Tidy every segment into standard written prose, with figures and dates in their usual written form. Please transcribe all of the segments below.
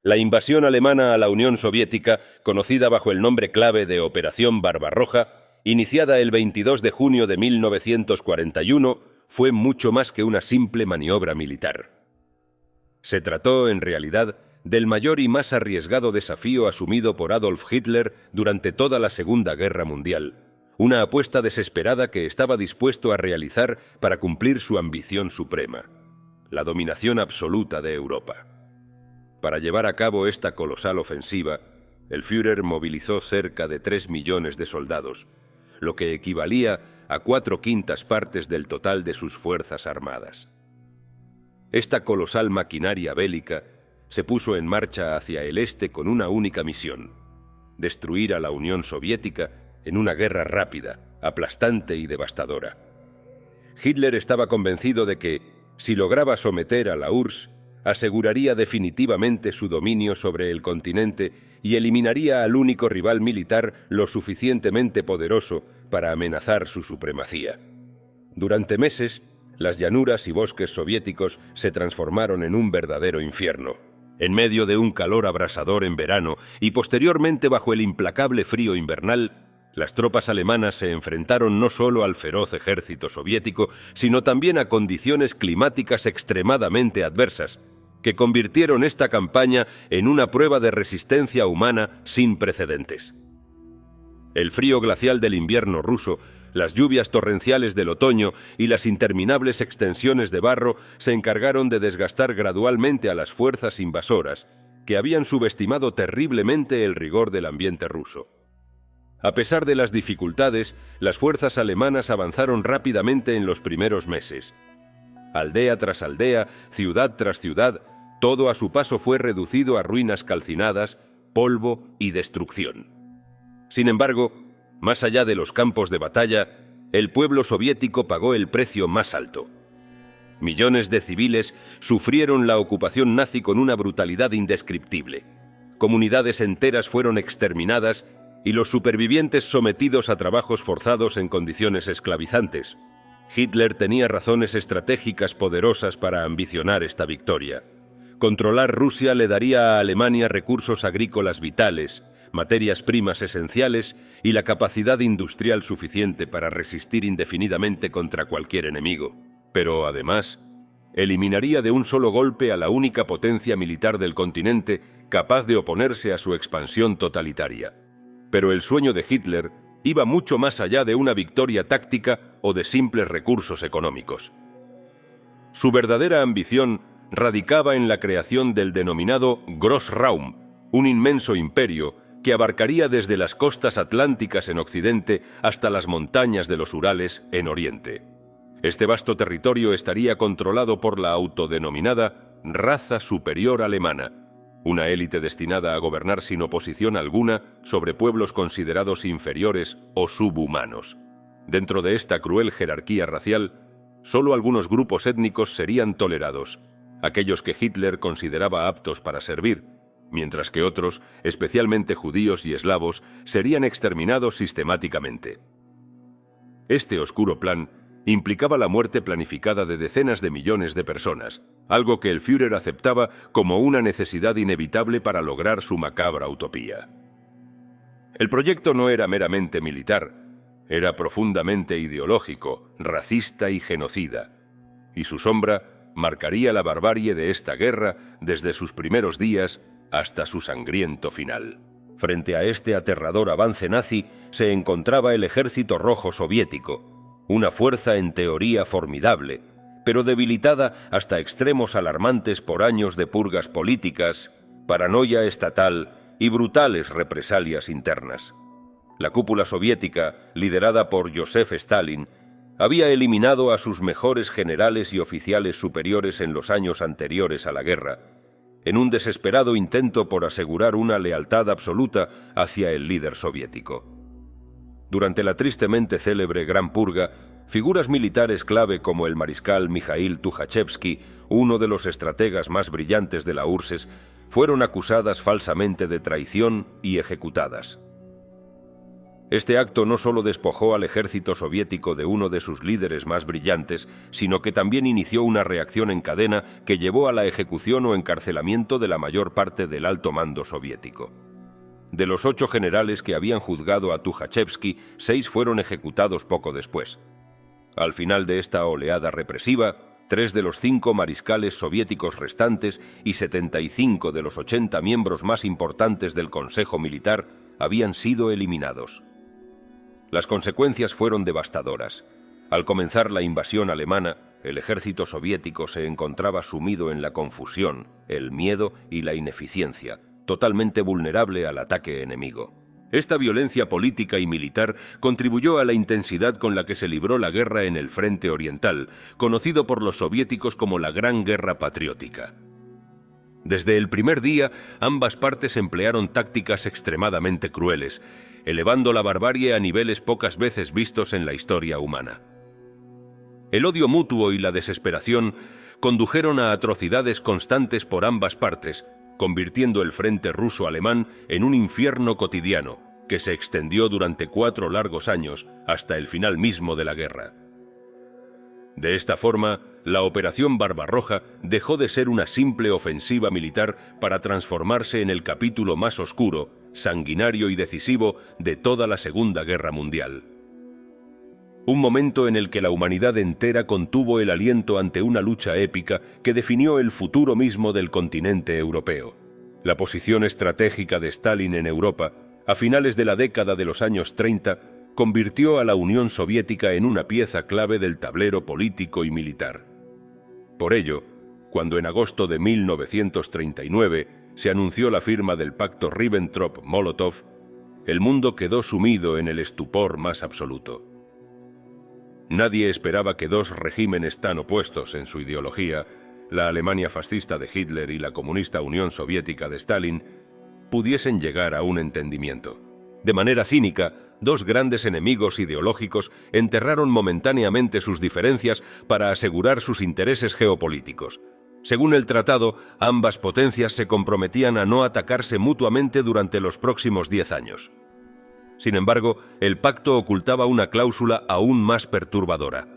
La invasión alemana a la Unión Soviética, conocida bajo el nombre clave de Operación Barbarroja, iniciada el 22 de junio de 1941, fue mucho más que una simple maniobra militar. Se trató, en realidad, del mayor y más arriesgado desafío asumido por Adolf Hitler durante toda la Segunda Guerra Mundial, una apuesta desesperada que estaba dispuesto a realizar para cumplir su ambición suprema, la dominación absoluta de Europa. Para llevar a cabo esta colosal ofensiva, el Führer movilizó cerca de 3 millones de soldados, lo que equivalía a 4/5 partes del total de sus fuerzas armadas. Esta colosal maquinaria bélica se puso en marcha hacia el este con una única misión: destruir a la Unión Soviética en una guerra rápida, aplastante y devastadora. Hitler estaba convencido de que, si lograba someter a la URSS, aseguraría definitivamente su dominio sobre el continente y eliminaría al único rival militar lo suficientemente poderoso para amenazar su supremacía. Durante meses, las llanuras y bosques soviéticos se transformaron en un verdadero infierno. En medio de un calor abrasador en verano y posteriormente bajo el implacable frío invernal, las tropas alemanas se enfrentaron no solo al feroz ejército soviético, sino también a condiciones climáticas extremadamente adversas, que convirtieron esta campaña en una prueba de resistencia humana sin precedentes. El frío glacial del invierno ruso, las lluvias torrenciales del otoño y las interminables extensiones de barro se encargaron de desgastar gradualmente a las fuerzas invasoras, que habían subestimado terriblemente el rigor del ambiente ruso. A pesar de las dificultades, las fuerzas alemanas avanzaron rápidamente en los primeros meses. Aldea tras aldea, ciudad tras ciudad, todo a su paso fue reducido a ruinas calcinadas, polvo y destrucción. Sin embargo, más allá de los campos de batalla, el pueblo soviético pagó el precio más alto. Millones de civiles sufrieron la ocupación nazi con una brutalidad indescriptible. Comunidades enteras fueron exterminadas y los supervivientes sometidos a trabajos forzados en condiciones esclavizantes. Hitler tenía razones estratégicas poderosas para ambicionar esta victoria. Controlar Rusia le daría a Alemania recursos agrícolas vitales, materias primas esenciales y la capacidad industrial suficiente para resistir indefinidamente contra cualquier enemigo. Pero, además, eliminaría de un solo golpe a la única potencia militar del continente capaz de oponerse a su expansión totalitaria. Pero el sueño de Hitler iba mucho más allá de una victoria táctica o de simples recursos económicos. Su verdadera ambición radicaba en la creación del denominado Großraum, un inmenso imperio que abarcaría desde las costas atlánticas en Occidente hasta las montañas de los Urales en Oriente. Este vasto territorio estaría controlado por la autodenominada raza superior alemana, una élite destinada a gobernar sin oposición alguna sobre pueblos considerados inferiores o subhumanos. Dentro de esta cruel jerarquía racial, solo algunos grupos étnicos serían tolerados, aquellos que Hitler consideraba aptos para servir, mientras que otros, especialmente judíos y eslavos, serían exterminados sistemáticamente. Este oscuro plan implicaba la muerte planificada de decenas de millones de personas, algo que el Führer aceptaba como una necesidad inevitable para lograr su macabra utopía. El proyecto no era meramente militar, era profundamente ideológico, racista y genocida, y su sombra marcaría la barbarie de esta guerra desde sus primeros días hasta su sangriento final. Frente a este aterrador avance nazi se encontraba el Ejército Rojo Soviético, una fuerza en teoría formidable, pero debilitada hasta extremos alarmantes por años de purgas políticas, paranoia estatal y brutales represalias internas. La cúpula soviética, liderada por Joseph Stalin, había eliminado a sus mejores generales y oficiales superiores en los años anteriores a la guerra, en un desesperado intento por asegurar una lealtad absoluta hacia el líder soviético. Durante la tristemente célebre Gran Purga, figuras militares clave como el mariscal Mikhail Tukhachevsky, uno de los estrategas más brillantes de la URSS, fueron acusadas falsamente de traición y ejecutadas. Este acto no solo despojó al ejército soviético de uno de sus líderes más brillantes, sino que también inició una reacción en cadena que llevó a la ejecución o encarcelamiento de la mayor parte del alto mando soviético. De los 8 generales que habían juzgado a Tukhachevsky, 6 fueron ejecutados poco después. Al final de esta oleada represiva, 3 de los 5 mariscales soviéticos restantes y 75 de los 80 miembros más importantes del Consejo Militar habían sido eliminados. Las consecuencias fueron devastadoras. Al comenzar la invasión alemana, el ejército soviético se encontraba sumido en la confusión, el miedo y la ineficiencia, totalmente vulnerable al ataque enemigo. Esta violencia política y militar contribuyó a la intensidad con la que se libró la guerra en el frente oriental, conocido por los soviéticos como la Gran Guerra Patriótica. Desde el primer día, ambas partes emplearon tácticas extremadamente crueles, elevando la barbarie a niveles pocas veces vistos en la historia humana. El odio mutuo y la desesperación condujeron a atrocidades constantes por ambas partes, convirtiendo el frente ruso-alemán en un infierno cotidiano que se extendió durante 4 largos años hasta el final mismo de la guerra. De esta forma, la Operación Barbarroja dejó de ser una simple ofensiva militar para transformarse en el capítulo más oscuro, sanguinario y decisivo de toda la Segunda Guerra Mundial. Un momento en el que la humanidad entera contuvo el aliento ante una lucha épica que definió el futuro mismo del continente europeo. La posición estratégica de Stalin en Europa, a finales de la década de los años 30, convirtió a la Unión Soviética en una pieza clave del tablero político y militar. Por ello, cuando en agosto de 1939 se anunció la firma del pacto Ribbentrop-Molotov, el mundo quedó sumido en el estupor más absoluto. Nadie esperaba que 2 regímenes tan opuestos en su ideología, la Alemania fascista de Hitler y la comunista Unión Soviética de Stalin, pudiesen llegar a un entendimiento. De manera cínica, 2 grandes enemigos ideológicos enterraron momentáneamente sus diferencias para asegurar sus intereses geopolíticos. Según el tratado, ambas potencias se comprometían a no atacarse mutuamente durante los próximos 10 años. Sin embargo, el pacto ocultaba una cláusula aún más perturbadora.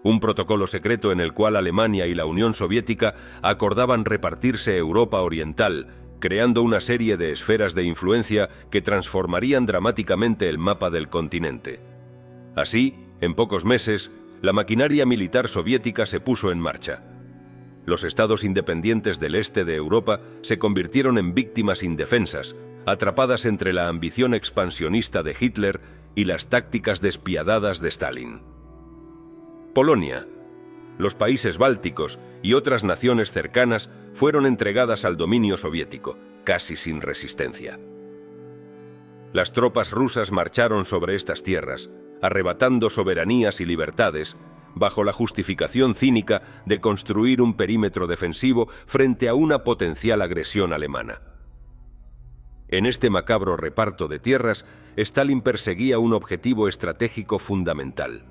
Un protocolo secreto en el cual Alemania y la Unión Soviética acordaban repartirse Europa Oriental, creando una serie de esferas de influencia que transformarían dramáticamente el mapa del continente. Así, en pocos meses, la maquinaria militar soviética se puso en marcha. Los estados independientes del este de Europa se convirtieron en víctimas indefensas, atrapadas entre la ambición expansionista de Hitler y las tácticas despiadadas de Stalin. Polonia, los países bálticos y otras naciones cercanas fueron entregadas al dominio soviético, casi sin resistencia. Las tropas rusas marcharon sobre estas tierras, arrebatando soberanías y libertades, bajo la justificación cínica de construir un perímetro defensivo frente a una potencial agresión alemana. En este macabro reparto de tierras, Stalin perseguía un objetivo estratégico fundamental: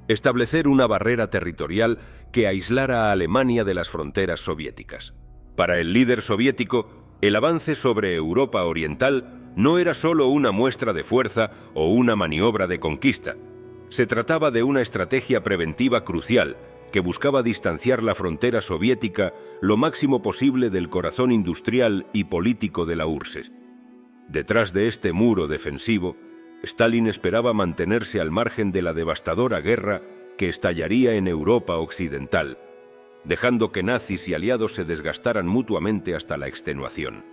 establecer una barrera territorial que aislara a Alemania de las fronteras soviéticas. Para el líder soviético, el avance sobre Europa Oriental no era solo una muestra de fuerza o una maniobra de conquista. Se trataba de una estrategia preventiva crucial que buscaba distanciar la frontera soviética lo máximo posible del corazón industrial y político de la URSS. Detrás de este muro defensivo, Stalin esperaba mantenerse al margen de la devastadora guerra que estallaría en Europa Occidental, dejando que nazis y aliados se desgastaran mutuamente hasta la extenuación.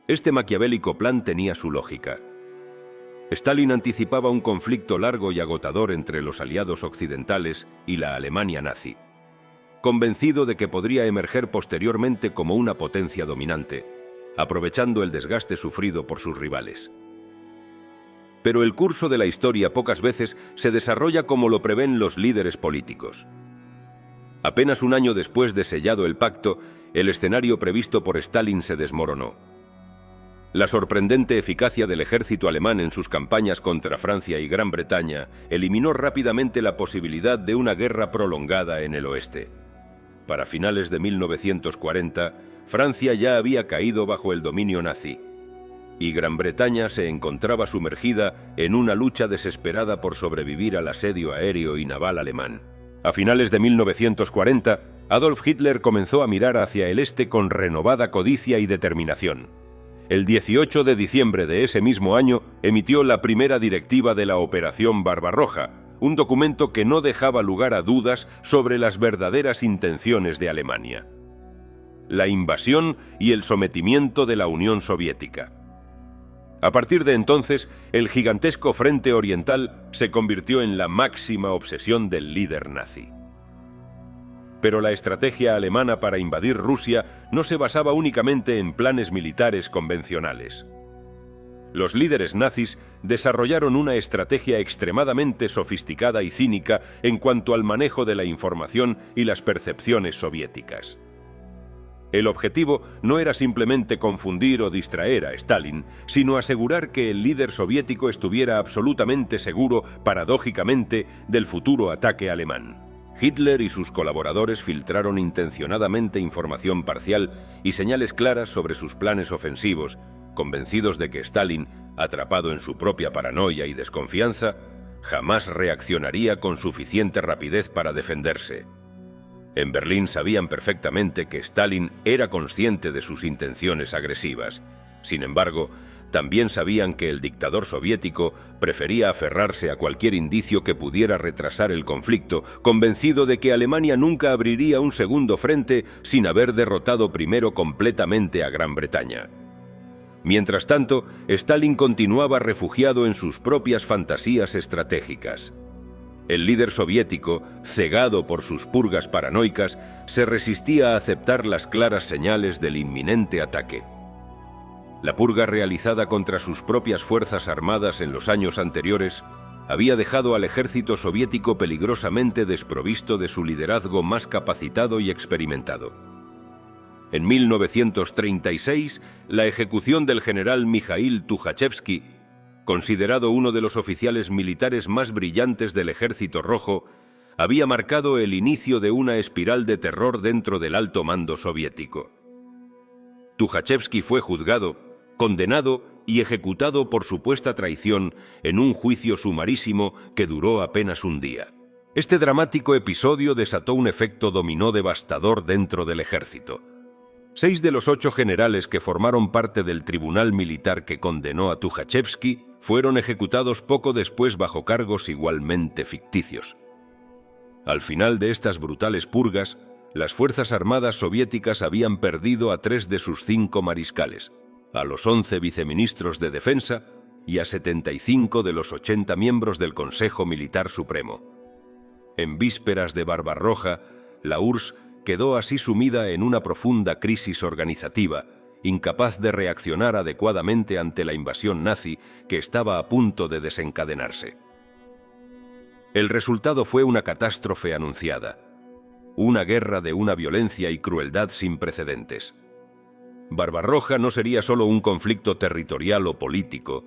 Este maquiavélico plan tenía su lógica. Stalin anticipaba un conflicto largo y agotador entre los aliados occidentales y la Alemania nazi, convencido de que podría emerger posteriormente como una potencia dominante, aprovechando el desgaste sufrido por sus rivales. Pero el curso de la historia pocas veces se desarrolla como lo prevén los líderes políticos. Apenas un año después de sellado el pacto, el escenario previsto por Stalin se desmoronó. La sorprendente eficacia del ejército alemán en sus campañas contra Francia y Gran Bretaña eliminó rápidamente la posibilidad de una guerra prolongada en el oeste. Para finales de 1940, Francia ya había caído bajo el dominio nazi. y Gran Bretaña se encontraba sumergida en una lucha desesperada por sobrevivir al asedio aéreo y naval alemán. A finales de 1940, Adolf Hitler comenzó a mirar hacia el este con renovada codicia y determinación. El 18 de diciembre de ese mismo año emitió la primera directiva de la Operación Barbarroja, un documento que no dejaba lugar a dudas sobre las verdaderas intenciones de Alemania: la invasión y el sometimiento de la Unión Soviética. A partir de entonces, el gigantesco frente oriental se convirtió en la máxima obsesión del líder nazi. Pero la estrategia alemana para invadir Rusia no se basaba únicamente en planes militares convencionales. Los líderes nazis desarrollaron una estrategia extremadamente sofisticada y cínica en cuanto al manejo de la información y las percepciones soviéticas. El objetivo no era simplemente confundir o distraer a Stalin, sino asegurar que el líder soviético estuviera absolutamente seguro, paradójicamente, del futuro ataque alemán. Hitler y sus colaboradores filtraron intencionadamente información parcial y señales claras sobre sus planes ofensivos, convencidos de que Stalin, atrapado en su propia paranoia y desconfianza, jamás reaccionaría con suficiente rapidez para defenderse. En Berlín sabían perfectamente que Stalin era consciente de sus intenciones agresivas. Sin embargo, también sabían que el dictador soviético prefería aferrarse a cualquier indicio que pudiera retrasar el conflicto, convencido de que Alemania nunca abriría un segundo frente sin haber derrotado primero completamente a Gran Bretaña. Mientras tanto, Stalin continuaba refugiado en sus propias fantasías estratégicas. El líder soviético, cegado por sus purgas paranoicas, se resistía a aceptar las claras señales del inminente ataque. La purga realizada contra sus propias fuerzas armadas en los años anteriores había dejado al ejército soviético peligrosamente desprovisto de su liderazgo más capacitado y experimentado. En 1936, la ejecución del general Mikhail Tukhachevsky, considerado uno de los oficiales militares más brillantes del Ejército Rojo, había marcado el inicio de una espiral de terror dentro del alto mando soviético. Tukhachevsky fue juzgado, condenado y ejecutado por supuesta traición en un juicio sumarísimo que duró apenas un día. Este dramático episodio desató un efecto dominó devastador dentro del ejército. 6 de los 8 generales que formaron parte del tribunal militar que condenó a Tukhachevsky fueron ejecutados poco después bajo cargos igualmente ficticios. Al final de estas brutales purgas, las Fuerzas Armadas soviéticas habían perdido a 3 de sus 5 mariscales, a los 11 viceministros de Defensa y a 75 de los 80 miembros del Consejo Militar Supremo. En vísperas de Barbarroja, la URSS quedó así sumida en una profunda crisis organizativa, incapaz de reaccionar adecuadamente ante la invasión nazi que estaba a punto de desencadenarse. El resultado fue una catástrofe anunciada, una guerra de una violencia y crueldad sin precedentes. Barbarroja no sería solo un conflicto territorial o político,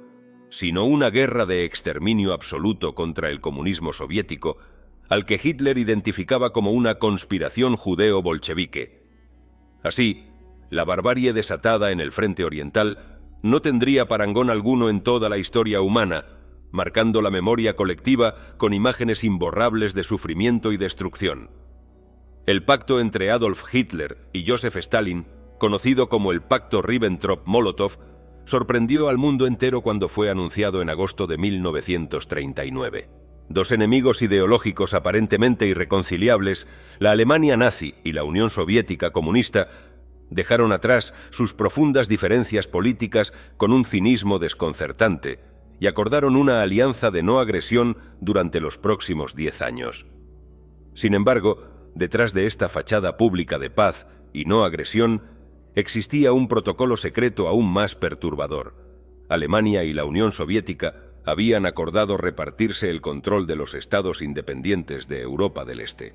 sino una guerra de exterminio absoluto contra el comunismo soviético, al que Hitler identificaba como una conspiración judeo-bolchevique. Así, la barbarie desatada en el frente oriental no tendría parangón alguno en toda la historia humana, marcando la memoria colectiva con imágenes imborrables de sufrimiento y destrucción. El pacto entre Adolf Hitler y Joseph Stalin, conocido como el Pacto Ribbentrop-Molotov, sorprendió al mundo entero cuando fue anunciado en agosto de 1939. 2 enemigos ideológicos aparentemente irreconciliables, la Alemania nazi y la Unión Soviética comunista, dejaron atrás sus profundas diferencias políticas con un cinismo desconcertante y acordaron una alianza de no agresión durante los próximos 10 años. Sin embargo, detrás de esta fachada pública de paz y no agresión, existía un protocolo secreto aún más perturbador. Alemania y la Unión Soviética habían acordado repartirse el control de los estados independientes de Europa del Este.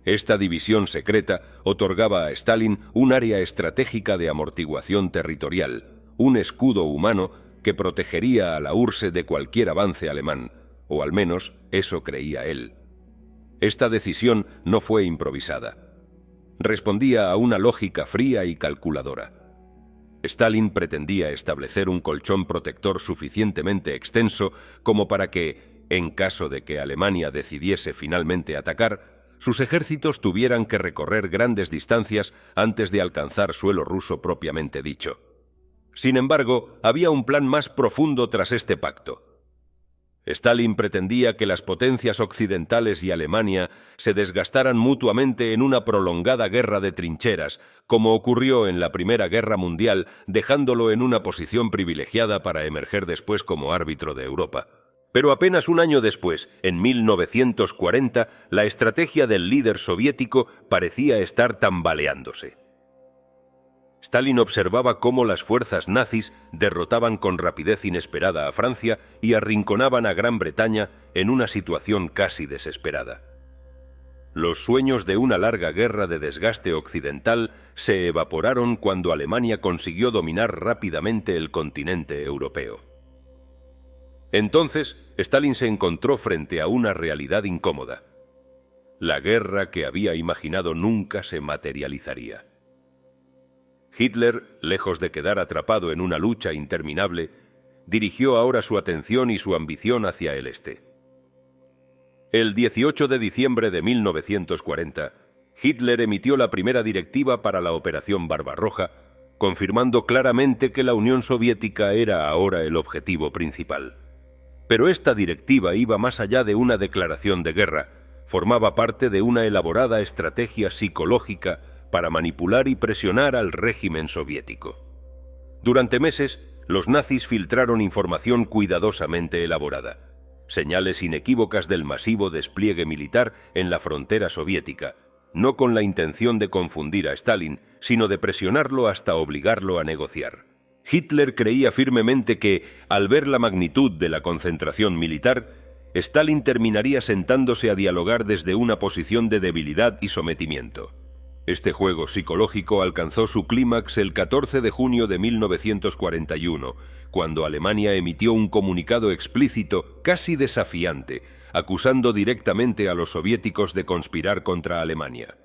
Esta división secreta otorgaba a Stalin un área estratégica de amortiguación territorial, un escudo humano que protegería a la URSS de cualquier avance alemán, o al menos eso creía él. Esta decisión no fue improvisada. Respondía a una lógica fría y calculadora. Stalin pretendía establecer un colchón protector suficientemente extenso como para que, en caso de que Alemania decidiese finalmente atacar, sus ejércitos tuvieran que recorrer grandes distancias antes de alcanzar suelo ruso propiamente dicho. Sin embargo, había un plan más profundo tras este pacto. Stalin pretendía que las potencias occidentales y Alemania se desgastaran mutuamente en una prolongada guerra de trincheras, como ocurrió en la Primera Guerra Mundial, dejándolo en una posición privilegiada para emerger después como árbitro de Europa. Pero apenas un año después, en 1940, la estrategia del líder soviético parecía estar tambaleándose. Stalin observaba cómo las fuerzas nazis derrotaban con rapidez inesperada a Francia y arrinconaban a Gran Bretaña en una situación casi desesperada. Los sueños de una larga guerra de desgaste occidental se evaporaron cuando Alemania consiguió dominar rápidamente el continente europeo. Entonces, Stalin se encontró frente a una realidad incómoda. La guerra que había imaginado nunca se materializaría. Hitler, lejos de quedar atrapado en una lucha interminable, dirigió ahora su atención y su ambición hacia el este. El 18 de diciembre de 1940, Hitler emitió la primera directiva para la Operación Barbarroja, confirmando claramente que la Unión Soviética era ahora el objetivo principal. Pero esta directiva iba más allá de una declaración de guerra, formaba parte de una elaborada estrategia psicológica para manipular y presionar al régimen soviético. Durante meses, los nazis filtraron información cuidadosamente elaborada, señales inequívocas del masivo despliegue militar en la frontera soviética, no con la intención de confundir a Stalin, sino de presionarlo hasta obligarlo a negociar. Hitler creía firmemente que, al ver la magnitud de la concentración militar, Stalin terminaría sentándose a dialogar desde una posición de debilidad y sometimiento. Este juego psicológico alcanzó su clímax el 14 de junio de 1941, cuando Alemania emitió un comunicado explícito, casi desafiante, acusando directamente a los soviéticos de conspirar contra Alemania.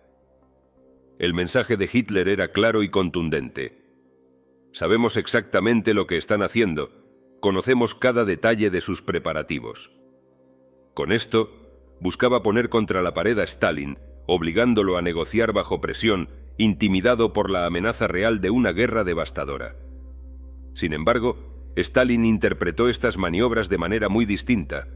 El mensaje de Hitler era claro y contundente. Sabemos exactamente lo que están haciendo, conocemos cada detalle de sus preparativos. Con esto, buscaba poner contra la pared a Stalin, obligándolo a negociar bajo presión, intimidado por la amenaza real de una guerra devastadora. Sin embargo, Stalin interpretó estas maniobras de manera muy distinta.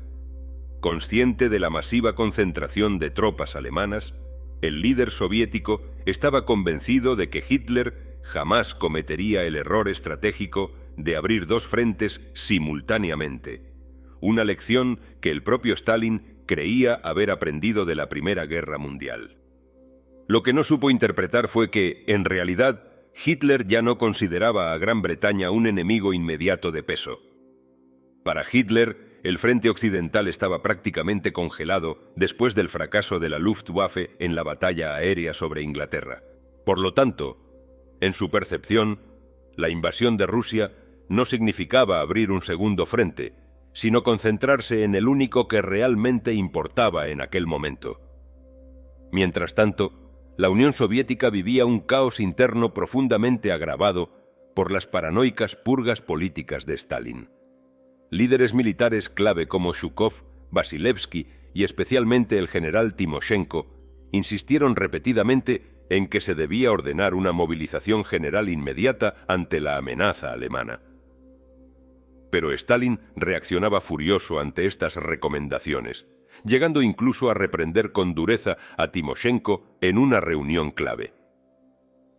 Consciente de la masiva concentración de tropas alemanas, el líder soviético estaba convencido de que Hitler jamás cometería el error estratégico de abrir dos frentes simultáneamente, una lección que el propio Stalin creía haber aprendido de la Primera Guerra Mundial. Lo que no supo interpretar fue que, en realidad, Hitler ya no consideraba a Gran Bretaña un enemigo inmediato de peso. Para Hitler, el frente occidental estaba prácticamente congelado después del fracaso de la Luftwaffe en la batalla aérea sobre Inglaterra. Por lo tanto, en su percepción, la invasión de Rusia no significaba abrir un segundo frente, sino concentrarse en el único que realmente importaba en aquel momento. Mientras tanto, la Unión Soviética vivía un caos interno profundamente agravado por las paranoicas purgas políticas de Stalin. Líderes militares clave como Zhukov, Vasilevsky y especialmente el general Timoshenko insistieron repetidamente en que se debía ordenar una movilización general inmediata ante la amenaza alemana. Pero Stalin reaccionaba furioso ante estas recomendaciones, llegando incluso a reprender con dureza a Timoshenko en una reunión clave.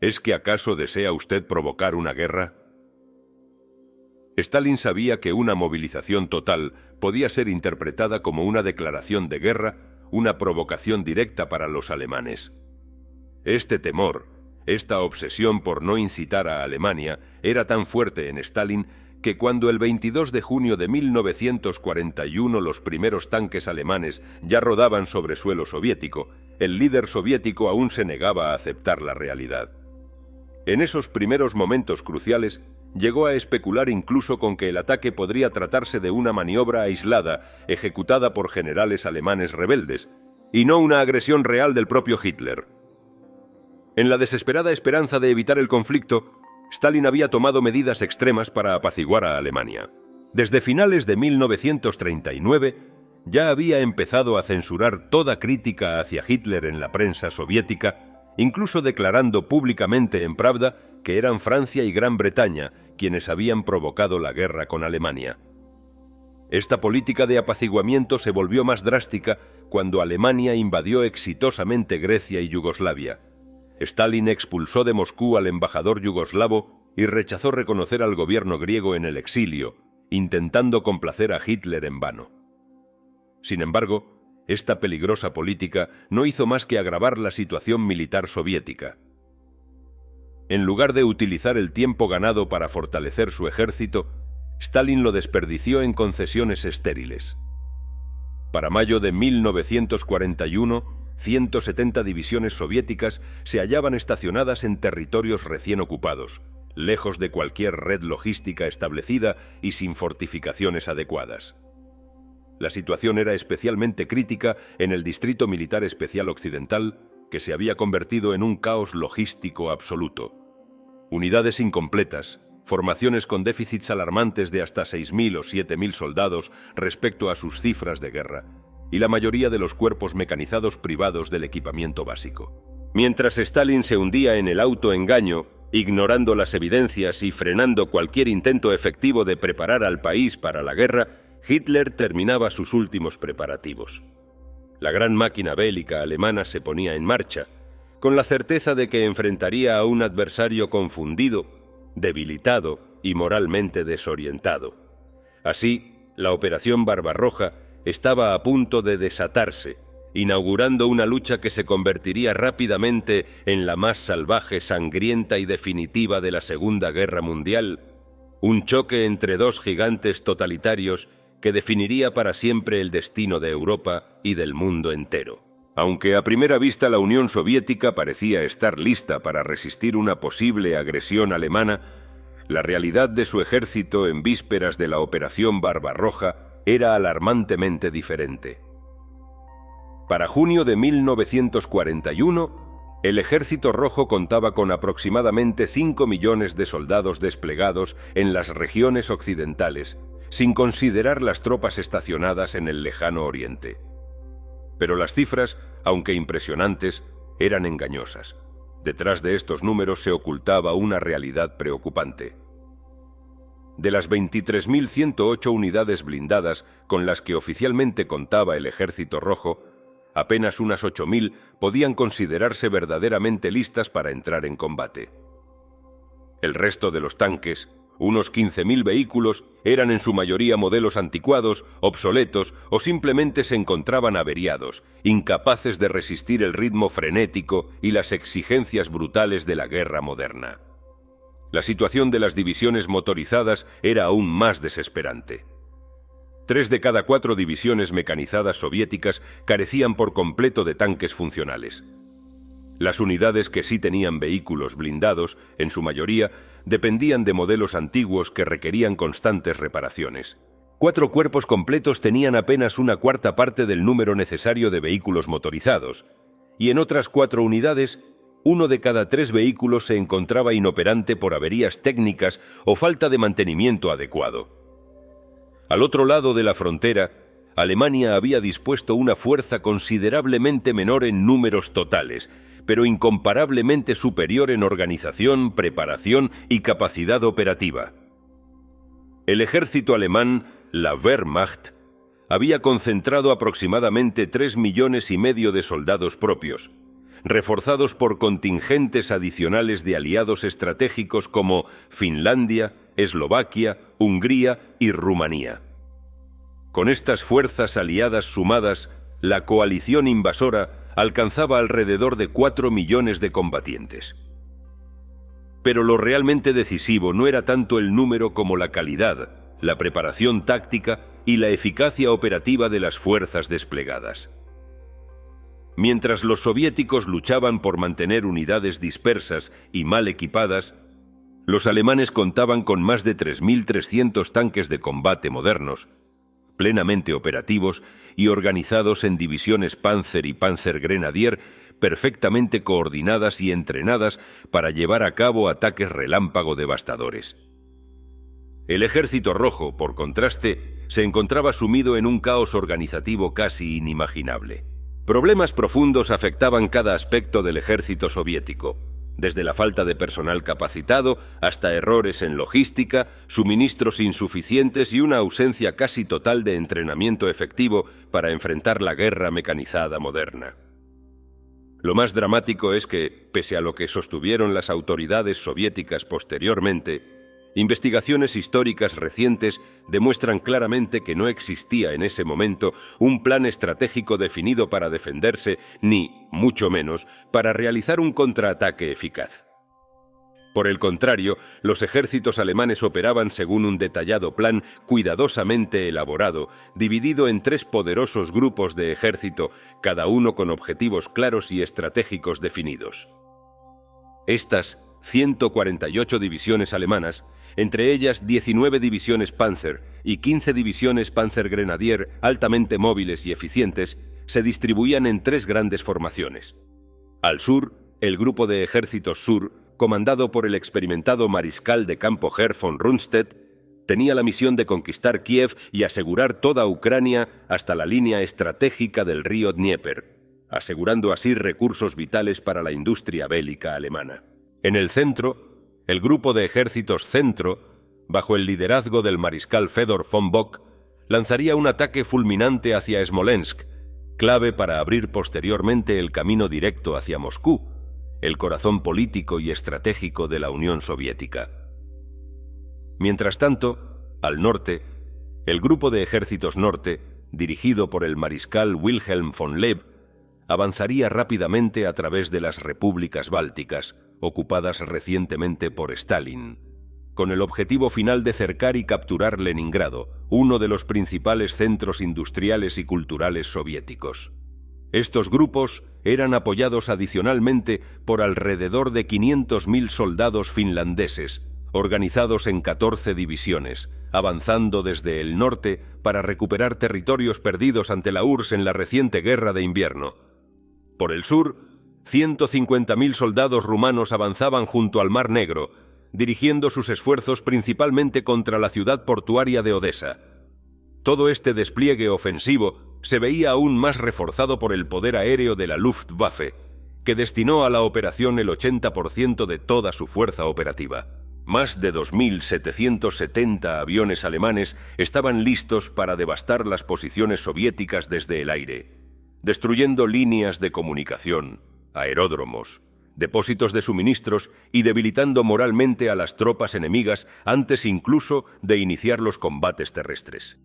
¿Es que acaso desea usted provocar una guerra? Stalin sabía que una movilización total podía ser interpretada como una declaración de guerra, una provocación directa para los alemanes. Este temor, esta obsesión por no incitar a Alemania, era tan fuerte en Stalin que cuando el 22 de junio de 1941 los primeros tanques alemanes ya rodaban sobre suelo soviético, el líder soviético aún se negaba a aceptar la realidad. En esos primeros momentos cruciales, llegó a especular incluso con que el ataque podría tratarse de una maniobra aislada ejecutada por generales alemanes rebeldes, y no una agresión real del propio Hitler. En la desesperada esperanza de evitar el conflicto, Stalin había tomado medidas extremas para apaciguar a Alemania. Desde finales de 1939 ya había empezado a censurar toda crítica hacia Hitler en la prensa soviética, incluso declarando públicamente en Pravda que eran Francia y Gran Bretaña quienes habían provocado la guerra con Alemania. Esta política de apaciguamiento se volvió más drástica cuando Alemania invadió exitosamente Grecia y Yugoslavia. Stalin expulsó de Moscú al embajador yugoslavo y rechazó reconocer al gobierno griego en el exilio, intentando complacer a Hitler en vano. Sin embargo, esta peligrosa política no hizo más que agravar la situación militar soviética. En lugar de utilizar el tiempo ganado para fortalecer su ejército, Stalin lo desperdició en concesiones estériles. Para mayo de 1941, 170 divisiones soviéticas se hallaban estacionadas en territorios recién ocupados, lejos de cualquier red logística establecida y sin fortificaciones adecuadas. La situación era especialmente crítica en el Distrito Militar Especial Occidental, que se había convertido en un caos logístico absoluto. Unidades incompletas, formaciones con déficits alarmantes de hasta 6.000 o 7.000 soldados respecto a sus cifras de guerra, y la mayoría de los cuerpos mecanizados privados del equipamiento básico. Mientras Stalin se hundía en el autoengaño, ignorando las evidencias y frenando cualquier intento efectivo de preparar al país para la guerra, Hitler terminaba sus últimos preparativos. La gran máquina bélica alemana se ponía en marcha, con la certeza de que enfrentaría a un adversario confundido, debilitado y moralmente desorientado. Así, la Operación Barbarroja estaba a punto de desatarse, inaugurando una lucha que se convertiría rápidamente en la más salvaje, sangrienta y definitiva de la Segunda Guerra Mundial, un choque entre dos gigantes totalitarios que definiría para siempre el destino de Europa y del mundo entero. Aunque a primera vista la Unión Soviética parecía estar lista para resistir una posible agresión alemana, la realidad de su ejército en vísperas de la Operación Barbarroja era alarmantemente diferente. Para junio de 1941, el Ejército Rojo contaba con aproximadamente 5 millones de soldados desplegados en las regiones occidentales, sin considerar las tropas estacionadas en el lejano oriente. Pero las cifras, aunque impresionantes, eran engañosas. Detrás de estos números se ocultaba una realidad preocupante. De las 23.108 unidades blindadas con las que oficialmente contaba el Ejército Rojo, apenas unas 8.000 podían considerarse verdaderamente listas para entrar en combate. El resto de los tanques, unos 15.000 vehículos, eran en su mayoría modelos anticuados, obsoletos o simplemente se encontraban averiados, incapaces de resistir el ritmo frenético y las exigencias brutales de la guerra moderna. La situación de las divisiones motorizadas era aún más desesperante. 3 de cada 4 divisiones mecanizadas soviéticas carecían por completo de tanques funcionales. Las unidades que sí tenían vehículos blindados, en su mayoría, dependían de modelos antiguos que requerían constantes reparaciones. 4 cuerpos completos tenían apenas una cuarta parte del número necesario de vehículos motorizados, y en otras 4 unidades, 1 de cada 3 vehículos se encontraba inoperante por averías técnicas o falta de mantenimiento adecuado. Al otro lado de la frontera, Alemania había dispuesto una fuerza considerablemente menor en números totales, pero incomparablemente superior en organización, preparación y capacidad operativa. El ejército alemán, la Wehrmacht, había concentrado aproximadamente 3,5 millones de soldados propios, reforzados por contingentes adicionales de aliados estratégicos como Finlandia, Eslovaquia, Hungría y Rumanía. Con estas fuerzas aliadas sumadas, la coalición invasora alcanzaba alrededor de 4 millones de combatientes. Pero lo realmente decisivo no era tanto el número como la calidad, la preparación táctica y la eficacia operativa de las fuerzas desplegadas. Mientras los soviéticos luchaban por mantener unidades dispersas y mal equipadas, los alemanes contaban con más de 3.300 tanques de combate modernos, plenamente operativos y organizados en divisiones Panzer y Panzergrenadier, perfectamente coordinadas y entrenadas para llevar a cabo ataques relámpago devastadores. El Ejército Rojo, por contraste, se encontraba sumido en un caos organizativo casi inimaginable. Problemas profundos afectaban cada aspecto del ejército soviético, desde la falta de personal capacitado hasta errores en logística, suministros insuficientes y una ausencia casi total de entrenamiento efectivo para enfrentar la guerra mecanizada moderna. Lo más dramático es que, pese a lo que sostuvieron las autoridades soviéticas posteriormente, investigaciones históricas recientes demuestran claramente que no existía en ese momento un plan estratégico definido para defenderse, ni, mucho menos, para realizar un contraataque eficaz. Por el contrario, los ejércitos alemanes operaban según un detallado plan cuidadosamente elaborado, dividido en 3 poderosos grupos de ejército, cada uno con objetivos claros y estratégicos definidos. Estas 148 divisiones alemanas, entre ellas 19 divisiones Panzer y 15 divisiones Panzergrenadier altamente móviles y eficientes, se distribuían en 3 grandes formaciones. Al sur, el Grupo de Ejércitos Sur, comandado por el experimentado mariscal de campo Herr von Rundstedt, tenía la misión de conquistar Kiev y asegurar toda Ucrania hasta la línea estratégica del río Dnieper, asegurando así recursos vitales para la industria bélica alemana. En el centro, el Grupo de Ejércitos Centro, bajo el liderazgo del mariscal Fedor von Bock, lanzaría un ataque fulminante hacia Smolensk, clave para abrir posteriormente el camino directo hacia Moscú, el corazón político y estratégico de la Unión Soviética. Mientras tanto, al norte, el Grupo de Ejércitos Norte, dirigido por el mariscal Wilhelm von Leeb, avanzaría rápidamente a través de las repúblicas bálticas, ocupadas recientemente por Stalin, con el objetivo final de cercar y capturar Leningrado, uno de los principales centros industriales y culturales soviéticos. Estos grupos eran apoyados adicionalmente por alrededor de 500.000 soldados finlandeses, organizados en 14 divisiones, avanzando desde el norte para recuperar territorios perdidos ante la URSS en la reciente Guerra de Invierno. Por el sur, 150.000 soldados rumanos avanzaban junto al Mar Negro, dirigiendo sus esfuerzos principalmente contra la ciudad portuaria de Odessa. Todo este despliegue ofensivo se veía aún más reforzado por el poder aéreo de la Luftwaffe, que destinó a la operación el 80% de toda su fuerza operativa. Más de 2.770 aviones alemanes estaban listos para devastar las posiciones soviéticas desde el aire, destruyendo líneas de comunicación, aeródromos, depósitos de suministros y debilitando moralmente a las tropas enemigas antes incluso de iniciar los combates terrestres.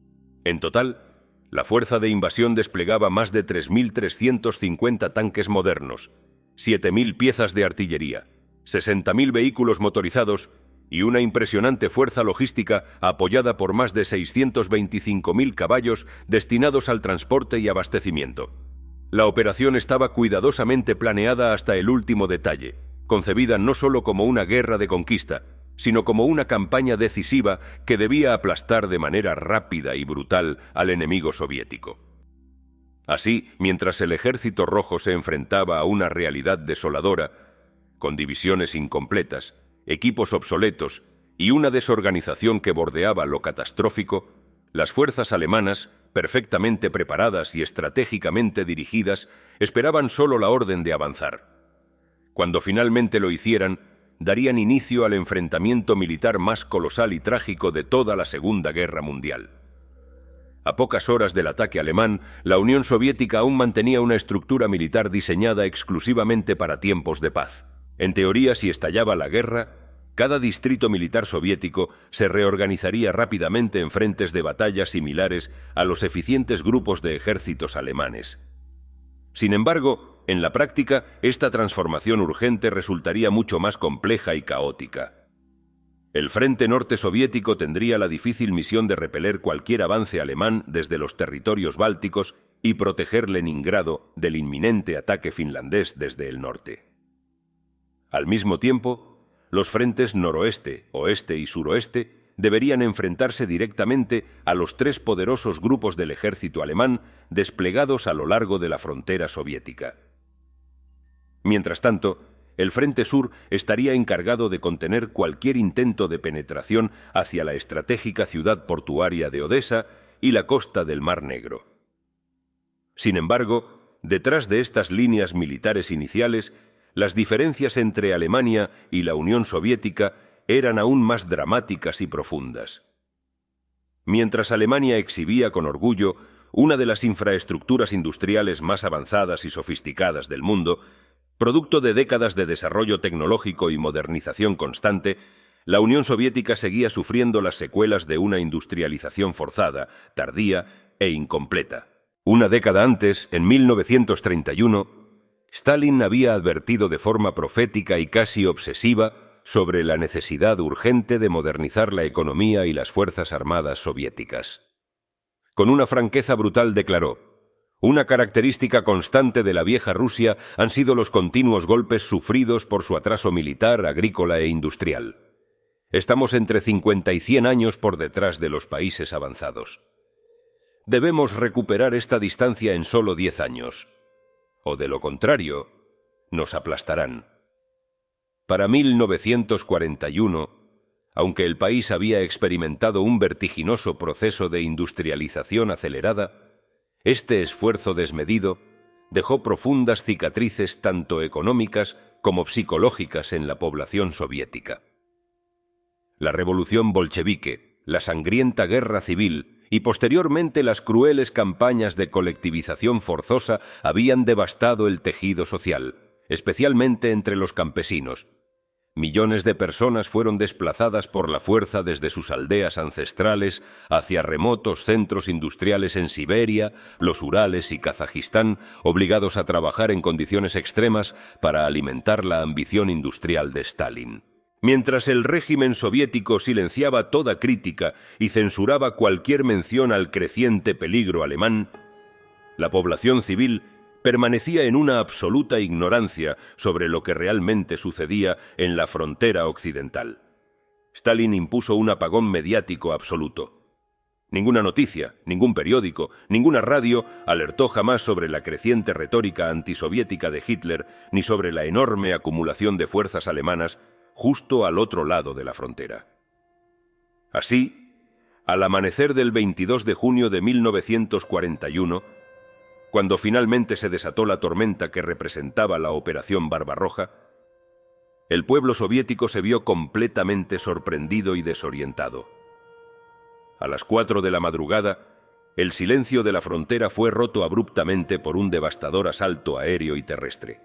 En total, la fuerza de invasión desplegaba más de 3.350 tanques modernos, 7.000 piezas de artillería, 60.000 vehículos motorizados y una impresionante fuerza logística apoyada por más de 625.000 caballos destinados al transporte y abastecimiento. La operación estaba cuidadosamente planeada hasta el último detalle, concebida no solo como una guerra de conquista, sino como una campaña decisiva que debía aplastar de manera rápida y brutal al enemigo soviético. Así, mientras el Ejército Rojo se enfrentaba a una realidad desoladora, con divisiones incompletas, equipos obsoletos y una desorganización que bordeaba lo catastrófico, las fuerzas alemanas, perfectamente preparadas y estratégicamente dirigidas, esperaban solo la orden de avanzar. Cuando finalmente lo hicieran, darían inicio al enfrentamiento militar más colosal y trágico de toda la Segunda Guerra Mundial. A pocas horas del ataque alemán, la Unión Soviética aún mantenía una estructura militar diseñada exclusivamente para tiempos de paz. En teoría, si estallaba la guerra, cada distrito militar soviético se reorganizaría rápidamente en frentes de batalla similares a los eficientes grupos de ejércitos alemanes. Sin embargo, en la práctica, esta transformación urgente resultaría mucho más compleja y caótica. El frente norte soviético tendría la difícil misión de repeler cualquier avance alemán desde los territorios bálticos y proteger Leningrado del inminente ataque finlandés desde el norte. Al mismo tiempo, los frentes noroeste, oeste y suroeste deberían enfrentarse directamente a los 3 poderosos grupos del ejército alemán desplegados a lo largo de la frontera soviética. Mientras tanto, el Frente Sur estaría encargado de contener cualquier intento de penetración hacia la estratégica ciudad portuaria de Odesa y la costa del Mar Negro. Sin embargo, detrás de estas líneas militares iniciales, las diferencias entre Alemania y la Unión Soviética eran aún más dramáticas y profundas. Mientras Alemania exhibía con orgullo una de las infraestructuras industriales más avanzadas y sofisticadas del mundo, producto de décadas de desarrollo tecnológico y modernización constante, la Unión Soviética seguía sufriendo las secuelas de una industrialización forzada, tardía e incompleta. Una década antes, en 1931, Stalin había advertido de forma profética y casi obsesiva sobre la necesidad urgente de modernizar la economía y las fuerzas armadas soviéticas. Con una franqueza brutal declaró: una característica constante de la vieja Rusia han sido los continuos golpes sufridos por su atraso militar, agrícola e industrial. Estamos entre 50 y 100 años por detrás de los países avanzados. Debemos recuperar esta distancia en solo 10 años, o de lo contrario, nos aplastarán. Para 1941, aunque el país había experimentado un vertiginoso proceso de industrialización acelerada, este esfuerzo desmedido dejó profundas cicatrices tanto económicas como psicológicas en la población soviética. La revolución bolchevique, la sangrienta guerra civil y posteriormente las crueles campañas de colectivización forzosa habían devastado el tejido social, especialmente entre los campesinos. Millones de personas fueron desplazadas por la fuerza desde sus aldeas ancestrales hacia remotos centros industriales en Siberia, los Urales y Kazajistán, obligados a trabajar en condiciones extremas para alimentar la ambición industrial de Stalin. Mientras el régimen soviético silenciaba toda crítica y censuraba cualquier mención al creciente peligro alemán, la población civil permanecía en una absoluta ignorancia sobre lo que realmente sucedía en la frontera occidental. Stalin impuso un apagón mediático absoluto. Ninguna noticia, ningún periódico, ninguna radio alertó jamás sobre la creciente retórica antisoviética de Hitler ni sobre la enorme acumulación de fuerzas alemanas justo al otro lado de la frontera. Así, al amanecer del 22 de junio de 1941, cuando finalmente se desató la tormenta que representaba la Operación Barbarroja, el pueblo soviético se vio completamente sorprendido y desorientado. A las 4 de la madrugada, el silencio de la frontera fue roto abruptamente por un devastador asalto aéreo y terrestre.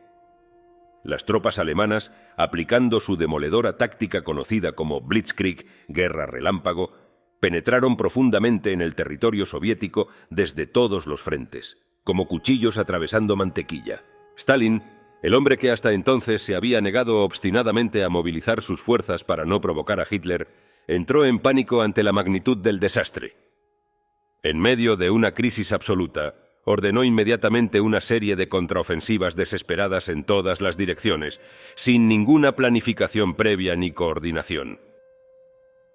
Las tropas alemanas, aplicando su demoledora táctica conocida como Blitzkrieg, guerra relámpago, penetraron profundamente en el territorio soviético desde todos los frentes, como cuchillos atravesando mantequilla. Stalin, el hombre que hasta entonces se había negado obstinadamente a movilizar sus fuerzas para no provocar a Hitler, entró en pánico ante la magnitud del desastre. En medio de una crisis absoluta, ordenó inmediatamente una serie de contraofensivas desesperadas en todas las direcciones, sin ninguna planificación previa ni coordinación.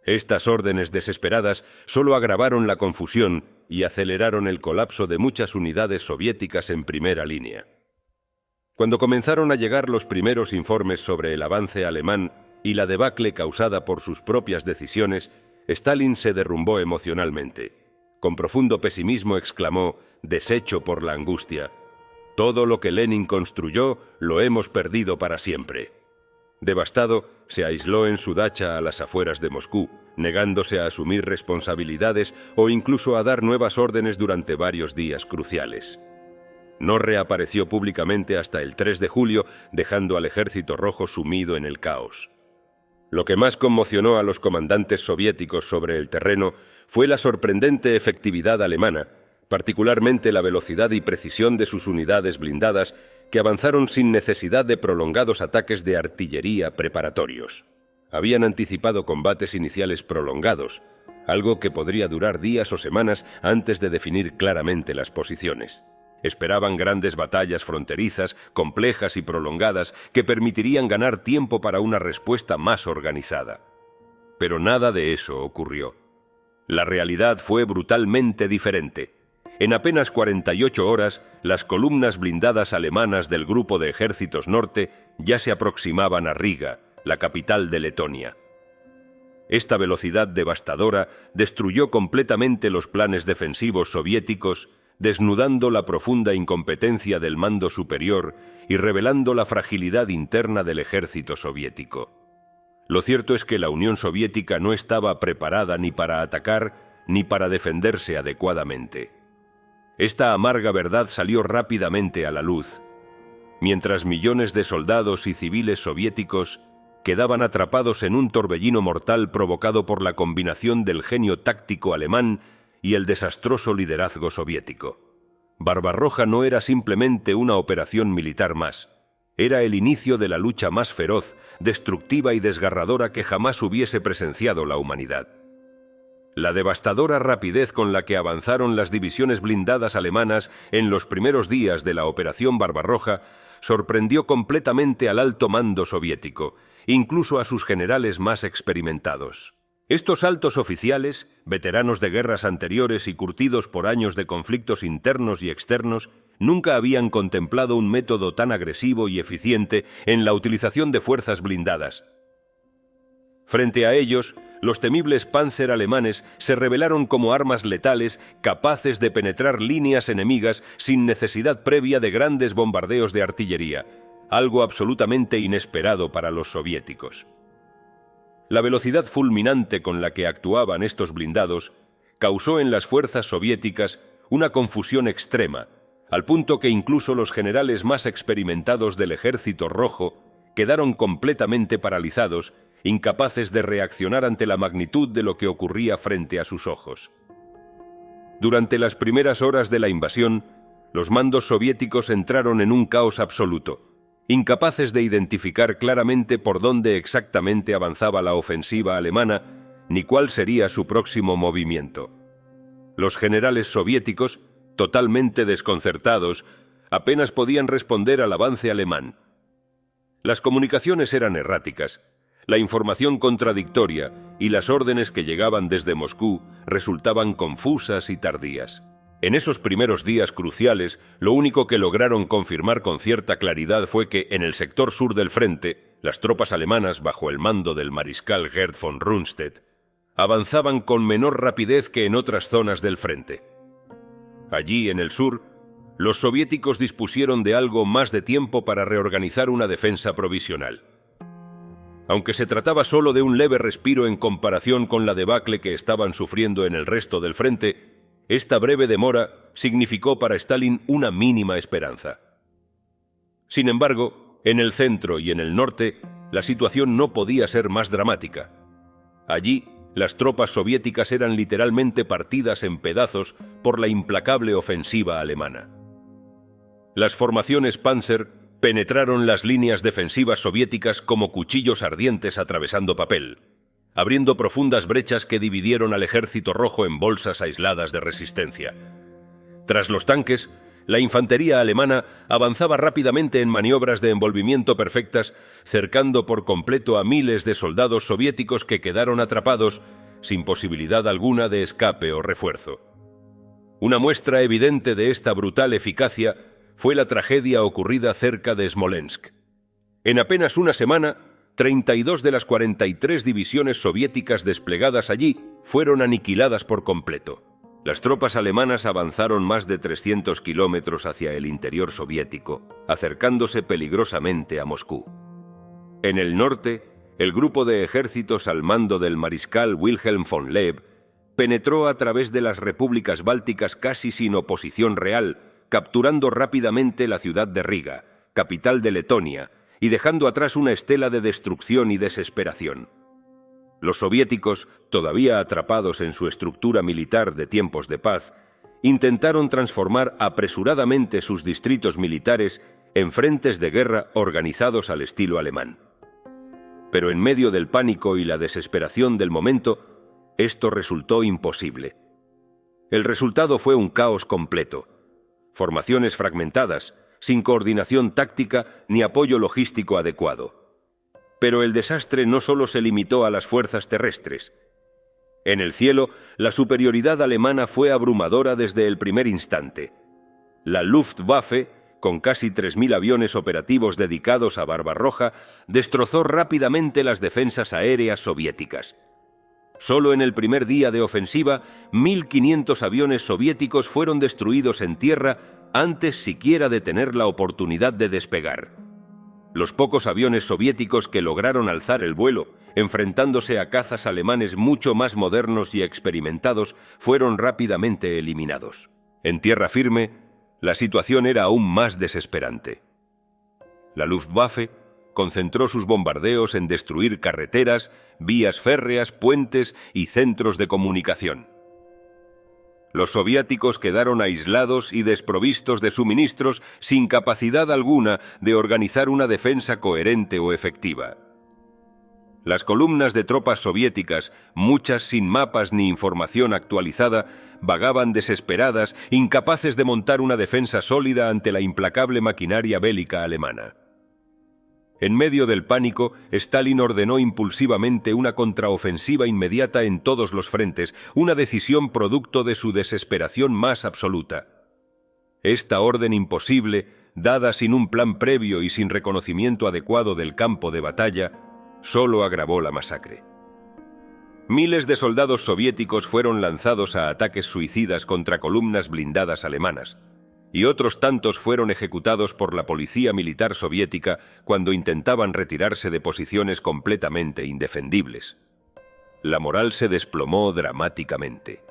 Estas órdenes desesperadas solo agravaron la confusión y aceleraron el colapso de muchas unidades soviéticas en primera línea. Cuando comenzaron a llegar los primeros informes sobre el avance alemán y la debacle causada por sus propias decisiones, Stalin se derrumbó emocionalmente. Con profundo pesimismo exclamó, deshecho por la angustia: «Todo lo que Lenin construyó lo hemos perdido para siempre». Devastado, se aisló en su dacha a las afueras de Moscú, negándose a asumir responsabilidades o incluso a dar nuevas órdenes durante varios días cruciales. No reapareció públicamente hasta el 3 de julio, dejando al Ejército Rojo sumido en el caos. Lo que más conmocionó a los comandantes soviéticos sobre el terreno fue la sorprendente efectividad alemana, particularmente la velocidad y precisión de sus unidades blindadas, que avanzaron sin necesidad de prolongados ataques de artillería preparatorios. Habían anticipado combates iniciales prolongados, algo que podría durar días o semanas antes de definir claramente las posiciones. Esperaban grandes batallas fronterizas, complejas y prolongadas, que permitirían ganar tiempo para una respuesta más organizada. Pero nada de eso ocurrió. La realidad fue brutalmente diferente. En apenas 48 horas, las columnas blindadas alemanas del Grupo de Ejércitos Norte ya se aproximaban a Riga, la capital de Letonia. Esta velocidad devastadora destruyó completamente los planes defensivos soviéticos, desnudando la profunda incompetencia del mando superior y revelando la fragilidad interna del ejército soviético. Lo cierto es que la Unión Soviética no estaba preparada ni para atacar ni para defenderse adecuadamente. Esta amarga verdad salió rápidamente a la luz. Mientras millones de soldados y civiles soviéticos quedaban atrapados en un torbellino mortal provocado por la combinación del genio táctico alemán y el desastroso liderazgo soviético. Barbarroja no era simplemente una operación militar más. Era el inicio de la lucha más feroz, destructiva y desgarradora que jamás hubiese presenciado la humanidad. La devastadora rapidez con la que avanzaron las divisiones blindadas alemanas en los primeros días de la Operación Barbarroja sorprendió completamente al alto mando soviético, incluso a sus generales más experimentados. Estos altos oficiales, veteranos de guerras anteriores y curtidos por años de conflictos internos y externos, nunca habían contemplado un método tan agresivo y eficiente en la utilización de fuerzas blindadas. Frente a ellos, los temibles Panzer alemanes se revelaron como armas letales capaces de penetrar líneas enemigas sin necesidad previa de grandes bombardeos de artillería, algo absolutamente inesperado para los soviéticos. La velocidad fulminante con la que actuaban estos blindados causó en las fuerzas soviéticas una confusión extrema, al punto que incluso los generales más experimentados del Ejército Rojo quedaron completamente paralizados, incapaces de reaccionar ante la magnitud de lo que ocurría frente a sus ojos. Durante las primeras horas de la invasión, los mandos soviéticos entraron en un caos absoluto, incapaces de identificar claramente por dónde exactamente avanzaba la ofensiva alemana ni cuál sería su próximo movimiento. Los generales soviéticos, totalmente desconcertados, apenas podían responder al avance alemán. Las comunicaciones eran erráticas, la información contradictoria y las órdenes que llegaban desde Moscú resultaban confusas y tardías. En esos primeros días cruciales, lo único que lograron confirmar con cierta claridad fue que, en el sector sur del frente, las tropas alemanas, bajo el mando del mariscal Gerd von Rundstedt, avanzaban con menor rapidez que en otras zonas del frente. Allí, en el sur, los soviéticos dispusieron de algo más de tiempo para reorganizar una defensa provisional. Aunque se trataba solo de un leve respiro en comparación con la debacle que estaban sufriendo en el resto del frente, esta breve demora significó para Stalin una mínima esperanza. Sin embargo, en el centro y en el norte, la situación no podía ser más dramática. Allí, las tropas soviéticas eran literalmente partidas en pedazos por la implacable ofensiva alemana. Las formaciones Panzer penetraron las líneas defensivas soviéticas como cuchillos ardientes atravesando papel, abriendo profundas brechas que dividieron al Ejército Rojo en bolsas aisladas de resistencia. Tras los tanques, la infantería alemana avanzaba rápidamente en maniobras de envolvimiento perfectas, cercando por completo a miles de soldados soviéticos que quedaron atrapados sin posibilidad alguna de escape o refuerzo. Una muestra evidente de esta brutal eficacia fue la tragedia ocurrida cerca de Smolensk. En apenas una semana, 32 de las 43 divisiones soviéticas desplegadas allí fueron aniquiladas por completo. Las tropas alemanas avanzaron más de 300 kilómetros hacia el interior soviético, acercándose peligrosamente a Moscú. En el norte, el grupo de ejércitos al mando del mariscal Wilhelm von Leeb penetró a través de las repúblicas bálticas casi sin oposición real, capturando rápidamente la ciudad de Riga, capital de Letonia, y dejando atrás una estela de destrucción y desesperación. Los soviéticos, todavía atrapados en su estructura militar de tiempos de paz, intentaron transformar apresuradamente sus distritos militares en frentes de guerra organizados al estilo alemán. Pero en medio del pánico y la desesperación del momento, esto resultó imposible. El resultado fue un caos completo. Formaciones fragmentadas, sin coordinación táctica ni apoyo logístico adecuado. Pero el desastre no solo se limitó a las fuerzas terrestres. En el cielo, la superioridad alemana fue abrumadora desde el primer instante. La Luftwaffe, con casi 3.000 aviones operativos dedicados a Barbarroja, destrozó rápidamente las defensas aéreas soviéticas. Solo en el primer día de ofensiva, 1.500 aviones soviéticos fueron destruidos en tierra antes siquiera de tener la oportunidad de despegar. Los pocos aviones soviéticos que lograron alzar el vuelo, enfrentándose a cazas alemanes mucho más modernos y experimentados, fueron rápidamente eliminados. En tierra firme, la situación era aún más desesperante. La Luftwaffe concentró sus bombardeos en destruir carreteras, vías férreas, puentes y centros de comunicación. Los soviéticos quedaron aislados y desprovistos de suministros, sin capacidad alguna de organizar una defensa coherente o efectiva. Las columnas de tropas soviéticas, muchas sin mapas ni información actualizada, vagaban desesperadas, incapaces de montar una defensa sólida ante la implacable maquinaria bélica alemana. En medio del pánico, Stalin ordenó impulsivamente una contraofensiva inmediata en todos los frentes, una decisión producto de su desesperación más absoluta. Esta orden imposible, dada sin un plan previo y sin reconocimiento adecuado del campo de batalla, solo agravó la masacre. Miles de soldados soviéticos fueron lanzados a ataques suicidas contra columnas blindadas alemanas, y otros tantos fueron ejecutados por la policía militar soviética cuando intentaban retirarse de posiciones completamente indefendibles. La moral se desplomó dramáticamente.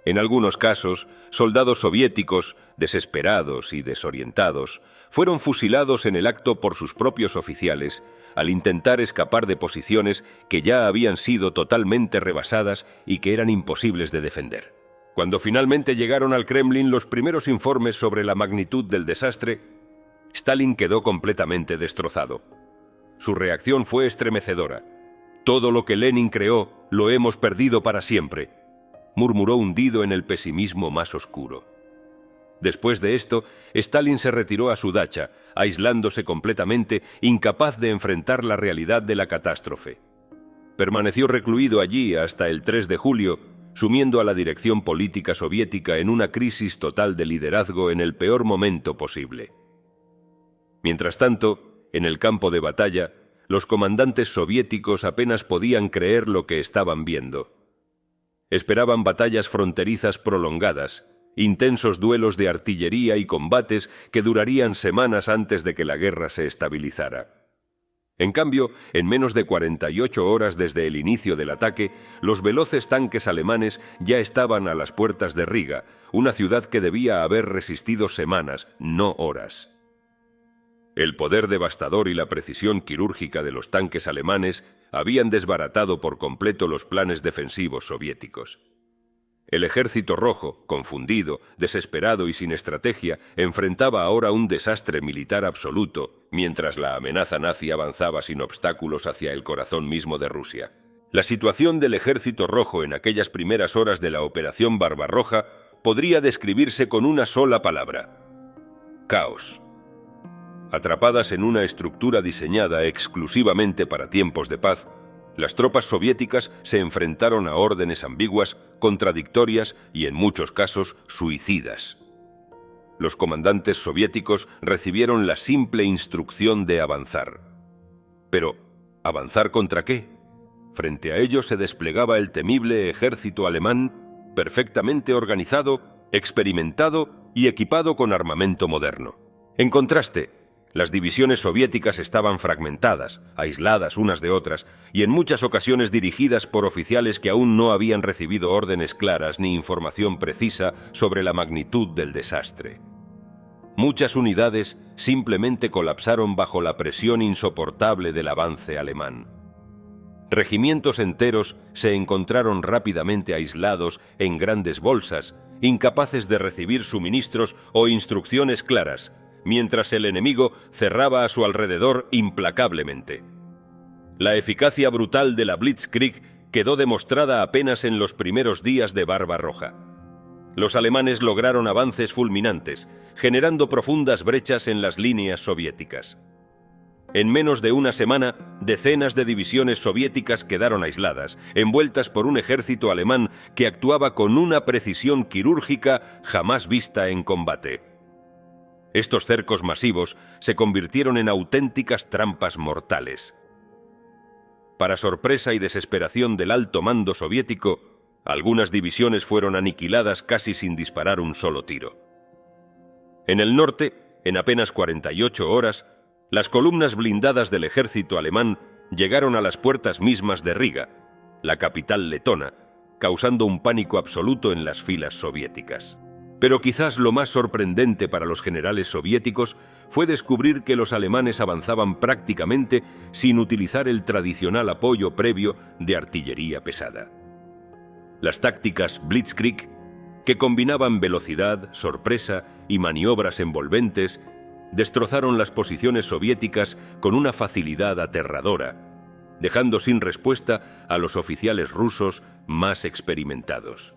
En algunos casos, soldados soviéticos, desesperados y desorientados, fueron fusilados en el acto por sus propios oficiales al intentar escapar de posiciones que ya habían sido totalmente rebasadas y que eran imposibles de defender. Cuando finalmente llegaron al Kremlin los primeros informes sobre la magnitud del desastre, Stalin quedó completamente destrozado. Su reacción fue estremecedora. «Todo lo que Lenin creó lo hemos perdido para siempre», murmuró hundido en el pesimismo más oscuro. Después de esto, Stalin se retiró a su dacha, aislándose completamente, incapaz de enfrentar la realidad de la catástrofe. Permaneció recluido allí hasta el 3 de julio, sumiendo a la dirección política soviética en una crisis total de liderazgo en el peor momento posible. Mientras tanto, en el campo de batalla, los comandantes soviéticos apenas podían creer lo que estaban viendo. Esperaban batallas fronterizas prolongadas, intensos duelos de artillería y combates que durarían semanas antes de que la guerra se estabilizara. En cambio, en menos de 48 horas desde el inicio del ataque, los veloces tanques alemanes ya estaban a las puertas de Riga, una ciudad que debía haber resistido semanas, no horas. El poder devastador y la precisión quirúrgica de los tanques alemanes habían desbaratado por completo los planes defensivos soviéticos. El Ejército Rojo, confundido, desesperado y sin estrategia, enfrentaba ahora un desastre militar absoluto, mientras la amenaza nazi avanzaba sin obstáculos hacia el corazón mismo de Rusia. La situación del Ejército Rojo en aquellas primeras horas de la Operación Barbarroja podría describirse con una sola palabra: caos. Atrapadas en una estructura diseñada exclusivamente para tiempos de paz, las tropas soviéticas se enfrentaron a órdenes ambiguas, contradictorias y, en muchos casos, suicidas. Los comandantes soviéticos recibieron la simple instrucción de avanzar. Pero, ¿avanzar contra qué? Frente a ellos se desplegaba el temible ejército alemán, perfectamente organizado, experimentado y equipado con armamento moderno. En contraste, las divisiones soviéticas estaban fragmentadas, aisladas unas de otras, y en muchas ocasiones dirigidas por oficiales que aún no habían recibido órdenes claras ni información precisa sobre la magnitud del desastre. Muchas unidades simplemente colapsaron bajo la presión insoportable del avance alemán. Regimientos enteros se encontraron rápidamente aislados en grandes bolsas, incapaces de recibir suministros o instrucciones claras, mientras el enemigo cerraba a su alrededor implacablemente. La eficacia brutal de la Blitzkrieg quedó demostrada apenas en los primeros días de Barbarroja. Los alemanes lograron avances fulminantes, generando profundas brechas en las líneas soviéticas. En menos de una semana, decenas de divisiones soviéticas quedaron aisladas, envueltas por un ejército alemán que actuaba con una precisión quirúrgica jamás vista en combate. Estos cercos masivos se convirtieron en auténticas trampas mortales. Para sorpresa y desesperación del alto mando soviético, algunas divisiones fueron aniquiladas casi sin disparar un solo tiro. En el norte, en apenas 48 horas, las columnas blindadas del ejército alemán llegaron a las puertas mismas de Riga, la capital letona, causando un pánico absoluto en las filas soviéticas. Pero quizás lo más sorprendente para los generales soviéticos fue descubrir que los alemanes avanzaban prácticamente sin utilizar el tradicional apoyo previo de artillería pesada. Las tácticas Blitzkrieg, que combinaban velocidad, sorpresa y maniobras envolventes, destrozaron las posiciones soviéticas con una facilidad aterradora, dejando sin respuesta a los oficiales rusos más experimentados.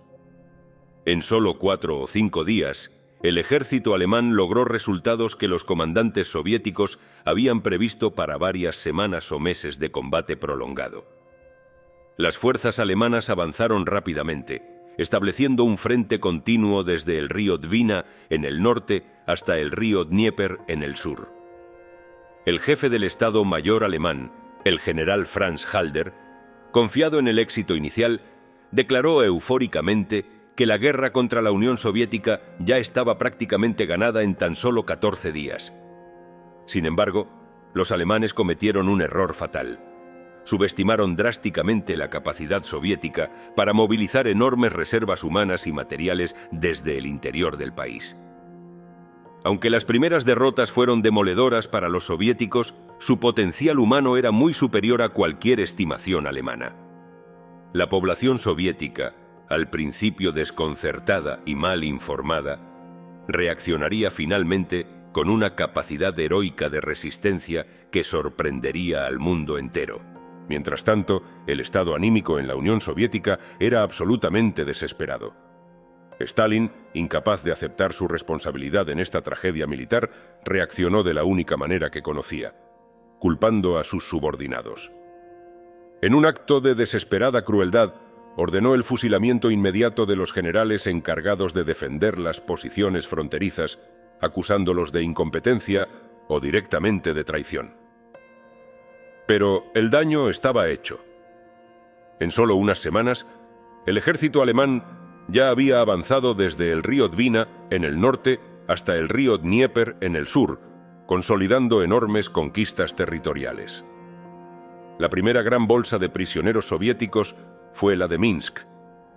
En solo 4 o 5 días, el ejército alemán logró resultados que los comandantes soviéticos habían previsto para varias semanas o meses de combate prolongado. Las fuerzas alemanas avanzaron rápidamente, estableciendo un frente continuo desde el río Dwina en el norte hasta el río Dnieper en el sur. El jefe del Estado Mayor alemán, el general Franz Halder, confiado en el éxito inicial, declaró eufóricamente que la guerra contra la Unión Soviética ya estaba prácticamente ganada en tan solo 14 días. Sin embargo, los alemanes cometieron un error fatal. Subestimaron drásticamente la capacidad soviética para movilizar enormes reservas humanas y materiales desde el interior del país. Aunque las primeras derrotas fueron demoledoras para los soviéticos, su potencial humano era muy superior a cualquier estimación alemana. La población soviética, al principio desconcertada y mal informada, reaccionaría finalmente con una capacidad heroica de resistencia que sorprendería al mundo entero. Mientras tanto, el estado anímico en la Unión Soviética era absolutamente desesperado. Stalin, incapaz de aceptar su responsabilidad en esta tragedia militar, reaccionó de la única manera que conocía, culpando a sus subordinados. En un acto de desesperada crueldad, ordenó el fusilamiento inmediato de los generales encargados de defender las posiciones fronterizas, acusándolos de incompetencia o directamente de traición. Pero el daño estaba hecho. En solo unas semanas, el ejército alemán ya había avanzado desde el río Dwina en el norte hasta el río Dnieper en el sur, consolidando enormes conquistas territoriales. La primera gran bolsa de prisioneros soviéticos fue la de Minsk,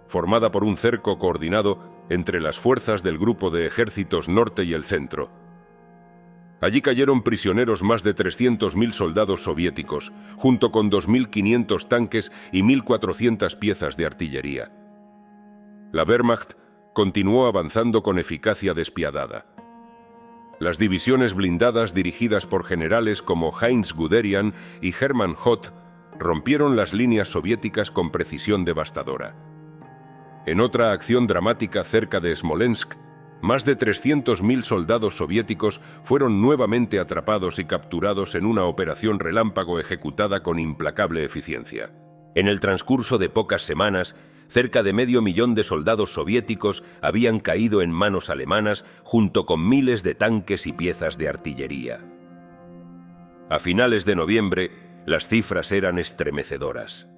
formada por un cerco coordinado entre las fuerzas del grupo de ejércitos norte y el centro. Allí cayeron prisioneros más de 300.000 soldados soviéticos, junto con 2.500 tanques y 1.400 piezas de artillería. La Wehrmacht continuó avanzando con eficacia despiadada. Las divisiones blindadas dirigidas por generales como Heinz Guderian y Hermann Hoth rompieron las líneas soviéticas con precisión devastadora. En otra acción dramática cerca de Smolensk, más de 300.000 soldados soviéticos fueron nuevamente atrapados y capturados en una operación relámpago ejecutada con implacable eficiencia. En el transcurso de pocas semanas, cerca de 500.000 de soldados soviéticos habían caído en manos alemanas junto con miles de tanques y piezas de artillería. A finales de noviembre, las cifras eran estremecedoras.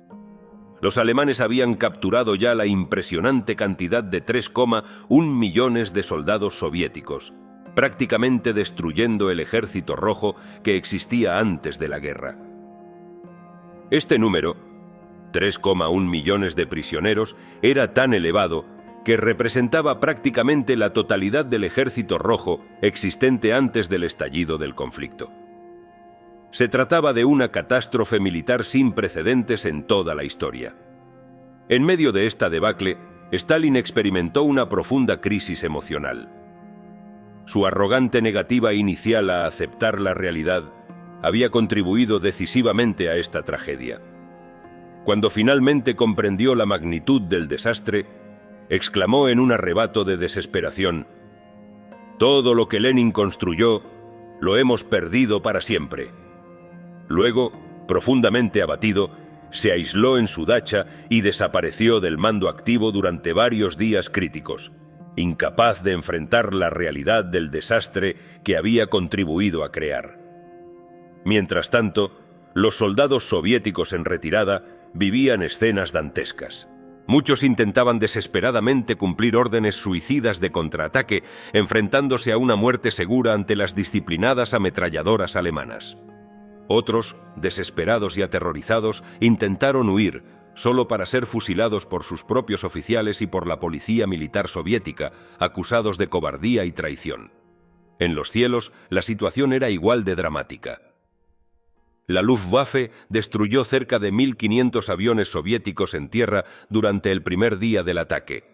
Los alemanes habían capturado ya la impresionante cantidad de 3,1 millones de soldados soviéticos, prácticamente destruyendo el ejército rojo que existía antes de la guerra. Este número, 3,1 millones de prisioneros, era tan elevado que representaba prácticamente la totalidad del ejército rojo existente antes del estallido del conflicto. Se trataba de una catástrofe militar sin precedentes en toda la historia. En medio de esta debacle, Stalin experimentó una profunda crisis emocional. Su arrogante negativa inicial a aceptar la realidad había contribuido decisivamente a esta tragedia. Cuando finalmente comprendió la magnitud del desastre, exclamó en un arrebato de desesperación: «Todo lo que Lenin construyó, lo hemos perdido para siempre». Luego, profundamente abatido, se aisló en su dacha y desapareció del mando activo durante varios días críticos, incapaz de enfrentar la realidad del desastre que había contribuido a crear. Mientras tanto, los soldados soviéticos en retirada vivían escenas dantescas. Muchos intentaban desesperadamente cumplir órdenes suicidas de contraataque, enfrentándose a una muerte segura ante las disciplinadas ametralladoras alemanas. Otros, desesperados y aterrorizados, intentaron huir, solo para ser fusilados por sus propios oficiales y por la policía militar soviética, acusados de cobardía y traición. En los cielos, la situación era igual de dramática. La Luftwaffe destruyó cerca de 1.500 aviones soviéticos en tierra durante el primer día del ataque.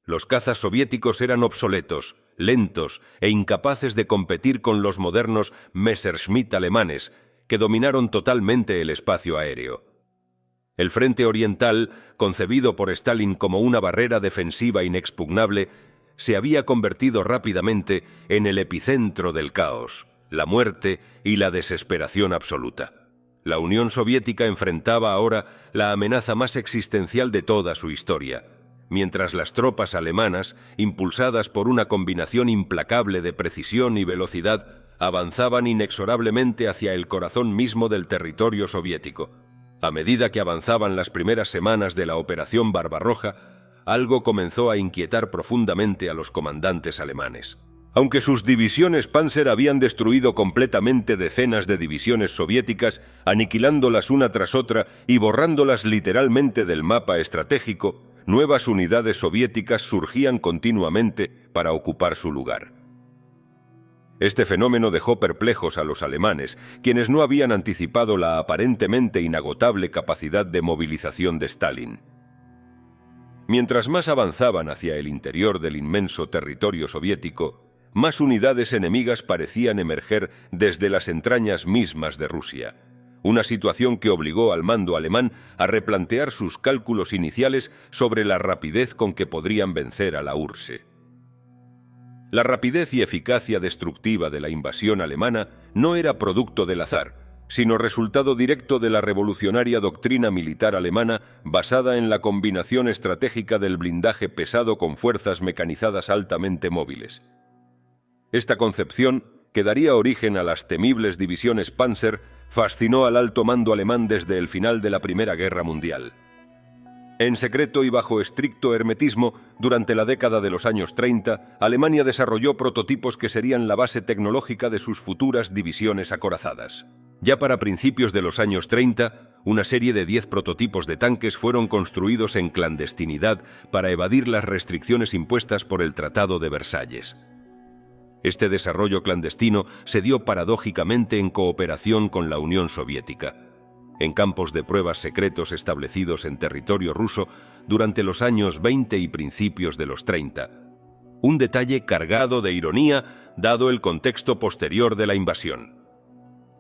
Los cazas soviéticos eran obsoletos, lentos e incapaces de competir con los modernos Messerschmitt alemanes, que dominaron totalmente el espacio aéreo. El frente oriental, concebido por Stalin como una barrera defensiva inexpugnable, se había convertido rápidamente en el epicentro del caos, la muerte y la desesperación absoluta. La Unión Soviética enfrentaba ahora la amenaza más existencial de toda su historia, mientras las tropas alemanas, impulsadas por una combinación implacable de precisión y velocidad, avanzaban inexorablemente hacia el corazón mismo del territorio soviético. A medida que avanzaban las primeras semanas de la Operación Barbarroja, algo comenzó a inquietar profundamente a los comandantes alemanes. Aunque sus divisiones Panzer habían destruido completamente decenas de divisiones soviéticas, aniquilándolas una tras otra y borrándolas literalmente del mapa estratégico, nuevas unidades soviéticas surgían continuamente para ocupar su lugar. Este fenómeno dejó perplejos a los alemanes, quienes no habían anticipado la aparentemente inagotable capacidad de movilización de Stalin. Mientras más avanzaban hacia el interior del inmenso territorio soviético, más unidades enemigas parecían emerger desde las entrañas mismas de Rusia, una situación que obligó al mando alemán a replantear sus cálculos iniciales sobre la rapidez con que podrían vencer a la URSS. La rapidez y eficacia destructiva de la invasión alemana no era producto del azar, sino resultado directo de la revolucionaria doctrina militar alemana basada en la combinación estratégica del blindaje pesado con fuerzas mecanizadas altamente móviles. Esta concepción, que daría origen a las temibles divisiones Panzer, fascinó al alto mando alemán desde el final de la Primera Guerra Mundial. En secreto y bajo estricto hermetismo, durante la década de los años 30, Alemania desarrolló prototipos que serían la base tecnológica de sus futuras divisiones acorazadas. Ya para principios de los años 30, una serie de 10 prototipos de tanques fueron construidos en clandestinidad para evadir las restricciones impuestas por el Tratado de Versalles. Este desarrollo clandestino se dio paradójicamente en cooperación con la Unión Soviética, en campos de pruebas secretos establecidos en territorio ruso durante los años 20 y principios de los 30. Un detalle cargado de ironía dado el contexto posterior de la invasión.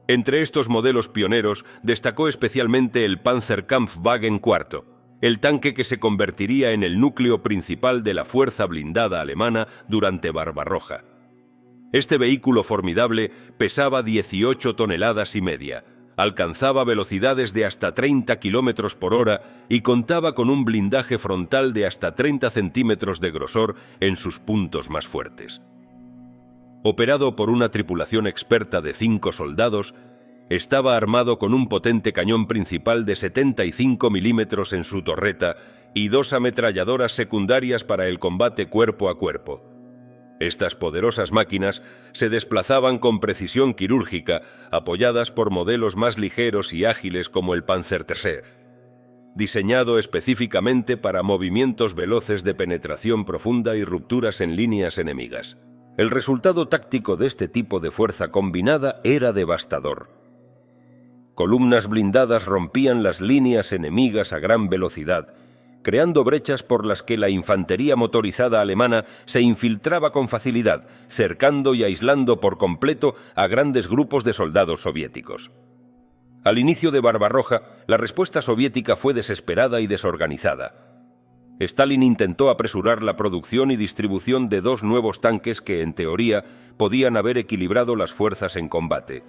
Entre estos modelos pioneros destacó especialmente el Panzerkampfwagen IV, el tanque que se convertiría en el núcleo principal de la fuerza blindada alemana durante Barbarroja. Este vehículo formidable pesaba 18 toneladas y media, alcanzaba velocidades de hasta 30 km por hora y contaba con un blindaje frontal de hasta 30 centímetros de grosor en sus puntos más fuertes. Operado por una tripulación experta de 5 soldados, estaba armado con un potente cañón principal de 75 milímetros en su torreta y 2 ametralladoras secundarias para el combate cuerpo a cuerpo. Estas poderosas máquinas se desplazaban con precisión quirúrgica, apoyadas por modelos más ligeros y ágiles como el Panzer III, diseñado específicamente para movimientos veloces de penetración profunda y rupturas en líneas enemigas. El resultado táctico de este tipo de fuerza combinada era devastador. Columnas blindadas rompían las líneas enemigas a gran velocidad, creando brechas por las que la infantería motorizada alemana se infiltraba con facilidad, cercando y aislando por completo a grandes grupos de soldados soviéticos. Al inicio de Barbarroja, la respuesta soviética fue desesperada y desorganizada. Stalin intentó apresurar la producción y distribución de 2 nuevos tanques que, en teoría, podían haber equilibrado las fuerzas en combate.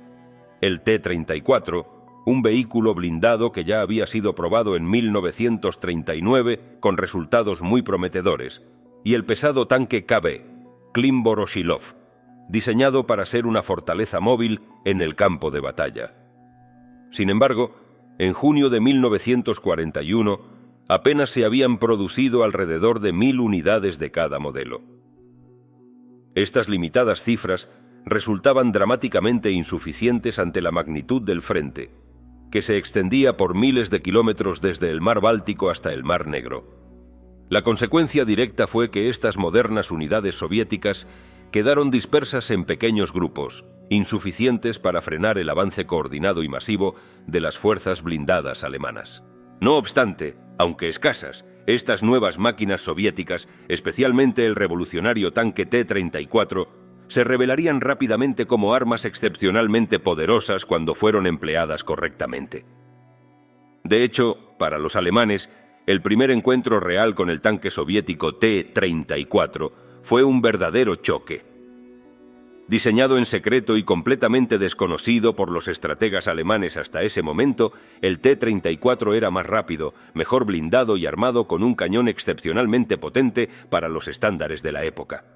el T-34, un vehículo blindado que ya había sido probado en 1939 con resultados muy prometedores, y el pesado tanque KB, Klin-Voroshilov, diseñado para ser una fortaleza móvil en el campo de batalla. Sin embargo, en junio de 1941, apenas se habían producido alrededor de 1000 unidades de cada modelo. Estas limitadas cifras resultaban dramáticamente insuficientes ante la magnitud del frente, que se extendía por miles de kilómetros desde el mar Báltico hasta el mar Negro. La consecuencia directa fue que estas modernas unidades soviéticas quedaron dispersas en pequeños grupos, insuficientes para frenar el avance coordinado y masivo de las fuerzas blindadas alemanas. No obstante, aunque escasas, estas nuevas máquinas soviéticas, especialmente el revolucionario tanque T-34, se revelarían rápidamente como armas excepcionalmente poderosas cuando fueron empleadas correctamente. De hecho, para los alemanes, el primer encuentro real con el tanque soviético T-34 fue un verdadero choque. Diseñado en secreto y completamente desconocido por los estrategas alemanes hasta ese momento, el T-34 era más rápido, mejor blindado y armado con un cañón excepcionalmente potente para los estándares de la época.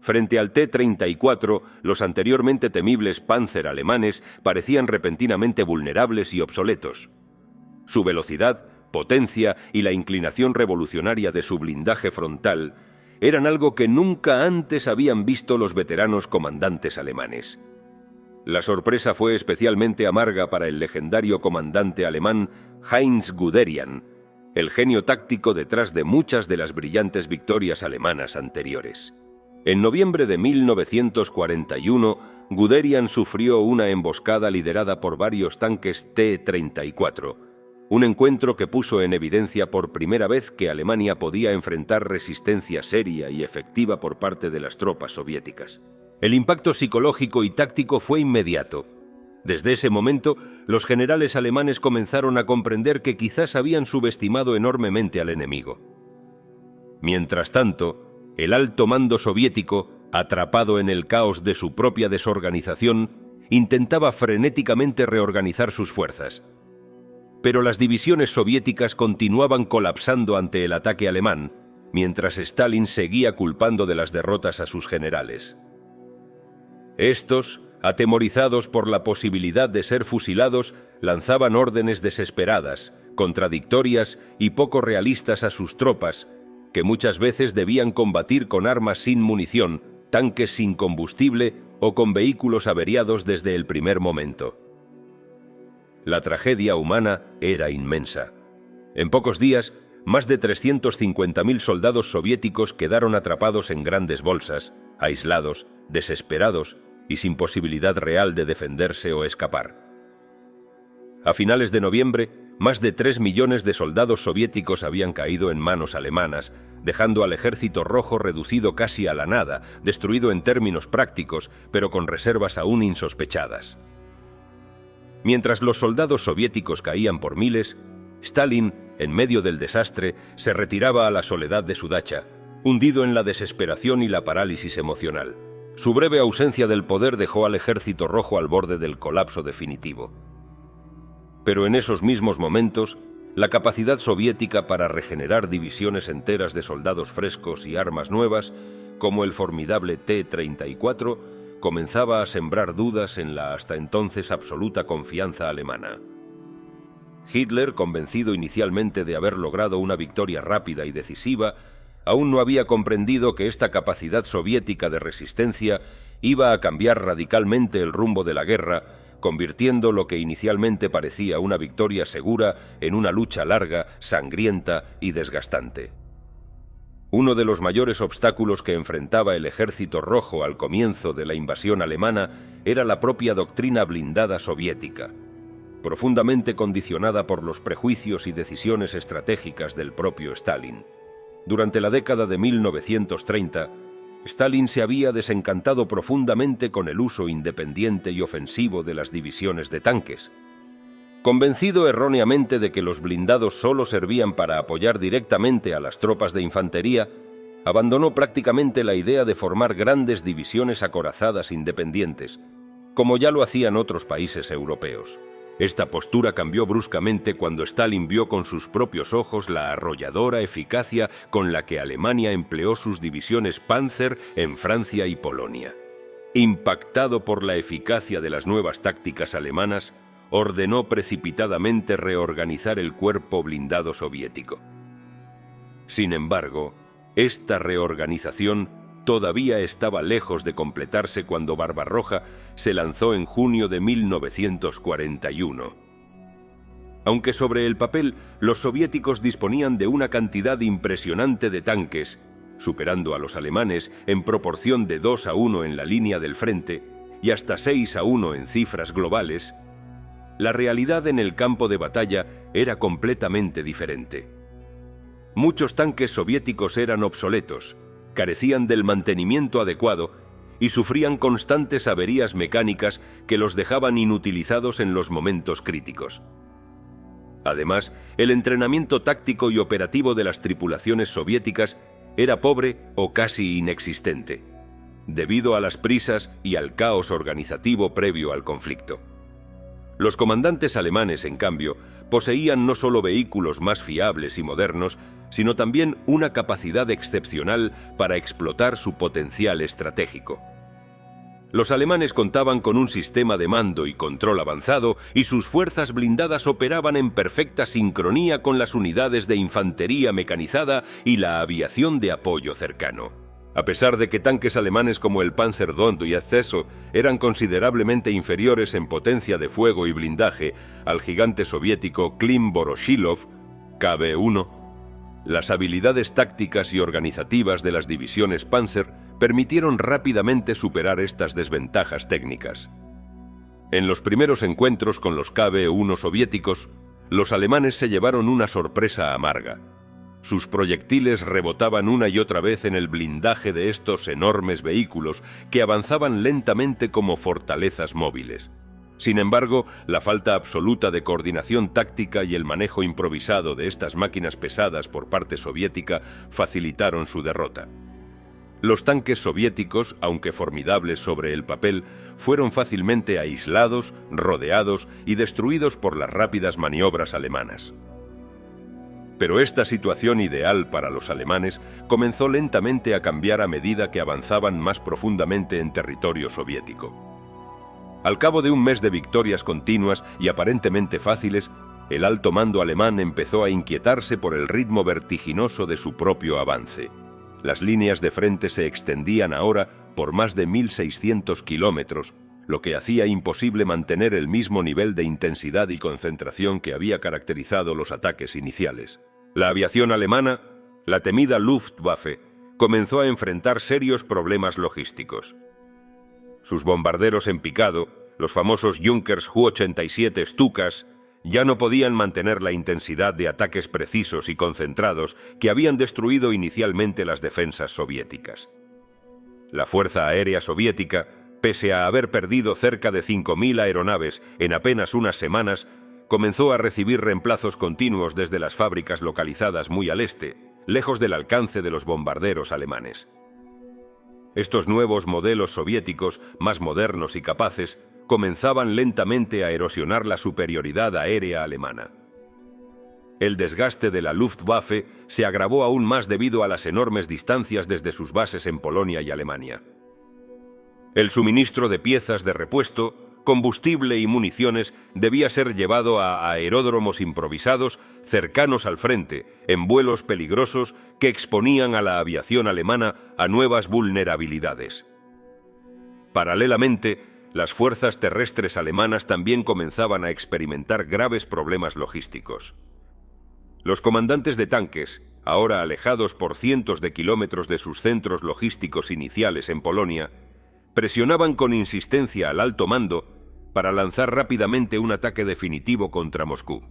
Frente al T-34, los anteriormente temibles Panzer alemanes parecían repentinamente vulnerables y obsoletos. Su velocidad, potencia y la inclinación revolucionaria de su blindaje frontal eran algo que nunca antes habían visto los veteranos comandantes alemanes. La sorpresa fue especialmente amarga para el legendario comandante alemán Heinz Guderian, el genio táctico detrás de muchas de las brillantes victorias alemanas anteriores. En noviembre de 1941, Guderian sufrió una emboscada liderada por varios tanques T-34, un encuentro que puso en evidencia por primera vez que Alemania podía enfrentar resistencia seria y efectiva por parte de las tropas soviéticas. El impacto psicológico y táctico fue inmediato. Desde ese momento, los generales alemanes comenzaron a comprender que quizás habían subestimado enormemente al enemigo. Mientras tanto, el alto mando soviético, atrapado en el caos de su propia desorganización, intentaba frenéticamente reorganizar sus fuerzas. Pero las divisiones soviéticas continuaban colapsando ante el ataque alemán, mientras Stalin seguía culpando de las derrotas a sus generales. Estos, atemorizados por la posibilidad de ser fusilados, lanzaban órdenes desesperadas, contradictorias y poco realistas a sus tropas, que muchas veces debían combatir con armas sin munición, tanques sin combustible o con vehículos averiados desde el primer momento. La tragedia humana era inmensa. En pocos días, más de 350.000 soldados soviéticos quedaron atrapados en grandes bolsas, aislados, desesperados y sin posibilidad real de defenderse o escapar. A finales de noviembre, más de 3 millones de soldados soviéticos habían caído en manos alemanas, dejando al Ejército Rojo reducido casi a la nada, destruido en términos prácticos, pero con reservas aún insospechadas. Mientras los soldados soviéticos caían por miles, Stalin, en medio del desastre, se retiraba a la soledad de su dacha, hundido en la desesperación y la parálisis emocional. Su breve ausencia del poder dejó al Ejército Rojo al borde del colapso definitivo. Pero en esos mismos momentos, la capacidad soviética para regenerar divisiones enteras de soldados frescos y armas nuevas, como el formidable T-34, comenzaba a sembrar dudas en la hasta entonces absoluta confianza alemana. Hitler, convencido inicialmente de haber logrado una victoria rápida y decisiva, aún no había comprendido que esta capacidad soviética de resistencia iba a cambiar radicalmente el rumbo de la guerra, convirtiendo lo que inicialmente parecía una victoria segura en una lucha larga, sangrienta y desgastante. Uno de los mayores obstáculos que enfrentaba el Ejército Rojo al comienzo de la invasión alemana era la propia doctrina blindada soviética, profundamente condicionada por los prejuicios y decisiones estratégicas del propio Stalin. Durante la década de 1930, Stalin se había desencantado profundamente con el uso independiente y ofensivo de las divisiones de tanques. Convencido erróneamente de que los blindados solo servían para apoyar directamente a las tropas de infantería, abandonó prácticamente la idea de formar grandes divisiones acorazadas independientes, como ya lo hacían otros países europeos. Esta postura cambió bruscamente cuando Stalin vio con sus propios ojos la arrolladora eficacia con la que Alemania empleó sus divisiones Panzer en Francia y Polonia. Impactado por la eficacia de las nuevas tácticas alemanas, ordenó precipitadamente reorganizar el cuerpo blindado soviético. Sin embargo, esta reorganización todavía estaba lejos de completarse cuando Barbarroja se lanzó en junio de 1941. Aunque sobre el papel los soviéticos disponían de una cantidad impresionante de tanques, superando a los alemanes en proporción de 2-1 en la línea del frente y hasta 6-1 en cifras globales, la realidad en el campo de batalla era completamente diferente. Muchos tanques soviéticos eran obsoletos, carecían del mantenimiento adecuado y sufrían constantes averías mecánicas que los dejaban inutilizados en los momentos críticos. Además, el entrenamiento táctico y operativo de las tripulaciones soviéticas era pobre o casi inexistente, debido a las prisas y al caos organizativo previo al conflicto. Los comandantes alemanes, en cambio, poseían no solo vehículos más fiables y modernos, sino también una capacidad excepcional para explotar su potencial estratégico. Los alemanes contaban con un sistema de mando y control avanzado y sus fuerzas blindadas operaban en perfecta sincronía con las unidades de infantería mecanizada y la aviación de apoyo cercano. A pesar de que tanques alemanes como el Panzer II y Acceso eran considerablemente inferiores en potencia de fuego y blindaje al gigante soviético Klim-Voroshilov, KB-1, las habilidades tácticas y organizativas de las divisiones Panzer permitieron rápidamente superar estas desventajas técnicas. En los primeros encuentros con los KB-1 soviéticos, los alemanes se llevaron una sorpresa amarga. Sus proyectiles rebotaban una y otra vez en el blindaje de estos enormes vehículos que avanzaban lentamente como fortalezas móviles. Sin embargo, la falta absoluta de coordinación táctica y el manejo improvisado de estas máquinas pesadas por parte soviética facilitaron su derrota. Los tanques soviéticos, aunque formidables sobre el papel, fueron fácilmente aislados, rodeados y destruidos por las rápidas maniobras alemanas. Pero esta situación ideal para los alemanes comenzó lentamente a cambiar a medida que avanzaban más profundamente en territorio soviético. Al cabo de un mes de victorias continuas y aparentemente fáciles, el alto mando alemán empezó a inquietarse por el ritmo vertiginoso de su propio avance. Las líneas de frente se extendían ahora por más de 1.600 kilómetros, lo que hacía imposible mantener el mismo nivel de intensidad y concentración que había caracterizado los ataques iniciales. La aviación alemana, la temida Luftwaffe, comenzó a enfrentar serios problemas logísticos. Sus bombarderos en picado, los famosos Junkers Ju-87 Stukas, ya no podían mantener la intensidad de ataques precisos y concentrados que habían destruido inicialmente las defensas soviéticas. La Fuerza Aérea Soviética, pese a haber perdido cerca de 5.000 aeronaves en apenas unas semanas, comenzó a recibir reemplazos continuos desde las fábricas localizadas muy al este, lejos del alcance de los bombarderos alemanes. Estos nuevos modelos soviéticos, más modernos y capaces, comenzaban lentamente a erosionar la superioridad aérea alemana. El desgaste de la Luftwaffe se agravó aún más debido a las enormes distancias desde sus bases en Polonia y Alemania. El suministro de piezas de repuesto, combustible y municiones debía ser llevado a aeródromos improvisados cercanos al frente, en vuelos peligrosos que exponían a la aviación alemana a nuevas vulnerabilidades. Paralelamente, las fuerzas terrestres alemanas también comenzaban a experimentar graves problemas logísticos. Los comandantes de tanques, ahora alejados por cientos de kilómetros de sus centros logísticos iniciales en Polonia, presionaban con insistencia al alto mando para lanzar rápidamente un ataque definitivo contra Moscú.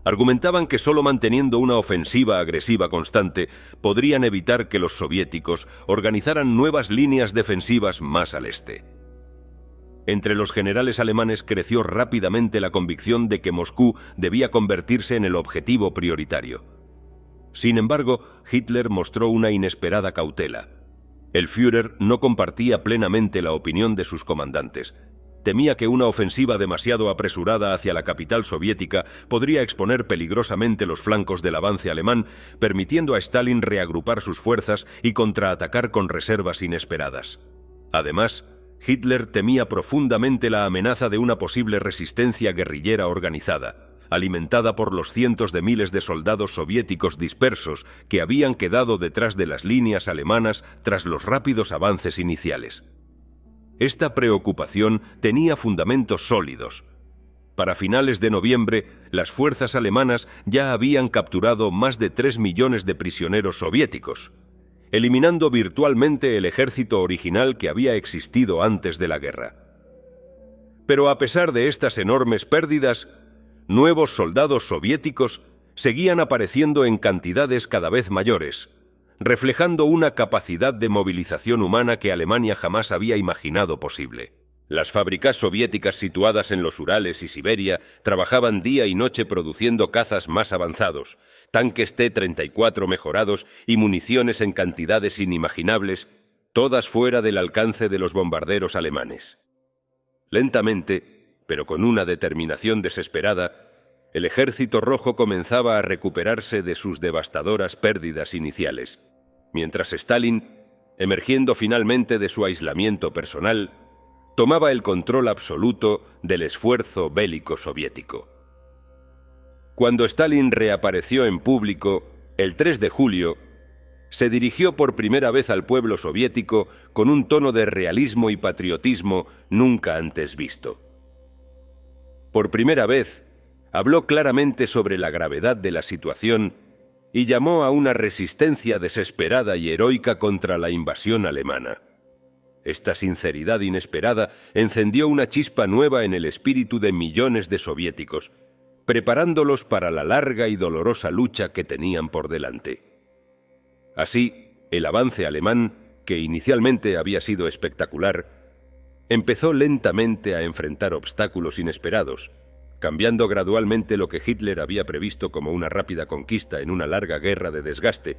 Argumentaban que solo manteniendo una ofensiva agresiva constante podrían evitar que los soviéticos organizaran nuevas líneas defensivas más al este. Entre los generales alemanes creció rápidamente la convicción de que Moscú debía convertirse en el objetivo prioritario. Sin embargo, Hitler mostró una inesperada cautela. El Führer no compartía plenamente la opinión de sus comandantes. Temía que una ofensiva demasiado apresurada hacia la capital soviética podría exponer peligrosamente los flancos del avance alemán, permitiendo a Stalin reagrupar sus fuerzas y contraatacar con reservas inesperadas. Además, Hitler temía profundamente la amenaza de una posible resistencia guerrillera organizada, alimentada por los cientos de miles de soldados soviéticos dispersos que habían quedado detrás de las líneas alemanas tras los rápidos avances iniciales. Esta preocupación tenía fundamentos sólidos. Para finales de noviembre, las fuerzas alemanas ya habían capturado más de 3 millones de prisioneros soviéticos, eliminando virtualmente el ejército original que había existido antes de la guerra. Pero a pesar de estas enormes pérdidas, nuevos soldados soviéticos seguían apareciendo en cantidades cada vez mayores, reflejando una capacidad de movilización humana que Alemania jamás había imaginado posible. Las fábricas soviéticas situadas en los Urales y Siberia trabajaban día y noche produciendo cazas más avanzados, tanques T-34 mejorados y municiones en cantidades inimaginables, todas fuera del alcance de los bombarderos alemanes. Lentamente, pero con una determinación desesperada, el Ejército Rojo comenzaba a recuperarse de sus devastadoras pérdidas iniciales, mientras Stalin, emergiendo finalmente de su aislamiento personal, tomaba el control absoluto del esfuerzo bélico soviético. Cuando Stalin reapareció en público, el 3 de julio, se dirigió por primera vez al pueblo soviético con un tono de realismo y patriotismo nunca antes visto. Por primera vez, habló claramente sobre la gravedad de la situación y llamó a una resistencia desesperada y heroica contra la invasión alemana. Esta sinceridad inesperada encendió una chispa nueva en el espíritu de millones de soviéticos, preparándolos para la larga y dolorosa lucha que tenían por delante. Así, el avance alemán, que inicialmente había sido espectacular, empezó lentamente a enfrentar obstáculos inesperados, cambiando gradualmente lo que Hitler había previsto como una rápida conquista en una larga guerra de desgaste,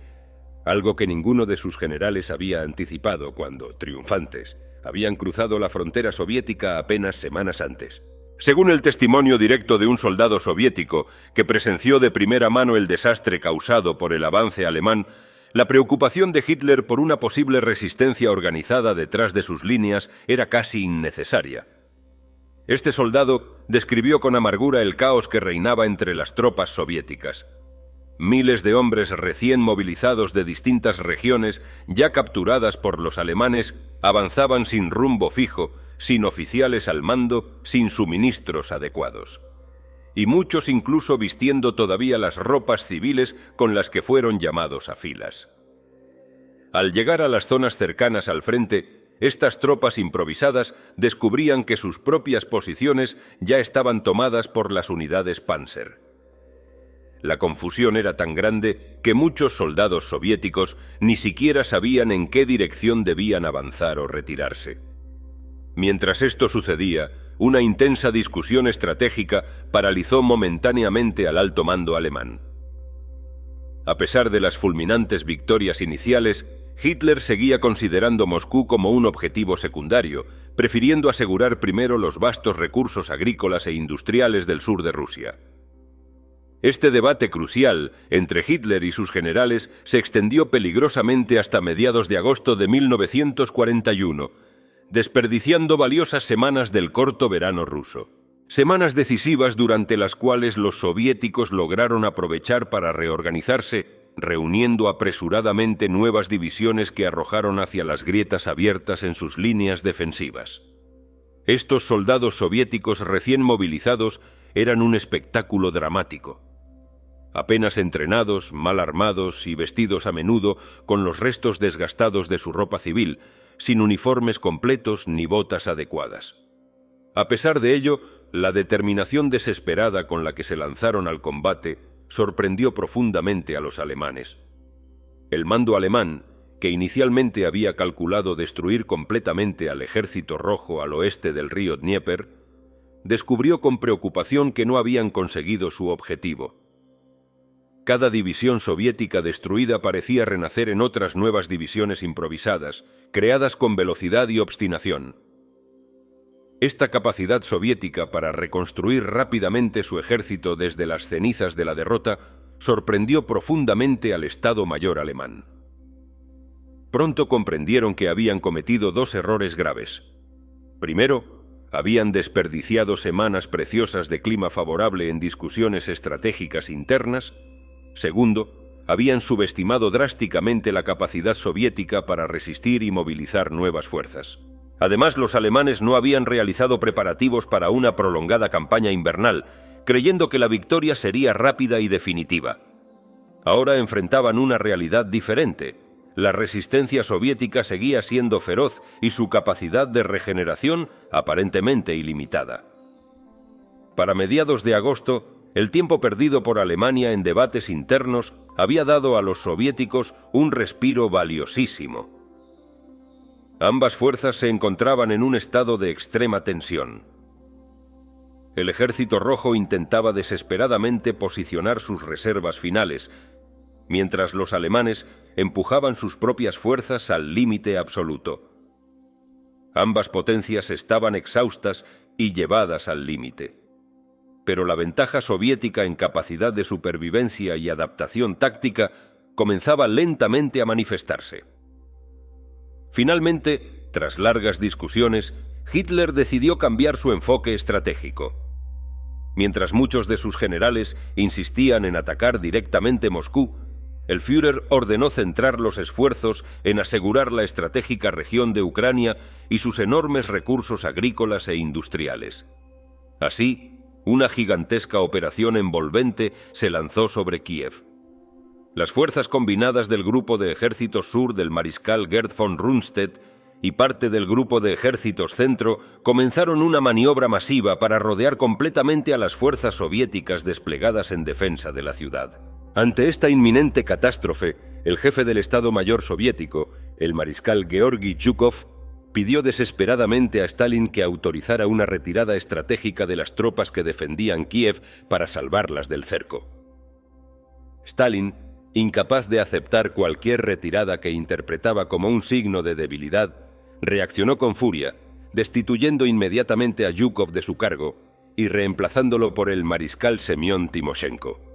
algo que ninguno de sus generales había anticipado cuando, triunfantes, habían cruzado la frontera soviética apenas semanas antes. Según el testimonio directo de un soldado soviético que presenció de primera mano el desastre causado por el avance alemán, la preocupación de Hitler por una posible resistencia organizada detrás de sus líneas era casi innecesaria. Este soldado describió con amargura el caos que reinaba entre las tropas soviéticas. Miles de hombres recién movilizados de distintas regiones, ya capturadas por los alemanes, avanzaban sin rumbo fijo, sin oficiales al mando, sin suministros adecuados. Y muchos incluso vistiendo todavía las ropas civiles con las que fueron llamados a filas. Al llegar a las zonas cercanas al frente, estas tropas improvisadas descubrían que sus propias posiciones ya estaban tomadas por las unidades Panzer. La confusión era tan grande que muchos soldados soviéticos ni siquiera sabían en qué dirección debían avanzar o retirarse. Mientras esto sucedía, una intensa discusión estratégica paralizó momentáneamente al alto mando alemán. A pesar de las fulminantes victorias iniciales, Hitler seguía considerando Moscú como un objetivo secundario, prefiriendo asegurar primero los vastos recursos agrícolas e industriales del sur de Rusia. Este debate crucial entre Hitler y sus generales se extendió peligrosamente hasta mediados de agosto de 1941, desperdiciando valiosas semanas del corto verano ruso. Semanas decisivas durante las cuales los soviéticos lograron aprovechar para reorganizarse, reuniendo apresuradamente nuevas divisiones que arrojaron hacia las grietas abiertas en sus líneas defensivas. Estos soldados soviéticos recién movilizados eran un espectáculo dramático. Apenas entrenados, mal armados y vestidos a menudo con los restos desgastados de su ropa civil, sin uniformes completos ni botas adecuadas. A pesar de ello, la determinación desesperada con la que se lanzaron al combate sorprendió profundamente a los alemanes. El mando alemán, que inicialmente había calculado destruir completamente al Ejército Rojo al oeste del río Dnieper, descubrió con preocupación que no habían conseguido su objetivo. Cada división soviética destruida parecía renacer en otras nuevas divisiones improvisadas, creadas con velocidad y obstinación. Esta capacidad soviética para reconstruir rápidamente su ejército desde las cenizas de la derrota sorprendió profundamente al Estado Mayor alemán. Pronto comprendieron que habían cometido dos errores graves. Primero, habían desperdiciado semanas preciosas de clima favorable en discusiones estratégicas internas. Segundo, habían subestimado drásticamente la capacidad soviética para resistir y movilizar nuevas fuerzas. Además, los alemanes no habían realizado preparativos para una prolongada campaña invernal, creyendo que la victoria sería rápida y definitiva. Ahora enfrentaban una realidad diferente. La resistencia soviética seguía siendo feroz y su capacidad de regeneración aparentemente ilimitada. Para mediados de agosto, el tiempo perdido por Alemania en debates internos había dado a los soviéticos un respiro valiosísimo. Ambas fuerzas se encontraban en un estado de extrema tensión. El Ejército Rojo intentaba desesperadamente posicionar sus reservas finales, mientras los alemanes empujaban sus propias fuerzas al límite absoluto. Ambas potencias estaban exhaustas y llevadas al límite. Pero la ventaja soviética en capacidad de supervivencia y adaptación táctica comenzaba lentamente a manifestarse. Finalmente, tras largas discusiones, Hitler decidió cambiar su enfoque estratégico. Mientras muchos de sus generales insistían en atacar directamente Moscú, el Führer ordenó centrar los esfuerzos en asegurar la estratégica región de Ucrania y sus enormes recursos agrícolas e industriales. Así, una gigantesca operación envolvente se lanzó sobre Kiev. Las fuerzas combinadas del Grupo de Ejércitos Sur del mariscal Gerd von Rundstedt y parte del Grupo de Ejércitos Centro comenzaron una maniobra masiva para rodear completamente a las fuerzas soviéticas desplegadas en defensa de la ciudad. Ante esta inminente catástrofe, el jefe del Estado Mayor soviético, el mariscal Georgi Zhukov, pidió desesperadamente a Stalin que autorizara una retirada estratégica de las tropas que defendían Kiev para salvarlas del cerco. Stalin, incapaz de aceptar cualquier retirada que interpretaba como un signo de debilidad, reaccionó con furia, destituyendo inmediatamente a Zhukov de su cargo y reemplazándolo por el mariscal Semión Timoshenko.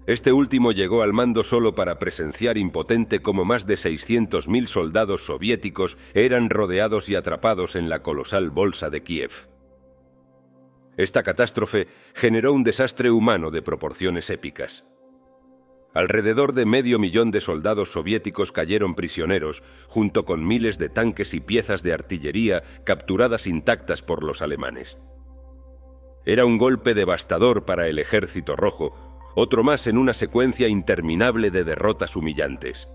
Este último llegó al mando solo para presenciar impotente cómo más de 600.000 soldados soviéticos eran rodeados y atrapados en la colosal bolsa de Kiev. Esta catástrofe generó un desastre humano de proporciones épicas. Alrededor de 500.000 de soldados soviéticos cayeron prisioneros, junto con miles de tanques y piezas de artillería capturadas intactas por los alemanes. Era un golpe devastador para el Ejército Rojo, otro más en una secuencia interminable de derrotas humillantes.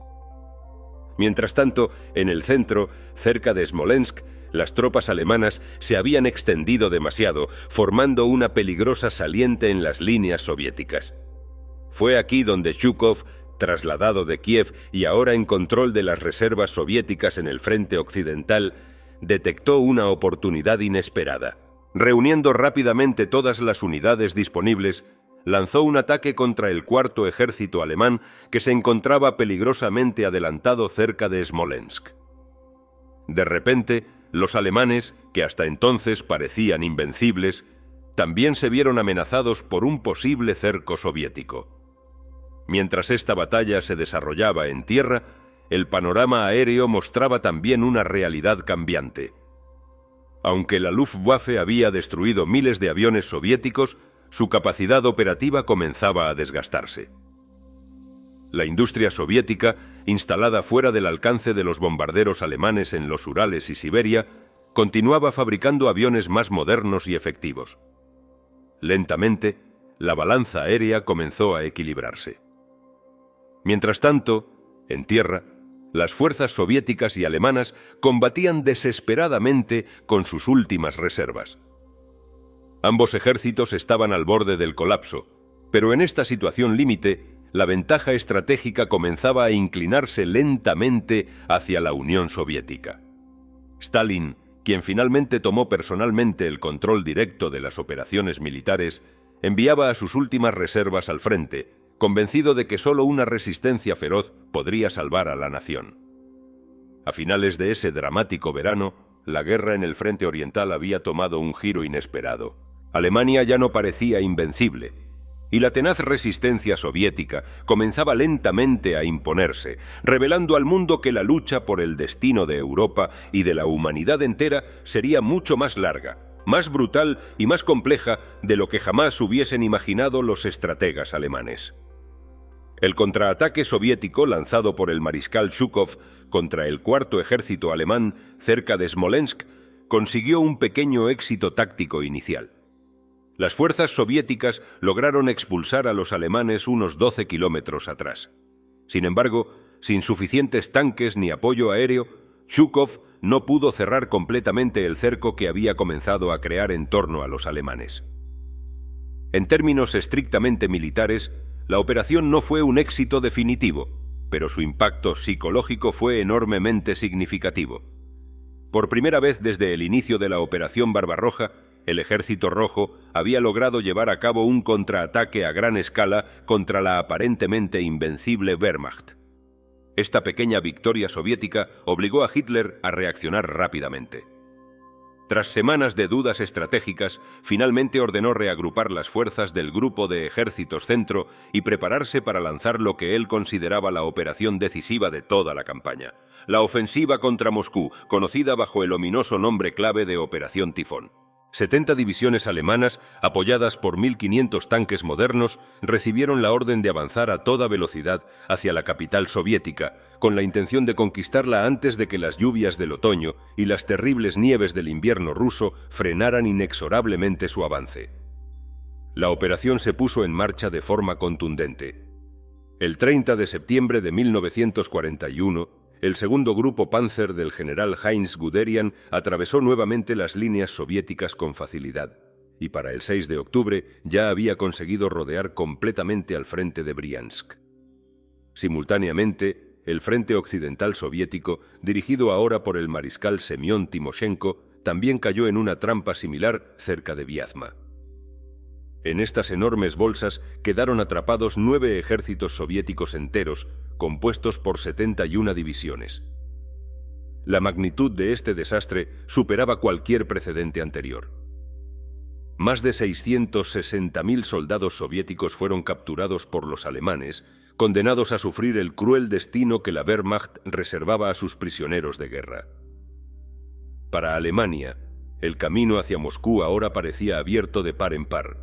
Mientras tanto, en el centro, cerca de Smolensk, las tropas alemanas se habían extendido demasiado, formando una peligrosa saliente en las líneas soviéticas. Fue aquí donde Zhukov, trasladado de Kiev y ahora en control de las reservas soviéticas en el frente occidental, detectó una oportunidad inesperada. Reuniendo rápidamente todas las unidades disponibles, lanzó un ataque contra el cuarto ejército alemán que se encontraba peligrosamente adelantado cerca de Smolensk. De repente, los alemanes, que hasta entonces parecían invencibles, también se vieron amenazados por un posible cerco soviético. Mientras esta batalla se desarrollaba en tierra, el panorama aéreo mostraba también una realidad cambiante. Aunque la Luftwaffe había destruido miles de aviones soviéticos, su capacidad operativa comenzaba a desgastarse. La industria soviética, instalada fuera del alcance de los bombarderos alemanes en los Urales y Siberia, continuaba fabricando aviones más modernos y efectivos. Lentamente, la balanza aérea comenzó a equilibrarse. Mientras tanto, en tierra, las fuerzas soviéticas y alemanas combatían desesperadamente con sus últimas reservas. Ambos ejércitos estaban al borde del colapso, pero en esta situación límite, la ventaja estratégica comenzaba a inclinarse lentamente hacia la Unión Soviética. Stalin, quien finalmente tomó personalmente el control directo de las operaciones militares, enviaba a sus últimas reservas al frente, convencido de que solo una resistencia feroz podría salvar a la nación. A finales de ese dramático verano, la guerra en el frente oriental había tomado un giro inesperado. Alemania ya no parecía invencible, y la tenaz resistencia soviética comenzaba lentamente a imponerse, revelando al mundo que la lucha por el destino de Europa y de la humanidad entera sería mucho más larga, más brutal y más compleja de lo que jamás hubiesen imaginado los estrategas alemanes. El contraataque soviético lanzado por el mariscal Zhukov contra el cuarto ejército alemán cerca de Smolensk consiguió un pequeño éxito táctico inicial. Las fuerzas soviéticas lograron expulsar a los alemanes unos 12 kilómetros atrás. Sin embargo, sin suficientes tanques ni apoyo aéreo, Zhukov no pudo cerrar completamente el cerco que había comenzado a crear en torno a los alemanes. En términos estrictamente militares, la operación no fue un éxito definitivo, pero su impacto psicológico fue enormemente significativo. Por primera vez desde el inicio de la Operación Barbarroja, el Ejército Rojo había logrado llevar a cabo un contraataque a gran escala contra la aparentemente invencible Wehrmacht. Esta pequeña victoria soviética obligó a Hitler a reaccionar rápidamente. Tras semanas de dudas estratégicas, finalmente ordenó reagrupar las fuerzas del Grupo de Ejércitos Centro y prepararse para lanzar lo que él consideraba la operación decisiva de toda la campaña, la ofensiva contra Moscú, conocida bajo el ominoso nombre clave de Operación Tifón. 70 divisiones alemanas, apoyadas por 1.500 tanques modernos, recibieron la orden de avanzar a toda velocidad hacia la capital soviética, con la intención de conquistarla antes de que las lluvias del otoño y las terribles nieves del invierno ruso frenaran inexorablemente su avance. La operación se puso en marcha de forma contundente. El 30 de septiembre de 1941, el segundo grupo Panzer del general Heinz Guderian atravesó nuevamente las líneas soviéticas con facilidad, y para el 6 de octubre ya había conseguido rodear completamente al frente de Briansk. Simultáneamente, el frente occidental soviético, dirigido ahora por el mariscal Semión Timoshenko, también cayó en una trampa similar cerca de Viazma. En estas enormes bolsas quedaron atrapados 9 ejércitos soviéticos enteros, compuestos por 71 divisiones. La magnitud de este desastre superaba cualquier precedente anterior. Más de 660.000 soldados soviéticos fueron capturados por los alemanes, condenados a sufrir el cruel destino que la Wehrmacht reservaba a sus prisioneros de guerra. Para Alemania, el camino hacia Moscú ahora parecía abierto de par en par,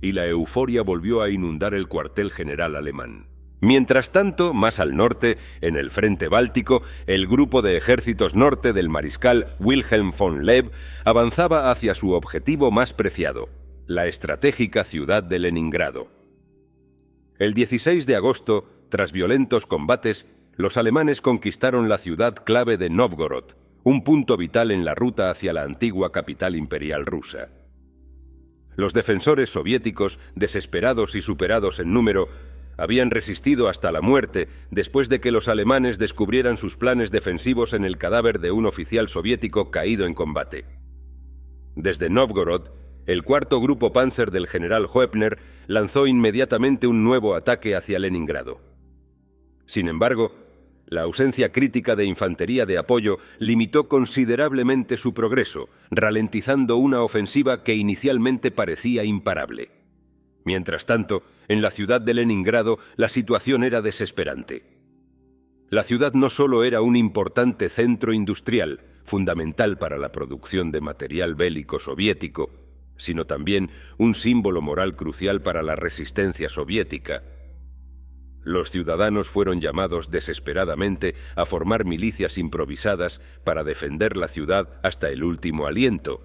y la euforia volvió a inundar el cuartel general alemán. Mientras tanto, más al norte, en el frente báltico, el grupo de ejércitos norte del mariscal Wilhelm von Leeb avanzaba hacia su objetivo más preciado, la estratégica ciudad de Leningrado. El 16 de agosto, tras violentos combates, los alemanes conquistaron la ciudad clave de Nóvgorod, un punto vital en la ruta hacia la antigua capital imperial rusa. Los defensores soviéticos, desesperados y superados en número, habían resistido hasta la muerte después de que los alemanes descubrieran sus planes defensivos en el cadáver de un oficial soviético caído en combate. Desde Nóvgorod, el cuarto grupo Panzer del general Hoepner lanzó inmediatamente un nuevo ataque hacia Leningrado. Sin embargo, la ausencia crítica de infantería de apoyo limitó considerablemente su progreso, ralentizando una ofensiva que inicialmente parecía imparable. Mientras tanto, en la ciudad de Leningrado la situación era desesperante. La ciudad no solo era un importante centro industrial, fundamental para la producción de material bélico soviético, sino también un símbolo moral crucial para la resistencia soviética. Los ciudadanos fueron llamados desesperadamente a formar milicias improvisadas para defender la ciudad hasta el último aliento.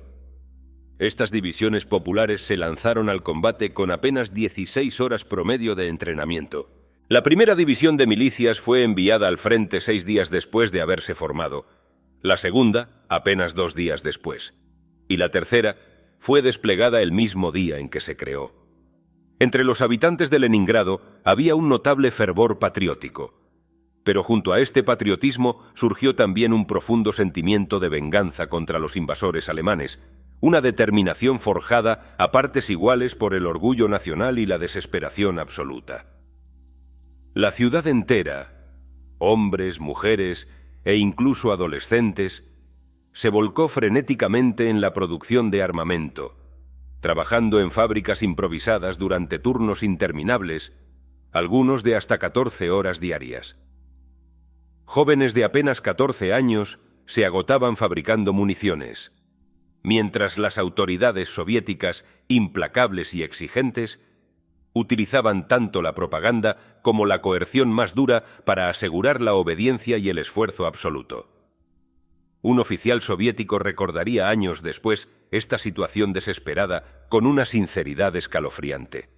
Estas divisiones populares se lanzaron al combate con apenas 16 horas promedio de entrenamiento. La primera división de milicias fue enviada al frente 6 días después de haberse formado, la segunda apenas 2 días después, y la tercera fue desplegada el mismo día en que se creó. Entre los habitantes de Leningrado había un notable fervor patriótico, pero junto a este patriotismo surgió también un profundo sentimiento de venganza contra los invasores alemanes, una determinación forjada a partes iguales por el orgullo nacional y la desesperación absoluta. La ciudad entera, hombres, mujeres e incluso adolescentes, se volcó frenéticamente en la producción de armamento, trabajando en fábricas improvisadas durante turnos interminables, algunos de hasta 14 horas diarias. Jóvenes de apenas 14 años se agotaban fabricando municiones, mientras las autoridades soviéticas, implacables y exigentes, utilizaban tanto la propaganda como la coerción más dura para asegurar la obediencia y el esfuerzo absoluto. Un oficial soviético recordaría años después esta situación desesperada con una sinceridad escalofriante.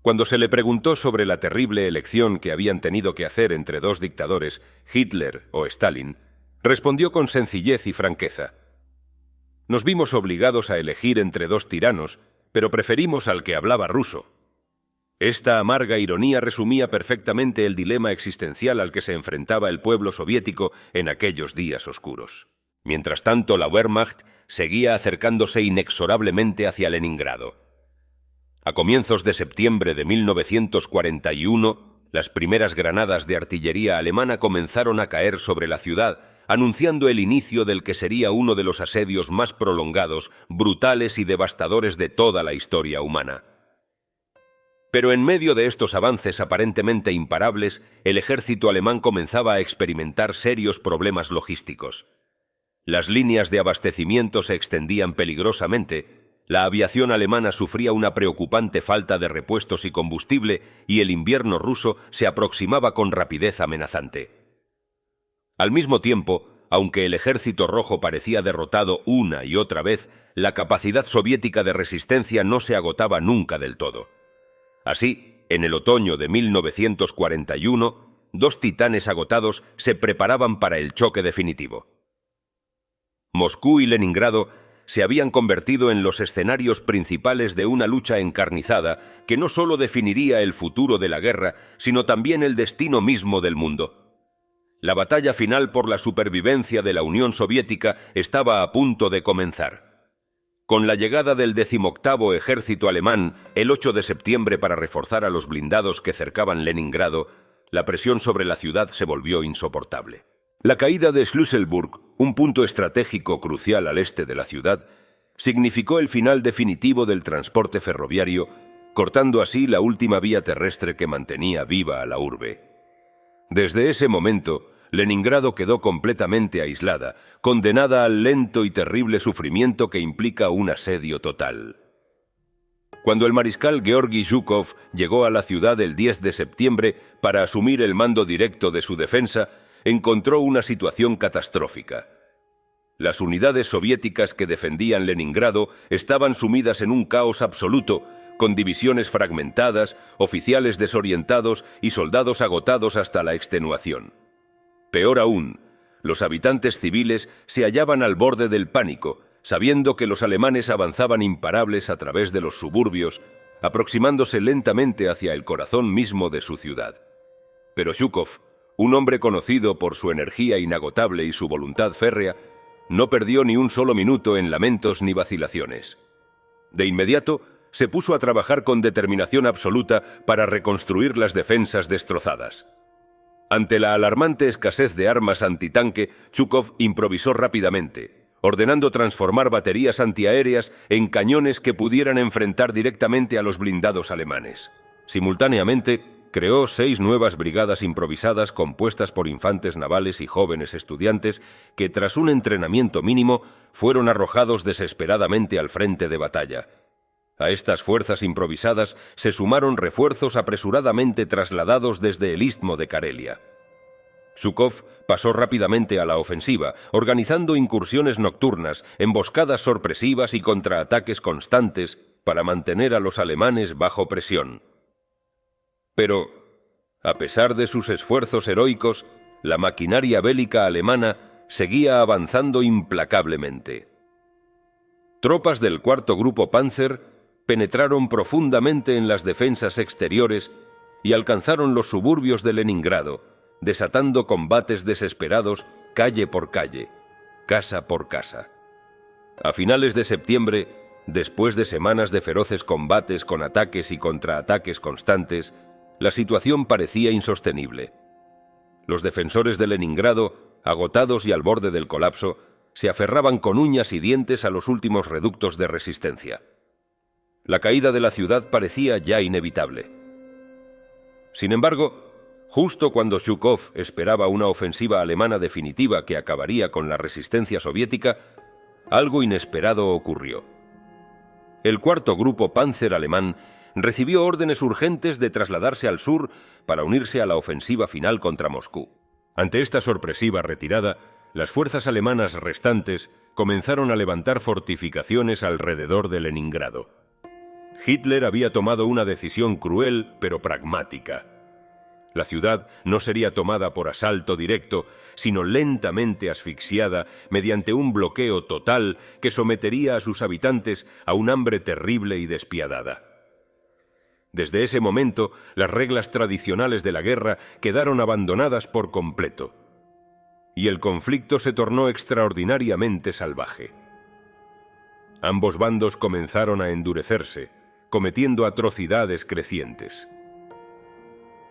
Cuando se le preguntó sobre la terrible elección que habían tenido que hacer entre dos dictadores, Hitler o Stalin, respondió con sencillez y franqueza: «Nos vimos obligados a elegir entre dos tiranos, pero preferimos al que hablaba ruso». Esta amarga ironía resumía perfectamente el dilema existencial al que se enfrentaba el pueblo soviético en aquellos días oscuros. Mientras tanto, la Wehrmacht seguía acercándose inexorablemente hacia Leningrado. A comienzos de septiembre de 1941, las primeras granadas de artillería alemana comenzaron a caer sobre la ciudad, anunciando el inicio del que sería uno de los asedios más prolongados, brutales y devastadores de toda la historia humana. Pero en medio de estos avances aparentemente imparables, el ejército alemán comenzaba a experimentar serios problemas logísticos. Las líneas de abastecimiento se extendían peligrosamente, la aviación alemana sufría una preocupante falta de repuestos y combustible, y el invierno ruso se aproximaba con rapidez amenazante. Al mismo tiempo, aunque el ejército rojo parecía derrotado una y otra vez, la capacidad soviética de resistencia no se agotaba nunca del todo. Así, en el otoño de 1941, dos titanes agotados se preparaban para el choque definitivo. Moscú y Leningrado se habían convertido en los escenarios principales de una lucha encarnizada que no solo definiría el futuro de la guerra, sino también el destino mismo del mundo. La batalla final por la supervivencia de la Unión Soviética estaba a punto de comenzar. Con la llegada del 18º Ejército alemán, el 8 de septiembre para reforzar a los blindados que cercaban Leningrado, la presión sobre la ciudad se volvió insoportable. La caída de Schlüsselburg, un punto estratégico crucial al este de la ciudad, significó el final definitivo del transporte ferroviario, cortando así la última vía terrestre que mantenía viva a la urbe. Desde ese momento, Leningrado quedó completamente aislada, condenada al lento y terrible sufrimiento que implica un asedio total. Cuando el mariscal Georgi Zhukov llegó a la ciudad el 10 de septiembre para asumir el mando directo de su defensa, encontró una situación catastrófica. Las unidades soviéticas que defendían Leningrado estaban sumidas en un caos absoluto, con divisiones fragmentadas, oficiales desorientados y soldados agotados hasta la extenuación. Peor aún, los habitantes civiles se hallaban al borde del pánico, sabiendo que los alemanes avanzaban imparables a través de los suburbios, aproximándose lentamente hacia el corazón mismo de su ciudad. Pero Zhukov, un hombre conocido por su energía inagotable y su voluntad férrea, no perdió ni un solo minuto en lamentos ni vacilaciones. De inmediato, se puso a trabajar con determinación absoluta para reconstruir las defensas destrozadas. Ante la alarmante escasez de armas antitanque, Zhukov improvisó rápidamente, ordenando transformar baterías antiaéreas en cañones que pudieran enfrentar directamente a los blindados alemanes. Simultáneamente, creó 6 nuevas brigadas improvisadas compuestas por infantes navales y jóvenes estudiantes que, tras un entrenamiento mínimo, fueron arrojados desesperadamente al frente de batalla. A estas fuerzas improvisadas se sumaron refuerzos apresuradamente trasladados desde el istmo de Karelia. Zhukov pasó rápidamente a la ofensiva, organizando incursiones nocturnas, emboscadas sorpresivas y contraataques constantes para mantener a los alemanes bajo presión. Pero, a pesar de sus esfuerzos heroicos, la maquinaria bélica alemana seguía avanzando implacablemente. Tropas del 4º Grupo Panzer penetraron profundamente en las defensas exteriores y alcanzaron los suburbios de Leningrado, desatando combates desesperados calle por calle, casa por casa. A finales de septiembre, después de semanas de feroces combates con ataques y contraataques constantes, La situación parecía insostenible. Los defensores de Leningrado, agotados y al borde del colapso, se aferraban con uñas y dientes a los últimos reductos de resistencia. La caída de la ciudad parecía ya inevitable. Sin embargo, justo cuando Zhukov esperaba una ofensiva alemana definitiva que acabaría con la resistencia soviética, algo inesperado ocurrió. El cuarto grupo Panzer alemán recibió órdenes urgentes de trasladarse al sur para unirse a la ofensiva final contra Moscú. Ante esta sorpresiva retirada, las fuerzas alemanas restantes comenzaron a levantar fortificaciones alrededor de Leningrado. Hitler había tomado una decisión cruel pero pragmática. La ciudad no sería tomada por asalto directo, sino lentamente asfixiada mediante un bloqueo total que sometería a sus habitantes a un hambre terrible y despiadada. Desde ese momento, las reglas tradicionales de la guerra quedaron abandonadas por completo, y el conflicto se tornó extraordinariamente salvaje. Ambos bandos comenzaron a endurecerse, cometiendo atrocidades crecientes.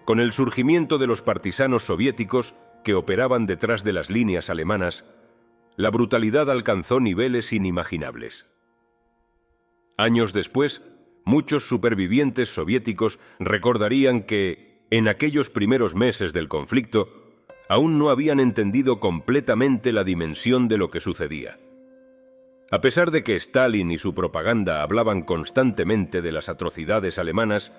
Con el surgimiento de los partisanos soviéticos que operaban detrás de las líneas alemanas, la brutalidad alcanzó niveles inimaginables. Años después, muchos supervivientes soviéticos recordarían que, en aquellos primeros meses del conflicto, aún no habían entendido completamente la dimensión de lo que sucedía. A pesar de que Stalin y su propaganda hablaban constantemente de las atrocidades alemanas,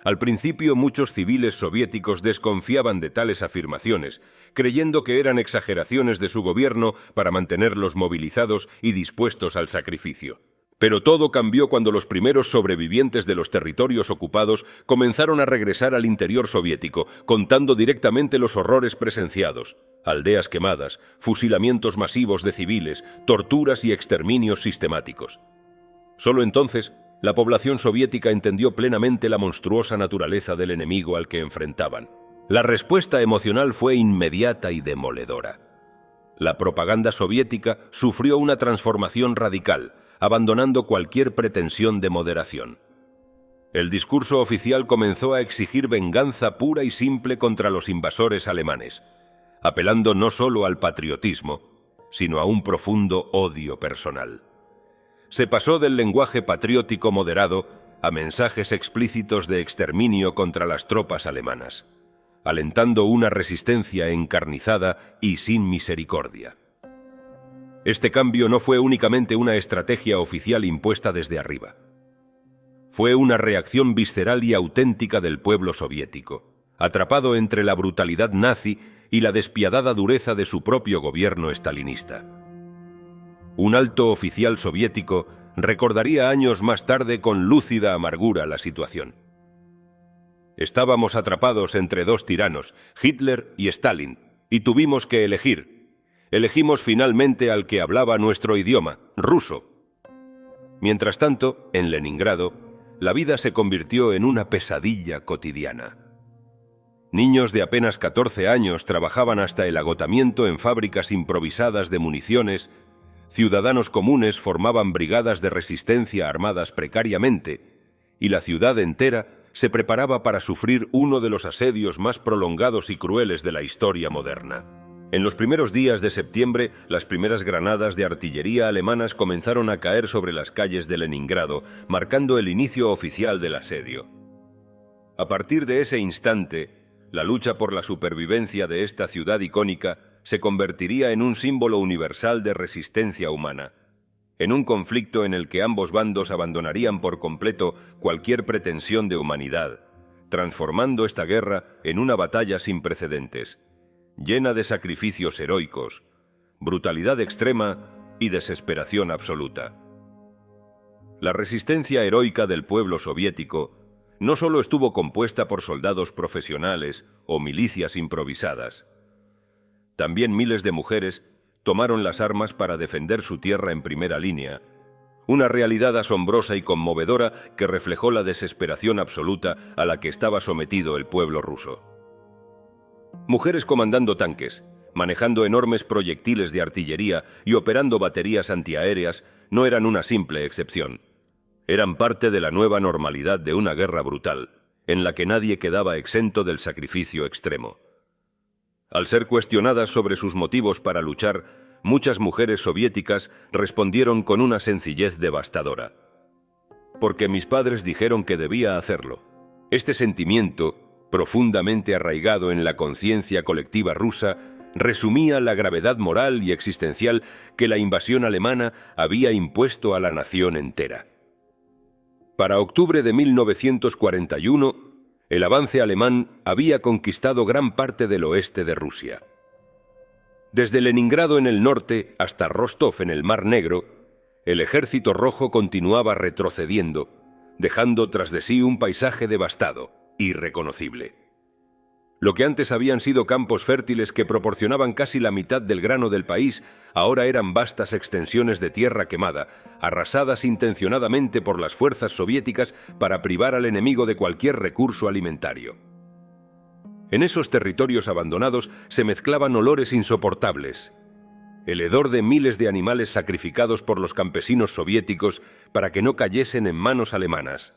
al principio muchos civiles soviéticos desconfiaban de tales afirmaciones, creyendo que eran exageraciones de su gobierno para mantenerlos movilizados y dispuestos al sacrificio. Pero todo cambió cuando los primeros sobrevivientes de los territorios ocupados comenzaron a regresar al interior soviético, contando directamente los horrores presenciados: aldeas quemadas, fusilamientos masivos de civiles, torturas y exterminios sistemáticos. Solo entonces, la población soviética entendió plenamente la monstruosa naturaleza del enemigo al que enfrentaban. La respuesta emocional fue inmediata y demoledora. La propaganda soviética sufrió una transformación radical, abandonando cualquier pretensión de moderación. El discurso oficial comenzó a exigir venganza pura y simple contra los invasores alemanes, apelando no solo al patriotismo, sino a un profundo odio personal. Se pasó del lenguaje patriótico moderado a mensajes explícitos de exterminio contra las tropas alemanas, alentando una resistencia encarnizada y sin misericordia. Este cambio no fue únicamente una estrategia oficial impuesta desde arriba. Fue una reacción visceral y auténtica del pueblo soviético, atrapado entre la brutalidad nazi y la despiadada dureza de su propio gobierno estalinista. Un alto oficial soviético recordaría años más tarde con lúcida amargura la situación. Estábamos atrapados entre dos tiranos, Hitler y Stalin, y tuvimos que elegir. Elegimos finalmente al que hablaba nuestro idioma, ruso. Mientras tanto, en Leningrado, la vida se convirtió en una pesadilla cotidiana. Niños de apenas 14 años trabajaban hasta el agotamiento en fábricas improvisadas de municiones, ciudadanos comunes formaban brigadas de resistencia armadas precariamente, y la ciudad entera se preparaba para sufrir uno de los asedios más prolongados y crueles de la historia moderna. En los primeros días de septiembre, las primeras granadas de artillería alemanas comenzaron a caer sobre las calles de Leningrado, marcando el inicio oficial del asedio. A partir de ese instante, la lucha por la supervivencia de esta ciudad icónica se convertiría en un símbolo universal de resistencia humana, en un conflicto en el que ambos bandos abandonarían por completo cualquier pretensión de humanidad, transformando esta guerra en una batalla sin precedentes, llena de sacrificios heroicos, brutalidad extrema y desesperación absoluta. La resistencia heroica del pueblo soviético no solo estuvo compuesta por soldados profesionales o milicias improvisadas. También miles de mujeres tomaron las armas para defender su tierra en primera línea, una realidad asombrosa y conmovedora que reflejó la desesperación absoluta a la que estaba sometido el pueblo ruso. Mujeres comandando tanques, manejando enormes proyectiles de artillería y operando baterías antiaéreas no eran una simple excepción. Eran parte de la nueva normalidad de una guerra brutal, en la que nadie quedaba exento del sacrificio extremo. Al ser cuestionadas sobre sus motivos para luchar, muchas mujeres soviéticas respondieron con una sencillez devastadora: porque mis padres dijeron que debía hacerlo. Este sentimiento, profundamente arraigado en la conciencia colectiva rusa, resumía la gravedad moral y existencial que la invasión alemana había impuesto a la nación entera. Para octubre de 1941, el avance alemán había conquistado gran parte del oeste de Rusia. Desde Leningrado en el norte hasta Rostov en el Mar Negro, el ejército rojo continuaba retrocediendo, dejando tras de sí un paisaje devastado, irreconocible. Lo que antes habían sido campos fértiles que proporcionaban casi la mitad del grano del país, ahora eran vastas extensiones de tierra quemada, arrasadas intencionadamente por las fuerzas soviéticas para privar al enemigo de cualquier recurso alimentario. En esos territorios abandonados se mezclaban olores insoportables: el hedor de miles de animales sacrificados por los campesinos soviéticos para que no cayesen en manos alemanas,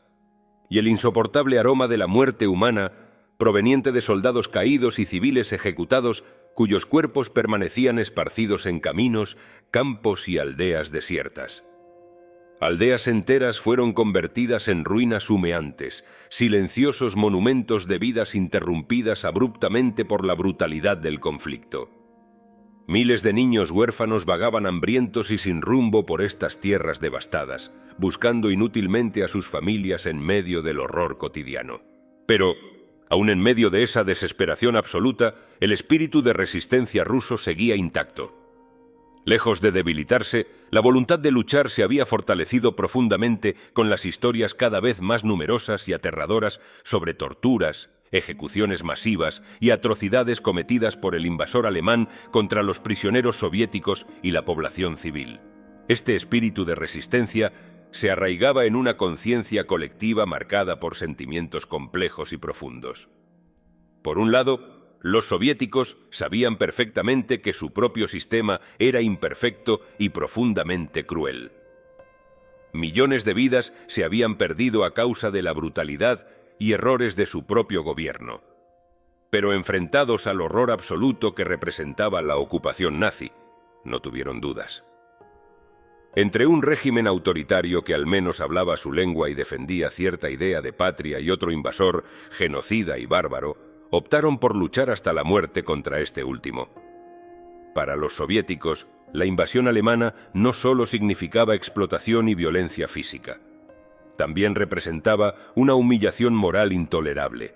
y el insoportable aroma de la muerte humana proveniente de soldados caídos y civiles ejecutados cuyos cuerpos permanecían esparcidos en caminos, campos y aldeas desiertas. Aldeas enteras fueron convertidas en ruinas humeantes, silenciosos monumentos de vidas interrumpidas abruptamente por la brutalidad del conflicto. Miles de niños huérfanos vagaban hambrientos y sin rumbo por estas tierras devastadas, buscando inútilmente a sus familias en medio del horror cotidiano. Pero, aún en medio de esa desesperación absoluta, el espíritu de resistencia ruso seguía intacto. Lejos de debilitarse, la voluntad de luchar se había fortalecido profundamente con las historias cada vez más numerosas y aterradoras sobre torturas, ejecuciones masivas y atrocidades cometidas por el invasor alemán contra los prisioneros soviéticos y la población civil. Este espíritu de resistencia se arraigaba en una conciencia colectiva marcada por sentimientos complejos y profundos. Por un lado, los soviéticos sabían perfectamente que su propio sistema era imperfecto y profundamente cruel. Millones de vidas se habían perdido a causa de la brutalidad y errores de su propio gobierno. Pero enfrentados al horror absoluto que representaba la ocupación nazi, no tuvieron dudas. Entre un régimen autoritario que al menos hablaba su lengua y defendía cierta idea de patria y otro invasor, genocida y bárbaro, optaron por luchar hasta la muerte contra este último. Para los soviéticos, la invasión alemana no solo significaba explotación y violencia física, también representaba una humillación moral intolerable.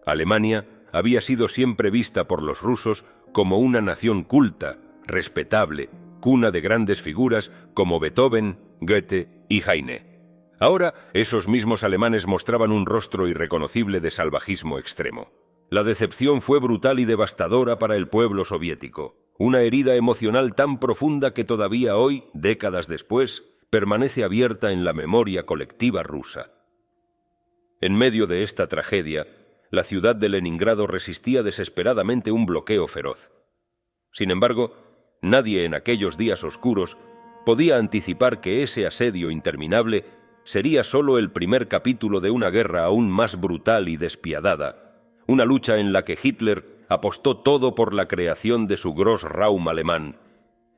Alemania había sido siempre vista por los rusos como una nación culta, respetable, cuna de grandes figuras como Beethoven, Goethe y Heine. Ahora, esos mismos alemanes mostraban un rostro irreconocible de salvajismo extremo. La decepción fue brutal y devastadora para el pueblo soviético, una herida emocional tan profunda que todavía hoy, décadas después, permanece abierta en la memoria colectiva rusa. En medio de esta tragedia, la ciudad de Leningrado resistía desesperadamente un bloqueo feroz. Sin embargo, nadie en aquellos días oscuros podía anticipar que ese asedio interminable sería solo el primer capítulo de una guerra aún más brutal y despiadada, una lucha en la que Hitler apostó todo por la creación de su Großraum alemán,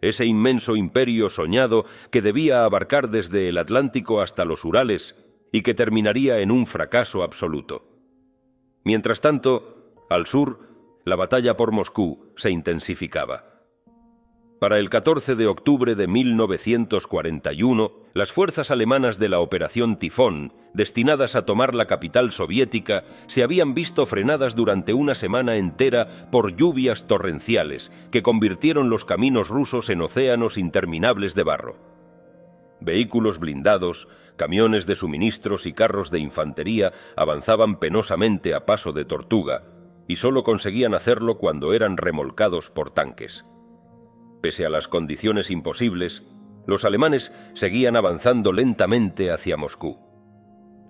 ese inmenso imperio soñado que debía abarcar desde el Atlántico hasta los Urales y que terminaría en un fracaso absoluto. Mientras tanto, al sur, la batalla por Moscú se intensificaba. Para el 14 de octubre de 1941, las fuerzas alemanas de la Operación Tifón, destinadas a tomar la capital soviética, se habían visto frenadas durante una semana entera por lluvias torrenciales que convirtieron los caminos rusos en océanos interminables de barro. Vehículos blindados, camiones de suministros y carros de infantería avanzaban penosamente a paso de tortuga, y solo conseguían hacerlo cuando eran remolcados por tanques. Pese a las condiciones imposibles, los alemanes seguían avanzando lentamente hacia Moscú.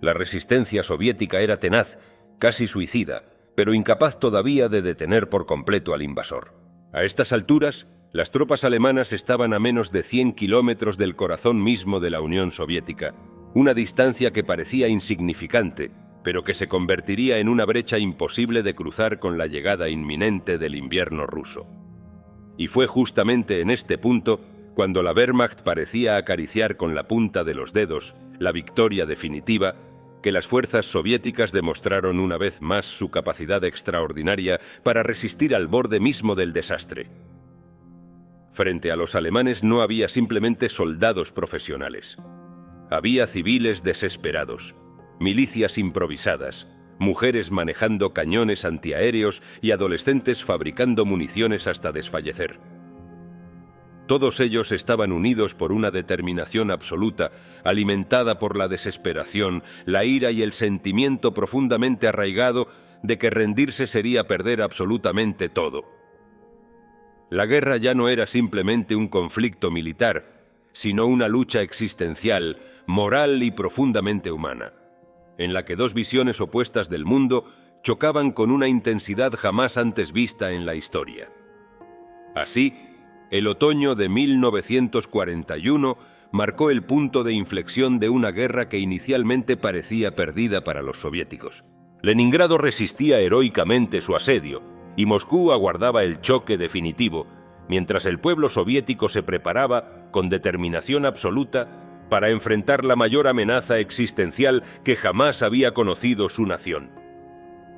La resistencia soviética era tenaz, casi suicida, pero incapaz todavía de detener por completo al invasor. A estas alturas, las tropas alemanas estaban a menos de 100 kilómetros del corazón mismo de la Unión Soviética, una distancia que parecía insignificante, pero que se convertiría en una brecha imposible de cruzar con la llegada inminente del invierno ruso. Y fue justamente en este punto cuando la Wehrmacht parecía acariciar con la punta de los dedos la victoria definitiva, que las fuerzas soviéticas demostraron una vez más su capacidad extraordinaria para resistir al borde mismo del desastre. Frente a los alemanes no había simplemente soldados profesionales. Había civiles desesperados, milicias improvisadas, mujeres manejando cañones antiaéreos y adolescentes fabricando municiones hasta desfallecer. Todos ellos estaban unidos por una determinación absoluta, alimentada por la desesperación, la ira y el sentimiento profundamente arraigado de que rendirse sería perder absolutamente todo. La guerra ya no era simplemente un conflicto militar, sino una lucha existencial, moral y profundamente humana, en la que dos visiones opuestas del mundo chocaban con una intensidad jamás antes vista en la historia. Así, el otoño de 1941 marcó el punto de inflexión de una guerra que inicialmente parecía perdida para los soviéticos. Leningrado resistía heroicamente su asedio, y Moscú aguardaba el choque definitivo, mientras el pueblo soviético se preparaba, con determinación absoluta, para enfrentar la mayor amenaza existencial que jamás había conocido su nación.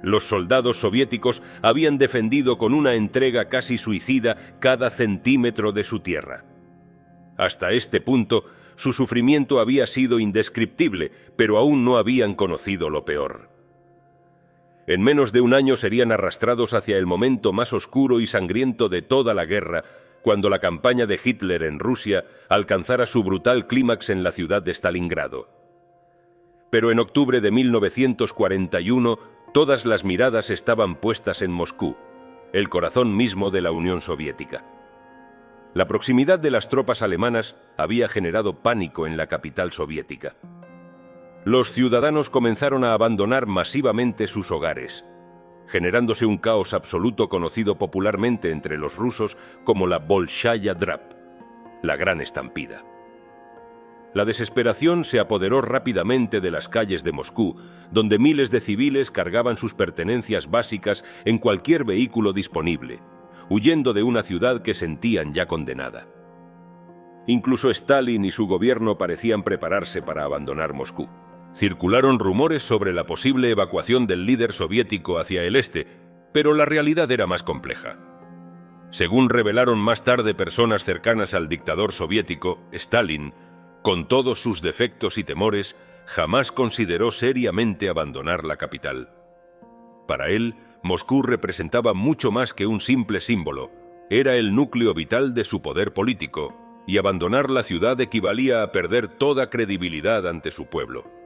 Los soldados soviéticos habían defendido con una entrega casi suicida cada centímetro de su tierra. Hasta este punto, su sufrimiento había sido indescriptible, pero aún no habían conocido lo peor. En menos de un año serían arrastrados hacia el momento más oscuro y sangriento de toda la guerra, cuando la campaña de Hitler en Rusia alcanzara su brutal clímax en la ciudad de Stalingrado. Pero en octubre de 1941, todas las miradas estaban puestas en Moscú, el corazón mismo de la Unión Soviética. La proximidad de las tropas alemanas había generado pánico en la capital soviética. Los ciudadanos comenzaron a abandonar masivamente sus hogares, generándose un caos absoluto conocido popularmente entre los rusos como la Bolshaya Drap, la gran estampida. La desesperación se apoderó rápidamente de las calles de Moscú, donde miles de civiles cargaban sus pertenencias básicas en cualquier vehículo disponible, huyendo de una ciudad que sentían ya condenada. Incluso Stalin y su gobierno parecían prepararse para abandonar Moscú. Circularon rumores sobre la posible evacuación del líder soviético hacia el este, pero la realidad era más compleja. Según revelaron más tarde personas cercanas al dictador soviético, Stalin, con todos sus defectos y temores, jamás consideró seriamente abandonar la capital. Para él, Moscú representaba mucho más que un simple símbolo, era el núcleo vital de su poder político, y abandonar la ciudad equivalía a perder toda credibilidad ante su pueblo.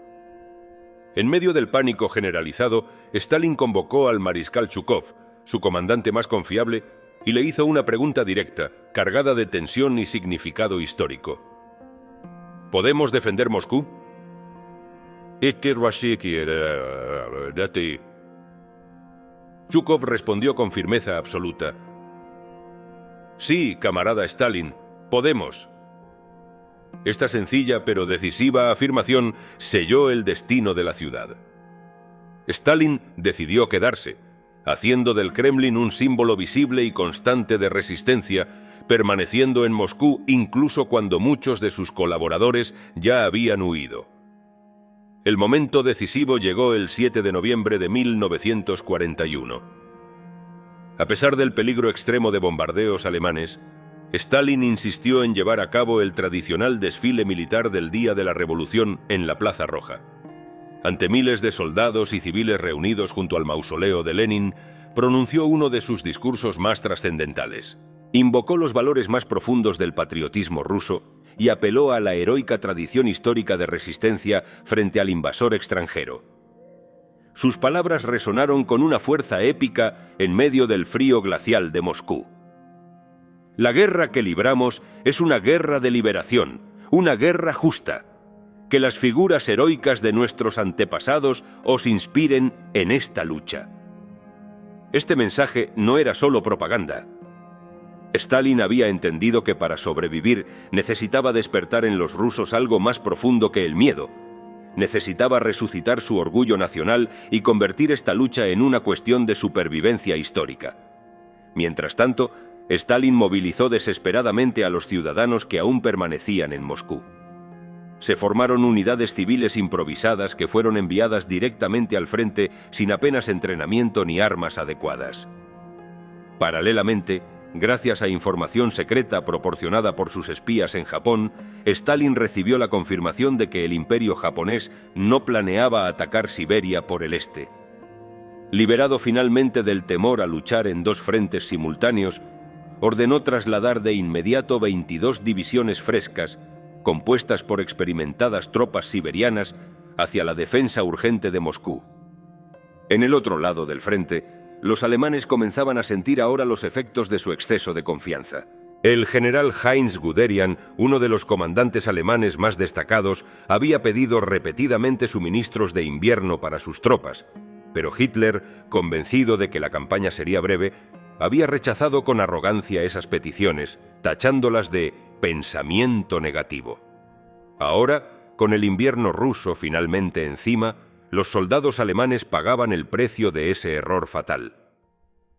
En medio del pánico generalizado, Stalin convocó al mariscal Zhukov, su comandante más confiable, y le hizo una pregunta directa, cargada de tensión y significado histórico. ¿Podemos defender Moscú? Zhukov respondió con firmeza absoluta. Sí, camarada Stalin, podemos. Esta sencilla pero decisiva afirmación selló el destino de la ciudad. Stalin decidió quedarse, haciendo del Kremlin un símbolo visible y constante de resistencia, permaneciendo en Moscú incluso cuando muchos de sus colaboradores ya habían huido. El momento decisivo llegó el 7 de noviembre de 1941. A pesar del peligro extremo de bombardeos alemanes, Stalin insistió en llevar a cabo el tradicional desfile militar del Día de la Revolución en la Plaza Roja. Ante miles de soldados y civiles reunidos junto al mausoleo de Lenin, pronunció uno de sus discursos más trascendentales. Invocó los valores más profundos del patriotismo ruso y apeló a la heroica tradición histórica de resistencia frente al invasor extranjero. Sus palabras resonaron con una fuerza épica en medio del frío glacial de Moscú. La guerra que libramos es una guerra de liberación, una guerra justa. Que las figuras heroicas de nuestros antepasados os inspiren en esta lucha. Este mensaje no era solo propaganda. Stalin había entendido que para sobrevivir necesitaba despertar en los rusos algo más profundo que el miedo, necesitaba resucitar su orgullo nacional y convertir esta lucha en una cuestión de supervivencia histórica. Mientras tanto, Stalin movilizó desesperadamente a los ciudadanos que aún permanecían en Moscú. Se formaron unidades civiles improvisadas que fueron enviadas directamente al frente sin apenas entrenamiento ni armas adecuadas. Paralelamente, gracias a información secreta proporcionada por sus espías en Japón, Stalin recibió la confirmación de que el imperio japonés no planeaba atacar Siberia por el este. Liberado finalmente del temor a luchar en dos frentes simultáneos, ordenó trasladar de inmediato 22 divisiones frescas, compuestas por experimentadas tropas siberianas, hacia la defensa urgente de Moscú. En el otro lado del frente, los alemanes comenzaban a sentir ahora los efectos de su exceso de confianza. El general Heinz Guderian, uno de los comandantes alemanes más destacados, había pedido repetidamente suministros de invierno para sus tropas, pero Hitler, convencido de que la campaña sería breve, había rechazado con arrogancia esas peticiones, tachándolas de pensamiento negativo. Ahora, con el invierno ruso finalmente encima, los soldados alemanes pagaban el precio de ese error fatal.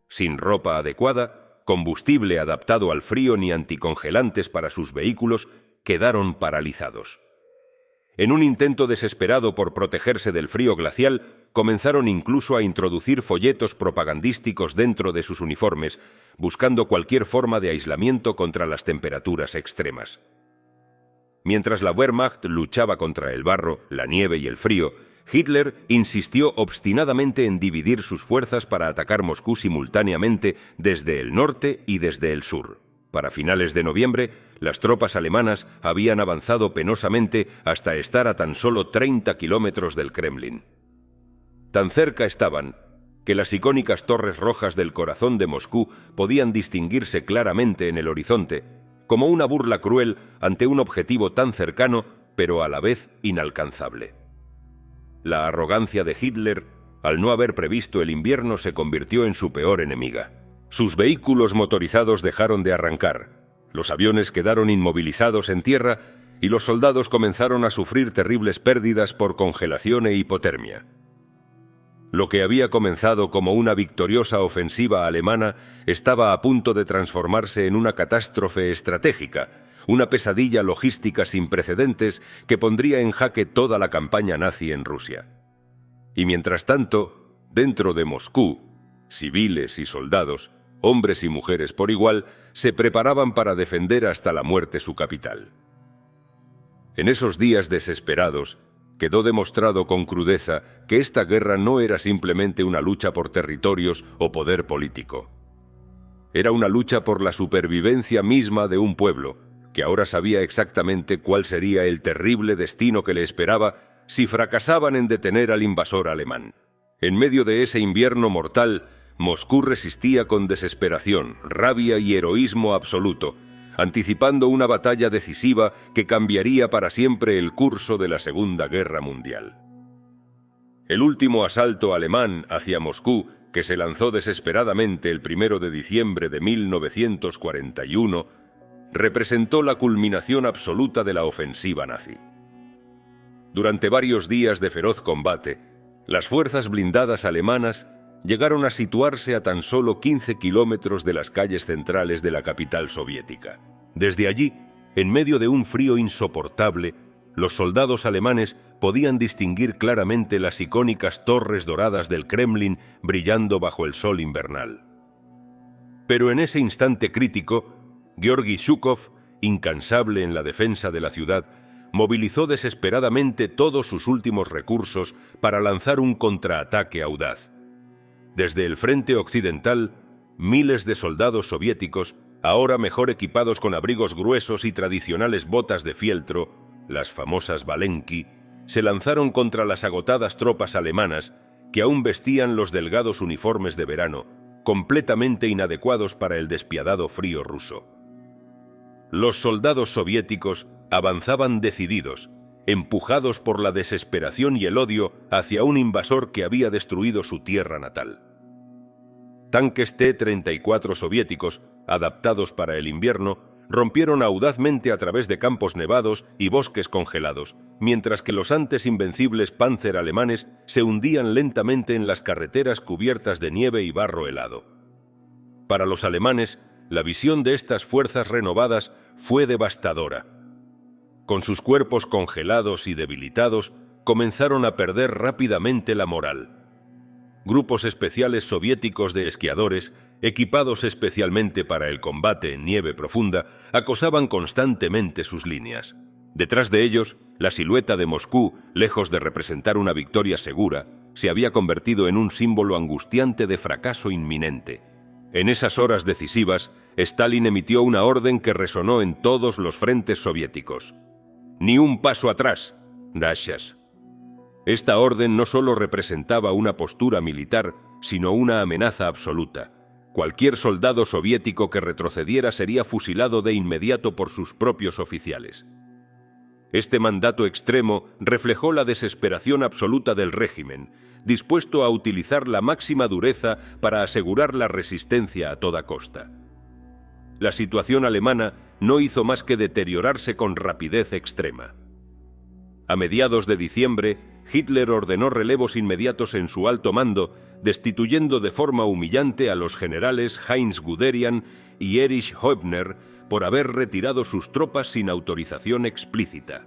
Sin ropa adecuada, combustible adaptado al frío ni anticongelantes para sus vehículos, quedaron paralizados. En un intento desesperado por protegerse del frío glacial, comenzaron incluso a introducir folletos propagandísticos dentro de sus uniformes, buscando cualquier forma de aislamiento contra las temperaturas extremas. Mientras la Wehrmacht luchaba contra el barro, la nieve y el frío, Hitler insistió obstinadamente en dividir sus fuerzas para atacar Moscú simultáneamente desde el norte y desde el sur. Para finales de noviembre, las tropas alemanas habían avanzado penosamente hasta estar a tan solo 30 kilómetros del Kremlin. Tan cerca estaban que las icónicas torres rojas del corazón de Moscú podían distinguirse claramente en el horizonte, como una burla cruel ante un objetivo tan cercano, pero a la vez inalcanzable. La arrogancia de Hitler, al no haber previsto el invierno, se convirtió en su peor enemiga. Sus vehículos motorizados dejaron de arrancar, los aviones quedaron inmovilizados en tierra y los soldados comenzaron a sufrir terribles pérdidas por congelación e hipotermia. Lo que había comenzado como una victoriosa ofensiva alemana estaba a punto de transformarse en una catástrofe estratégica, una pesadilla logística sin precedentes que pondría en jaque toda la campaña nazi en Rusia. Y mientras tanto, dentro de Moscú, civiles y soldados, hombres y mujeres por igual, se preparaban para defender hasta la muerte su capital. En esos días desesperados, quedó demostrado con crudeza que esta guerra no era simplemente una lucha por territorios o poder político. Era una lucha por la supervivencia misma de un pueblo, que ahora sabía exactamente cuál sería el terrible destino que le esperaba si fracasaban en detener al invasor alemán. En medio de ese invierno mortal, Moscú resistía con desesperación, rabia y heroísmo absoluto, anticipando una batalla decisiva que cambiaría para siempre el curso de la Segunda Guerra Mundial. El último asalto alemán hacia Moscú, que se lanzó desesperadamente el 1 de diciembre de 1941, representó la culminación absoluta de la ofensiva nazi. Durante varios días de feroz combate, las fuerzas blindadas alemanas llegaron a situarse a tan solo 15 kilómetros de las calles centrales de la capital soviética. Desde allí, en medio de un frío insoportable, los soldados alemanes podían distinguir claramente las icónicas torres doradas del Kremlin brillando bajo el sol invernal. Pero en ese instante crítico, Georgi Zhukov, incansable en la defensa de la ciudad, movilizó desesperadamente todos sus últimos recursos para lanzar un contraataque audaz. Desde el frente occidental, miles de soldados soviéticos, ahora mejor equipados con abrigos gruesos y tradicionales botas de fieltro, las famosas Valenki, se lanzaron contra las agotadas tropas alemanas que aún vestían los delgados uniformes de verano, completamente inadecuados para el despiadado frío ruso. Los soldados soviéticos avanzaban decididos, empujados por la desesperación y el odio hacia un invasor que había destruido su tierra natal. Tanques T-34 soviéticos, adaptados para el invierno, rompieron audazmente a través de campos nevados y bosques congelados, mientras que los antes invencibles Panzer alemanes se hundían lentamente en las carreteras cubiertas de nieve y barro helado. Para los alemanes, la visión de estas fuerzas renovadas fue devastadora. Con sus cuerpos congelados y debilitados, comenzaron a perder rápidamente la moral. Grupos especiales soviéticos de esquiadores, equipados especialmente para el combate en nieve profunda, acosaban constantemente sus líneas. Detrás de ellos, la silueta de Moscú, lejos de representar una victoria segura, se había convertido en un símbolo angustiante de fracaso inminente. En esas horas decisivas, Stalin emitió una orden que resonó en todos los frentes soviéticos. «Ni un paso atrás, Rashas». Esta orden no solo representaba una postura militar, sino una amenaza absoluta. Cualquier soldado soviético que retrocediera sería fusilado de inmediato por sus propios oficiales. Este mandato extremo reflejó la desesperación absoluta del régimen, dispuesto a utilizar la máxima dureza para asegurar la resistencia a toda costa. La situación alemana no hizo más que deteriorarse con rapidez extrema. A mediados de diciembre, Hitler ordenó relevos inmediatos en su alto mando, destituyendo de forma humillante a los generales Heinz Guderian y Erich Hoeppner por haber retirado sus tropas sin autorización explícita.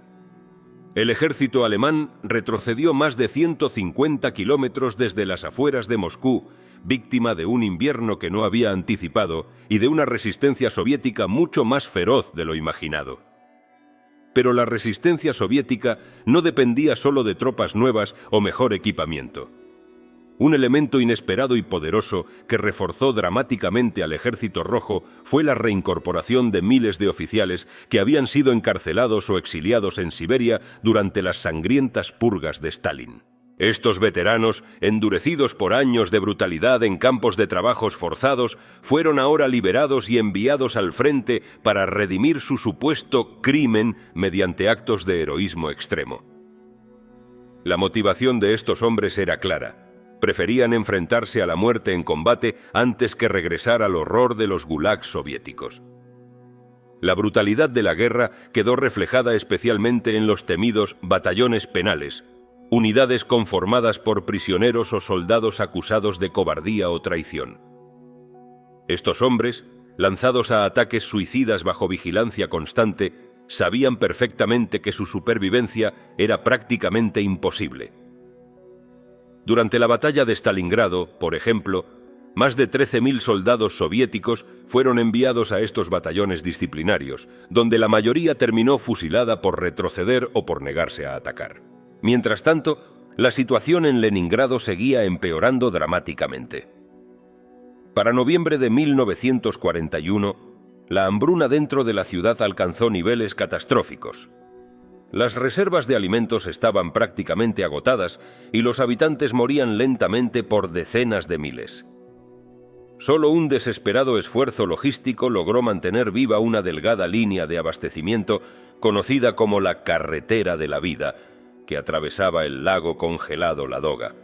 El ejército alemán retrocedió más de 150 kilómetros desde las afueras de Moscú, víctima de un invierno que no había anticipado y de una resistencia soviética mucho más feroz de lo imaginado. Pero la resistencia soviética no dependía solo de tropas nuevas o mejor equipamiento. Un elemento inesperado y poderoso que reforzó dramáticamente al Ejército Rojo fue la reincorporación de miles de oficiales que habían sido encarcelados o exiliados en Siberia durante las sangrientas purgas de Stalin. Estos veteranos, endurecidos por años de brutalidad en campos de trabajos forzados, fueron ahora liberados y enviados al frente para redimir su supuesto crimen mediante actos de heroísmo extremo. La motivación de estos hombres era clara. Preferían enfrentarse a la muerte en combate antes que regresar al horror de los gulags soviéticos. La brutalidad de la guerra quedó reflejada especialmente en los temidos batallones penales, unidades conformadas por prisioneros o soldados acusados de cobardía o traición. Estos hombres, lanzados a ataques suicidas bajo vigilancia constante, sabían perfectamente que su supervivencia era prácticamente imposible. Durante la batalla de Stalingrado, por ejemplo, más de 13.000 soldados soviéticos fueron enviados a estos batallones disciplinarios, donde la mayoría terminó fusilada por retroceder o por negarse a atacar. Mientras tanto, la situación en Leningrado seguía empeorando dramáticamente. Para noviembre de 1941, la hambruna dentro de la ciudad alcanzó niveles catastróficos. Las reservas de alimentos estaban prácticamente agotadas y los habitantes morían lentamente por decenas de miles. Solo un desesperado esfuerzo logístico logró mantener viva una delgada línea de abastecimiento conocida como la Carretera de la Vida, que atravesaba el lago congelado Ladoga.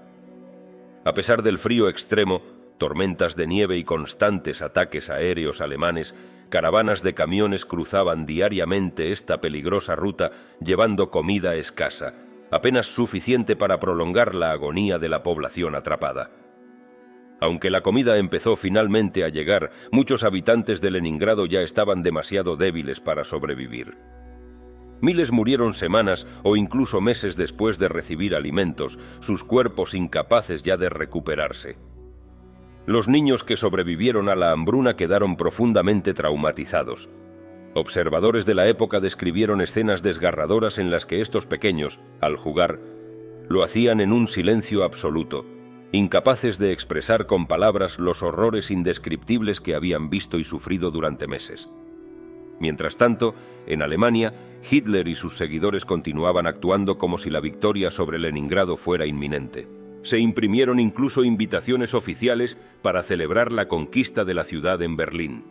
A pesar del frío extremo, tormentas de nieve y constantes ataques aéreos alemanes, caravanas de camiones cruzaban diariamente esta peligrosa ruta llevando comida escasa, apenas suficiente para prolongar la agonía de la población atrapada. Aunque la comida empezó finalmente a llegar, muchos habitantes de Leningrado ya estaban demasiado débiles para sobrevivir. Miles murieron semanas o incluso meses después de recibir alimentos, sus cuerpos incapaces ya de recuperarse. Los niños que sobrevivieron a la hambruna quedaron profundamente traumatizados. Observadores de la época describieron escenas desgarradoras en las que estos pequeños, al jugar, lo hacían en un silencio absoluto, incapaces de expresar con palabras los horrores indescriptibles que habían visto y sufrido durante meses. Mientras tanto, en Alemania, Hitler y sus seguidores continuaban actuando como si la victoria sobre Leningrado fuera inminente. Se imprimieron incluso invitaciones oficiales para celebrar la conquista de la ciudad en Berlín,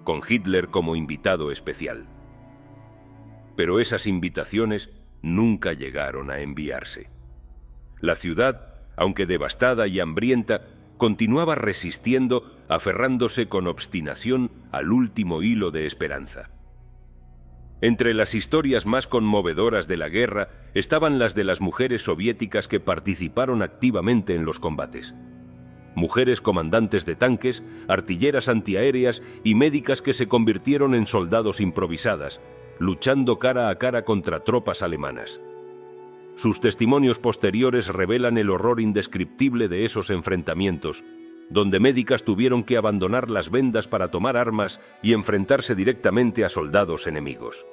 con Hitler como invitado especial. Pero esas invitaciones nunca llegaron a enviarse. La ciudad, aunque devastada y hambrienta, continuaba resistiendo, aferrándose con obstinación al último hilo de esperanza. Entre las historias más conmovedoras de la guerra estaban las de las mujeres soviéticas que participaron activamente en los combates. Mujeres comandantes de tanques, artilleras antiaéreas y médicas que se convirtieron en soldados improvisadas, luchando cara a cara contra tropas alemanas. Sus testimonios posteriores revelan el horror indescriptible de esos enfrentamientos, donde médicas tuvieron que abandonar las vendas para tomar armas y enfrentarse directamente a soldados enemigos.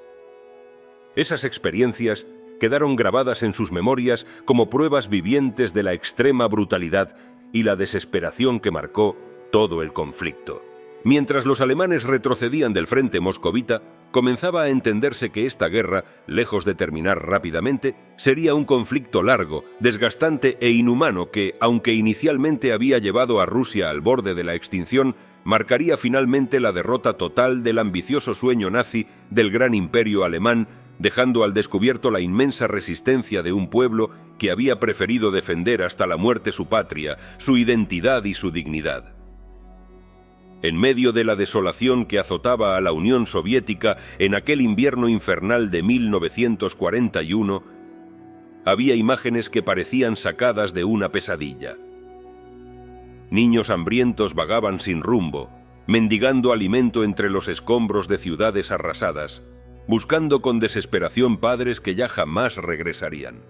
Esas experiencias quedaron grabadas en sus memorias como pruebas vivientes de la extrema brutalidad y la desesperación que marcó todo el conflicto. Mientras los alemanes retrocedían del frente moscovita, comenzaba a entenderse que esta guerra, lejos de terminar rápidamente, sería un conflicto largo, desgastante e inhumano que, aunque inicialmente había llevado a Rusia al borde de la extinción, marcaría finalmente la derrota total del ambicioso sueño nazi del gran imperio alemán, dejando al descubierto la inmensa resistencia de un pueblo que había preferido defender hasta la muerte su patria, su identidad y su dignidad. En medio de la desolación que azotaba a la Unión Soviética en aquel invierno infernal de 1941, había imágenes que parecían sacadas de una pesadilla. Niños hambrientos vagaban sin rumbo, mendigando alimento entre los escombros de ciudades arrasadas, buscando con desesperación padres que ya jamás regresarían.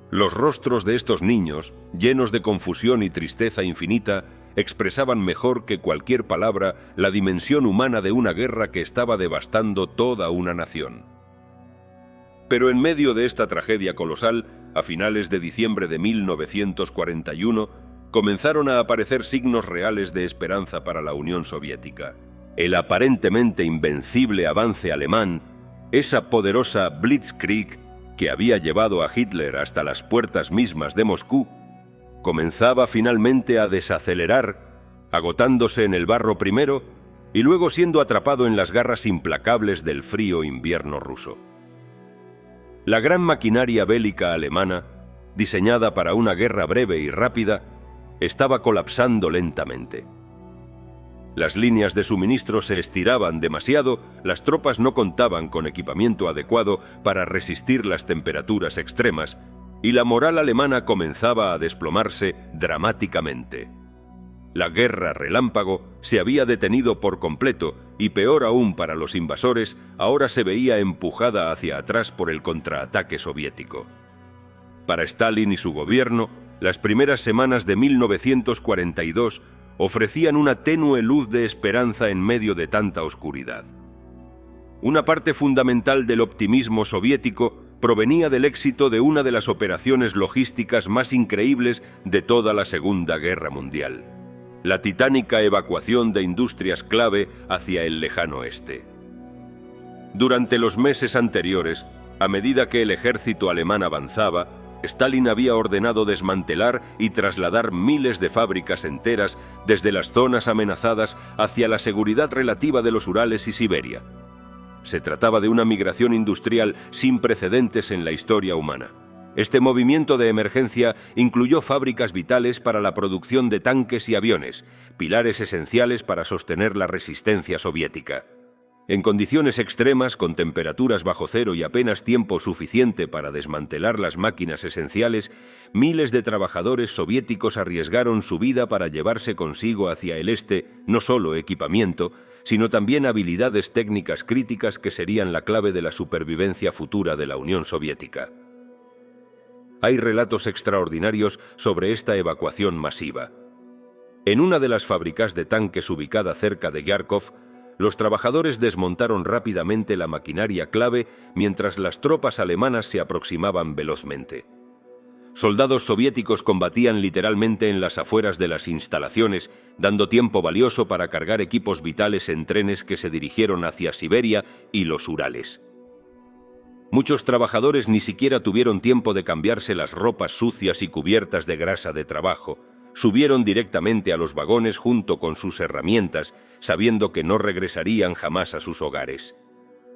Los rostros de estos niños, llenos de confusión y tristeza infinita, expresaban mejor que cualquier palabra la dimensión humana de una guerra que estaba devastando toda una nación. Pero en medio de esta tragedia colosal, a finales de diciembre de 1941, comenzaron a aparecer signos reales de esperanza para la Unión Soviética. El aparentemente invencible avance alemán, esa poderosa Blitzkrieg que había llevado a Hitler hasta las puertas mismas de Moscú, comenzaba finalmente a desacelerar, agotándose en el barro primero y luego siendo atrapado en las garras implacables del frío invierno ruso. La gran maquinaria bélica alemana, diseñada para una guerra breve y rápida, estaba colapsando lentamente. Las líneas de suministro se estiraban demasiado, las tropas no contaban con equipamiento adecuado para resistir las temperaturas extremas, y la moral alemana comenzaba a desplomarse dramáticamente. La guerra relámpago se había detenido por completo y, peor aún para los invasores, ahora se veía empujada hacia atrás por el contraataque soviético. Para Stalin y su gobierno, las primeras semanas de 1942 ofrecían una tenue luz de esperanza en medio de tanta oscuridad. Una parte fundamental del optimismo soviético provenía del éxito de una de las operaciones logísticas más increíbles de toda la Segunda Guerra Mundial: la titánica evacuación de industrias clave hacia el lejano oeste. Durante los meses anteriores, a medida que el ejército alemán avanzaba, Stalin había ordenado desmantelar y trasladar miles de fábricas enteras desde las zonas amenazadas hacia la seguridad relativa de los Urales y Siberia. Se trataba de una migración industrial sin precedentes en la historia humana. Este movimiento de emergencia incluyó fábricas vitales para la producción de tanques y aviones, pilares esenciales para sostener la resistencia soviética. En condiciones extremas, con temperaturas bajo cero y apenas tiempo suficiente para desmantelar las máquinas esenciales, miles de trabajadores soviéticos arriesgaron su vida para llevarse consigo hacia el este no solo equipamiento, sino también habilidades técnicas críticas que serían la clave de la supervivencia futura de la Unión Soviética. Hay relatos extraordinarios sobre esta evacuación masiva. En una de las fábricas de tanques ubicada cerca de Kharkov, los trabajadores desmontaron rápidamente la maquinaria clave mientras las tropas alemanas se aproximaban velozmente. Soldados soviéticos combatían literalmente en las afueras de las instalaciones, dando tiempo valioso para cargar equipos vitales en trenes que se dirigieron hacia Siberia y los Urales. Muchos trabajadores ni siquiera tuvieron tiempo de cambiarse las ropas sucias y cubiertas de grasa de trabajo. Subieron directamente a los vagones junto con sus herramientas, sabiendo que no regresarían jamás a sus hogares.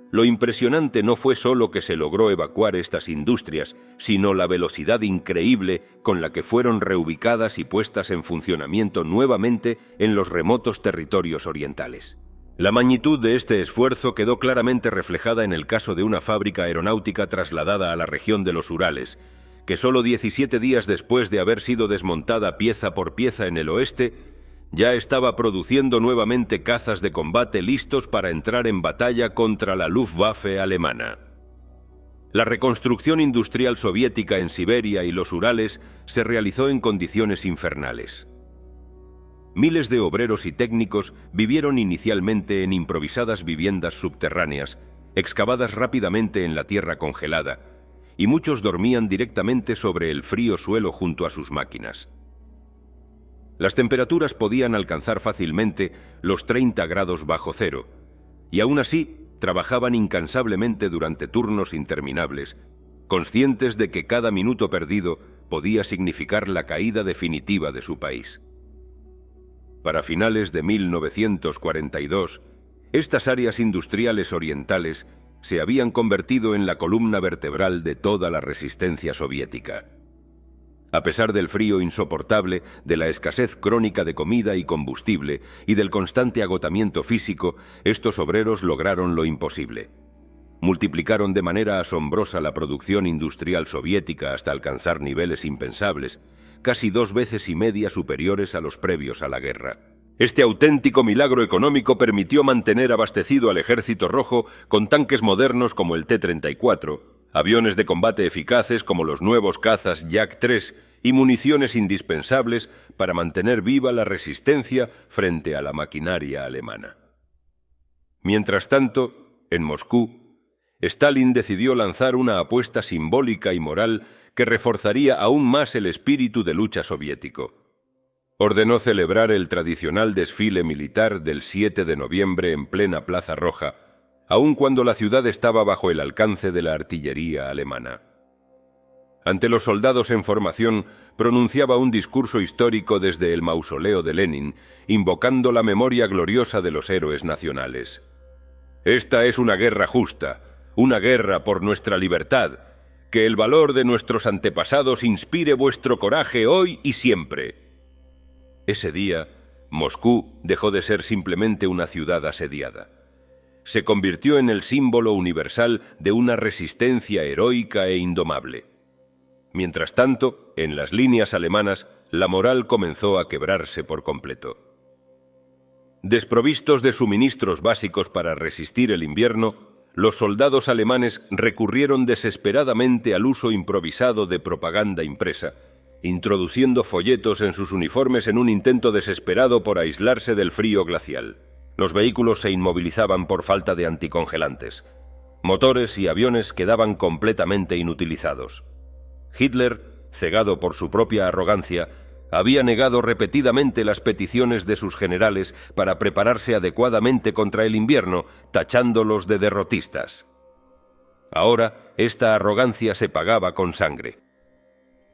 Lo impresionante no fue solo que se logró evacuar estas industrias, sino la velocidad increíble con la que fueron reubicadas y puestas en funcionamiento nuevamente en los remotos territorios orientales. La magnitud de este esfuerzo quedó claramente reflejada en el caso de una fábrica aeronáutica trasladada a la región de los Urales, que solo 17 días después de haber sido desmontada pieza por pieza en el oeste, ya estaba produciendo nuevamente cazas de combate listos para entrar en batalla contra la Luftwaffe alemana. La reconstrucción industrial soviética en Siberia y los Urales se realizó en condiciones infernales. Miles de obreros y técnicos vivieron inicialmente en improvisadas viviendas subterráneas, excavadas rápidamente en la tierra congelada, y muchos dormían directamente sobre el frío suelo junto a sus máquinas. Las temperaturas podían alcanzar fácilmente los 30 grados bajo cero, y aún así trabajaban incansablemente durante turnos interminables, conscientes de que cada minuto perdido podía significar la caída definitiva de su país. Para finales de 1942, estas áreas industriales orientales se habían convertido en la columna vertebral de toda la resistencia soviética. A pesar del frío insoportable, de la escasez crónica de comida y combustible y del constante agotamiento físico, estos obreros lograron lo imposible. Multiplicaron de manera asombrosa la producción industrial soviética hasta alcanzar niveles impensables, casi 2 veces y media superiores a los previos a la guerra. Este auténtico milagro económico permitió mantener abastecido al Ejército Rojo con tanques modernos como el T-34, aviones de combate eficaces como los nuevos cazas Yak-3 y municiones indispensables para mantener viva la resistencia frente a la maquinaria alemana. Mientras tanto, en Moscú, Stalin decidió lanzar una apuesta simbólica y moral que reforzaría aún más el espíritu de lucha soviético. Ordenó celebrar el tradicional desfile militar del 7 de noviembre en plena Plaza Roja, aun cuando la ciudad estaba bajo el alcance de la artillería alemana. Ante los soldados en formación, pronunciaba un discurso histórico desde el mausoleo de Lenin, invocando la memoria gloriosa de los héroes nacionales. Esta es una guerra justa, una guerra por nuestra libertad. Que el valor de nuestros antepasados inspire vuestro coraje hoy y siempre. Ese día, Moscú dejó de ser simplemente una ciudad asediada. Se convirtió en el símbolo universal de una resistencia heroica e indomable. Mientras tanto, en las líneas alemanas, la moral comenzó a quebrarse por completo. Desprovistos de suministros básicos para resistir el invierno, los soldados alemanes recurrieron desesperadamente al uso improvisado de propaganda impresa, introduciendo folletos en sus uniformes en un intento desesperado por aislarse del frío glacial. Los vehículos se inmovilizaban por falta de anticongelantes. Motores y aviones quedaban completamente inutilizados. Hitler, cegado por su propia arrogancia, había negado repetidamente las peticiones de sus generales para prepararse adecuadamente contra el invierno, tachándolos de derrotistas. Ahora, esta arrogancia se pagaba con sangre.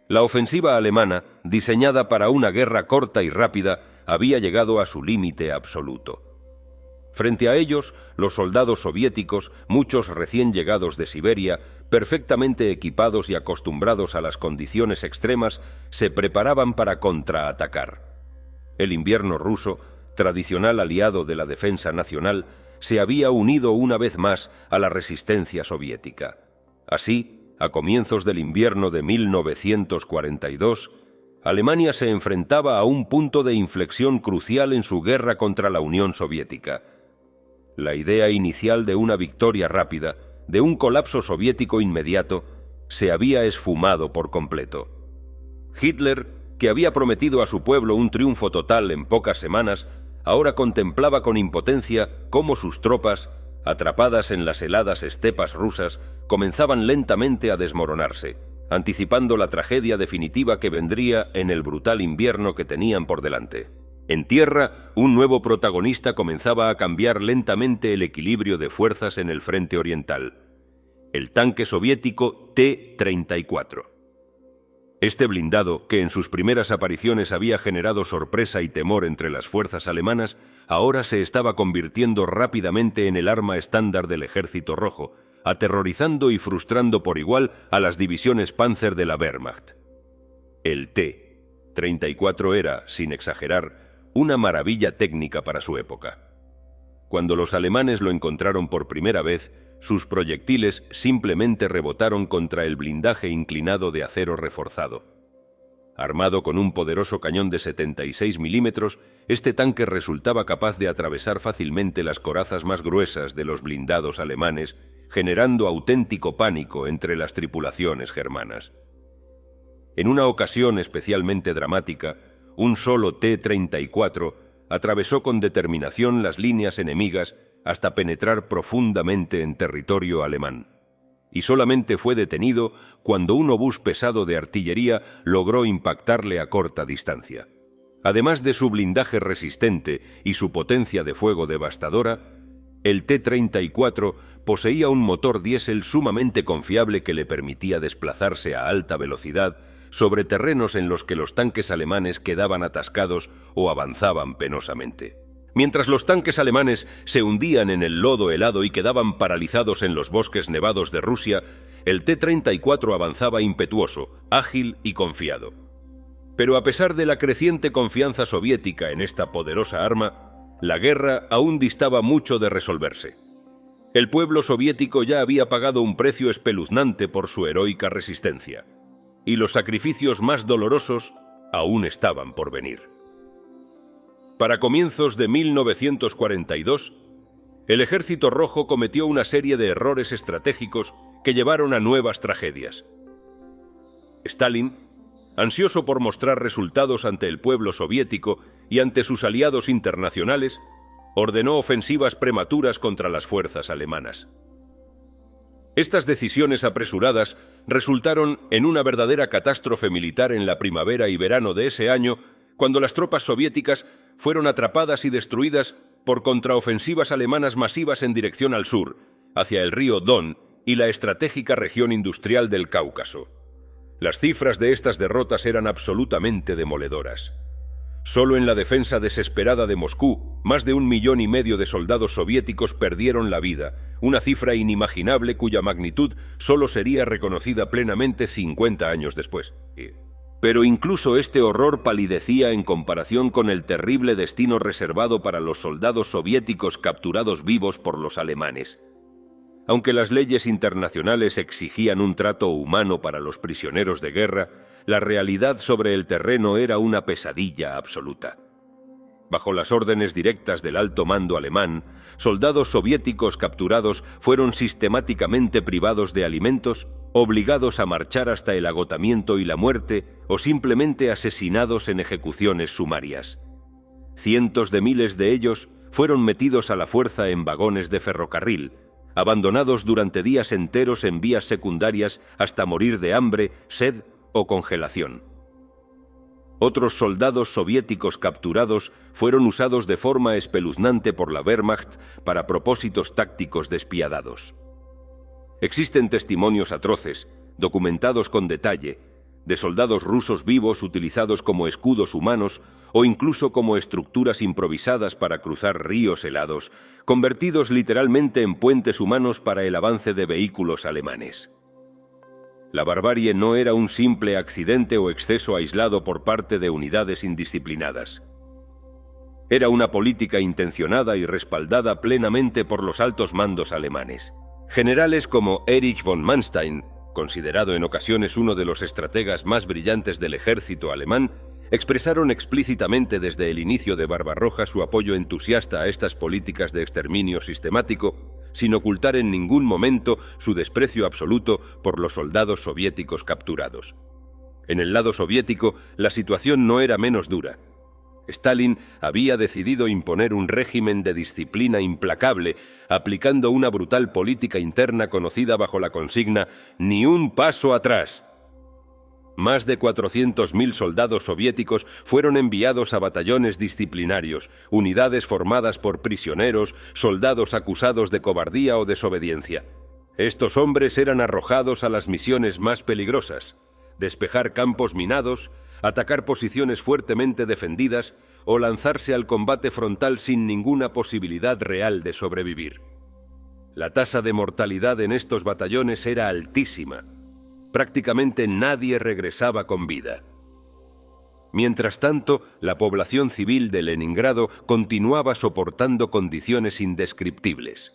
La ofensiva alemana, diseñada para una guerra corta y rápida, había llegado a su límite absoluto. Frente a ellos, los soldados soviéticos, muchos recién llegados de Siberia, perfectamente equipados y acostumbrados a las condiciones extremas, se preparaban para contraatacar. El invierno ruso, tradicional aliado de la defensa nacional, se había unido una vez más a la resistencia soviética. Así, a comienzos del invierno de 1942, Alemania se enfrentaba a un punto de inflexión crucial en su guerra contra la Unión Soviética. La idea inicial de una victoria rápida, de un colapso soviético inmediato, se había esfumado por completo. Hitler, que había prometido a su pueblo un triunfo total en pocas semanas, ahora contemplaba con impotencia cómo sus tropas, atrapadas en las heladas estepas rusas, comenzaban lentamente a desmoronarse, anticipando la tragedia definitiva que vendría en el brutal invierno que tenían por delante. En tierra, un nuevo protagonista comenzaba a cambiar lentamente el equilibrio de fuerzas en el frente oriental: el tanque soviético T-34. Este blindado, que en sus primeras apariciones había generado sorpresa y temor entre las fuerzas alemanas, ahora se estaba convirtiendo rápidamente en el arma estándar del Ejército Rojo, aterrorizando y frustrando por igual a las divisiones Panzer de la Wehrmacht. El T-34 era, sin exagerar, una maravilla técnica para su época. Cuando los alemanes lo encontraron por primera vez, sus proyectiles simplemente rebotaron contra el blindaje inclinado de acero reforzado. Armado con un poderoso cañón de 76 milímetros, este tanque resultaba capaz de atravesar fácilmente las corazas más gruesas de los blindados alemanes, generando auténtico pánico entre las tripulaciones germanas. En una ocasión especialmente dramática, un solo T-34 atravesó con determinación las líneas enemigas hasta penetrar profundamente en territorio alemán, y solamente fue detenido cuando un obús pesado de artillería logró impactarle a corta distancia. Además de su blindaje resistente y su potencia de fuego devastadora, el T-34 poseía un motor diésel sumamente confiable que le permitía desplazarse a alta velocidad sobre terrenos en los que los tanques alemanes quedaban atascados o avanzaban penosamente. Mientras los tanques alemanes se hundían en el lodo helado y quedaban paralizados en los bosques nevados de Rusia, el T-34 avanzaba impetuoso, ágil y confiado. Pero a pesar de la creciente confianza soviética en esta poderosa arma, la guerra aún distaba mucho de resolverse. El pueblo soviético ya había pagado un precio espeluznante por su heroica resistencia, y los sacrificios más dolorosos aún estaban por venir. Para comienzos de 1942, el Ejército Rojo cometió una serie de errores estratégicos que llevaron a nuevas tragedias. Stalin, ansioso por mostrar resultados ante el pueblo soviético y ante sus aliados internacionales, ordenó ofensivas prematuras contra las fuerzas alemanas. Estas decisiones apresuradas resultaron en una verdadera catástrofe militar en la primavera y verano de ese año, cuando las tropas soviéticas fueron atrapadas y destruidas por contraofensivas alemanas masivas en dirección al sur, hacia el río Don y la estratégica región industrial del Cáucaso. Las cifras de estas derrotas eran absolutamente demoledoras. Solo en la defensa desesperada de Moscú, más de 1,5 millones de soldados soviéticos perdieron la vida, una cifra inimaginable cuya magnitud solo sería reconocida plenamente 50 años después. Pero incluso este horror palidecía en comparación con el terrible destino reservado para los soldados soviéticos capturados vivos por los alemanes. Aunque las leyes internacionales exigían un trato humano para los prisioneros de guerra, la realidad sobre el terreno era una pesadilla absoluta. Bajo las órdenes directas del alto mando alemán, soldados soviéticos capturados fueron sistemáticamente privados de alimentos, obligados a marchar hasta el agotamiento y la muerte, o simplemente asesinados en ejecuciones sumarias. Cientos de miles de ellos fueron metidos a la fuerza en vagones de ferrocarril, abandonados durante días enteros en vías secundarias hasta morir de hambre, sed o congelación. Otros soldados soviéticos capturados fueron usados de forma espeluznante por la Wehrmacht para propósitos tácticos despiadados. Existen testimonios atroces, documentados con detalle, de soldados rusos vivos utilizados como escudos humanos o incluso como estructuras improvisadas para cruzar ríos helados, convertidos literalmente en puentes humanos para el avance de vehículos alemanes. La barbarie no era un simple accidente o exceso aislado por parte de unidades indisciplinadas. Era una política intencionada y respaldada plenamente por los altos mandos alemanes. Generales como Erich von Manstein, considerado en ocasiones uno de los estrategas más brillantes del ejército alemán, expresaron explícitamente desde el inicio de Barbarroja su apoyo entusiasta a estas políticas de exterminio sistemático, sin ocultar en ningún momento su desprecio absoluto por los soldados soviéticos capturados. En el lado soviético, la situación no era menos dura. Stalin había decidido imponer un régimen de disciplina implacable, aplicando una brutal política interna conocida bajo la consigna «Ni un paso atrás». Más de 400.000 soldados soviéticos fueron enviados a batallones disciplinarios, unidades formadas por prisioneros, soldados acusados de cobardía o desobediencia. Estos hombres eran arrojados a las misiones más peligrosas: despejar campos minados, atacar posiciones fuertemente defendidas o lanzarse al combate frontal sin ninguna posibilidad real de sobrevivir. La tasa de mortalidad en estos batallones era altísima. Prácticamente nadie regresaba con vida. Mientras tanto, la población civil de Leningrado continuaba soportando condiciones indescriptibles.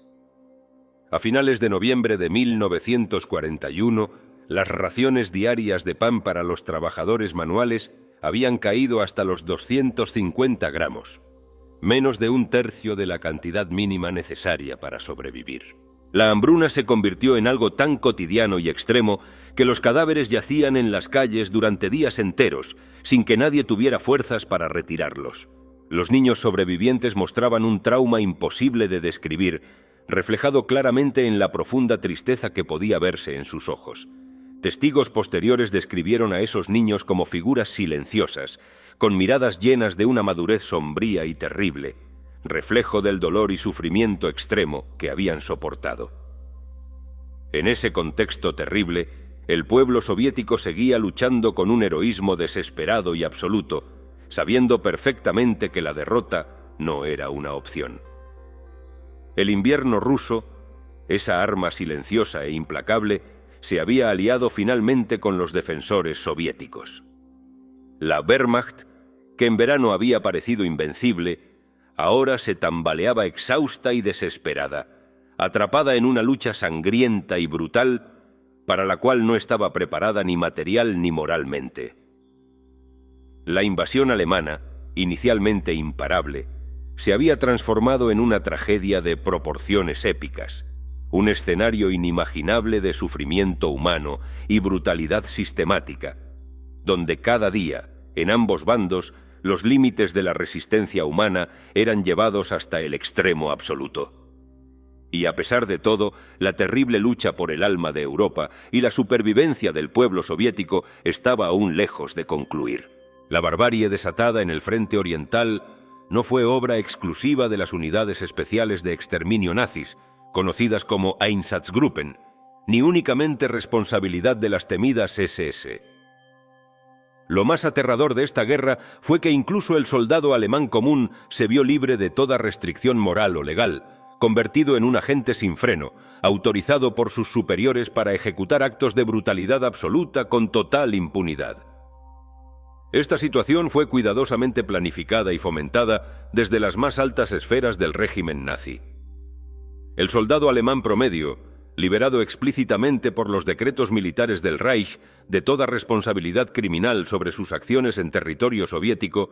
A finales de noviembre de 1941, las raciones diarias de pan para los trabajadores manuales habían caído hasta los 250 gramos, menos de un tercio de la cantidad mínima necesaria para sobrevivir. La hambruna se convirtió en algo tan cotidiano y extremo que los cadáveres yacían en las calles durante días enteros, sin que nadie tuviera fuerzas para retirarlos. Los niños sobrevivientes mostraban un trauma imposible de describir, reflejado claramente en la profunda tristeza que podía verse en sus ojos. Testigos posteriores describieron a esos niños como figuras silenciosas, con miradas llenas de una madurez sombría y terrible, reflejo del dolor y sufrimiento extremo que habían soportado. En ese contexto terrible, el pueblo soviético seguía luchando con un heroísmo desesperado y absoluto, sabiendo perfectamente que la derrota no era una opción. El invierno ruso, esa arma silenciosa e implacable, se había aliado finalmente con los defensores soviéticos. La Wehrmacht, que en verano había parecido invencible, ahora se tambaleaba exhausta y desesperada, atrapada en una lucha sangrienta y brutal para la cual no estaba preparada ni material ni moralmente. La invasión alemana, inicialmente imparable, se había transformado en una tragedia de proporciones épicas, un escenario inimaginable de sufrimiento humano y brutalidad sistemática, donde cada día, en ambos bandos, los límites de la resistencia humana eran llevados hasta el extremo absoluto. Y a pesar de todo, la terrible lucha por el alma de Europa y la supervivencia del pueblo soviético estaba aún lejos de concluir. La barbarie desatada en el frente oriental no fue obra exclusiva de las unidades especiales de exterminio nazis, conocidas como Einsatzgruppen, ni únicamente responsabilidad de las temidas SS. Lo más aterrador de esta guerra fue que incluso el soldado alemán común se vio libre de toda restricción moral o legal, convertido en un agente sin freno, autorizado por sus superiores para ejecutar actos de brutalidad absoluta con total impunidad. Esta situación fue cuidadosamente planificada y fomentada desde las más altas esferas del régimen nazi. El soldado alemán promedio, liberado explícitamente por los decretos militares del Reich de toda responsabilidad criminal sobre sus acciones en territorio soviético,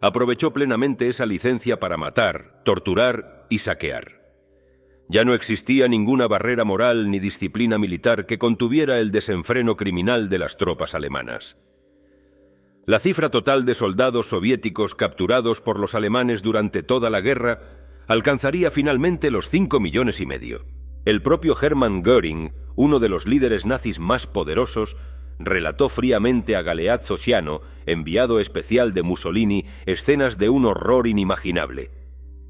aprovechó plenamente esa licencia para matar, torturar y saquear. Ya no existía ninguna barrera moral ni disciplina militar que contuviera el desenfreno criminal de las tropas alemanas. La cifra total de soldados soviéticos capturados por los alemanes durante toda la guerra alcanzaría finalmente los 5,5 millones. El propio Hermann Göring, uno de los líderes nazis más poderosos, relató fríamente a Galeazzo Ciano, enviado especial de Mussolini, escenas de un horror inimaginable.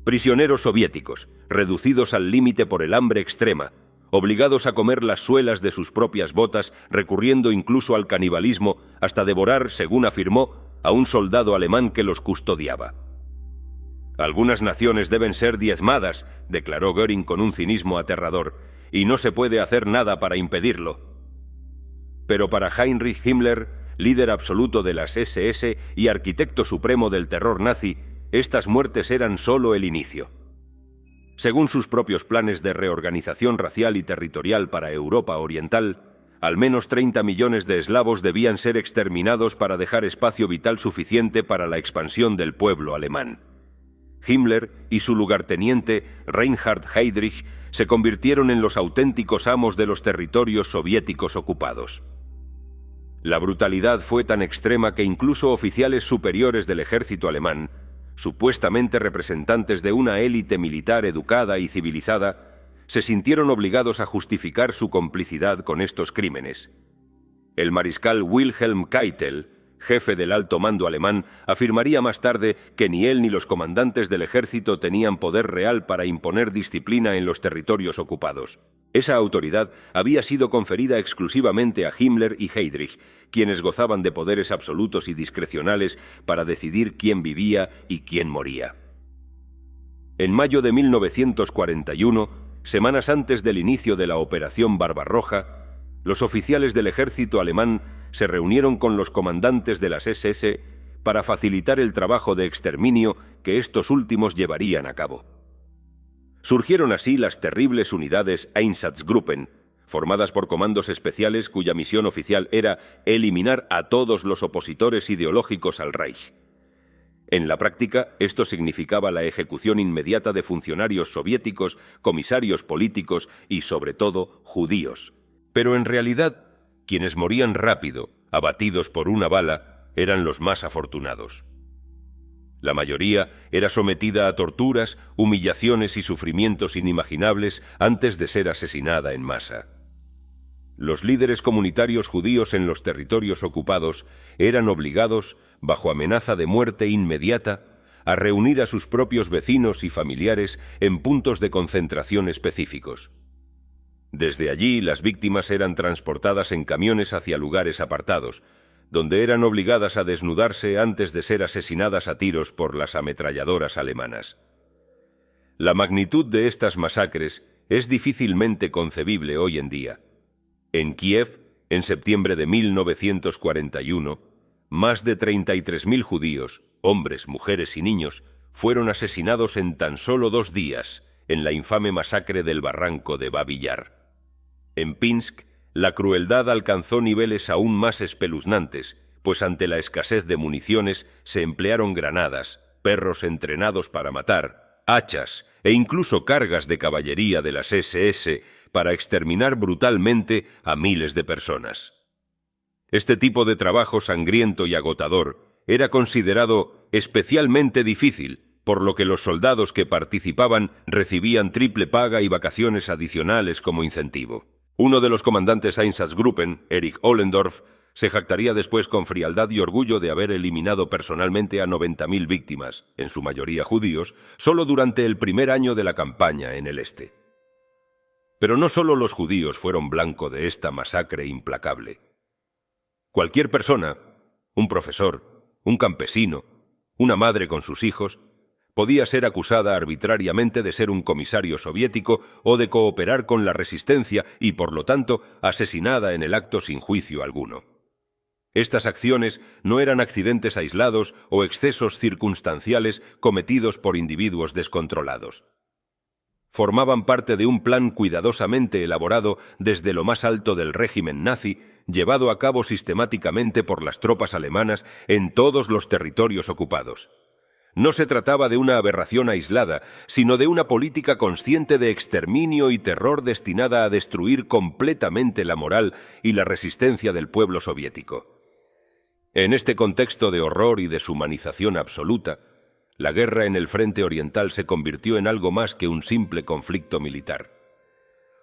Prisioneros soviéticos, reducidos al límite por el hambre extrema, obligados a comer las suelas de sus propias botas, recurriendo incluso al canibalismo, hasta devorar, según afirmó, a un soldado alemán que los custodiaba. Algunas naciones deben ser diezmadas, declaró Göring con un cinismo aterrador, y no se puede hacer nada para impedirlo. Pero para Heinrich Himmler, líder absoluto de las SS y arquitecto supremo del terror nazi, estas muertes eran solo el inicio. Según sus propios planes de reorganización racial y territorial para Europa Oriental, al menos 30 millones de eslavos debían ser exterminados para dejar espacio vital suficiente para la expansión del pueblo alemán. Himmler y su lugarteniente Reinhard Heydrich se convirtieron en los auténticos amos de los territorios soviéticos ocupados. La brutalidad fue tan extrema que incluso oficiales superiores del ejército alemán, supuestamente representantes de una élite militar educada y civilizada, se sintieron obligados a justificar su complicidad con estos crímenes. El mariscal Wilhelm Keitel, jefe del alto mando alemán, afirmaría más tarde que ni él ni los comandantes del ejército tenían poder real para imponer disciplina en los territorios ocupados. Esa autoridad había sido conferida exclusivamente a Himmler y Heydrich, quienes gozaban de poderes absolutos y discrecionales para decidir quién vivía y quién moría. En mayo de 1941, semanas antes del inicio de la Operación Barbarroja, los oficiales del ejército alemán se reunieron con los comandantes de las SS para facilitar el trabajo de exterminio que estos últimos llevarían a cabo. Surgieron así las terribles unidades Einsatzgruppen, formadas por comandos especiales cuya misión oficial era eliminar a todos los opositores ideológicos al Reich. En la práctica, esto significaba la ejecución inmediata de funcionarios soviéticos, comisarios políticos y, sobre todo, judíos. Pero en realidad, quienes morían rápido, abatidos por una bala, eran los más afortunados. La mayoría era sometida a torturas, humillaciones y sufrimientos inimaginables antes de ser asesinada en masa. Los líderes comunitarios judíos en los territorios ocupados eran obligados, bajo amenaza de muerte inmediata, a reunir a sus propios vecinos y familiares en puntos de concentración específicos. Desde allí, las víctimas eran transportadas en camiones hacia lugares apartados, donde eran obligadas a desnudarse antes de ser asesinadas a tiros por las ametralladoras alemanas. La magnitud de estas masacres es difícilmente concebible hoy en día. En Kiev, en septiembre de 1941, más de 33.000 judíos, hombres, mujeres y niños, fueron asesinados en tan solo 2 días en la infame masacre del barranco de Babi Yar. En Pinsk, la crueldad alcanzó niveles aún más espeluznantes, pues ante la escasez de municiones se emplearon granadas, perros entrenados para matar, hachas e incluso cargas de caballería de las SS para exterminar brutalmente a miles de personas. Este tipo de trabajo sangriento y agotador era considerado especialmente difícil, por lo que los soldados que participaban recibían triple paga y vacaciones adicionales como incentivo. Uno de los comandantes Einsatzgruppen, Erich Ohlendorf, se jactaría después con frialdad y orgullo de haber eliminado personalmente a 90.000 víctimas, en su mayoría judíos, solo durante el primer año de la campaña en el este. Pero no solo los judíos fueron blanco de esta masacre implacable. Cualquier persona, un profesor, un campesino, una madre con sus hijos, podía ser acusada arbitrariamente de ser un comisario soviético o de cooperar con la resistencia y, por lo tanto, asesinada en el acto sin juicio alguno. Estas acciones no eran accidentes aislados o excesos circunstanciales cometidos por individuos descontrolados. Formaban parte de un plan cuidadosamente elaborado desde lo más alto del régimen nazi, llevado a cabo sistemáticamente por las tropas alemanas en todos los territorios ocupados. No se trataba de una aberración aislada, sino de una política consciente de exterminio y terror destinada a destruir completamente la moral y la resistencia del pueblo soviético. En este contexto de horror y deshumanización absoluta, la guerra en el frente oriental se convirtió en algo más que un simple conflicto militar.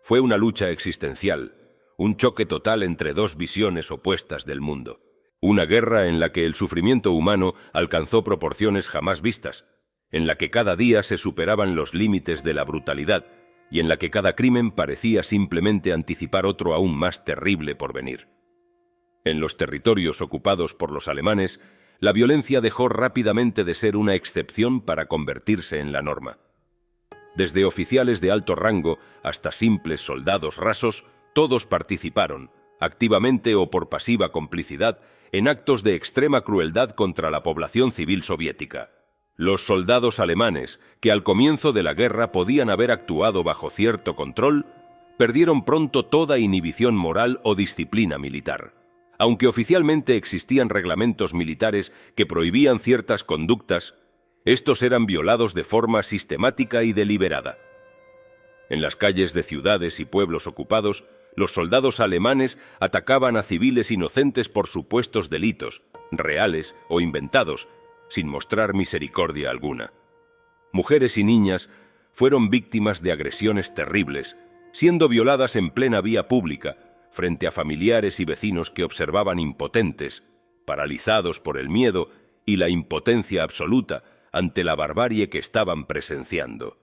Fue una lucha existencial, un choque total entre dos visiones opuestas del mundo. Una guerra en la que el sufrimiento humano alcanzó proporciones jamás vistas, en la que cada día se superaban los límites de la brutalidad y en la que cada crimen parecía simplemente anticipar otro aún más terrible por venir. En los territorios ocupados por los alemanes, la violencia dejó rápidamente de ser una excepción para convertirse en la norma. Desde oficiales de alto rango hasta simples soldados rasos, todos participaron, activamente o por pasiva complicidad, en actos de extrema crueldad contra la población civil soviética. Los soldados alemanes, que al comienzo de la guerra podían haber actuado bajo cierto control, perdieron pronto toda inhibición moral o disciplina militar. Aunque oficialmente existían reglamentos militares que prohibían ciertas conductas, estos eran violados de forma sistemática y deliberada. En las calles de ciudades y pueblos ocupados, los soldados alemanes atacaban a civiles inocentes por supuestos delitos, reales o inventados, sin mostrar misericordia alguna. Mujeres y niñas fueron víctimas de agresiones terribles, siendo violadas en plena vía pública, frente a familiares y vecinos que observaban impotentes, paralizados por el miedo y la impotencia absoluta ante la barbarie que estaban presenciando.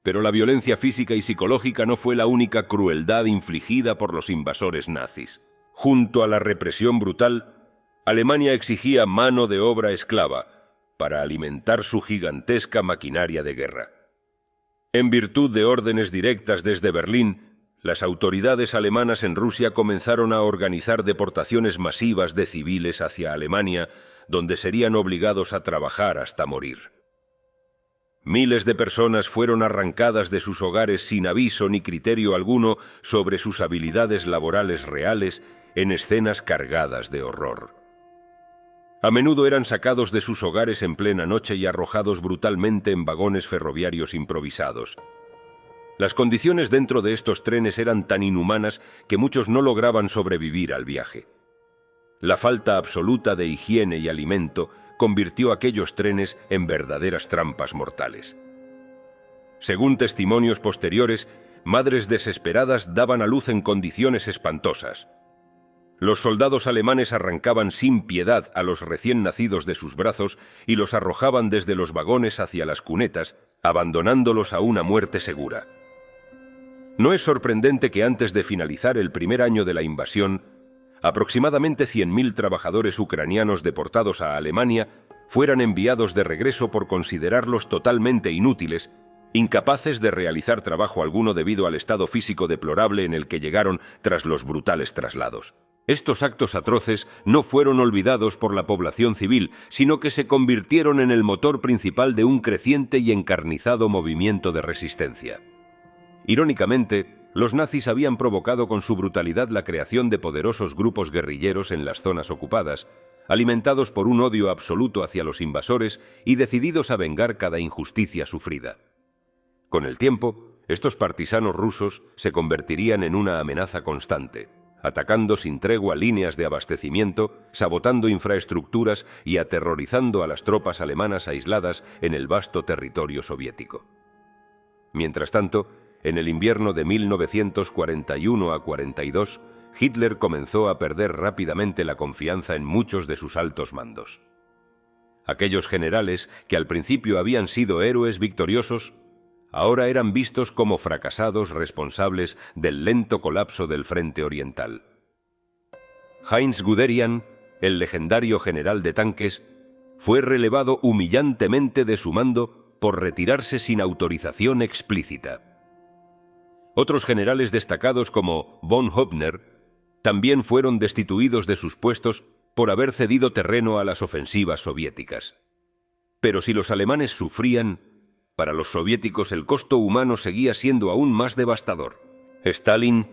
Pero la violencia física y psicológica no fue la única crueldad infligida por los invasores nazis. Junto a la represión brutal, Alemania exigía mano de obra esclava para alimentar su gigantesca maquinaria de guerra. En virtud de órdenes directas desde Berlín, las autoridades alemanas en Rusia comenzaron a organizar deportaciones masivas de civiles hacia Alemania donde serían obligados a trabajar hasta morir. Miles de personas fueron arrancadas de sus hogares sin aviso ni criterio alguno sobre sus habilidades laborales reales en escenas cargadas de horror. A menudo eran sacados de sus hogares en plena noche y arrojados brutalmente en vagones ferroviarios improvisados. Las condiciones dentro de estos trenes eran tan inhumanas que muchos no lograban sobrevivir al viaje. La falta absoluta de higiene y alimento convirtió aquellos trenes en verdaderas trampas mortales. Según testimonios posteriores, madres desesperadas daban a luz en condiciones espantosas. Los soldados alemanes arrancaban sin piedad a los recién nacidos de sus brazos y los arrojaban desde los vagones hacia las cunetas, abandonándolos a una muerte segura. No es sorprendente que antes de finalizar el primer año de la invasión, aproximadamente 100.000 trabajadores ucranianos deportados a Alemania fueran enviados de regreso por considerarlos totalmente inútiles, incapaces de realizar trabajo alguno debido al estado físico deplorable en el que llegaron tras los brutales traslados. Estos actos atroces no fueron olvidados por la población civil, sino que se convirtieron en el motor principal de un creciente y encarnizado movimiento de resistencia. Irónicamente, los nazis habían provocado con su brutalidad la creación de poderosos grupos guerrilleros en las zonas ocupadas, alimentados por un odio absoluto hacia los invasores y decididos a vengar cada injusticia sufrida. Con el tiempo, estos partisanos rusos se convertirían en una amenaza constante, atacando sin tregua líneas de abastecimiento, sabotando infraestructuras y aterrorizando a las tropas alemanas aisladas en el vasto territorio soviético. Mientras tanto, en el invierno de 1941 a 42, Hitler comenzó a perder rápidamente la confianza en muchos de sus altos mandos. Aquellos generales que al principio habían sido héroes victoriosos, ahora eran vistos como fracasados responsables del lento colapso del frente oriental. Heinz Guderian, el legendario general de tanques, fue relevado humillantemente de su mando por retirarse sin autorización explícita. Otros generales destacados como von Hopner también fueron destituidos de sus puestos por haber cedido terreno a las ofensivas soviéticas. Pero si los alemanes sufrían, para los soviéticos el costo humano seguía siendo aún más devastador. Stalin,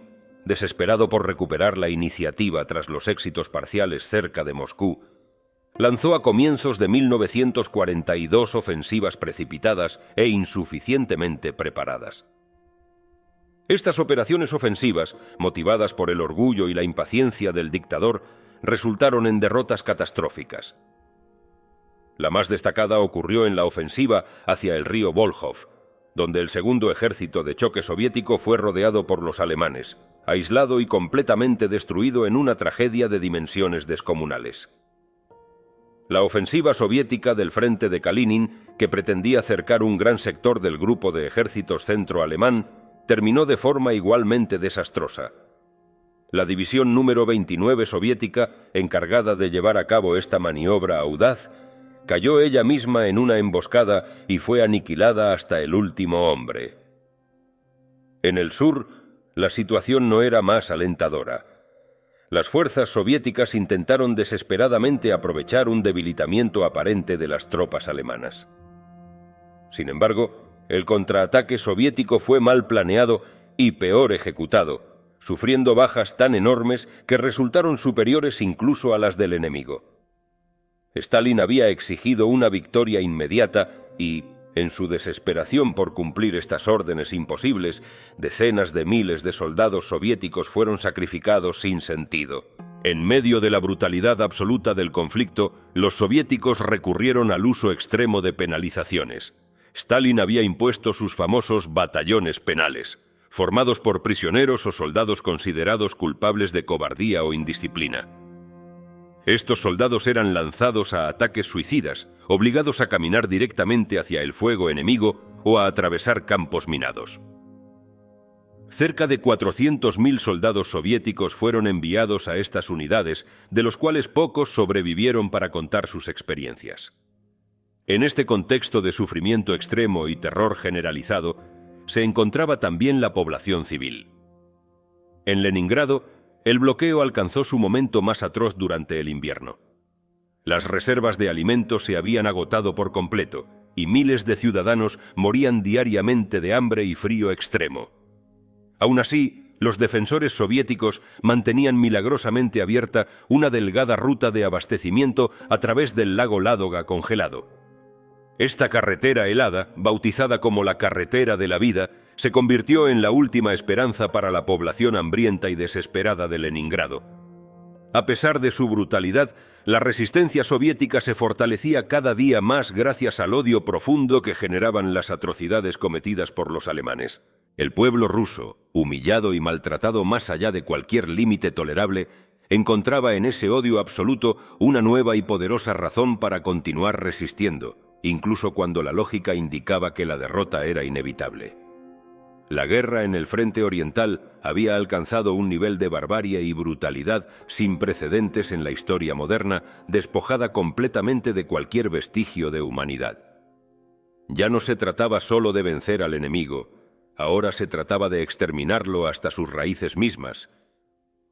desesperado por recuperar la iniciativa tras los éxitos parciales cerca de Moscú, lanzó a comienzos de 1942 ofensivas precipitadas e insuficientemente preparadas. Estas operaciones ofensivas, motivadas por el orgullo y la impaciencia del dictador, resultaron en derrotas catastróficas. La más destacada ocurrió en la ofensiva hacia el río Volkhov, donde el segundo ejército de choque soviético fue rodeado por los alemanes, aislado y completamente destruido en una tragedia de dimensiones descomunales. La ofensiva soviética del frente de Kalinin, que pretendía cercar un gran sector del grupo de ejércitos centro-alemán, terminó de forma igualmente desastrosa. La división número 29 soviética, encargada de llevar a cabo esta maniobra audaz, cayó ella misma en una emboscada y fue aniquilada hasta el último hombre. En el sur, la situación no era más alentadora. Las fuerzas soviéticas intentaron desesperadamente aprovechar un debilitamiento aparente de las tropas alemanas. Sin embargo, el contraataque soviético fue mal planeado y peor ejecutado, sufriendo bajas tan enormes que resultaron superiores incluso a las del enemigo. Stalin había exigido una victoria inmediata y, en su desesperación por cumplir estas órdenes imposibles, decenas de miles de soldados soviéticos fueron sacrificados sin sentido. En medio de la brutalidad absoluta del conflicto, los soviéticos recurrieron al uso extremo de penalizaciones. Stalin había impuesto sus famosos batallones penales, formados por prisioneros o soldados considerados culpables de cobardía o indisciplina. Estos soldados eran lanzados a ataques suicidas, obligados a caminar directamente hacia el fuego enemigo o a atravesar campos minados. Cerca de 400.000 soldados soviéticos fueron enviados a estas unidades, de los cuales pocos sobrevivieron para contar sus experiencias. En este contexto de sufrimiento extremo y terror generalizado, se encontraba también la población civil. En Leningrado, el bloqueo alcanzó su momento más atroz durante el invierno. Las reservas de alimentos se habían agotado por completo y miles de ciudadanos morían diariamente de hambre y frío extremo. Aún así, los defensores soviéticos mantenían milagrosamente abierta una delgada ruta de abastecimiento a través del lago Ládoga congelado. Esta carretera helada, bautizada como la carretera de la vida, se convirtió en la última esperanza para la población hambrienta y desesperada de Leningrado. A pesar de su brutalidad, la resistencia soviética se fortalecía cada día más gracias al odio profundo que generaban las atrocidades cometidas por los alemanes. El pueblo ruso, humillado y maltratado más allá de cualquier límite tolerable, encontraba en ese odio absoluto una nueva y poderosa razón para continuar resistiendo, incluso cuando la lógica indicaba que la derrota era inevitable. La guerra en el frente oriental había alcanzado un nivel de barbarie y brutalidad sin precedentes en la historia moderna, despojada completamente de cualquier vestigio de humanidad. Ya no se trataba solo de vencer al enemigo, ahora se trataba de exterminarlo hasta sus raíces mismas.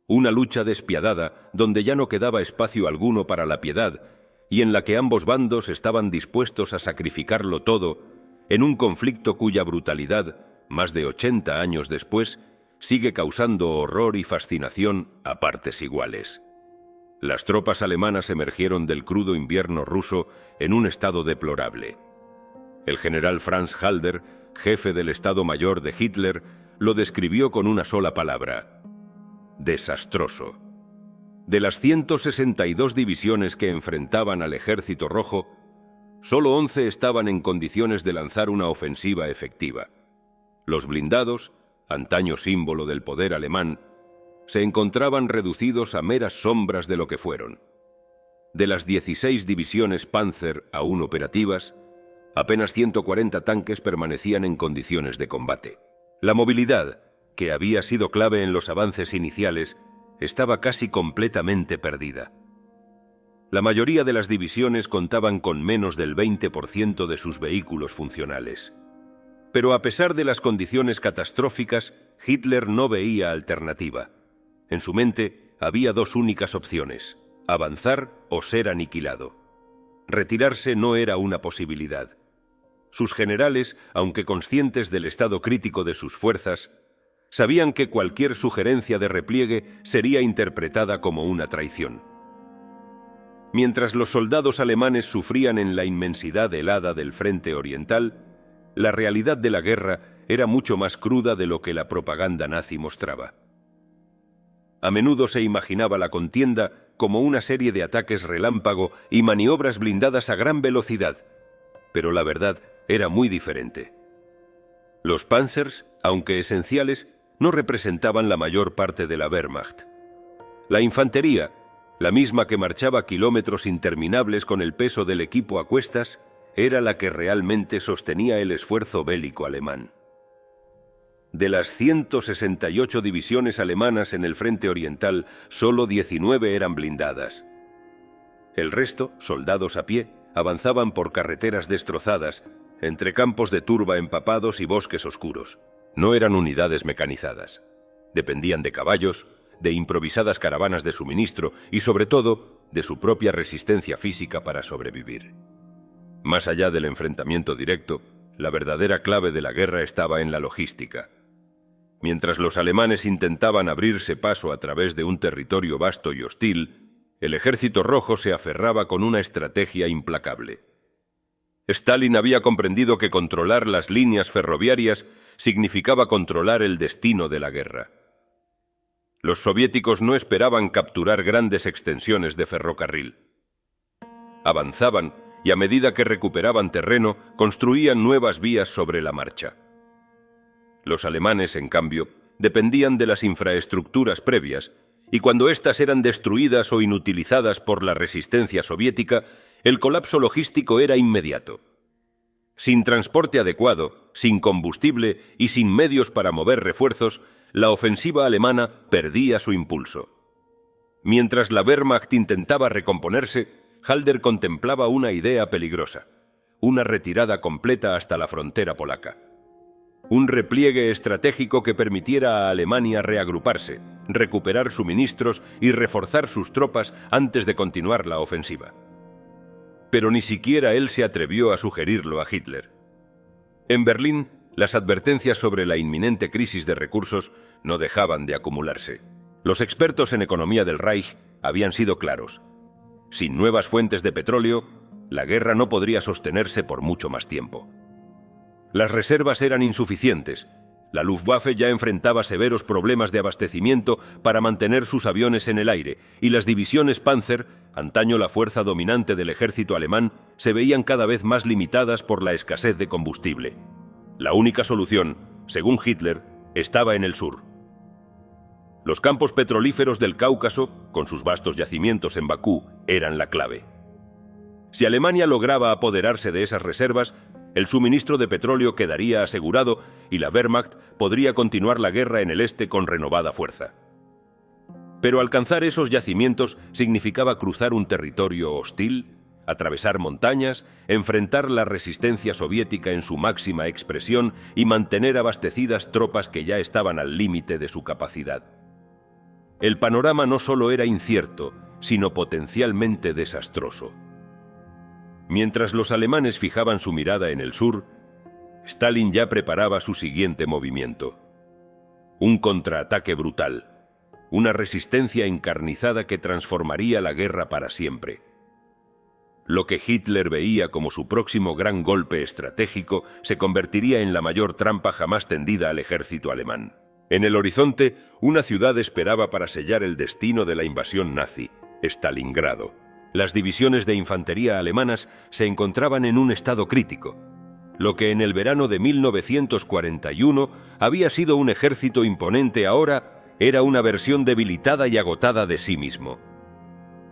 Una lucha despiadada donde ya no quedaba espacio alguno para la piedad y en la que ambos bandos estaban dispuestos a sacrificarlo todo en un conflicto cuya brutalidad, más de 80 años después, sigue causando horror y fascinación a partes iguales. Las tropas alemanas emergieron del crudo invierno ruso en un estado deplorable. El general Franz Halder, jefe del Estado Mayor de Hitler, lo describió con una sola palabra: desastroso. De las 162 divisiones que enfrentaban al Ejército Rojo, solo 11 estaban en condiciones de lanzar una ofensiva efectiva. Los blindados, antaño símbolo del poder alemán, se encontraban reducidos a meras sombras de lo que fueron. De las 16 divisiones Panzer aún operativas, apenas 140 tanques permanecían en condiciones de combate. La movilidad, que había sido clave en los avances iniciales, estaba casi completamente perdida. La mayoría de las divisiones contaban con menos del 20% de sus vehículos funcionales. Pero a pesar de las condiciones catastróficas, Hitler no veía alternativa. En su mente había dos únicas opciones: avanzar o ser aniquilado. Retirarse no era una posibilidad. Sus generales, aunque conscientes del estado crítico de sus fuerzas, sabían que cualquier sugerencia de repliegue sería interpretada como una traición. Mientras los soldados alemanes sufrían en la inmensidad helada del frente oriental, la realidad de la guerra era mucho más cruda de lo que la propaganda nazi mostraba. A menudo se imaginaba la contienda como una serie de ataques relámpago y maniobras blindadas a gran velocidad, pero la verdad era muy diferente. Los Panzers, aunque esenciales, no representaban la mayor parte de la Wehrmacht. La infantería, la misma que marchaba kilómetros interminables con el peso del equipo a cuestas, era la que realmente sostenía el esfuerzo bélico alemán. De las 168 divisiones alemanas en el frente oriental, solo 19 eran blindadas. El resto, soldados a pie, avanzaban por carreteras destrozadas, entre campos de turba empapados y bosques oscuros. No eran unidades mecanizadas. Dependían de caballos, de improvisadas caravanas de suministro y, sobre todo, de su propia resistencia física para sobrevivir. Más allá del enfrentamiento directo, la verdadera clave de la guerra estaba en la logística. Mientras los alemanes intentaban abrirse paso a través de un territorio vasto y hostil, el Ejército Rojo se aferraba con una estrategia implacable. Stalin había comprendido que controlar las líneas ferroviarias significaba controlar el destino de la guerra. Los soviéticos no esperaban capturar grandes extensiones de ferrocarril. Avanzaban y a medida que recuperaban terreno, construían nuevas vías sobre la marcha. Los alemanes, en cambio, dependían de las infraestructuras previas, y cuando éstas eran destruidas o inutilizadas por la resistencia soviética, el colapso logístico era inmediato. Sin transporte adecuado, sin combustible y sin medios para mover refuerzos, la ofensiva alemana perdía su impulso. Mientras la Wehrmacht intentaba recomponerse, Halder contemplaba una idea peligrosa: una retirada completa hasta la frontera polaca. Un repliegue estratégico que permitiera a Alemania reagruparse, recuperar suministros y reforzar sus tropas antes de continuar la ofensiva. pero ni siquiera él se atrevió a sugerirlo a Hitler. En Berlín, las advertencias sobre la inminente crisis de recursos no dejaban de acumularse. Los expertos en economía del Reich habían sido claros. Sin nuevas fuentes de petróleo, la guerra no podría sostenerse por mucho más tiempo. Las reservas eran insuficientes. La Luftwaffe ya enfrentaba severos problemas de abastecimiento para mantener sus aviones en el aire, y las divisiones Panzer, antaño la fuerza dominante del ejército alemán, se veían cada vez más limitadas por la escasez de combustible. La única solución, según Hitler, estaba en el sur. Los campos petrolíferos del Cáucaso, con sus vastos yacimientos en Bakú, eran la clave. Si Alemania lograba apoderarse de esas reservas, el suministro de petróleo quedaría asegurado y la Wehrmacht podría continuar la guerra en el este con renovada fuerza. Pero alcanzar esos yacimientos significaba cruzar un territorio hostil, atravesar montañas, enfrentar la resistencia soviética en su máxima expresión y mantener abastecidas tropas que ya estaban al límite de su capacidad. El panorama no solo era incierto, sino potencialmente desastroso. Mientras los alemanes fijaban su mirada en el sur, Stalin ya preparaba su siguiente movimiento. Un contraataque brutal, una resistencia encarnizada que transformaría la guerra para siempre. Lo que Hitler veía como su próximo gran golpe estratégico se convertiría en la mayor trampa jamás tendida al ejército alemán. En el horizonte, una ciudad esperaba para sellar el destino de la invasión nazi, Stalingrado. Las divisiones de infantería alemanas se encontraban en un estado crítico. Lo que en el verano de 1941 había sido un ejército imponente ahora era una versión debilitada y agotada de sí mismo.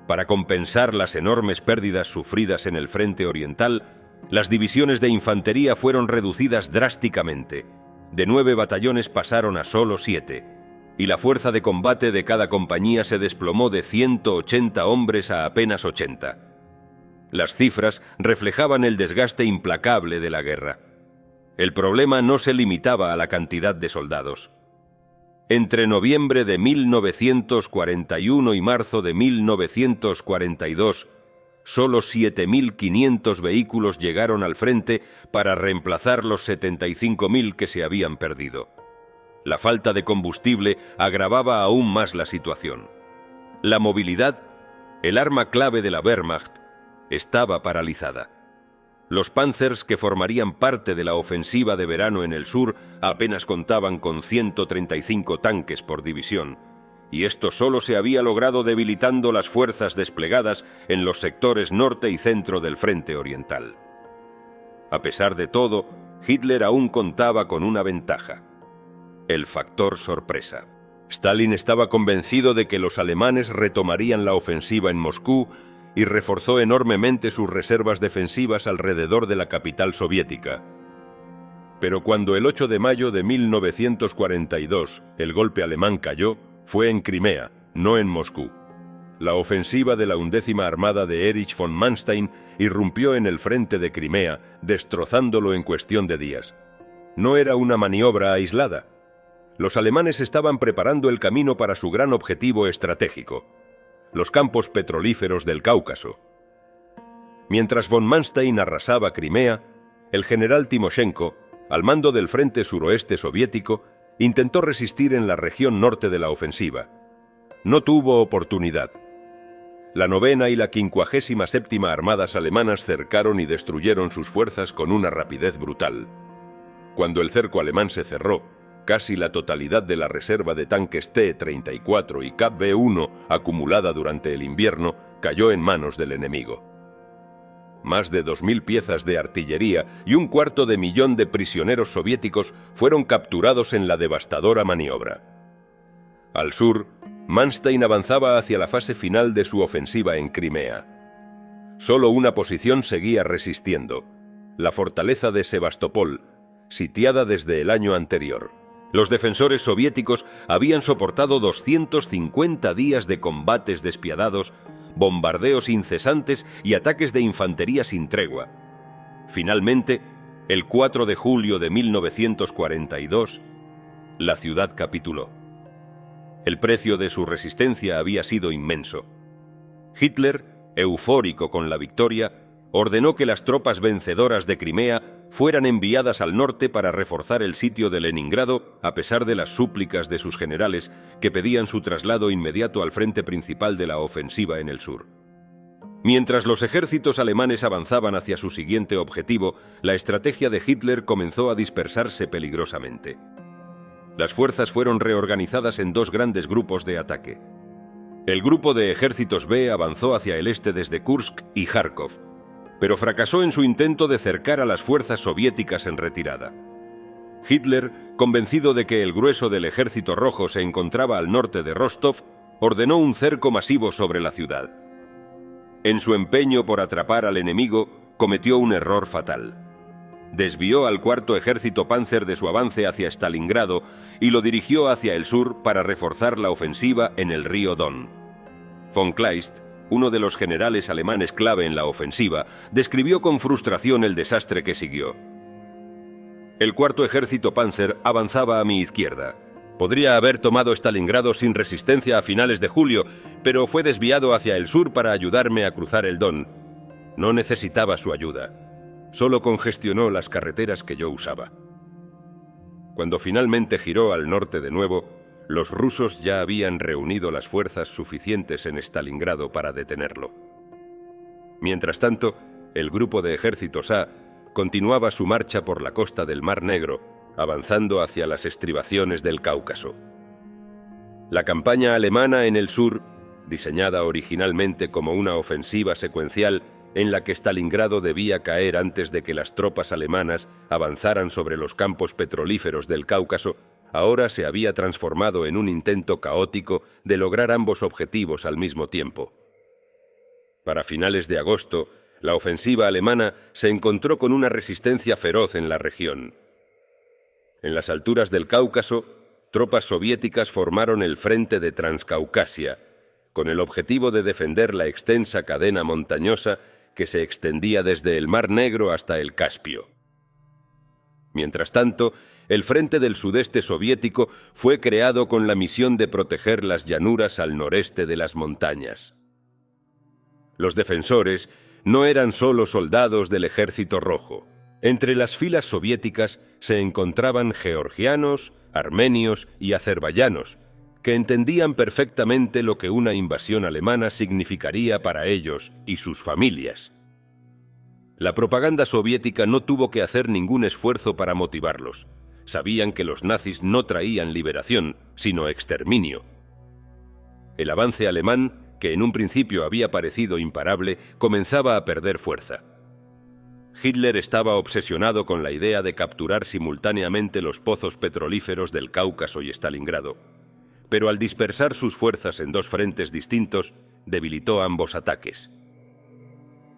Para compensar las enormes pérdidas sufridas en el frente oriental, las divisiones de infantería fueron reducidas drásticamente. De 9 batallones pasaron a solo 7. Y la fuerza de combate de cada compañía se desplomó de 180 hombres a apenas 80. Las cifras reflejaban el desgaste implacable de la guerra. El problema no se limitaba a la cantidad de soldados. Entre noviembre de 1941 y marzo de 1942, solo 7.500 vehículos llegaron al frente para reemplazar los 75.000 que se habían perdido. La falta de combustible agravaba aún más la situación. La movilidad, el arma clave de la Wehrmacht, estaba paralizada. Los Panzers que formarían parte de la ofensiva de verano en el sur apenas contaban con 135 tanques por división, y esto solo se había logrado debilitando las fuerzas desplegadas en los sectores norte y centro del frente oriental. A pesar de todo, Hitler aún contaba con una ventaja: el factor sorpresa. Stalin estaba convencido de que los alemanes retomarían la ofensiva en Moscú y reforzó enormemente sus reservas defensivas alrededor de la capital soviética. Pero cuando el 8 de mayo de 1942 el golpe alemán cayó, fue en Crimea, no en Moscú. La ofensiva de la 11ª Armada de Erich von Manstein irrumpió en el frente de Crimea, destrozándolo en cuestión de días. No era una maniobra aislada. Los alemanes estaban preparando el camino para su gran objetivo estratégico: los campos petrolíferos del Cáucaso. Mientras von Manstein arrasaba Crimea, el general Timoshenko, al mando del frente suroeste soviético, intentó resistir en la región norte de la ofensiva. No tuvo oportunidad. La 9ª y la 57ª Armadas alemanas cercaron y destruyeron sus fuerzas con una rapidez brutal. Cuando el cerco alemán se cerró, casi la totalidad de la reserva de tanques T-34 y KV-1 acumulada durante el invierno cayó en manos del enemigo. Más de 2.000 piezas de artillería y 250.000 de prisioneros soviéticos fueron capturados en la devastadora maniobra. Al sur, Manstein avanzaba hacia la fase final de su ofensiva en Crimea. Solo una posición seguía resistiendo: la fortaleza de Sebastopol, sitiada desde el año anterior. Los defensores soviéticos habían soportado 250 días de combates despiadados, bombardeos incesantes y ataques de infantería sin tregua. Finalmente, el 4 de julio de 1942, la ciudad capituló. El precio de su resistencia había sido inmenso. Hitler, eufórico con la victoria, ordenó que las tropas vencedoras de Crimea fueran enviadas al norte para reforzar el sitio de Leningrado, a pesar de las súplicas de sus generales que pedían su traslado inmediato al frente principal de la ofensiva en el sur. Mientras los ejércitos alemanes avanzaban hacia su siguiente objetivo, la estrategia de Hitler comenzó a dispersarse peligrosamente. Las fuerzas fueron reorganizadas en dos grandes grupos de ataque. El grupo de ejércitos B avanzó hacia el este desde Kursk y Kharkov, pero fracasó en su intento de cercar a las fuerzas soviéticas en retirada. Hitler, convencido de que el grueso del Ejército Rojo se encontraba al norte de Rostov, ordenó un cerco masivo sobre la ciudad. En su empeño por atrapar al enemigo, cometió un error fatal. Desvió al cuarto ejército Panzer de su avance hacia Stalingrado y lo dirigió hacia el sur para reforzar la ofensiva en el río Don. Von Kleist, uno de los generales alemanes clave en la ofensiva, describió con frustración el desastre que siguió. El cuarto ejército Panzer avanzaba a mi izquierda. Podría haber tomado Stalingrado sin resistencia a finales de julio, pero fue desviado hacia el sur para ayudarme a cruzar el Don. No necesitaba su ayuda. Solo congestionó las carreteras que yo usaba. Cuando finalmente giró al norte de nuevo, los rusos ya habían reunido las fuerzas suficientes en Stalingrado para detenerlo. Mientras tanto, el grupo de ejércitos A continuaba su marcha por la costa del Mar Negro, avanzando hacia las estribaciones del Cáucaso. La campaña alemana en el sur, diseñada originalmente como una ofensiva secuencial en la que Stalingrado debía caer antes de que las tropas alemanas avanzaran sobre los campos petrolíferos del Cáucaso, ahora se había transformado en un intento caótico de lograr ambos objetivos al mismo tiempo. Para finales de agosto, la ofensiva alemana se encontró con una resistencia feroz en la región. En las alturas del Cáucaso, tropas soviéticas formaron el Frente de Transcaucasia, con el objetivo de defender la extensa cadena montañosa que se extendía desde el Mar Negro hasta el Caspio. Mientras tanto, el Frente del Sudeste soviético fue creado con la misión de proteger las llanuras al noreste de las montañas. Los defensores no eran solo soldados del Ejército Rojo. Entre las filas soviéticas se encontraban georgianos, armenios y azerbaiyanos, que entendían perfectamente lo que una invasión alemana significaría para ellos y sus familias. La propaganda soviética no tuvo que hacer ningún esfuerzo para motivarlos. Sabían que los nazis no traían liberación, sino exterminio. El avance alemán, que en un principio había parecido imparable, comenzaba a perder fuerza. Hitler estaba obsesionado con la idea de capturar simultáneamente los pozos petrolíferos del Cáucaso y Stalingrado, pero al dispersar sus fuerzas en dos frentes distintos, debilitó ambos ataques.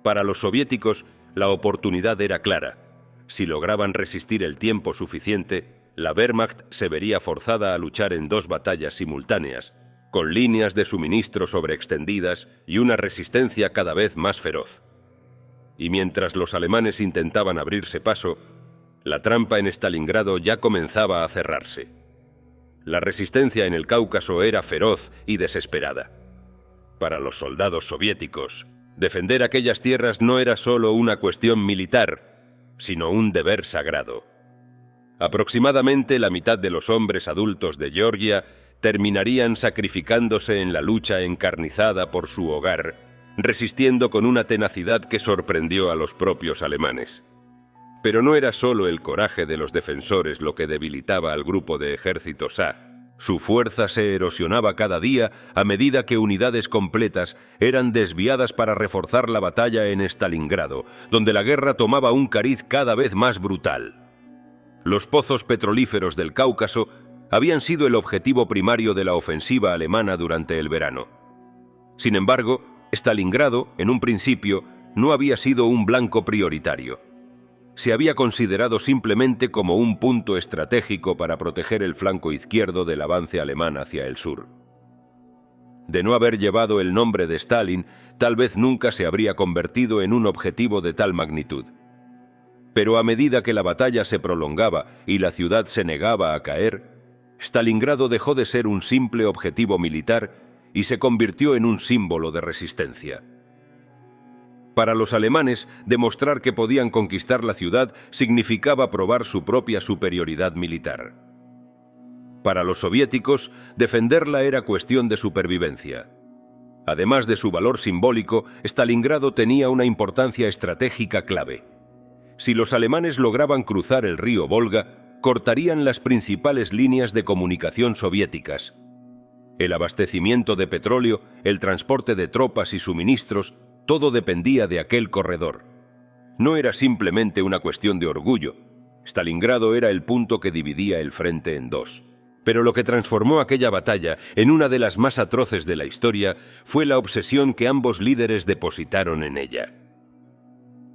Para los soviéticos, la oportunidad era clara. Si lograban resistir el tiempo suficiente, la Wehrmacht se vería forzada a luchar en dos batallas simultáneas, con líneas de suministro sobreextendidas y una resistencia cada vez más feroz. Y mientras los alemanes intentaban abrirse paso, la trampa en Stalingrado ya comenzaba a cerrarse. La resistencia en el Cáucaso era feroz y desesperada. Para los soldados soviéticos, defender aquellas tierras no era solo una cuestión militar, sino un deber sagrado. Aproximadamente la mitad de los hombres adultos de Georgia terminarían sacrificándose en la lucha encarnizada por su hogar, resistiendo con una tenacidad que sorprendió a los propios alemanes. Pero no era solo el coraje de los defensores lo que debilitaba al grupo de ejércitos A. Su fuerza se erosionaba cada día a medida que unidades completas eran desviadas para reforzar la batalla en Stalingrado, donde la guerra tomaba un cariz cada vez más brutal. Los pozos petrolíferos del Cáucaso habían sido el objetivo primario de la ofensiva alemana durante el verano. Sin embargo, Stalingrado, en un principio, no había sido un blanco prioritario. Se había considerado simplemente como un punto estratégico para proteger el flanco izquierdo del avance alemán hacia el sur. De no haber llevado el nombre de Stalin, tal vez nunca se habría convertido en un objetivo de tal magnitud. Pero a medida que la batalla se prolongaba y la ciudad se negaba a caer, Stalingrado dejó de ser un simple objetivo militar y se convirtió en un símbolo de resistencia. Para los alemanes, demostrar que podían conquistar la ciudad significaba probar su propia superioridad militar. Para los soviéticos, defenderla era cuestión de supervivencia. Además de su valor simbólico, Stalingrado tenía una importancia estratégica clave. Si los alemanes lograban cruzar el río Volga, cortarían las principales líneas de comunicación soviéticas. El abastecimiento de petróleo, el transporte de tropas y suministros, todo dependía de aquel corredor. No era simplemente una cuestión de orgullo. Stalingrado era el punto que dividía el frente en dos. Pero lo que transformó aquella batalla en una de las más atroces de la historia fue la obsesión que ambos líderes depositaron en ella.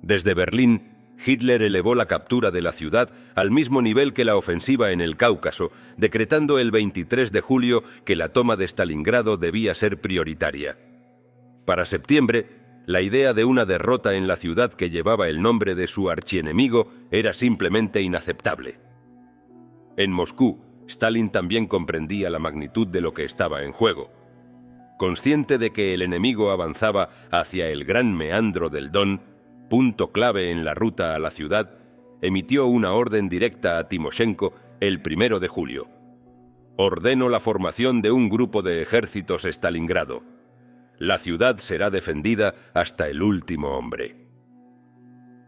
Desde Berlín, Hitler elevó la captura de la ciudad al mismo nivel que la ofensiva en el Cáucaso, decretando el 23 de julio que la toma de Stalingrado debía ser prioritaria. Para septiembre, la idea de una derrota en la ciudad que llevaba el nombre de su archienemigo era simplemente inaceptable. En Moscú, Stalin también comprendía la magnitud de lo que estaba en juego. Consciente de que el enemigo avanzaba hacia el gran meandro del Don, punto clave en la ruta a la ciudad, emitió una orden directa a Timoshenko el 1 de julio. Ordeno la formación de un grupo de ejércitos Stalingrado. La ciudad será defendida hasta el último hombre.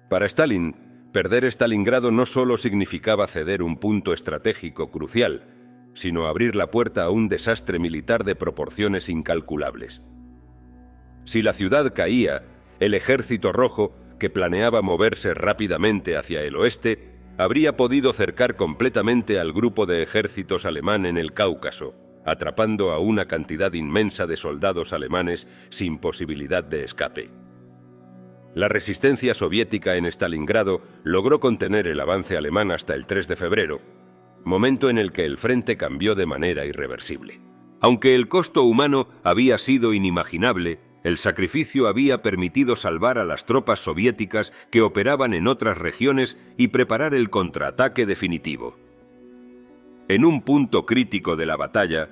Para Stalin, perder Stalingrado no solo significaba ceder un punto estratégico crucial, sino abrir la puerta a un desastre militar de proporciones incalculables. Si la ciudad caía, el Ejército Rojo, que planeaba moverse rápidamente hacia el oeste, habría podido cercar completamente al grupo de ejércitos alemán en el Cáucaso, atrapando a una cantidad inmensa de soldados alemanes sin posibilidad de escape. La resistencia soviética en Stalingrado logró contener el avance alemán hasta el 3 de febrero, momento en el que el frente cambió de manera irreversible. Aunque el costo humano había sido inimaginable, el sacrificio había permitido salvar a las tropas soviéticas que operaban en otras regiones y preparar el contraataque definitivo. En un punto crítico de la batalla,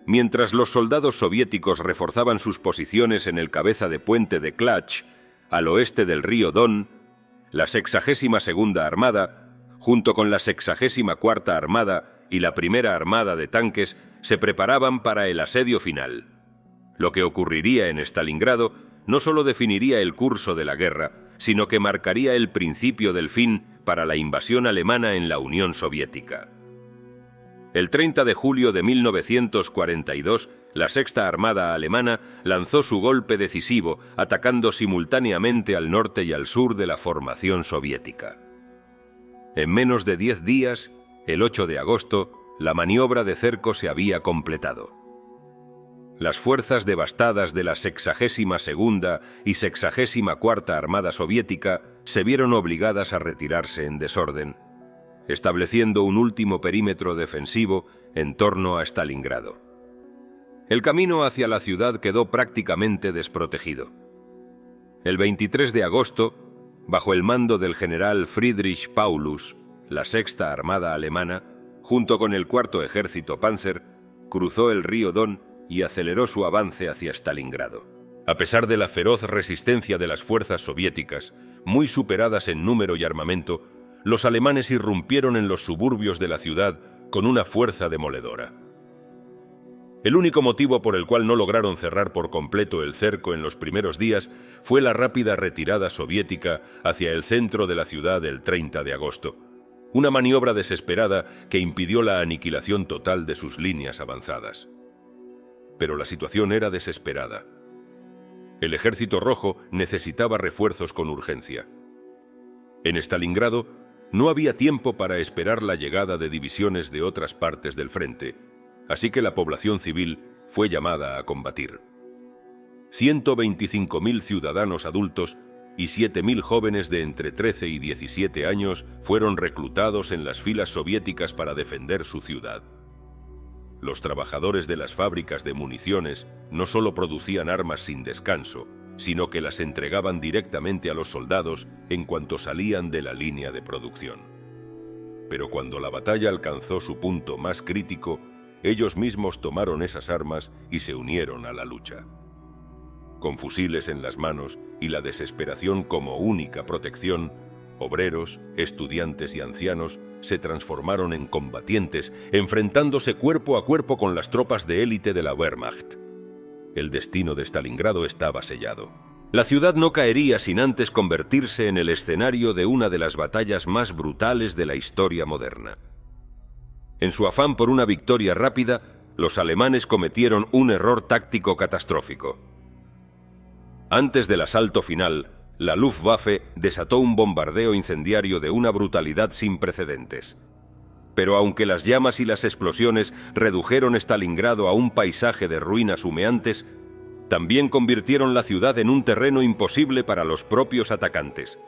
mientras los soldados soviéticos reforzaban sus posiciones en el cabeza de puente de Klach, al oeste del río Don, la 62ª Armada, junto con la 64ª Armada y la Primera Armada de tanques, se preparaban para el asedio final. Lo que ocurriría en Stalingrado no solo definiría el curso de la guerra, sino que marcaría el principio del fin para la invasión alemana en la Unión Soviética. El 30 de julio de 1942, la Sexta Armada alemana lanzó su golpe decisivo, atacando simultáneamente al norte y al sur de la formación soviética. En menos de 10 días, el 8 de agosto, la maniobra de cerco se había completado. Las fuerzas devastadas de la 62ª y 64ª Armada Soviética se vieron obligadas a retirarse en desorden, estableciendo un último perímetro defensivo en torno a Stalingrado. El camino hacia la ciudad quedó prácticamente desprotegido. El 23 de agosto, bajo el mando del general Friedrich Paulus, la Sexta Armada alemana, junto con el Cuarto Ejército Panzer, cruzó el río Don y aceleró su avance hacia Stalingrado. A pesar de la feroz resistencia de las fuerzas soviéticas, muy superadas en número y armamento, los alemanes irrumpieron en los suburbios de la ciudad con una fuerza demoledora. El único motivo por el cual no lograron cerrar por completo el cerco en los primeros días fue la rápida retirada soviética hacia el centro de la ciudad el 30 de agosto, una maniobra desesperada que impidió la aniquilación total de sus líneas avanzadas. Pero la situación era desesperada. El Ejército Rojo necesitaba refuerzos con urgencia. En Stalingrado no había tiempo para esperar la llegada de divisiones de otras partes del frente, así que la población civil fue llamada a combatir. 125.000 ciudadanos adultos y 7.000 jóvenes de entre 13 y 17 años fueron reclutados en las filas soviéticas para defender su ciudad. Los trabajadores de las fábricas de municiones no solo producían armas sin descanso, sino que las entregaban directamente a los soldados en cuanto salían de la línea de producción. Pero cuando la batalla alcanzó su punto más crítico, ellos mismos tomaron esas armas y se unieron a la lucha. Con fusiles en las manos y la desesperación como única protección, obreros, estudiantes y ancianos se transformaron en combatientes, enfrentándose cuerpo a cuerpo con las tropas de élite de la Wehrmacht. El destino de Stalingrado estaba sellado. La ciudad no caería sin antes convertirse en el escenario de una de las batallas más brutales de la historia moderna. En su afán por una victoria rápida, los alemanes cometieron un error táctico catastrófico. Antes del asalto final, la Luftwaffe desató un bombardeo incendiario de una brutalidad sin precedentes. Pero aunque las llamas y las explosiones redujeron Stalingrado a un paisaje de ruinas humeantes, también convirtieron la ciudad en un terreno imposible para los propios atacantes.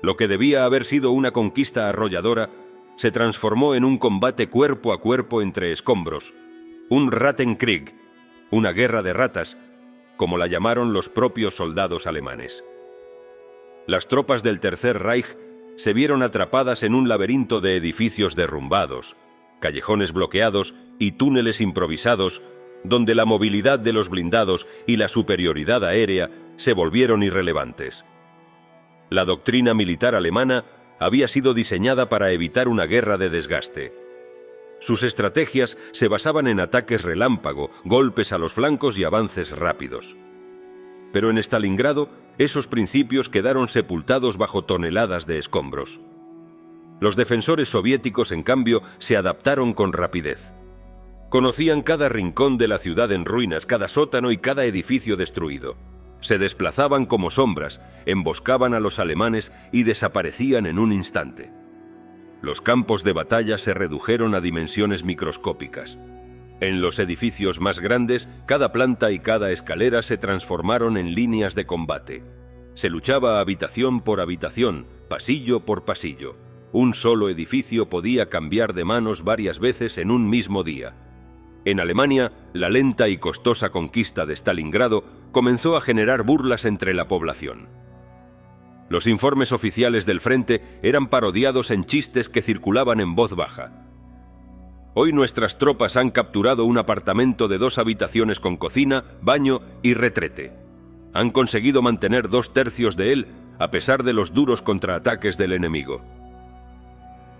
Lo que debía haber sido una conquista arrolladora se transformó en un combate cuerpo a cuerpo entre escombros, un Rattenkrieg, una guerra de ratas, como la llamaron los propios soldados alemanes. Las tropas del Tercer Reich se vieron atrapadas en un laberinto de edificios derrumbados, callejones bloqueados y túneles improvisados, donde la movilidad de los blindados y la superioridad aérea se volvieron irrelevantes. La doctrina militar alemana había sido diseñada para evitar una guerra de desgaste. Sus estrategias se basaban en ataques relámpago, golpes a los flancos y avances rápidos. Pero en Stalingrado, esos principios quedaron sepultados bajo toneladas de escombros. Los defensores soviéticos, en cambio, se adaptaron con rapidez. Conocían cada rincón de la ciudad en ruinas, cada sótano y cada edificio destruido. Se desplazaban como sombras, emboscaban a los alemanes y desaparecían en un instante. Los campos de batalla se redujeron a dimensiones microscópicas. En los edificios más grandes, cada planta y cada escalera se transformaron en líneas de combate. Se luchaba habitación por habitación, pasillo por pasillo. Un solo edificio podía cambiar de manos varias veces en un mismo día. En Alemania, la lenta y costosa conquista de Stalingrado comenzó a generar burlas entre la población. Los informes oficiales del frente eran parodiados en chistes que circulaban en voz baja. Hoy nuestras tropas han capturado un apartamento de 2 habitaciones con cocina, baño y retrete. Han conseguido mantener 2/3 de él a pesar de los duros contraataques del enemigo.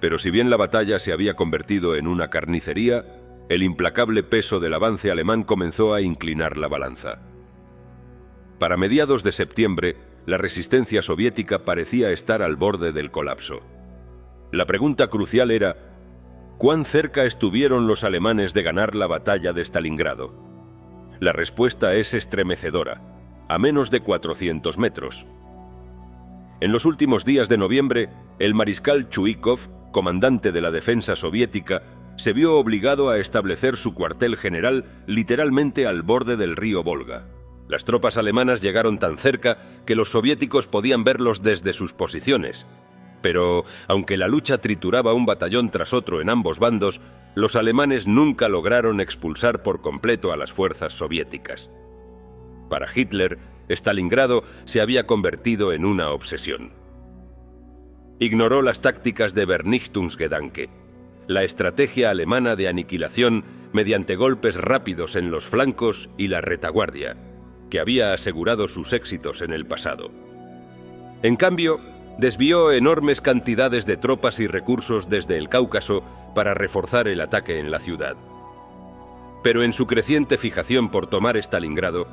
Pero si bien la batalla se había convertido en una carnicería, el implacable peso del avance alemán comenzó a inclinar la balanza. Para mediados de septiembre, la resistencia soviética parecía estar al borde del colapso. La pregunta crucial era: ¿cuán cerca estuvieron los alemanes de ganar la batalla de Stalingrado? La respuesta es estremecedora: a menos de 400 metros. En los últimos días de noviembre, el mariscal Chuikov, comandante de la defensa soviética, se vio obligado a establecer su cuartel general literalmente al borde del río Volga. Las tropas alemanas llegaron tan cerca que los soviéticos podían verlos desde sus posiciones. Pero, aunque la lucha trituraba un batallón tras otro en ambos bandos, los alemanes nunca lograron expulsar por completo a las fuerzas soviéticas. Para Hitler, Stalingrado se había convertido en una obsesión. Ignoró las tácticas de Vernichtungsgedanke, la estrategia alemana de aniquilación mediante golpes rápidos en los flancos y la retaguardia, que había asegurado sus éxitos en el pasado. En cambio, desvió enormes cantidades de tropas y recursos desde el Cáucaso para reforzar el ataque en la ciudad. Pero en su creciente fijación por tomar Stalingrado,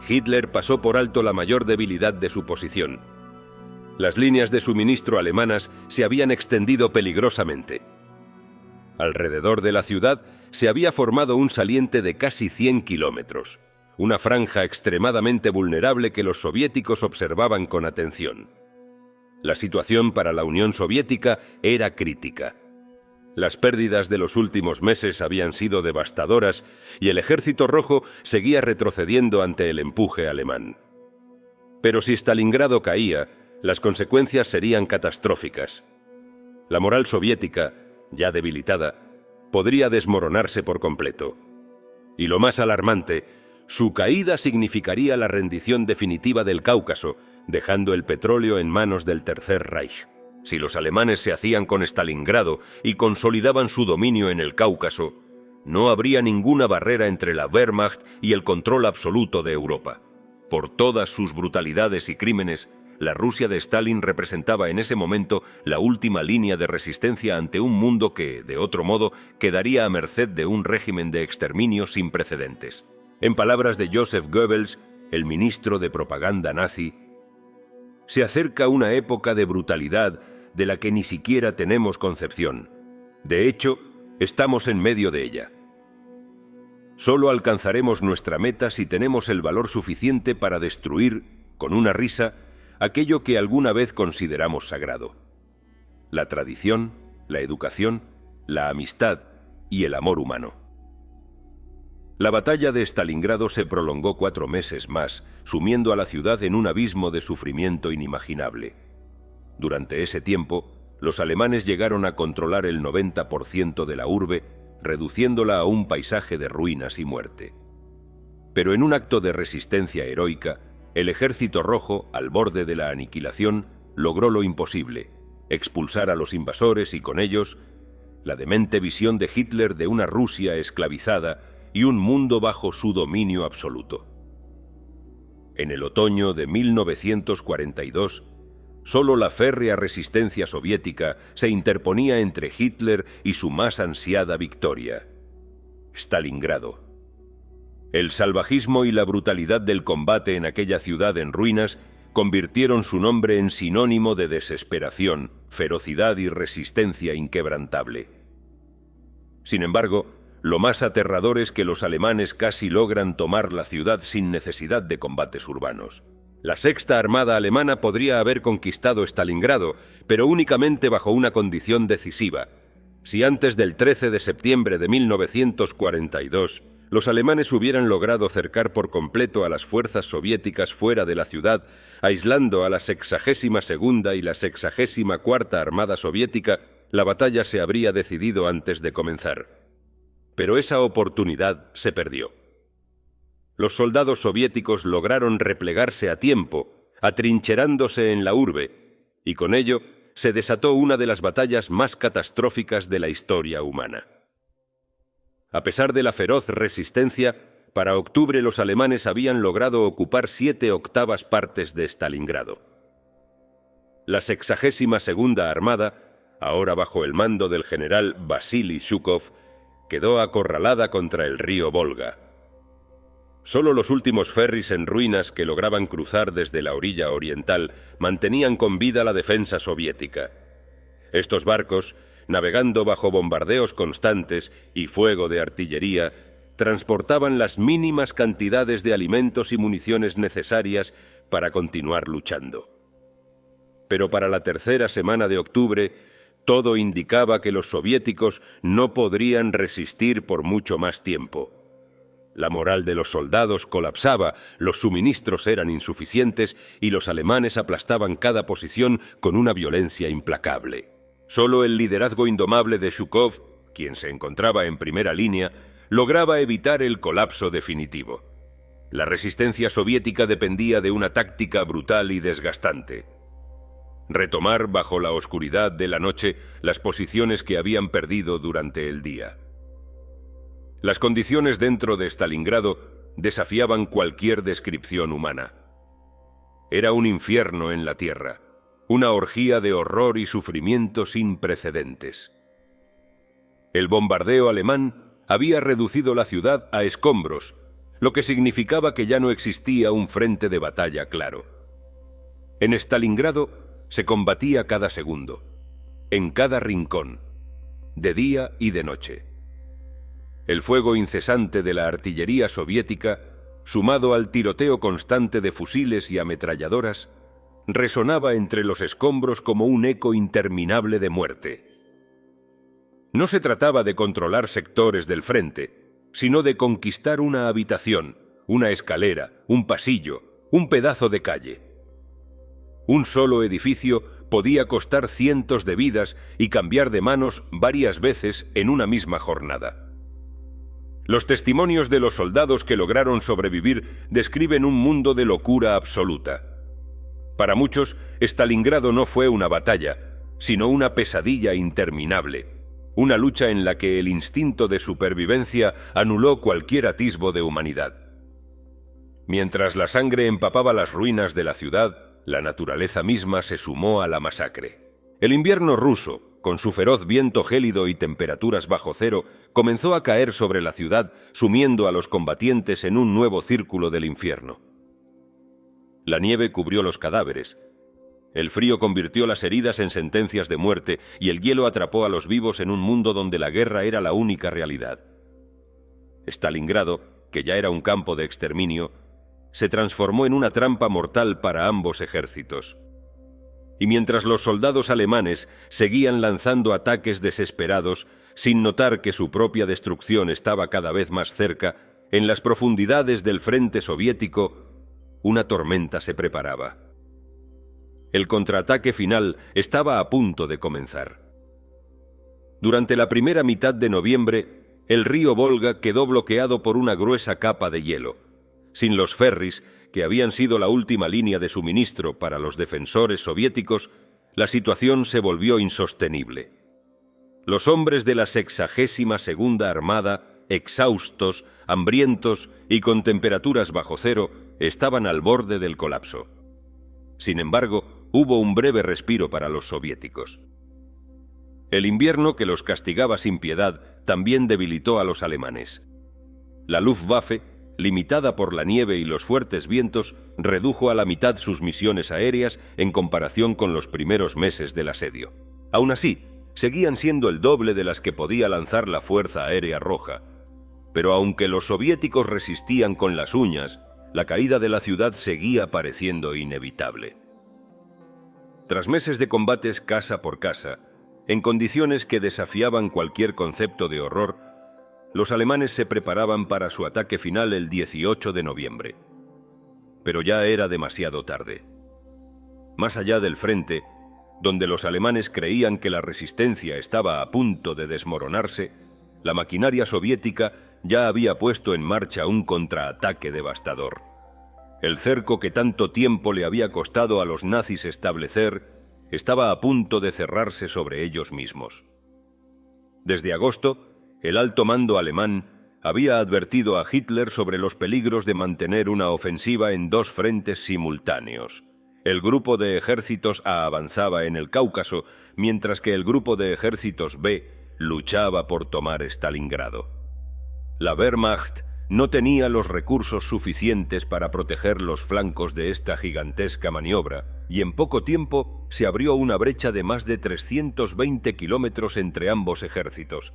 Hitler pasó por alto la mayor debilidad de su posición. Las líneas de suministro alemanas se habían extendido peligrosamente. Alrededor de la ciudad se había formado un saliente de casi 100 kilómetros, una franja extremadamente vulnerable que los soviéticos observaban con atención. La situación para la Unión Soviética era crítica. Las pérdidas de los últimos meses habían sido devastadoras y el Ejército Rojo seguía retrocediendo ante el empuje alemán. Pero si Stalingrado caía, las consecuencias serían catastróficas. La moral soviética, ya debilitada, podría desmoronarse por completo. Y lo más alarmante, su caída significaría la rendición definitiva del Cáucaso, dejando el petróleo en manos del Tercer Reich. Si los alemanes se hacían con Stalingrado y consolidaban su dominio en el Cáucaso, no habría ninguna barrera entre la Wehrmacht y el control absoluto de Europa. Por todas sus brutalidades y crímenes, la Rusia de Stalin representaba en ese momento la última línea de resistencia ante un mundo que, de otro modo, quedaría a merced de un régimen de exterminio sin precedentes. En palabras de Joseph Goebbels, el ministro de propaganda nazi, se acerca una época de brutalidad de la que ni siquiera tenemos concepción. De hecho, estamos en medio de ella. Solo alcanzaremos nuestra meta si tenemos el valor suficiente para destruir, con una risa, aquello que alguna vez consideramos sagrado: la tradición, la educación, la amistad y el amor humano. La batalla de Stalingrado se prolongó 4 meses más, sumiendo a la ciudad en un abismo de sufrimiento inimaginable. Durante ese tiempo, los alemanes llegaron a controlar el 90% de la urbe, reduciéndola a un paisaje de ruinas y muerte. Pero en un acto de resistencia heroica, el Ejército Rojo, al borde de la aniquilación, logró lo imposible: expulsar a los invasores y con ellos la demente visión de Hitler de una Rusia esclavizada y un mundo bajo su dominio absoluto. En el otoño de 1942, solo la férrea resistencia soviética se interponía entre Hitler y su más ansiada victoria: Stalingrado. El salvajismo y la brutalidad del combate en aquella ciudad en ruinas convirtieron su nombre en sinónimo de desesperación, ferocidad y resistencia inquebrantable. Sin embargo, lo más aterrador es que los alemanes casi logran tomar la ciudad sin necesidad de combates urbanos. La Sexta Armada Alemana podría haber conquistado Stalingrado, pero únicamente bajo una condición decisiva: si antes del 13 de septiembre de 1942 los alemanes hubieran logrado cercar por completo a las fuerzas soviéticas fuera de la ciudad, aislando a la 62ª y la 64ª Armada Soviética, la batalla se habría decidido antes de comenzar. Pero esa oportunidad se perdió. Los soldados soviéticos lograron replegarse a tiempo, atrincherándose en la urbe, y con ello se desató una de las batallas más catastróficas de la historia humana. A pesar de la feroz resistencia, para octubre los alemanes habían logrado ocupar 7/8 partes de Stalingrado. La 62ª Armada, ahora bajo el mando del general Vasily Zhukov, quedó acorralada contra el río Volga. Solo los últimos ferris en ruinas que lograban cruzar desde la orilla oriental mantenían con vida la defensa soviética. Estos barcos, navegando bajo bombardeos constantes y fuego de artillería, transportaban las mínimas cantidades de alimentos y municiones necesarias para continuar luchando. Pero para la tercera semana de octubre, todo indicaba que los soviéticos no podrían resistir por mucho más tiempo. La moral de los soldados colapsaba, los suministros eran insuficientes y los alemanes aplastaban cada posición con una violencia implacable. Solo el liderazgo indomable de Zhukov, quien se encontraba en primera línea, lograba evitar el colapso definitivo. La resistencia soviética dependía de una táctica brutal y desgastante: retomar bajo la oscuridad de la noche las posiciones que habían perdido durante el día. Las condiciones dentro de Stalingrado desafiaban cualquier descripción humana. Era un infierno en la tierra, una orgía de horror y sufrimiento sin precedentes. El bombardeo alemán había reducido la ciudad a escombros, lo que significaba que ya no existía un frente de batalla claro. En Stalingrado se combatía cada segundo, en cada rincón, de día y de noche. El fuego incesante de la artillería soviética, sumado al tiroteo constante de fusiles y ametralladoras, resonaba entre los escombros como un eco interminable de muerte. No se trataba de controlar sectores del frente, sino de conquistar una habitación, una escalera, un pasillo, un pedazo de calle. Un solo edificio podía costar cientos de vidas y cambiar de manos varias veces en una misma jornada. Los testimonios de los soldados que lograron sobrevivir describen un mundo de locura absoluta. Para muchos, Stalingrado no fue una batalla, sino una pesadilla interminable, una lucha en la que el instinto de supervivencia anuló cualquier atisbo de humanidad. Mientras la sangre empapaba las ruinas de la ciudad, la naturaleza misma se sumó a la masacre. El invierno ruso, con su feroz viento gélido y temperaturas bajo cero, comenzó a caer sobre la ciudad, sumiendo a los combatientes en un nuevo círculo del infierno. La nieve cubrió los cadáveres. El frío convirtió las heridas en sentencias de muerte y el hielo atrapó a los vivos en un mundo donde la guerra era la única realidad. Stalingrado, que ya era un campo de exterminio, se transformó en una trampa mortal para ambos ejércitos. Y mientras los soldados alemanes seguían lanzando ataques desesperados, sin notar que su propia destrucción estaba cada vez más cerca, en las profundidades del frente soviético, una tormenta se preparaba. El contraataque final estaba a punto de comenzar. Durante la primera mitad de noviembre, el río Volga quedó bloqueado por una gruesa capa de hielo. Sin los ferries, que habían sido la última línea de suministro para los defensores soviéticos, la situación se volvió insostenible. Los hombres de la 62ª Armada, exhaustos, hambrientos y con temperaturas bajo cero, estaban al borde del colapso. Sin embargo, hubo un breve respiro para los soviéticos. El invierno que los castigaba sin piedad también debilitó a los alemanes. La Luftwaffe, limitada por la nieve y los fuertes vientos, redujo a la mitad sus misiones aéreas en comparación con los primeros meses del asedio. Aún así, seguían siendo el doble de las que podía lanzar la Fuerza Aérea Roja. Pero aunque los soviéticos resistían con las uñas, la caída de la ciudad seguía pareciendo inevitable. Tras meses de combates casa por casa, en condiciones que desafiaban cualquier concepto de horror, los alemanes se preparaban para su ataque final el 18 de noviembre. Pero ya era demasiado tarde. Más allá del frente, donde los alemanes creían que la resistencia estaba a punto de desmoronarse, la maquinaria soviética ya había puesto en marcha un contraataque devastador. El cerco que tanto tiempo le había costado a los nazis establecer estaba a punto de cerrarse sobre ellos mismos. Desde agosto, el alto mando alemán había advertido a Hitler sobre los peligros de mantener una ofensiva en dos frentes simultáneos. El grupo de ejércitos A avanzaba en el Cáucaso, mientras que el grupo de ejércitos B luchaba por tomar Stalingrado. La Wehrmacht no tenía los recursos suficientes para proteger los flancos de esta gigantesca maniobra, y en poco tiempo se abrió una brecha de más de 320 kilómetros entre ambos ejércitos.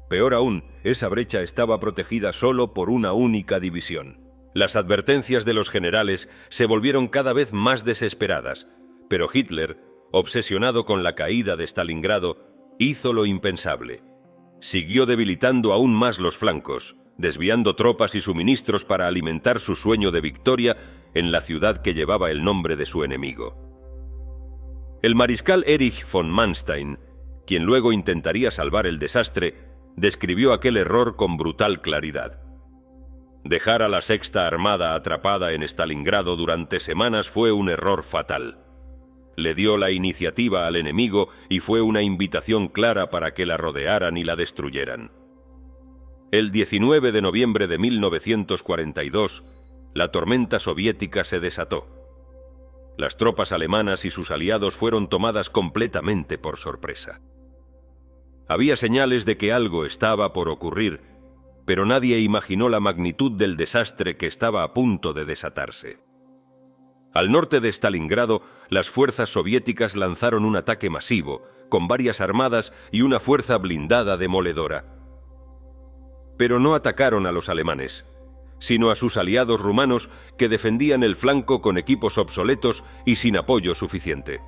Peor aún, esa brecha estaba protegida solo por una única división. Las advertencias de los generales se volvieron cada vez más desesperadas, pero Hitler, obsesionado con la caída de Stalingrado, hizo lo impensable. Siguió debilitando aún más los flancos, desviando tropas y suministros para alimentar su sueño de victoria en la ciudad que llevaba el nombre de su enemigo. El mariscal Erich von Manstein, quien luego intentaría salvar el desastre, describió aquel error con brutal claridad. Dejar a la Sexta Armada atrapada en Stalingrado durante semanas fue un error fatal. Le dio la iniciativa al enemigo y fue una invitación clara para que la rodearan y la destruyeran. El 19 de noviembre de 1942, la tormenta soviética se desató. Las tropas alemanas y sus aliados fueron tomadas completamente por sorpresa. Había señales de que algo estaba por ocurrir, pero nadie imaginó la magnitud del desastre que estaba a punto de desatarse. Al norte de Stalingrado, las fuerzas soviéticas lanzaron un ataque masivo, con varias armadas y una fuerza blindada demoledora. Pero no atacaron a los alemanes, sino a sus aliados rumanos que defendían el flanco con equipos obsoletos y sin apoyo suficiente.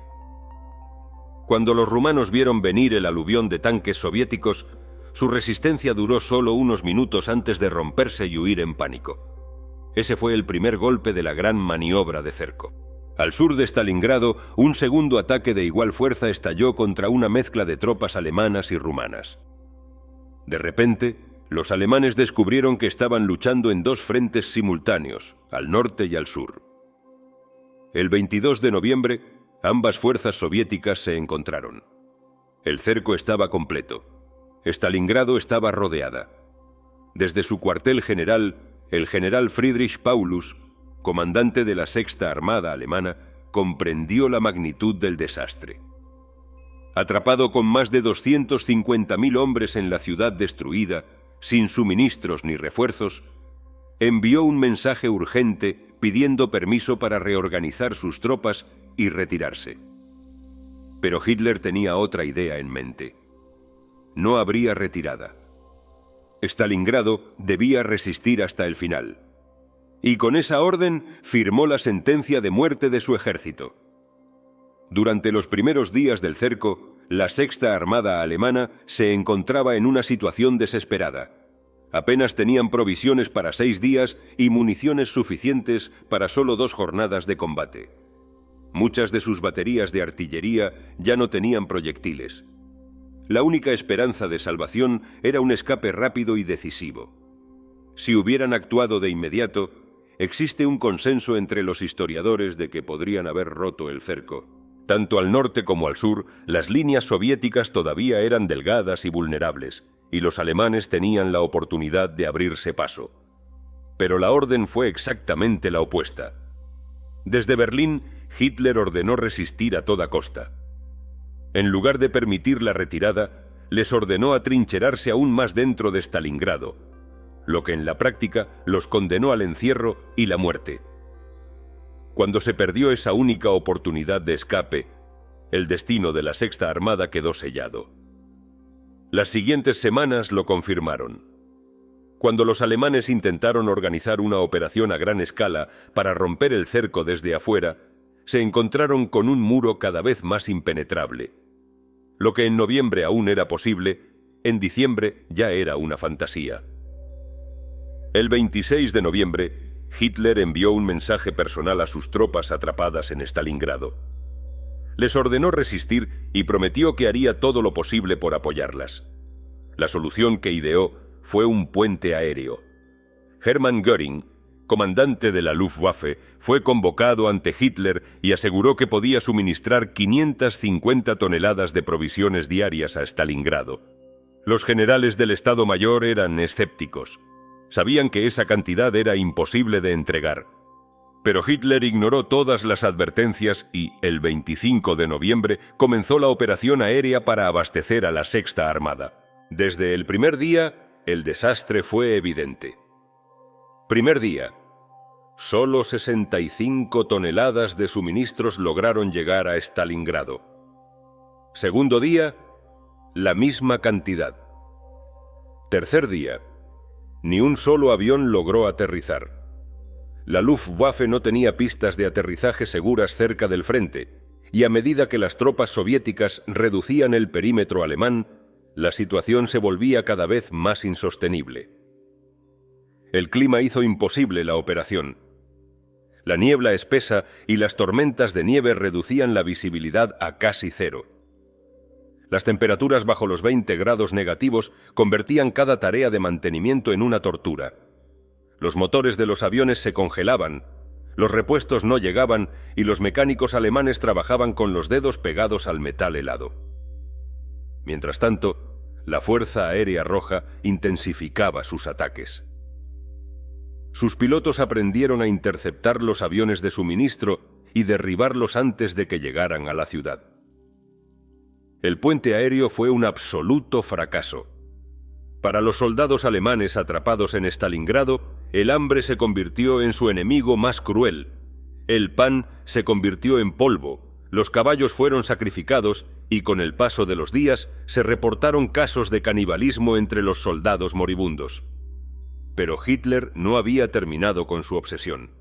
Cuando los rumanos vieron venir el aluvión de tanques soviéticos, su resistencia duró solo unos minutos antes de romperse y huir en pánico. Ese fue el primer golpe de la gran maniobra de cerco. Al sur de Stalingrado, un segundo ataque de igual fuerza estalló contra una mezcla de tropas alemanas y rumanas. De repente, los alemanes descubrieron que estaban luchando en dos frentes simultáneos, al norte y al sur. El 22 de noviembre, ambas fuerzas soviéticas se encontraron. El cerco estaba completo. Stalingrado estaba rodeada. Desde su cuartel general, el general Friedrich Paulus comandante de la Sexta Armada alemana, comprendió la magnitud del desastre. Atrapado con más de 250.000 hombres en la ciudad destruida, sin suministros ni refuerzos, envió un mensaje urgente pidiendo permiso para reorganizar sus tropas y retirarse. Pero Hitler tenía otra idea en mente. No habría retirada. Stalingrado debía resistir hasta el final. Y con esa orden firmó la sentencia de muerte de su ejército. Durante los primeros días del cerco, la Sexta Armada alemana se encontraba en una situación desesperada. Apenas tenían provisiones para 6 días y municiones suficientes para solo 2 jornadas de combate. Muchas de sus baterías de artillería ya no tenían proyectiles. La única esperanza de salvación era un escape rápido y decisivo. Si hubieran actuado de inmediato, existe un consenso entre los historiadores de que podrían haber roto el cerco. Tanto al norte como al sur, las líneas soviéticas todavía eran delgadas y vulnerables, y los alemanes tenían la oportunidad de abrirse paso. Pero la orden fue exactamente la opuesta. Desde Berlín, Hitler ordenó resistir a toda costa. En lugar de permitir la retirada, les ordenó atrincherarse aún más dentro de Stalingrado, lo que en la práctica los condenó al encierro y la muerte. Cuando se perdió esa única oportunidad de escape, el destino de la Sexta Armada quedó sellado. Las siguientes semanas lo confirmaron. Cuando los alemanes intentaron organizar una operación a gran escala para romper el cerco desde afuera, se encontraron con un muro cada vez más impenetrable. Lo que en noviembre aún era posible, en diciembre ya era una fantasía. El 26 de noviembre, Hitler envió un mensaje personal a sus tropas atrapadas en Stalingrado. Les ordenó resistir y prometió que haría todo lo posible por apoyarlas. La solución que ideó fue un puente aéreo. Hermann Göring, comandante de la Luftwaffe, fue convocado ante Hitler y aseguró que podía suministrar 550 toneladas de provisiones diarias a Stalingrado. Los generales del Estado Mayor eran escépticos. Sabían que esa cantidad era imposible de entregar. Pero Hitler ignoró todas las advertencias y, el 25 de noviembre, comenzó la operación aérea para abastecer a la Sexta Armada. Desde el primer día, el desastre fue evidente. Primer día. Solo 65 toneladas de suministros lograron llegar a Stalingrado. Segundo día, la misma cantidad. Tercer día. Ni un solo avión logró aterrizar. La Luftwaffe no tenía pistas de aterrizaje seguras cerca del frente, y a medida que las tropas soviéticas reducían el perímetro alemán, la situación se volvía cada vez más insostenible. El clima hizo imposible la operación. La niebla espesa y las tormentas de nieve reducían la visibilidad a casi cero. Las temperaturas bajo los 20 grados negativos convertían cada tarea de mantenimiento en una tortura. Los motores de los aviones se congelaban, los repuestos no llegaban y los mecánicos alemanes trabajaban con los dedos pegados al metal helado. Mientras tanto, la Fuerza Aérea Roja intensificaba sus ataques. Sus pilotos aprendieron a interceptar los aviones de suministro y derribarlos antes de que llegaran a la ciudad. El puente aéreo fue un absoluto fracaso. Para los soldados alemanes atrapados en Stalingrado, el hambre se convirtió en su enemigo más cruel. El pan se convirtió en polvo, los caballos fueron sacrificados y con el paso de los días se reportaron casos de canibalismo entre los soldados moribundos. Pero Hitler no había terminado con su obsesión.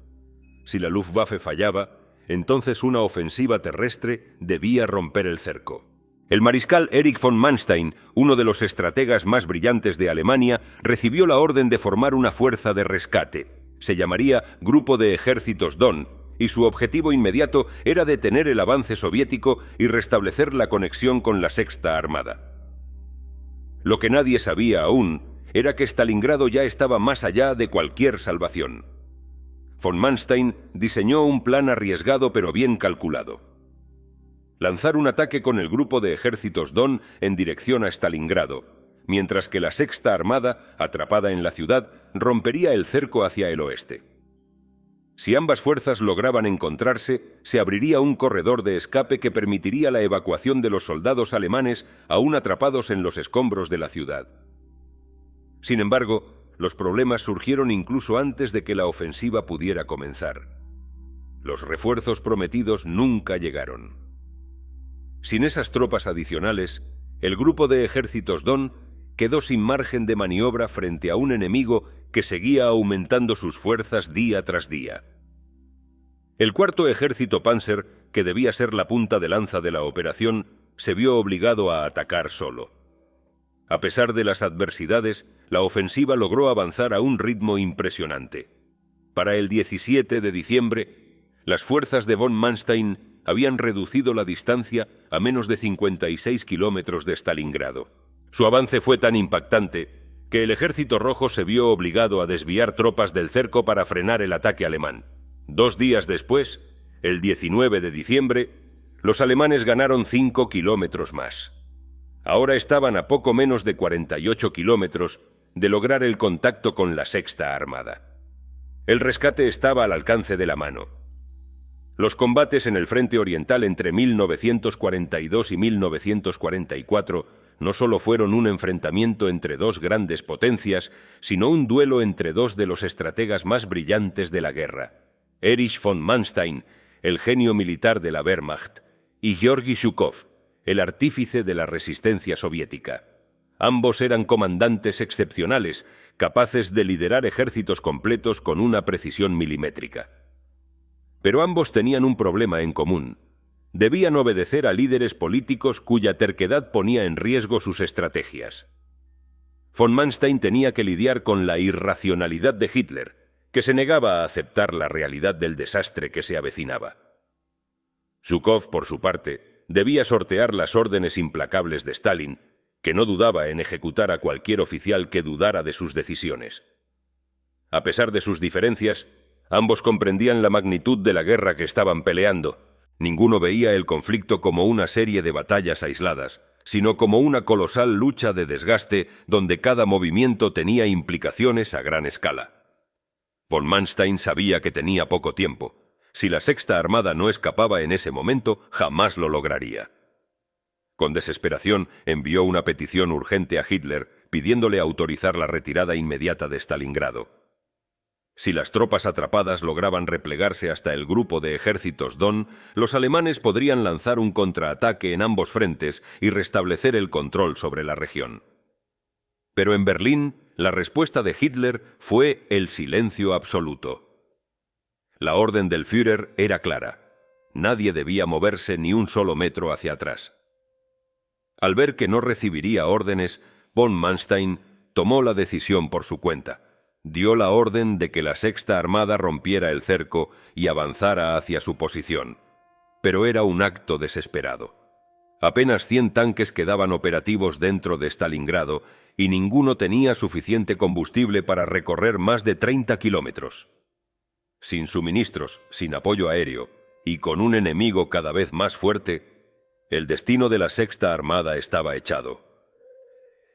Si la Luftwaffe fallaba, entonces una ofensiva terrestre debía romper el cerco. El mariscal Erich von Manstein, uno de los estrategas más brillantes de Alemania, recibió la orden de formar una fuerza de rescate. Se llamaría Grupo de Ejércitos Don, y su objetivo inmediato era detener el avance soviético y restablecer la conexión con la Sexta Armada. Lo que nadie sabía aún era que Stalingrado ya estaba más allá de cualquier salvación. Von Manstein diseñó un plan arriesgado pero bien calculado. Lanzar un ataque con el grupo de ejércitos Don en dirección a Stalingrado, mientras que la Sexta Armada, atrapada en la ciudad, rompería el cerco hacia el oeste. Si ambas fuerzas lograban encontrarse, se abriría un corredor de escape que permitiría la evacuación de los soldados alemanes aún atrapados en los escombros de la ciudad. Sin embargo, los problemas surgieron incluso antes de que la ofensiva pudiera comenzar. Los refuerzos prometidos nunca llegaron. Sin esas tropas adicionales, el grupo de ejércitos Don quedó sin margen de maniobra frente a un enemigo que seguía aumentando sus fuerzas día tras día. El cuarto ejército Panzer, que debía ser la punta de lanza de la operación, se vio obligado a atacar solo. A pesar de las adversidades, la ofensiva logró avanzar a un ritmo impresionante. Para el 17 de diciembre, las fuerzas de von Manstein habían reducido la distancia a menos de 56 kilómetros de Stalingrado. Su avance fue tan impactante que el Ejército Rojo se vio obligado a desviar tropas del cerco para frenar el ataque alemán. 2 días después, el 19 de diciembre, los alemanes ganaron 5 kilómetros más. Ahora estaban a poco menos de 48 kilómetros de lograr el contacto con la Sexta Armada. El rescate estaba al alcance de la mano. Los combates en el frente oriental entre 1942 y 1944 no solo fueron un enfrentamiento entre dos grandes potencias, sino un duelo entre dos de los estrategas más brillantes de la guerra: Erich von Manstein, el genio militar de la Wehrmacht, y Georgi Zhukov, el artífice de la resistencia soviética. Ambos eran comandantes excepcionales, capaces de liderar ejércitos completos con una precisión milimétrica. Pero ambos tenían un problema en común. Debían obedecer a líderes políticos cuya terquedad ponía en riesgo sus estrategias. Von Manstein tenía que lidiar con la irracionalidad de Hitler, que se negaba a aceptar la realidad del desastre que se avecinaba. Zhukov, por su parte, debía sortear las órdenes implacables de Stalin, que no dudaba en ejecutar a cualquier oficial que dudara de sus decisiones. A pesar de sus diferencias, ambos comprendían la magnitud de la guerra que estaban peleando. Ninguno veía el conflicto como una serie de batallas aisladas, sino como una colosal lucha de desgaste donde cada movimiento tenía implicaciones a gran escala. Von Manstein sabía que tenía poco tiempo. Si la Sexta Armada no escapaba en ese momento, jamás lo lograría. Con desesperación, envió una petición urgente a Hitler pidiéndole autorizar la retirada inmediata de Stalingrado. Si las tropas atrapadas lograban replegarse hasta el grupo de ejércitos Don, los alemanes podrían lanzar un contraataque en ambos frentes y restablecer el control sobre la región. Pero en Berlín, la respuesta de Hitler fue el silencio absoluto. La orden del Führer era clara: nadie debía moverse ni un solo metro hacia atrás. Al ver que no recibiría órdenes, von Manstein tomó la decisión por su cuenta. Dio la orden de que la Sexta Armada rompiera el cerco y avanzara hacia su posición. Pero era un acto desesperado. Apenas 100 tanques quedaban operativos dentro de Stalingrado y ninguno tenía suficiente combustible para recorrer más de 30 kilómetros. Sin suministros, sin apoyo aéreo y con un enemigo cada vez más fuerte, el destino de la Sexta Armada estaba echado.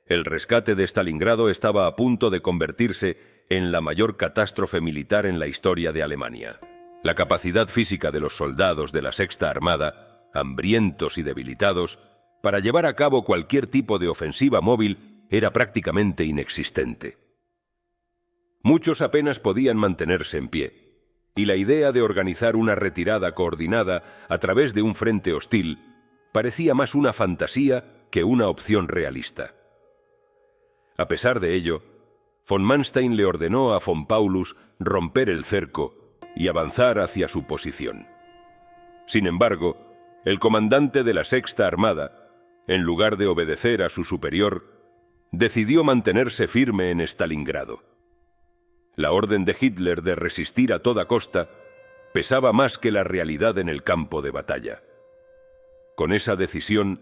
El rescate de Stalingrado estaba a punto de convertirse en la mayor catástrofe militar en la historia de Alemania. La capacidad física de los soldados de la Sexta Armada, hambrientos y debilitados, para llevar a cabo cualquier tipo de ofensiva móvil era prácticamente inexistente. Muchos apenas podían mantenerse en pie, y la idea de organizar una retirada coordinada a través de un frente hostil parecía más una fantasía que una opción realista. A pesar de ello, von Manstein le ordenó a von Paulus romper el cerco y avanzar hacia su posición. Sin embargo, el comandante de la Sexta Armada, en lugar de obedecer a su superior, decidió mantenerse firme en Stalingrado. La orden de Hitler de resistir a toda costa pesaba más que la realidad en el campo de batalla. Con esa decisión,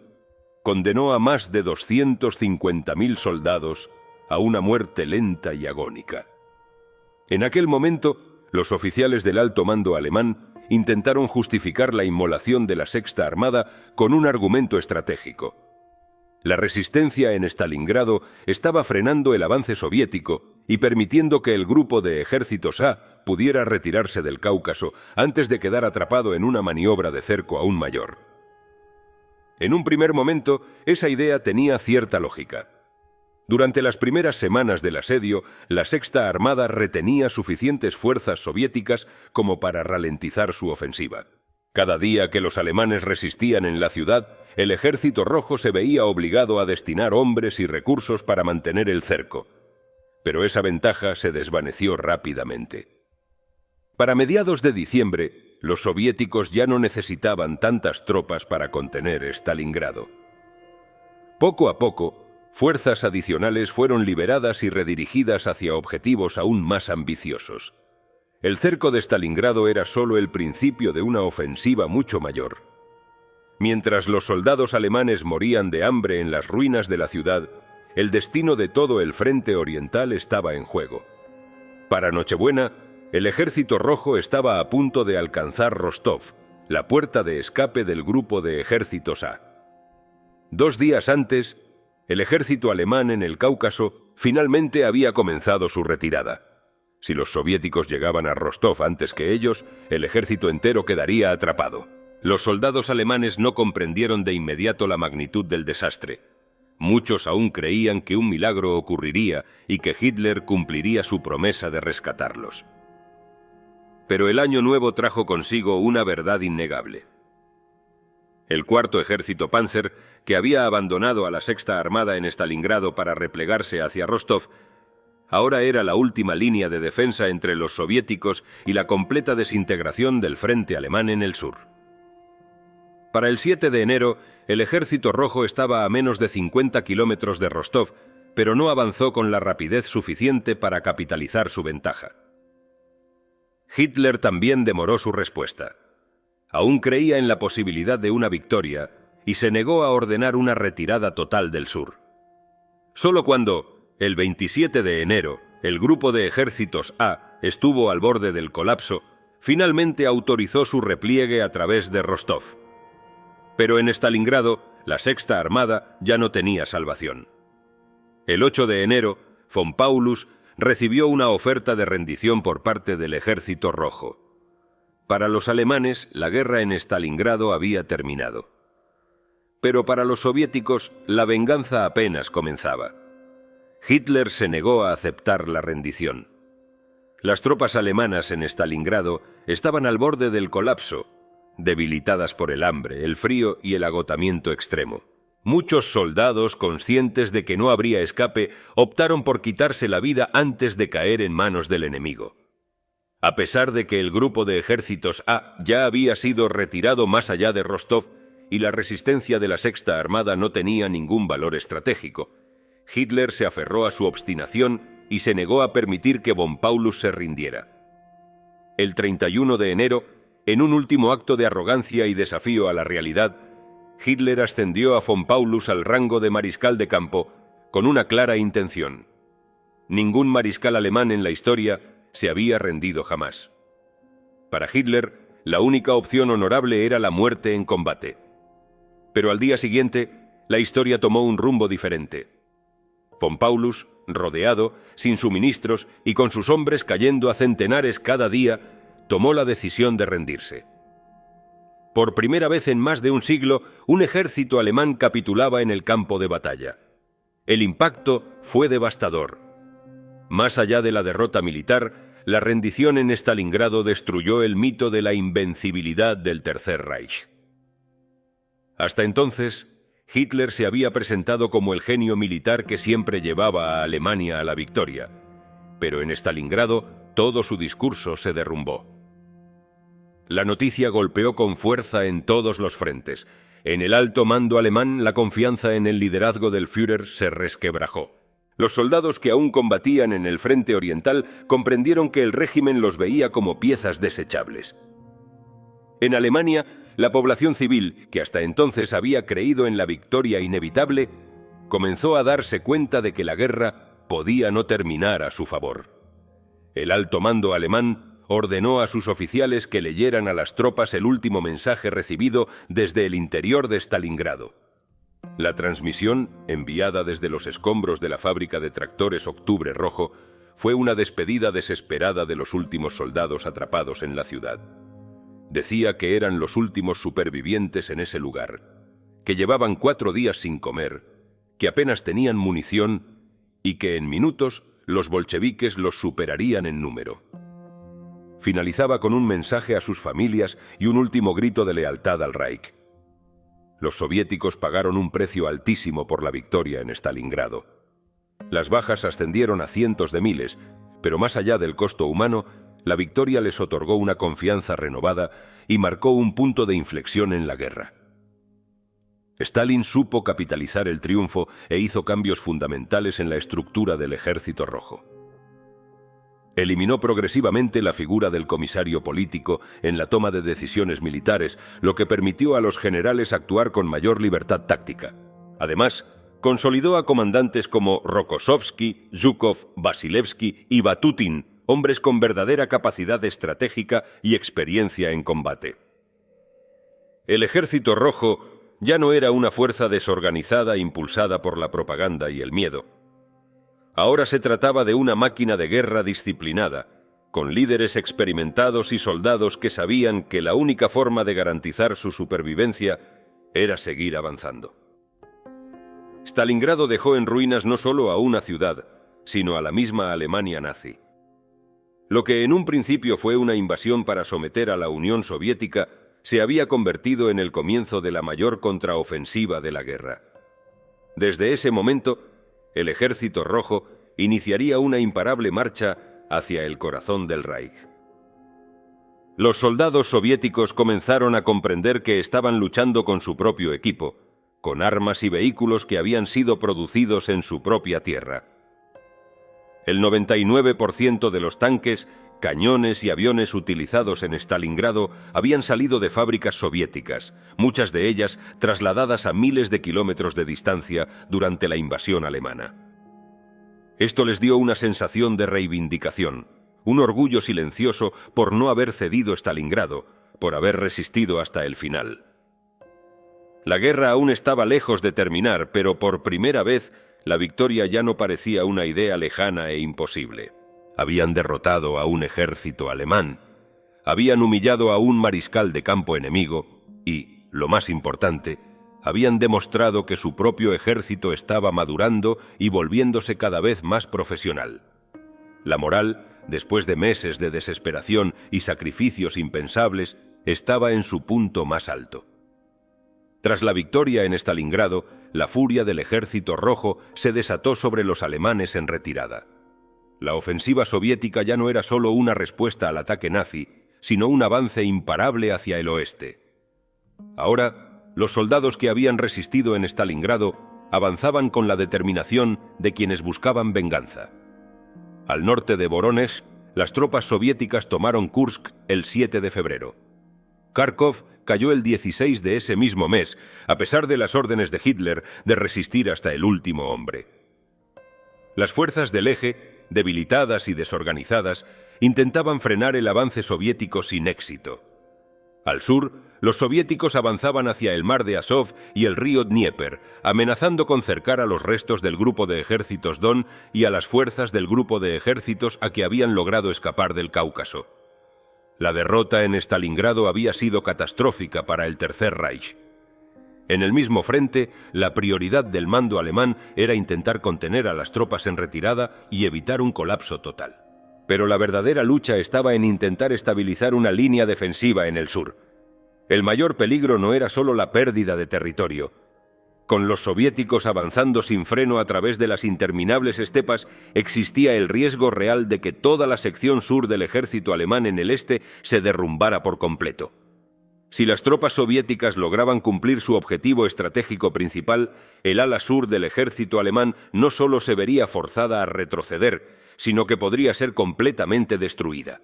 condenó a más de 250.000 soldados a una muerte lenta y agónica. En aquel momento, los oficiales del alto mando alemán intentaron justificar la inmolación de la Sexta Armada con un argumento estratégico. La resistencia en Stalingrado estaba frenando el avance soviético y permitiendo que el grupo de ejércitos A pudiera retirarse del Cáucaso antes de quedar atrapado en una maniobra de cerco aún mayor. En un primer momento, esa idea tenía cierta lógica. Durante las primeras semanas del asedio, la Sexta Armada retenía suficientes fuerzas soviéticas como para ralentizar su ofensiva. Cada día que los alemanes resistían en la ciudad, el Ejército Rojo se veía obligado a destinar hombres y recursos para mantener el cerco. Pero esa ventaja se desvaneció rápidamente. Para mediados de diciembre, los soviéticos ya no necesitaban tantas tropas para contener Stalingrado. Poco a poco, fuerzas adicionales fueron liberadas y redirigidas hacia objetivos aún más ambiciosos. El cerco de Stalingrado era solo el principio de una ofensiva mucho mayor. Mientras los soldados alemanes morían de hambre en las ruinas de la ciudad, el destino de todo el frente oriental estaba en juego. Para Nochebuena, el Ejército Rojo estaba a punto de alcanzar Rostov, la puerta de escape del grupo de ejércitos A. 2 días antes, el ejército alemán en el Cáucaso finalmente había comenzado su retirada. Si los soviéticos llegaban a Rostov antes que ellos, el ejército entero quedaría atrapado. Los soldados alemanes no comprendieron de inmediato la magnitud del desastre. Muchos aún creían que un milagro ocurriría y que Hitler cumpliría su promesa de rescatarlos. Pero el año nuevo trajo consigo una verdad innegable. El cuarto ejército Panzer, que había abandonado a la Sexta Armada en Stalingrado para replegarse hacia Rostov, ahora era la última línea de defensa entre los soviéticos y la completa desintegración del frente alemán en el sur. Para el 7 de enero, el Ejército Rojo estaba a menos de 50 kilómetros de Rostov, pero no avanzó con la rapidez suficiente para capitalizar su ventaja. Hitler también demoró su respuesta. Aún creía en la posibilidad de una victoria y se negó a ordenar una retirada total del sur. Solo cuando, el 27 de enero, el grupo de ejércitos A estuvo al borde del colapso, finalmente autorizó su repliegue a través de Rostov. Pero en Stalingrado, la Sexta Armada ya no tenía salvación. El 8 de enero, von Paulus recibió una oferta de rendición por parte del Ejército Rojo. Para los alemanes, la guerra en Stalingrado había terminado. Pero para los soviéticos, la venganza apenas comenzaba. Hitler se negó a aceptar la rendición. Las tropas alemanas en Stalingrado estaban al borde del colapso, debilitadas por el hambre, el frío y el agotamiento extremo. Muchos soldados, conscientes de que no habría escape, optaron por quitarse la vida antes de caer en manos del enemigo. A pesar de que el grupo de ejércitos A ya había sido retirado más allá de Rostov y la resistencia de la Sexta Armada no tenía ningún valor estratégico, Hitler se aferró a su obstinación y se negó a permitir que von Paulus se rindiera. El 31 de enero, en un último acto de arrogancia y desafío a la realidad, Hitler ascendió a von Paulus al rango de mariscal de campo con una clara intención. Ningún mariscal alemán en la historia se había rendido jamás. Para Hitler, la única opción honorable era la muerte en combate. Pero al día siguiente, la historia tomó un rumbo diferente. Von Paulus, rodeado, sin suministros y con sus hombres cayendo a centenares cada día, tomó la decisión de rendirse. Por primera vez en más de un siglo, un ejército alemán capitulaba en el campo de batalla. El impacto fue devastador. Más allá de la derrota militar, la rendición en Stalingrado destruyó el mito de la invencibilidad del Tercer Reich. Hasta entonces, Hitler se había presentado como el genio militar que siempre llevaba a Alemania a la victoria, pero en Stalingrado todo su discurso se derrumbó. La noticia golpeó con fuerza en todos los frentes. En el alto mando alemán, la confianza en el liderazgo del Führer se resquebrajó. Los soldados que aún combatían en el frente oriental comprendieron que el régimen los veía como piezas desechables. En Alemania, la población civil, que hasta entonces había creído en la victoria inevitable, comenzó a darse cuenta de que la guerra podía no terminar a su favor. El alto mando alemán ordenó a sus oficiales que leyeran a las tropas el último mensaje recibido desde el interior de Stalingrado. La transmisión, enviada desde los escombros de la fábrica de tractores Octubre Rojo, fue una despedida desesperada de los últimos soldados atrapados en la ciudad. Decía que eran los últimos supervivientes en ese lugar, que llevaban 4 días sin comer, que apenas tenían munición y que en minutos los bolcheviques los superarían en número. Finalizaba con un mensaje a sus familias y un último grito de lealtad al Reich. Los soviéticos pagaron un precio altísimo por la victoria en Stalingrado. Las bajas ascendieron a cientos de miles, pero más allá del costo humano, la victoria les otorgó una confianza renovada y marcó un punto de inflexión en la guerra. Stalin supo capitalizar el triunfo e hizo cambios fundamentales en la estructura del Ejército Rojo. Eliminó progresivamente la figura del comisario político en la toma de decisiones militares, lo que permitió a los generales actuar con mayor libertad táctica. Además, consolidó a comandantes como Rokossovski, Zhukov, Vasilevsky y Batutin, hombres con verdadera capacidad estratégica y experiencia en combate. El Ejército Rojo ya no era una fuerza desorganizada impulsada por la propaganda y el miedo. Ahora se trataba de una máquina de guerra disciplinada, con líderes experimentados y soldados que sabían que la única forma de garantizar su supervivencia era seguir avanzando. Stalingrado dejó en ruinas no solo a una ciudad, sino a la misma Alemania nazi. Lo que en un principio fue una invasión para someter a la Unión Soviética se había convertido en el comienzo de la mayor contraofensiva de la guerra. Desde ese momento, el Ejército Rojo iniciaría una imparable marcha hacia el corazón del Reich. Los soldados soviéticos comenzaron a comprender que estaban luchando con su propio equipo, con armas y vehículos que habían sido producidos en su propia tierra. El 99% de los tanques, cañones y aviones utilizados en Stalingrado habían salido de fábricas soviéticas, muchas de ellas trasladadas a miles de kilómetros de distancia durante la invasión alemana. Esto les dio una sensación de reivindicación, un orgullo silencioso por no haber cedido Stalingrado, por haber resistido hasta el final. La guerra aún estaba lejos de terminar, pero por primera vez la victoria ya no parecía una idea lejana e imposible. Habían derrotado a un ejército alemán, habían humillado a un mariscal de campo enemigo y, lo más importante, habían demostrado que su propio ejército estaba madurando y volviéndose cada vez más profesional. La moral, después de meses de desesperación y sacrificios impensables, estaba en su punto más alto. Tras la victoria en Stalingrado, la furia del Ejército Rojo se desató sobre los alemanes en retirada. La ofensiva soviética ya no era solo una respuesta al ataque nazi, sino un avance imparable hacia el oeste. Ahora, los soldados que habían resistido en Stalingrado avanzaban con la determinación de quienes buscaban venganza. Al norte de Vorónezh, las tropas soviéticas tomaron Kursk el 7 de febrero. Kharkov cayó el 16 de ese mismo mes, a pesar de las órdenes de Hitler de resistir hasta el último hombre. Las fuerzas del eje, debilitadas y desorganizadas, intentaban frenar el avance soviético sin éxito. Al sur, los soviéticos avanzaban hacia el mar de Azov y el río Dnieper, amenazando con cercar a los restos del grupo de ejércitos Don y a las fuerzas del grupo de ejércitos a que habían logrado escapar del Cáucaso. La derrota en Stalingrado había sido catastrófica para el Tercer Reich. En el mismo frente, la prioridad del mando alemán era intentar contener a las tropas en retirada y evitar un colapso total. Pero la verdadera lucha estaba en intentar estabilizar una línea defensiva en el sur. El mayor peligro no era solo la pérdida de territorio. Con los soviéticos avanzando sin freno a través de las interminables estepas, existía el riesgo real de que toda la sección sur del ejército alemán en el este se derrumbara por completo. Si las tropas soviéticas lograban cumplir su objetivo estratégico principal, el ala sur del ejército alemán no solo se vería forzada a retroceder, sino que podría ser completamente destruida.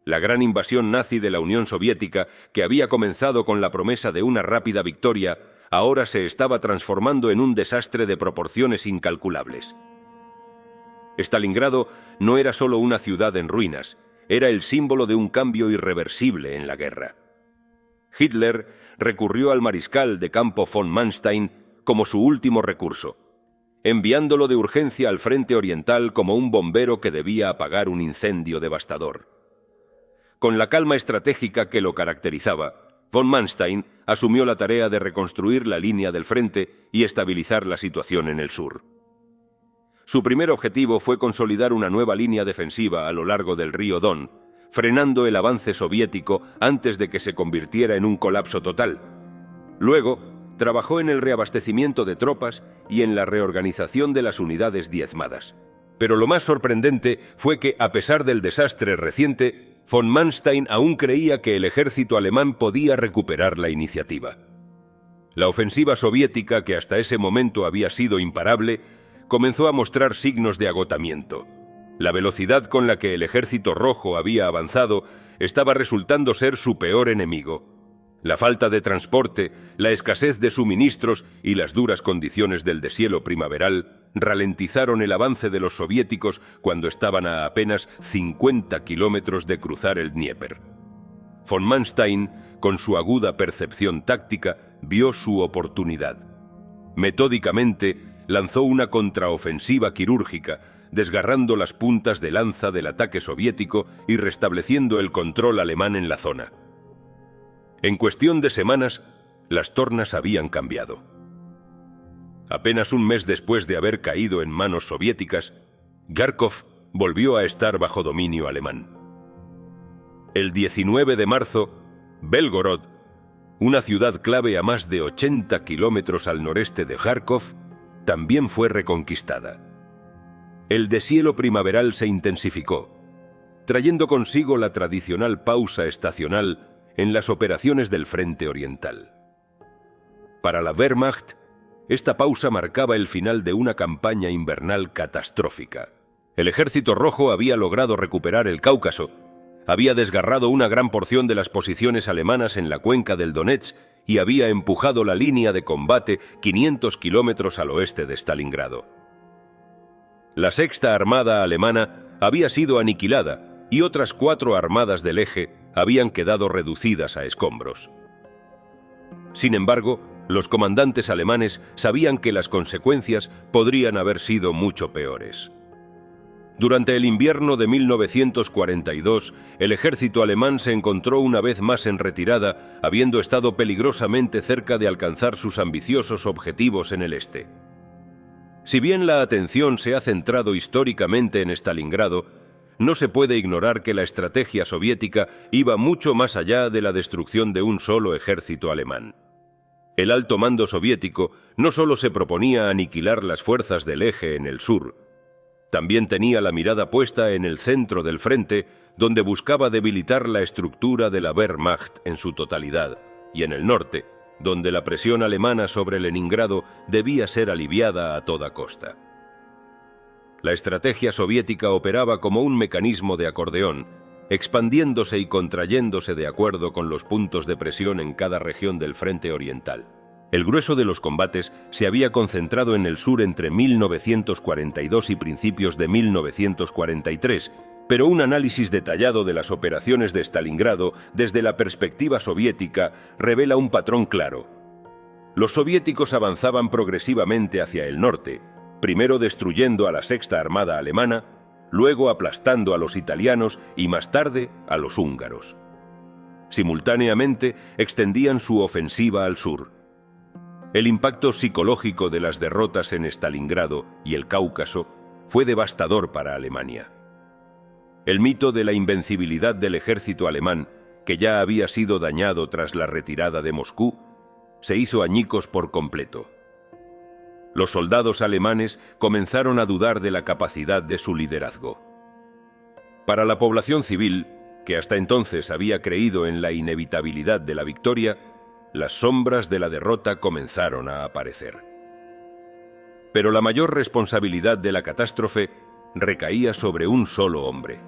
La gran invasión nazi de la Unión Soviética, que había comenzado con la promesa de una rápida victoria, ahora se estaba transformando en un desastre de proporciones incalculables. Stalingrado no era solo una ciudad en ruinas, era el símbolo de un cambio irreversible en la guerra. Hitler recurrió al mariscal de campo von Manstein como su último recurso. enviándolo de urgencia al frente oriental como un bombero que debía apagar un incendio devastador. Con la calma estratégica que lo caracterizaba, von Manstein asumió la tarea de reconstruir la línea del frente y estabilizar la situación en el sur. Su primer objetivo fue consolidar una nueva línea defensiva a lo largo del río Don, frenando el avance soviético antes de que se convirtiera en un colapso total. Luego, trabajó en el reabastecimiento de tropas y en la reorganización de las unidades diezmadas. Pero lo más sorprendente fue que, a pesar del desastre reciente, von Manstein aún creía que el ejército alemán podía recuperar la iniciativa. La ofensiva soviética, que hasta ese momento había sido imparable, comenzó a mostrar signos de agotamiento. La velocidad con la que el ejército rojo había avanzado estaba resultando ser su peor enemigo. La falta de transporte, la escasez de suministros y las duras condiciones del deshielo primaveral ralentizaron el avance de los soviéticos cuando estaban a apenas 50 kilómetros de cruzar el Dnieper. Von Manstein, con su aguda percepción táctica, vio su oportunidad. Metódicamente, lanzó una contraofensiva quirúrgica, desgarrando las puntas de lanza del ataque soviético y restableciendo el control alemán en la zona. En cuestión de semanas, las tornas habían cambiado. Apenas un mes después de haber caído en manos soviéticas, Kharkov volvió a estar bajo dominio alemán. El 19 de marzo, Belgorod, una ciudad clave a más de 80 kilómetros al noreste de Kharkov, también fue reconquistada. El deshielo primaveral se intensificó, trayendo consigo la tradicional pausa estacional en las operaciones del frente oriental. Para la Wehrmacht, esta pausa marcaba el final de una campaña invernal catastrófica. El ejército rojo había logrado recuperar el Cáucaso, había desgarrado una gran porción de las posiciones alemanas en la cuenca del Donetsk y había empujado la línea de combate 500 kilómetros al oeste de Stalingrado. La Sexta Armada alemana había sido aniquilada y otras 4 armadas del eje habían quedado reducidas a escombros. Sin embargo, los comandantes alemanes sabían que las consecuencias podrían haber sido mucho peores. Durante el invierno de 1942, el ejército alemán se encontró una vez más en retirada, habiendo estado peligrosamente cerca de alcanzar sus ambiciosos objetivos en el este. Si bien la atención se ha centrado históricamente en Stalingrado, no se puede ignorar que la estrategia soviética iba mucho más allá de la destrucción de un solo ejército alemán. El alto mando soviético no solo se proponía aniquilar las fuerzas del eje en el sur, también tenía la mirada puesta en el centro del frente, donde buscaba debilitar la estructura de la Wehrmacht en su totalidad, y en el norte, donde la presión alemana sobre Leningrado debía ser aliviada a toda costa. La estrategia soviética operaba como un mecanismo de acordeón, expandiéndose y contrayéndose de acuerdo con los puntos de presión en cada región del frente oriental. El grueso de los combates se había concentrado en el sur entre 1942 y principios de 1943, pero un análisis detallado de las operaciones de Stalingrado desde la perspectiva soviética revela un patrón claro. Los soviéticos avanzaban progresivamente hacia el norte, primero destruyendo a la Sexta Armada alemana, luego aplastando a los italianos y más tarde a los húngaros. Simultáneamente extendían su ofensiva al sur. El impacto psicológico de las derrotas en Stalingrado y el Cáucaso fue devastador para Alemania. El mito de la invencibilidad del ejército alemán, que ya había sido dañado tras la retirada de Moscú, se hizo añicos por completo. Los soldados alemanes comenzaron a dudar de la capacidad de su liderazgo. Para la población civil, que hasta entonces había creído en la inevitabilidad de la victoria, las sombras de la derrota comenzaron a aparecer. Pero la mayor responsabilidad de la catástrofe recaía sobre un solo hombre.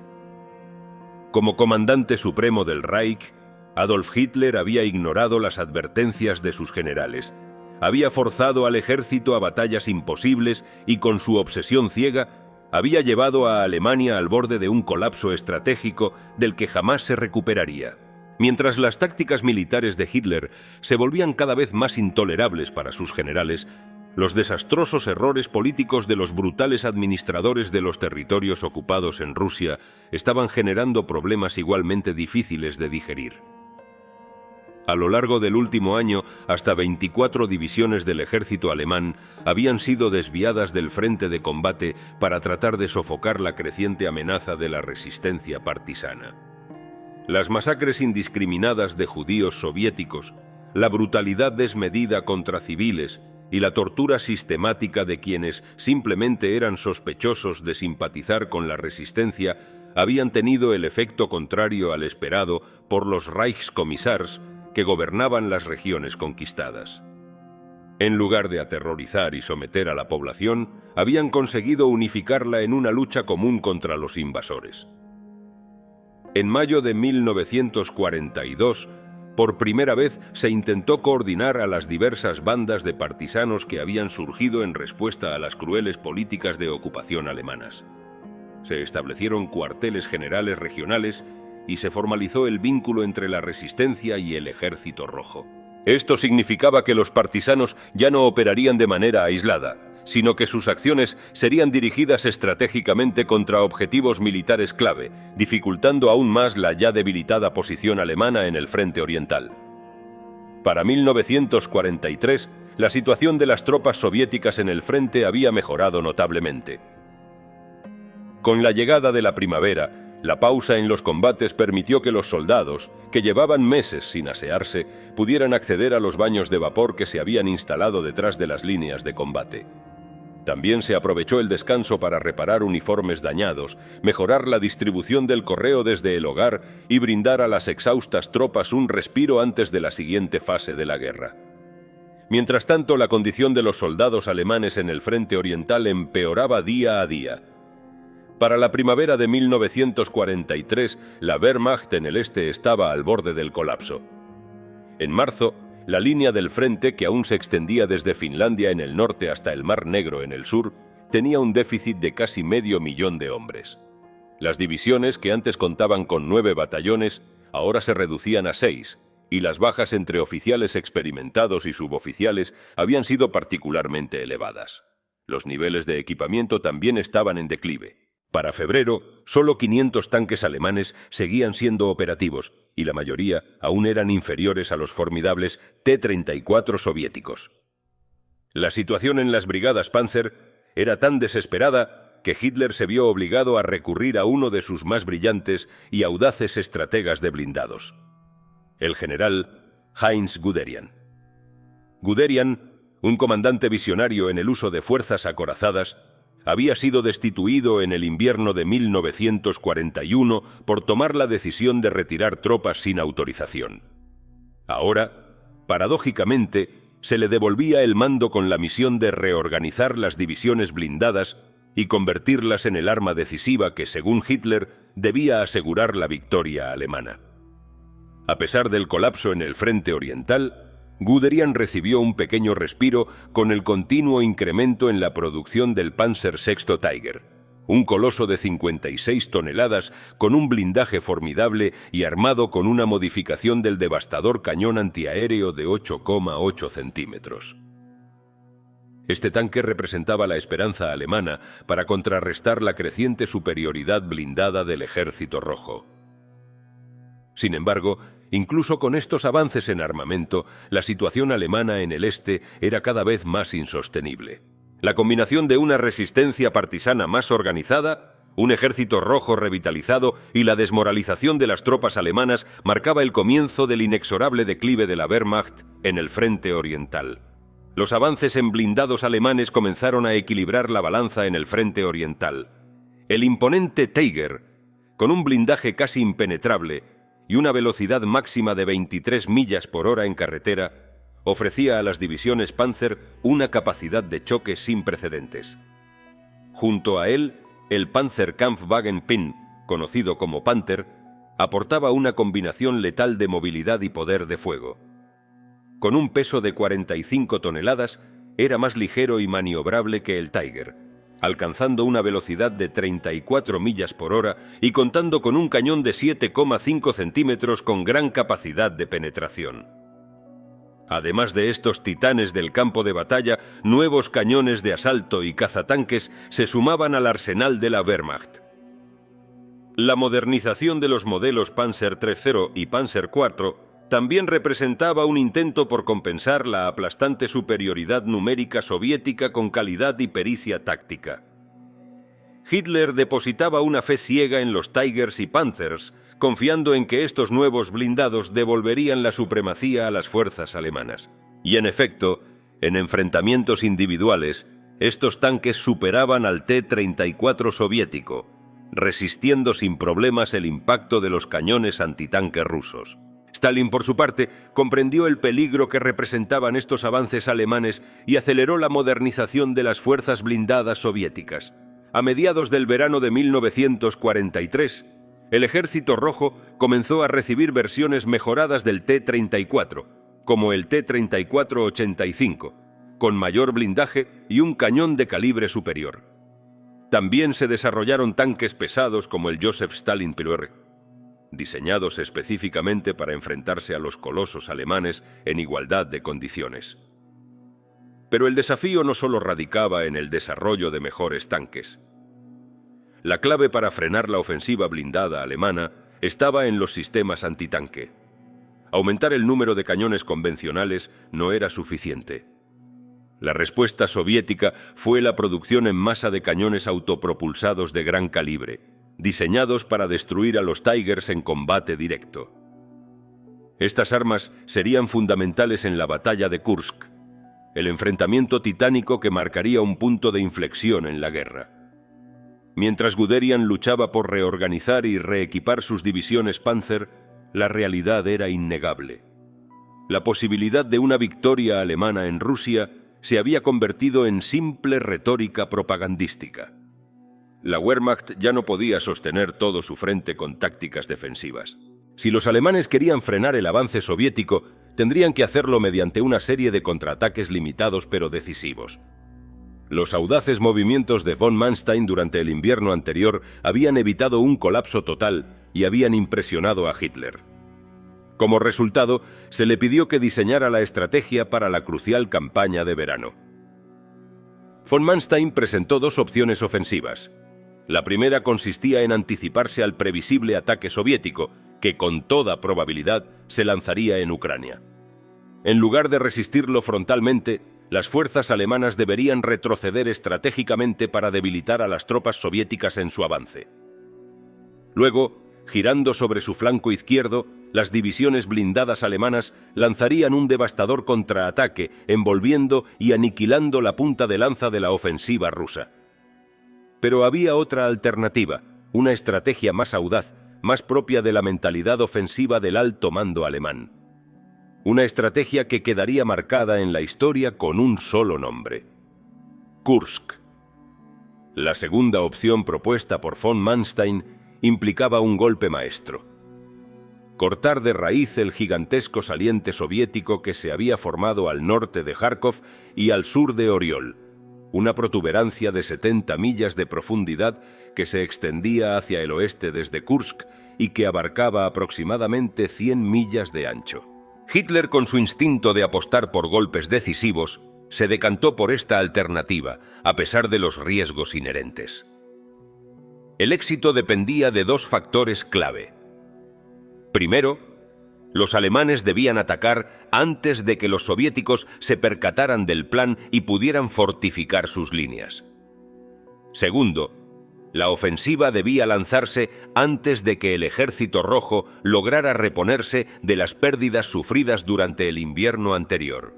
Como comandante supremo del Reich, Adolf Hitler había ignorado las advertencias de sus generales, había forzado al ejército a batallas imposibles y con su obsesión ciega había llevado a Alemania al borde de un colapso estratégico del que jamás se recuperaría. Mientras las tácticas militares de Hitler se volvían cada vez más intolerables para sus generales, Los desastrosos errores políticos de los brutales administradores de los territorios ocupados en Rusia estaban generando problemas igualmente difíciles de digerir. A lo largo del último año, hasta 24 divisiones del ejército alemán habían sido desviadas del frente de combate para tratar de sofocar la creciente amenaza de la resistencia partisana. Las masacres indiscriminadas de judíos soviéticos, la brutalidad desmedida contra civiles y la tortura sistemática de quienes simplemente eran sospechosos de simpatizar con la resistencia habían tenido el efecto contrario al esperado por los Reichskommissars que gobernaban las regiones conquistadas. En lugar de aterrorizar y someter a la población, habían conseguido unificarla en una lucha común contra los invasores. En mayo de 1942, por primera vez se intentó coordinar a las diversas bandas de partisanos que habían surgido en respuesta a las crueles políticas de ocupación alemanas. Se establecieron cuarteles generales regionales y se formalizó el vínculo entre la resistencia y el Ejército Rojo. Esto significaba que los partisanos ya no operarían de manera aislada, sino que sus acciones serían dirigidas estratégicamente contra objetivos militares clave, dificultando aún más la ya debilitada posición alemana en el frente oriental. Para 1943, la situación de las tropas soviéticas en el frente había mejorado notablemente. Con la llegada de la primavera, la pausa en los combates permitió que los soldados, que llevaban meses sin asearse, pudieran acceder a los baños de vapor que se habían instalado detrás de las líneas de combate. También se aprovechó el descanso para reparar uniformes dañados, mejorar la distribución del correo desde el hogar y brindar a las exhaustas tropas un respiro antes de la siguiente fase de la guerra. Mientras tanto, la condición de los soldados alemanes en el frente oriental empeoraba día a día. Para la primavera de 1943, la Wehrmacht en el este estaba al borde del colapso. En marzo, la línea del frente, que aún se extendía desde Finlandia en el norte hasta el Mar Negro en el sur, tenía un déficit de casi 500.000 de hombres. Las divisiones, que antes contaban con 9 batallones, ahora se reducían a 6, y las bajas entre oficiales experimentados y suboficiales habían sido particularmente elevadas. Los niveles de equipamiento también estaban en declive. Para febrero, solo 500 tanques alemanes seguían siendo operativos y la mayoría aún eran inferiores a los formidables T-34 soviéticos. La situación en las brigadas Panzer era tan desesperada que Hitler se vio obligado a recurrir a uno de sus más brillantes y audaces estrategas de blindados, el general Heinz Guderian. Guderian, un comandante visionario en el uso de fuerzas acorazadas, había sido destituido en el invierno de 1941 por tomar la decisión de retirar tropas sin autorización. Ahora, paradójicamente, se le devolvía el mando con la misión de reorganizar las divisiones blindadas y convertirlas en el arma decisiva que, según Hitler, debía asegurar la victoria alemana. A pesar del colapso en el frente oriental, Guderian recibió un pequeño respiro con el continuo incremento en la producción del Panzer VI Tiger, un coloso de 56 toneladas con un blindaje formidable y armado con una modificación del devastador cañón antiaéreo de 8,8 centímetros. Este tanque representaba la esperanza alemana para contrarrestar la creciente superioridad blindada del Ejército Rojo. Sin embargo, incluso con estos avances en armamento, la situación alemana en el este era cada vez más insostenible. La combinación de una resistencia partisana más organizada, un ejército rojo revitalizado y la desmoralización de las tropas alemanas marcaba el comienzo del inexorable declive de la Wehrmacht en el frente oriental. Los avances en blindados alemanes comenzaron a equilibrar la balanza en el frente oriental. El imponente Tiger, con un blindaje casi impenetrable y una velocidad máxima de 23 millas por hora en carretera, ofrecía a las divisiones Panzer una capacidad de choque sin precedentes. Junto a él, el Panzerkampfwagen Pin, conocido como Panther, aportaba una combinación letal de movilidad y poder de fuego. Con un peso de 45 toneladas, era más ligero y maniobrable que el Tiger, alcanzando una velocidad de 34 millas por hora y contando con un cañón de 7,5 centímetros con gran capacidad de penetración. Además de estos titanes del campo de batalla, nuevos cañones de asalto y cazatanques se sumaban al arsenal de la Wehrmacht. La modernización de los modelos Panzer III y Panzer IV también representaba un intento por compensar la aplastante superioridad numérica soviética con calidad y pericia táctica. Hitler depositaba una fe ciega en los Tigers y Panthers, confiando en que estos nuevos blindados devolverían la supremacía a las fuerzas alemanas. Y en efecto, en enfrentamientos individuales, estos tanques superaban al T-34 soviético, resistiendo sin problemas el impacto de los cañones antitanque rusos. Stalin, por su parte, comprendió el peligro que representaban estos avances alemanes y aceleró la modernización de las fuerzas blindadas soviéticas. A mediados del verano de 1943, el Ejército Rojo comenzó a recibir versiones mejoradas del T-34, como el T-34-85, con mayor blindaje y un cañón de calibre superior. También se desarrollaron tanques pesados como el Joseph Stalin Pilot, diseñados específicamente para enfrentarse a los colosos alemanes en igualdad de condiciones. Pero el desafío no solo radicaba en el desarrollo de mejores tanques. La clave para frenar la ofensiva blindada alemana estaba en los sistemas antitanque. Aumentar el número de cañones convencionales no era suficiente. La respuesta soviética fue la producción en masa de cañones autopropulsados de gran calibre, diseñados para destruir a los Tigers en combate directo. Estas armas serían fundamentales en la batalla de Kursk, el enfrentamiento titánico que marcaría un punto de inflexión en la guerra. Mientras Guderian luchaba por reorganizar y reequipar sus divisiones Panzer, la realidad era innegable. La posibilidad de una victoria alemana en Rusia se había convertido en simple retórica propagandística. La Wehrmacht ya no podía sostener todo su frente con tácticas defensivas. Si los alemanes querían frenar el avance soviético, tendrían que hacerlo mediante una serie de contraataques limitados pero decisivos. Los audaces movimientos de von Manstein durante el invierno anterior habían evitado un colapso total y habían impresionado a Hitler. Como resultado, se le pidió que diseñara la estrategia para la crucial campaña de verano. Von Manstein presentó dos opciones ofensivas. La primera consistía en anticiparse al previsible ataque soviético, que con toda probabilidad se lanzaría en Ucrania. En lugar de resistirlo frontalmente, las fuerzas alemanas deberían retroceder estratégicamente para debilitar a las tropas soviéticas en su avance. Luego, girando sobre su flanco izquierdo, las divisiones blindadas alemanas lanzarían un devastador contraataque, envolviendo y aniquilando la punta de lanza de la ofensiva rusa. Pero había otra alternativa, una estrategia más audaz, más propia de la mentalidad ofensiva del alto mando alemán. Una estrategia que quedaría marcada en la historia con un solo nombre: Kursk. La segunda opción propuesta por von Manstein implicaba un golpe maestro. Cortar de raíz el gigantesco saliente soviético que se había formado al norte de Kharkov y al sur de Oriol, una protuberancia de 70 millas de profundidad que se extendía hacia el oeste desde Kursk y que abarcaba aproximadamente 100 millas de ancho. Hitler, con su instinto de apostar por golpes decisivos, se decantó por esta alternativa, a pesar de los riesgos inherentes. El éxito dependía de dos factores clave. Primero, los alemanes debían atacar antes de que los soviéticos se percataran del plan y pudieran fortificar sus líneas. Segundo, la ofensiva debía lanzarse antes de que el Ejército Rojo lograra reponerse de las pérdidas sufridas durante el invierno anterior.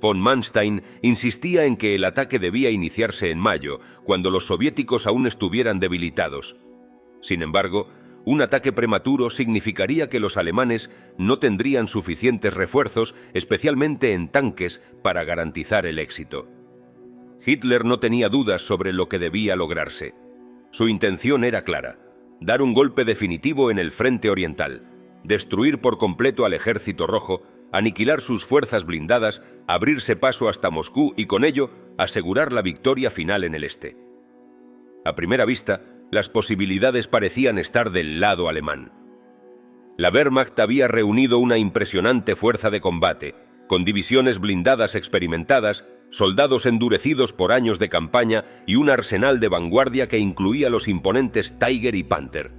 Von Manstein insistía en que el ataque debía iniciarse en mayo, cuando los soviéticos aún estuvieran debilitados. Sin embargo, un ataque prematuro significaría que los alemanes no tendrían suficientes refuerzos, especialmente en tanques, para garantizar el éxito. Hitler no tenía dudas sobre lo que debía lograrse. Su intención era clara: dar un golpe definitivo en el frente oriental, destruir por completo al Ejército Rojo, aniquilar sus fuerzas blindadas, abrirse paso hasta Moscú y con ello asegurar la victoria final en el este. A primera vista, las posibilidades parecían estar del lado alemán. La Wehrmacht había reunido una impresionante fuerza de combate, con divisiones blindadas experimentadas, soldados endurecidos por años de campaña y un arsenal de vanguardia que incluía los imponentes Tiger y Panther.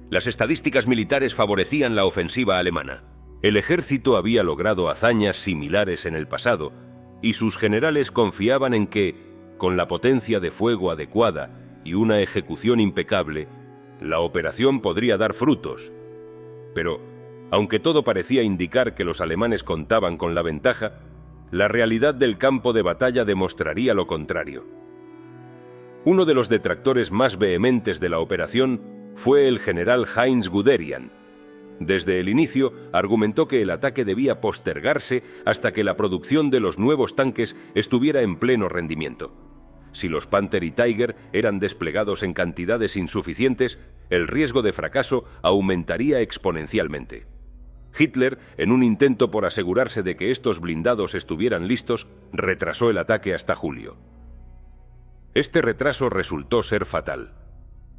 Las estadísticas militares favorecían la ofensiva alemana. El ejército había logrado hazañas similares en el pasado, y sus generales confiaban en que, con la potencia de fuego adecuada y una ejecución impecable, la operación podría dar frutos. Pero, aunque todo parecía indicar que los alemanes contaban con la ventaja, la realidad del campo de batalla demostraría lo contrario. Uno de los detractores más vehementes de la operación fue el general Heinz Guderian. Desde el inicio argumentó que el ataque debía postergarse hasta que la producción de los nuevos tanques estuviera en pleno rendimiento. Si los Panther y Tiger eran desplegados en cantidades insuficientes, el riesgo de fracaso aumentaría exponencialmente. Hitler, en un intento por asegurarse de que estos blindados estuvieran listos, retrasó el ataque hasta julio. Este retraso resultó ser fatal.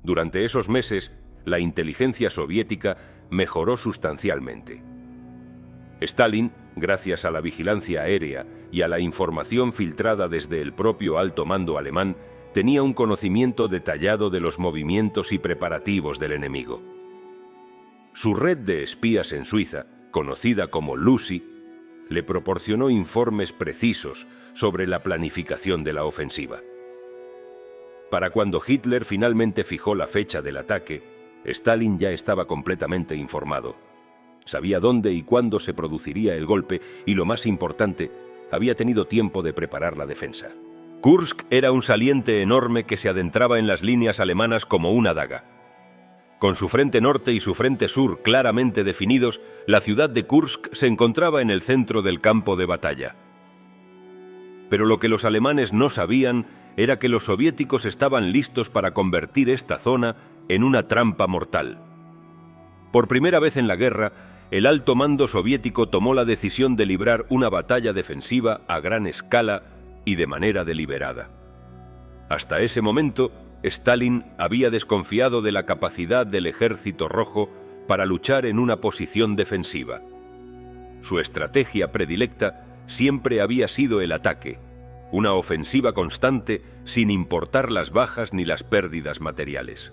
Durante esos meses, la inteligencia soviética mejoró sustancialmente. Stalin, gracias a la vigilancia aérea y a la información filtrada desde el propio alto mando alemán, tenía un conocimiento detallado de los movimientos y preparativos del enemigo. Su red de espías en Suiza, conocida como Lucy, le proporcionó informes precisos sobre la planificación de la ofensiva. Para cuando Hitler finalmente fijó la fecha del ataque, Stalin ya estaba completamente informado. Sabía dónde y cuándo se produciría el golpe y, lo más importante, había tenido tiempo de preparar la defensa. Kursk era un saliente enorme que se adentraba en las líneas alemanas como una daga. Con su frente norte y su frente sur claramente definidos, la ciudad de Kursk se encontraba en el centro del campo de batalla. Pero lo que los alemanes no sabían era que los soviéticos estaban listos para convertir esta zona en una trampa mortal. Por primera vez en la guerra, el alto mando soviético tomó la decisión de librar una batalla defensiva a gran escala y de manera deliberada. Hasta ese momento, Stalin había desconfiado de la capacidad del Ejército Rojo para luchar en una posición defensiva. Su estrategia predilecta siempre había sido el ataque, una ofensiva constante sin importar las bajas ni las pérdidas materiales.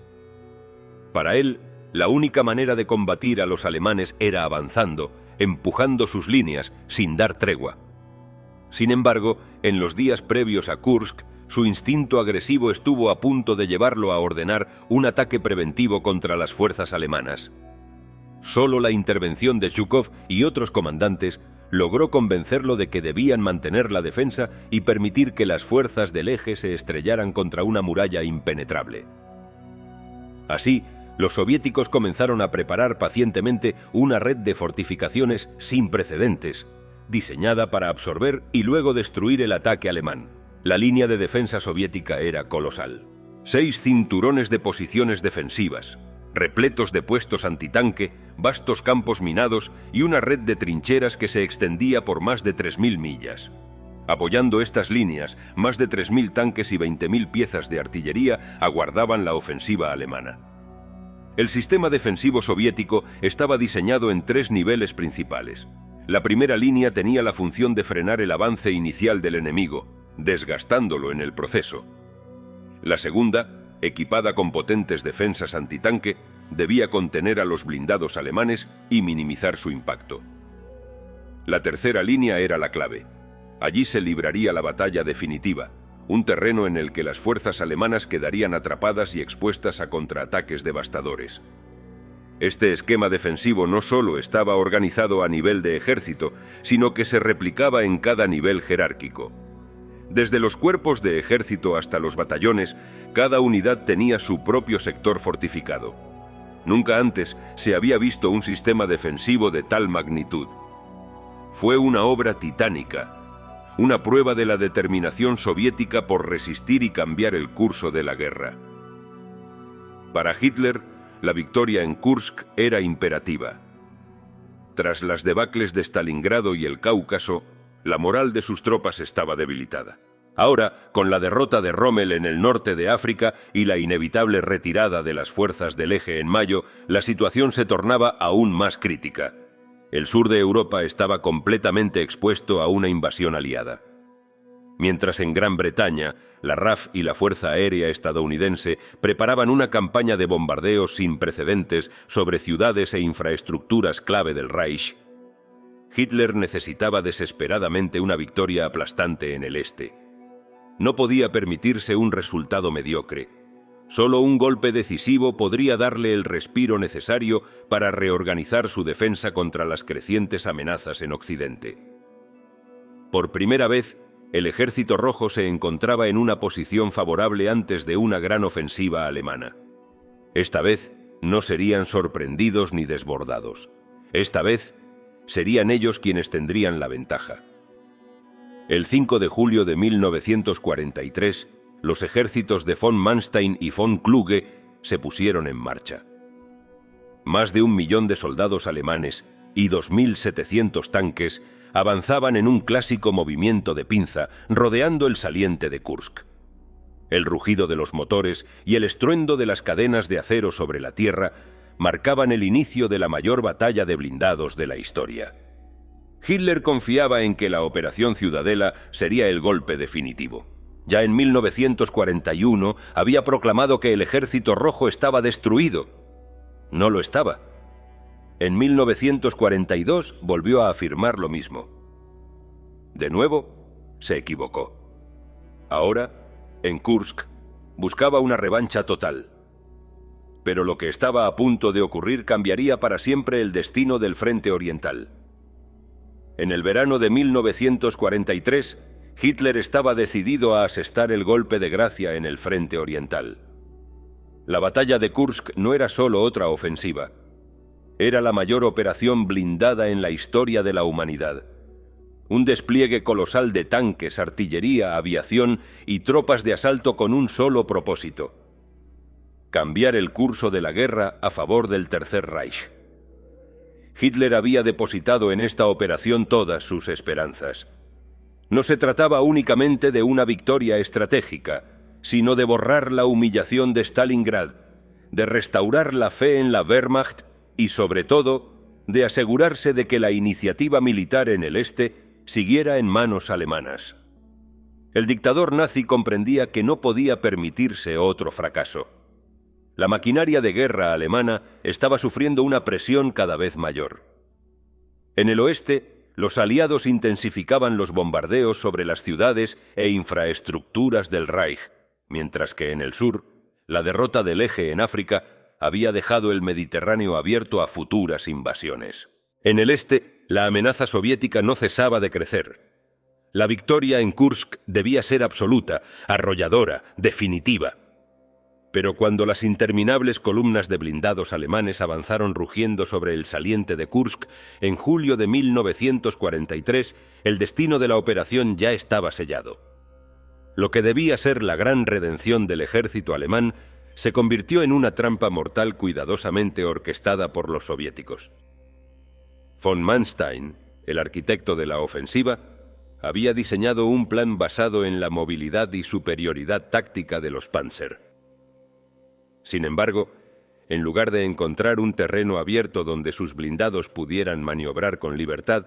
Para él, la única manera de combatir a los alemanes era avanzando, empujando sus líneas sin dar tregua. Sin embargo, en los días previos a Kursk, su instinto agresivo estuvo a punto de llevarlo a ordenar un ataque preventivo contra las fuerzas alemanas. Solo la intervención de Zhukov y otros comandantes logró convencerlo de que debían mantener la defensa y permitir que las fuerzas del eje se estrellaran contra una muralla impenetrable. Así, los soviéticos comenzaron a preparar pacientemente una red de fortificaciones sin precedentes, diseñada para absorber y luego destruir el ataque alemán. La línea de defensa soviética era colosal. 6 cinturones de posiciones defensivas, repletos de puestos antitanque, vastos campos minados y una red de trincheras que se extendía por más de 3.000 millas. Apoyando estas líneas, más de 3.000 tanques y 20.000 piezas de artillería aguardaban la ofensiva alemana. El sistema defensivo soviético estaba diseñado en 3 niveles principales. La primera línea tenía la función de frenar el avance inicial del enemigo, desgastándolo en el proceso. La segunda, equipada con potentes defensas antitanque, debía contener a los blindados alemanes y minimizar su impacto. La tercera línea era la clave. Allí se libraría la batalla definitiva, un terreno en el que las fuerzas alemanas quedarían atrapadas y expuestas a contraataques devastadores. Este esquema defensivo no solo estaba organizado a nivel de ejército, sino que se replicaba en cada nivel jerárquico. Desde los cuerpos de ejército hasta los batallones, cada unidad tenía su propio sector fortificado. Nunca antes se había visto un sistema defensivo de tal magnitud. Fue una obra titánica, una prueba de la determinación soviética por resistir y cambiar el curso de la guerra. Para Hitler, la victoria en Kursk era imperativa. Tras las debacles de Stalingrado y el Cáucaso, la moral de sus tropas estaba debilitada. Ahora, con la derrota de Rommel en el norte de África y la inevitable retirada de las fuerzas del Eje en mayo, la situación se tornaba aún más crítica. El sur de Europa estaba completamente expuesto a una invasión aliada. Mientras en Gran Bretaña, la RAF y la Fuerza Aérea estadounidense preparaban una campaña de bombardeos sin precedentes sobre ciudades e infraestructuras clave del Reich, Hitler necesitaba desesperadamente una victoria aplastante en el este. No podía permitirse un resultado mediocre. Solo un golpe decisivo podría darle el respiro necesario para reorganizar su defensa contra las crecientes amenazas en Occidente. Por primera vez, el Ejército Rojo se encontraba en una posición favorable antes de una gran ofensiva alemana. Esta vez no serían sorprendidos ni desbordados. Esta vez serían ellos quienes tendrían la ventaja. El 5 de julio de 1943, los ejércitos de von Manstein y von Kluge se pusieron en marcha. Más de 1 millón de soldados alemanes y 2.700 tanques avanzaban en un clásico movimiento de pinza, rodeando el saliente de Kursk. El rugido de los motores y el estruendo de las cadenas de acero sobre la tierra marcaban el inicio de la mayor batalla de blindados de la historia. Hitler confiaba en que la Operación Ciudadela sería el golpe definitivo. Ya en 1941 había proclamado que el Ejército Rojo estaba destruido. No lo estaba. En 1942 volvió a afirmar lo mismo. De nuevo, se equivocó. Ahora, en Kursk, buscaba una revancha total. Pero lo que estaba a punto de ocurrir cambiaría para siempre el destino del Frente Oriental. En el verano de 1943, Hitler estaba decidido a asestar el golpe de gracia en el Frente Oriental. La batalla de Kursk no era solo otra ofensiva. Era la mayor operación blindada en la historia de la humanidad. Un despliegue colosal de tanques, artillería, aviación y tropas de asalto con un solo propósito: cambiar el curso de la guerra a favor del Tercer Reich. Hitler había depositado en esta operación todas sus esperanzas. No se trataba únicamente de una victoria estratégica, sino de borrar la humillación de Stalingrad, de restaurar la fe en la Wehrmacht y, sobre todo, de asegurarse de que la iniciativa militar en el este siguiera en manos alemanas. El dictador nazi comprendía que no podía permitirse otro fracaso. La maquinaria de guerra alemana estaba sufriendo una presión cada vez mayor. En el oeste, los aliados intensificaban los bombardeos sobre las ciudades e infraestructuras del Reich, mientras que en el sur, la derrota del Eje en África había dejado el Mediterráneo abierto a futuras invasiones. En el este, la amenaza soviética no cesaba de crecer. La victoria en Kursk debía ser absoluta, arrolladora, definitiva. Pero cuando las interminables columnas de blindados alemanes avanzaron rugiendo sobre el saliente de Kursk, en julio de 1943, el destino de la operación ya estaba sellado. Lo que debía ser la gran redención del ejército alemán se convirtió en una trampa mortal cuidadosamente orquestada por los soviéticos. Von Manstein, el arquitecto de la ofensiva, había diseñado un plan basado en la movilidad y superioridad táctica de los Panzer. Sin embargo, en lugar de encontrar un terreno abierto donde sus blindados pudieran maniobrar con libertad,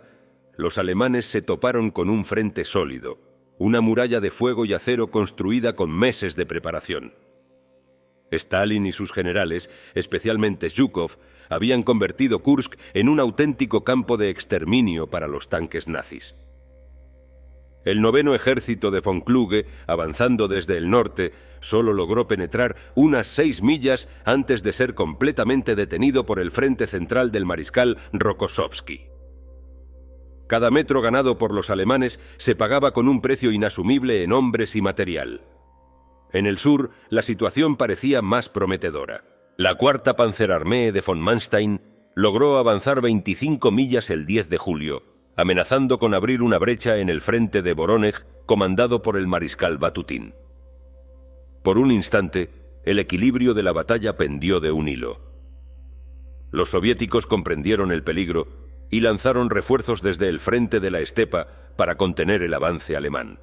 los alemanes se toparon con un frente sólido, una muralla de fuego y acero construida con meses de preparación. Stalin y sus generales, especialmente Zhukov, habían convertido Kursk en un auténtico campo de exterminio para los tanques nazis. El 9º ejército de von Kluge, avanzando desde el norte, solo logró penetrar unas 6 millas antes de ser completamente detenido por el frente central del mariscal Rokossovski. Cada metro ganado por los alemanes se pagaba con un precio inasumible en hombres y material. En el sur, la situación parecía más prometedora. La 4ª Panzerarmee de von Manstein logró avanzar 25 millas el 10 de julio, amenazando con abrir una brecha en el frente de Voronezh, comandado por el mariscal Batutin. Por un instante, el equilibrio de la batalla pendió de un hilo. Los soviéticos comprendieron el peligro y lanzaron refuerzos desde el frente de la estepa para contener el avance alemán.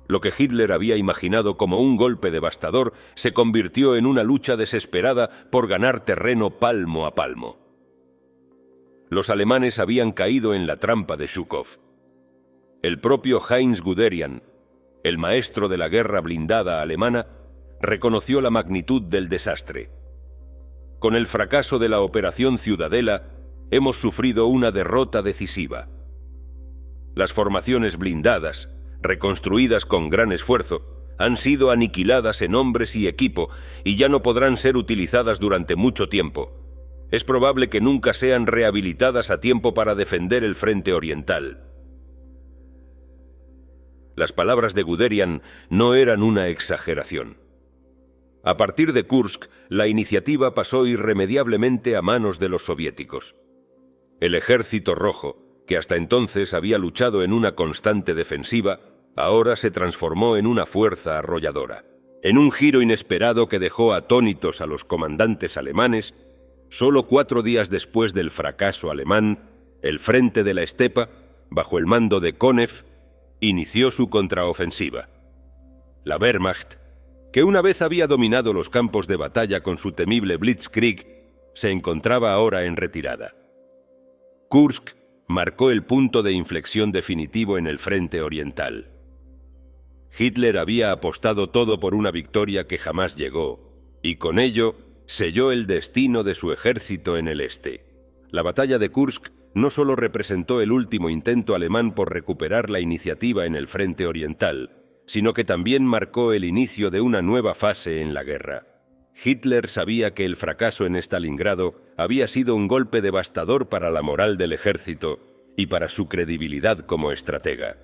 Lo que Hitler había imaginado como un golpe devastador se convirtió en una lucha desesperada por ganar terreno palmo a palmo. Los alemanes habían caído en la trampa de Zhukov. El propio Heinz Guderian, el maestro de la guerra blindada alemana, reconoció la magnitud del desastre. Con el fracaso de la Operación Ciudadela, hemos sufrido una derrota decisiva. Las formaciones blindadas, reconstruidas con gran esfuerzo, han sido aniquiladas en hombres y equipo y ya no podrán ser utilizadas durante mucho tiempo. Es probable que nunca sean rehabilitadas a tiempo para defender el frente oriental. Las palabras de Guderian no eran una exageración. A partir de Kursk, la iniciativa pasó irremediablemente a manos de los soviéticos. El Ejército Rojo, que hasta entonces había luchado en una constante defensiva, ahora se transformó en una fuerza arrolladora. En un giro inesperado que dejó atónitos a los comandantes alemanes, solo 4 días después del fracaso alemán, el frente de la estepa, bajo el mando de Konev, inició su contraofensiva. La Wehrmacht, que una vez había dominado los campos de batalla con su temible Blitzkrieg, se encontraba ahora en retirada. Kursk marcó el punto de inflexión definitivo en el frente oriental. Hitler había apostado todo por una victoria que jamás llegó, y con ello selló el destino de su ejército en el este. La batalla de Kursk no solo representó el último intento alemán por recuperar la iniciativa en el frente oriental, sino que también marcó el inicio de una nueva fase en la guerra. Hitler sabía que el fracaso en Stalingrado había sido un golpe devastador para la moral del ejército y para su credibilidad como estratega.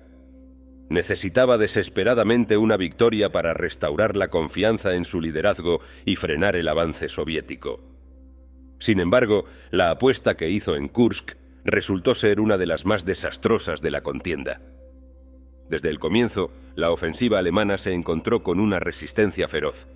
Necesitaba desesperadamente una victoria para restaurar la confianza en su liderazgo y frenar el avance soviético. Sin embargo, la apuesta que hizo en Kursk resultó ser una de las más desastrosas de la contienda. Desde el comienzo, la ofensiva alemana se encontró con una resistencia feroz.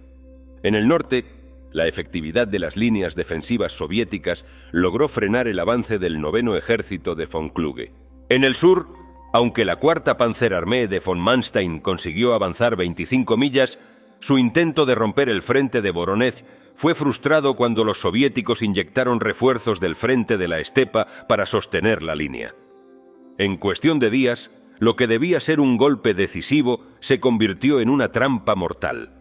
En el norte, la efectividad de las líneas defensivas soviéticas logró frenar el avance del 9º Ejército de von Kluge. En el sur, aunque la 4ª Panzerarmee de von Manstein consiguió avanzar 25 millas, su intento de romper el frente de Voronezh fue frustrado cuando los soviéticos inyectaron refuerzos del frente de la estepa para sostener la línea. En cuestión de días, lo que debía ser un golpe decisivo se convirtió en una trampa mortal.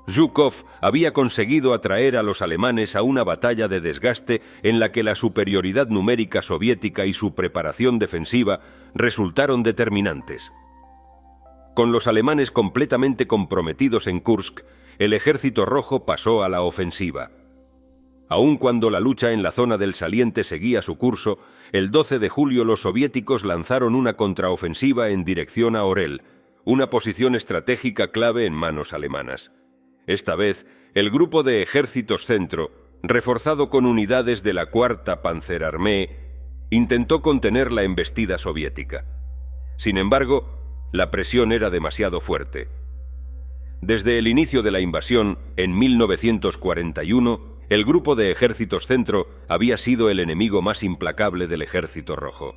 Zhukov había conseguido atraer a los alemanes a una batalla de desgaste en la que la superioridad numérica soviética y su preparación defensiva resultaron determinantes. Con los alemanes completamente comprometidos en Kursk, el Ejército Rojo pasó a la ofensiva. Aun cuando la lucha en la zona del saliente seguía su curso, el 12 de julio los soviéticos lanzaron una contraofensiva en dirección a Orel, una posición estratégica clave en manos alemanas. Esta vez, el grupo de ejércitos centro, reforzado con unidades de la 4ª Panzerarmee, intentó contener la embestida soviética. Sin embargo, la presión era demasiado fuerte. Desde el inicio de la invasión, en 1941, el grupo de ejércitos centro había sido el enemigo más implacable del Ejército Rojo.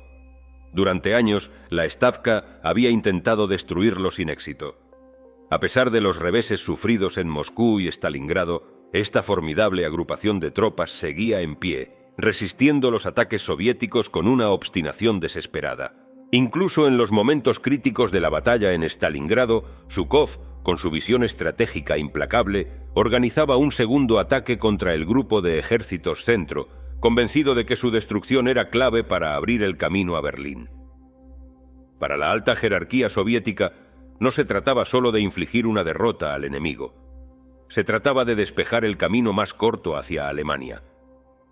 Durante años, la Stavka había intentado destruirlo sin éxito. A pesar de los reveses sufridos en Moscú y Stalingrado, esta formidable agrupación de tropas seguía en pie, resistiendo los ataques soviéticos con una obstinación desesperada. Incluso en los momentos críticos de la batalla en Stalingrado, Zhukov, con su visión estratégica implacable, organizaba un segundo ataque contra el grupo de ejércitos centro, convencido de que su destrucción era clave para abrir el camino a Berlín. Para la alta jerarquía soviética, no se trataba solo de infligir una derrota al enemigo. Se trataba de despejar el camino más corto hacia Alemania.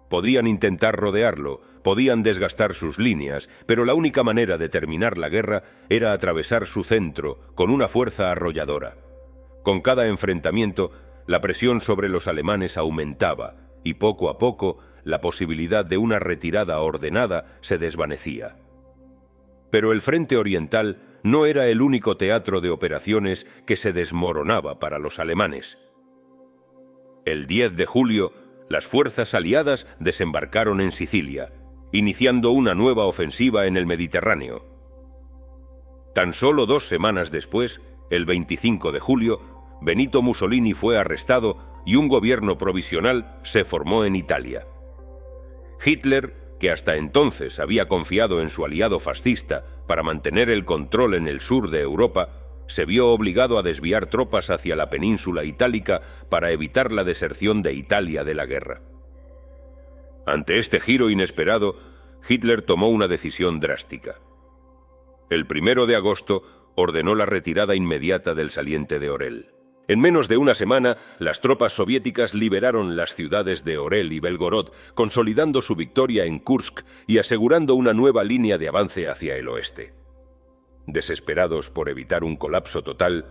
Podían intentar rodearlo, podían desgastar sus líneas, pero la única manera de terminar la guerra era atravesar su centro con una fuerza arrolladora. Con cada enfrentamiento, la presión sobre los alemanes aumentaba y poco a poco la posibilidad de una retirada ordenada se desvanecía. Pero el frente oriental no era el único teatro de operaciones que se desmoronaba para los alemanes. El 10 de julio, las fuerzas aliadas desembarcaron en Sicilia, iniciando una nueva ofensiva en el Mediterráneo. Tan solo 2 semanas después, el 25 de julio, Benito Mussolini fue arrestado y un gobierno provisional se formó en Italia. Hitler, que hasta entonces había confiado en su aliado fascista para mantener el control en el sur de Europa, se vio obligado a desviar tropas hacia la península itálica para evitar la deserción de Italia de la guerra. Ante este giro inesperado, Hitler tomó una decisión drástica. El 1 de agosto ordenó la retirada inmediata del saliente de Orel. En menos de una semana, las tropas soviéticas liberaron las ciudades de Orel y Belgorod, consolidando su victoria en Kursk y asegurando una nueva línea de avance hacia el oeste. Desesperados por evitar un colapso total,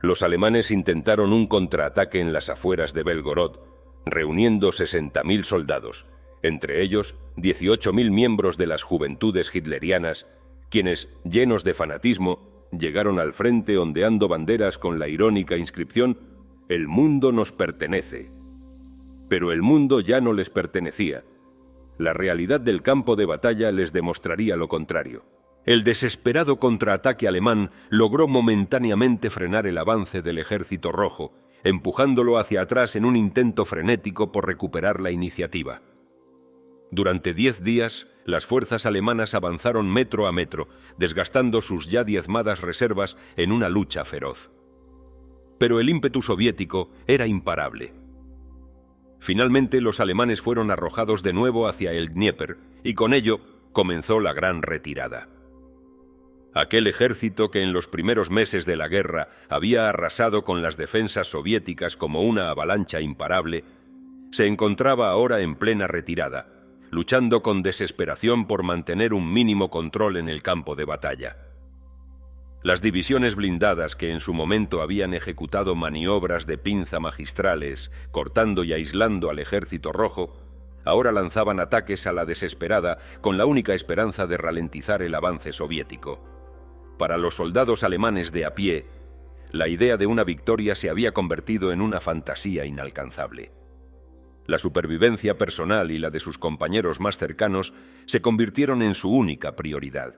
los alemanes intentaron un contraataque en las afueras de Belgorod, reuniendo 60.000 soldados, entre ellos 18.000 miembros de las juventudes hitlerianas, quienes, llenos de fanatismo, llegaron al frente ondeando banderas con la irónica inscripción «El mundo nos pertenece». Pero el mundo ya no les pertenecía. La realidad del campo de batalla les demostraría lo contrario. El desesperado contraataque alemán logró momentáneamente frenar el avance del Ejército Rojo, empujándolo hacia atrás en un intento frenético por recuperar la iniciativa. Durante 10 días, las fuerzas alemanas avanzaron metro a metro, desgastando sus ya diezmadas reservas en una lucha feroz. Pero el ímpetu soviético era imparable. Finalmente, los alemanes fueron arrojados de nuevo hacia el Dnieper, y con ello comenzó la gran retirada. Aquel ejército que en los primeros meses de la guerra había arrasado con las defensas soviéticas como una avalancha imparable, se encontraba ahora en plena retirada, luchando con desesperación por mantener un mínimo control en el campo de batalla. Las divisiones blindadas que en su momento habían ejecutado maniobras de pinza magistrales, cortando y aislando al Ejército Rojo, ahora lanzaban ataques a la desesperada con la única esperanza de ralentizar el avance soviético. Para los soldados alemanes de a pie, la idea de una victoria se había convertido en una fantasía inalcanzable. La supervivencia personal y la de sus compañeros más cercanos se convirtieron en su única prioridad.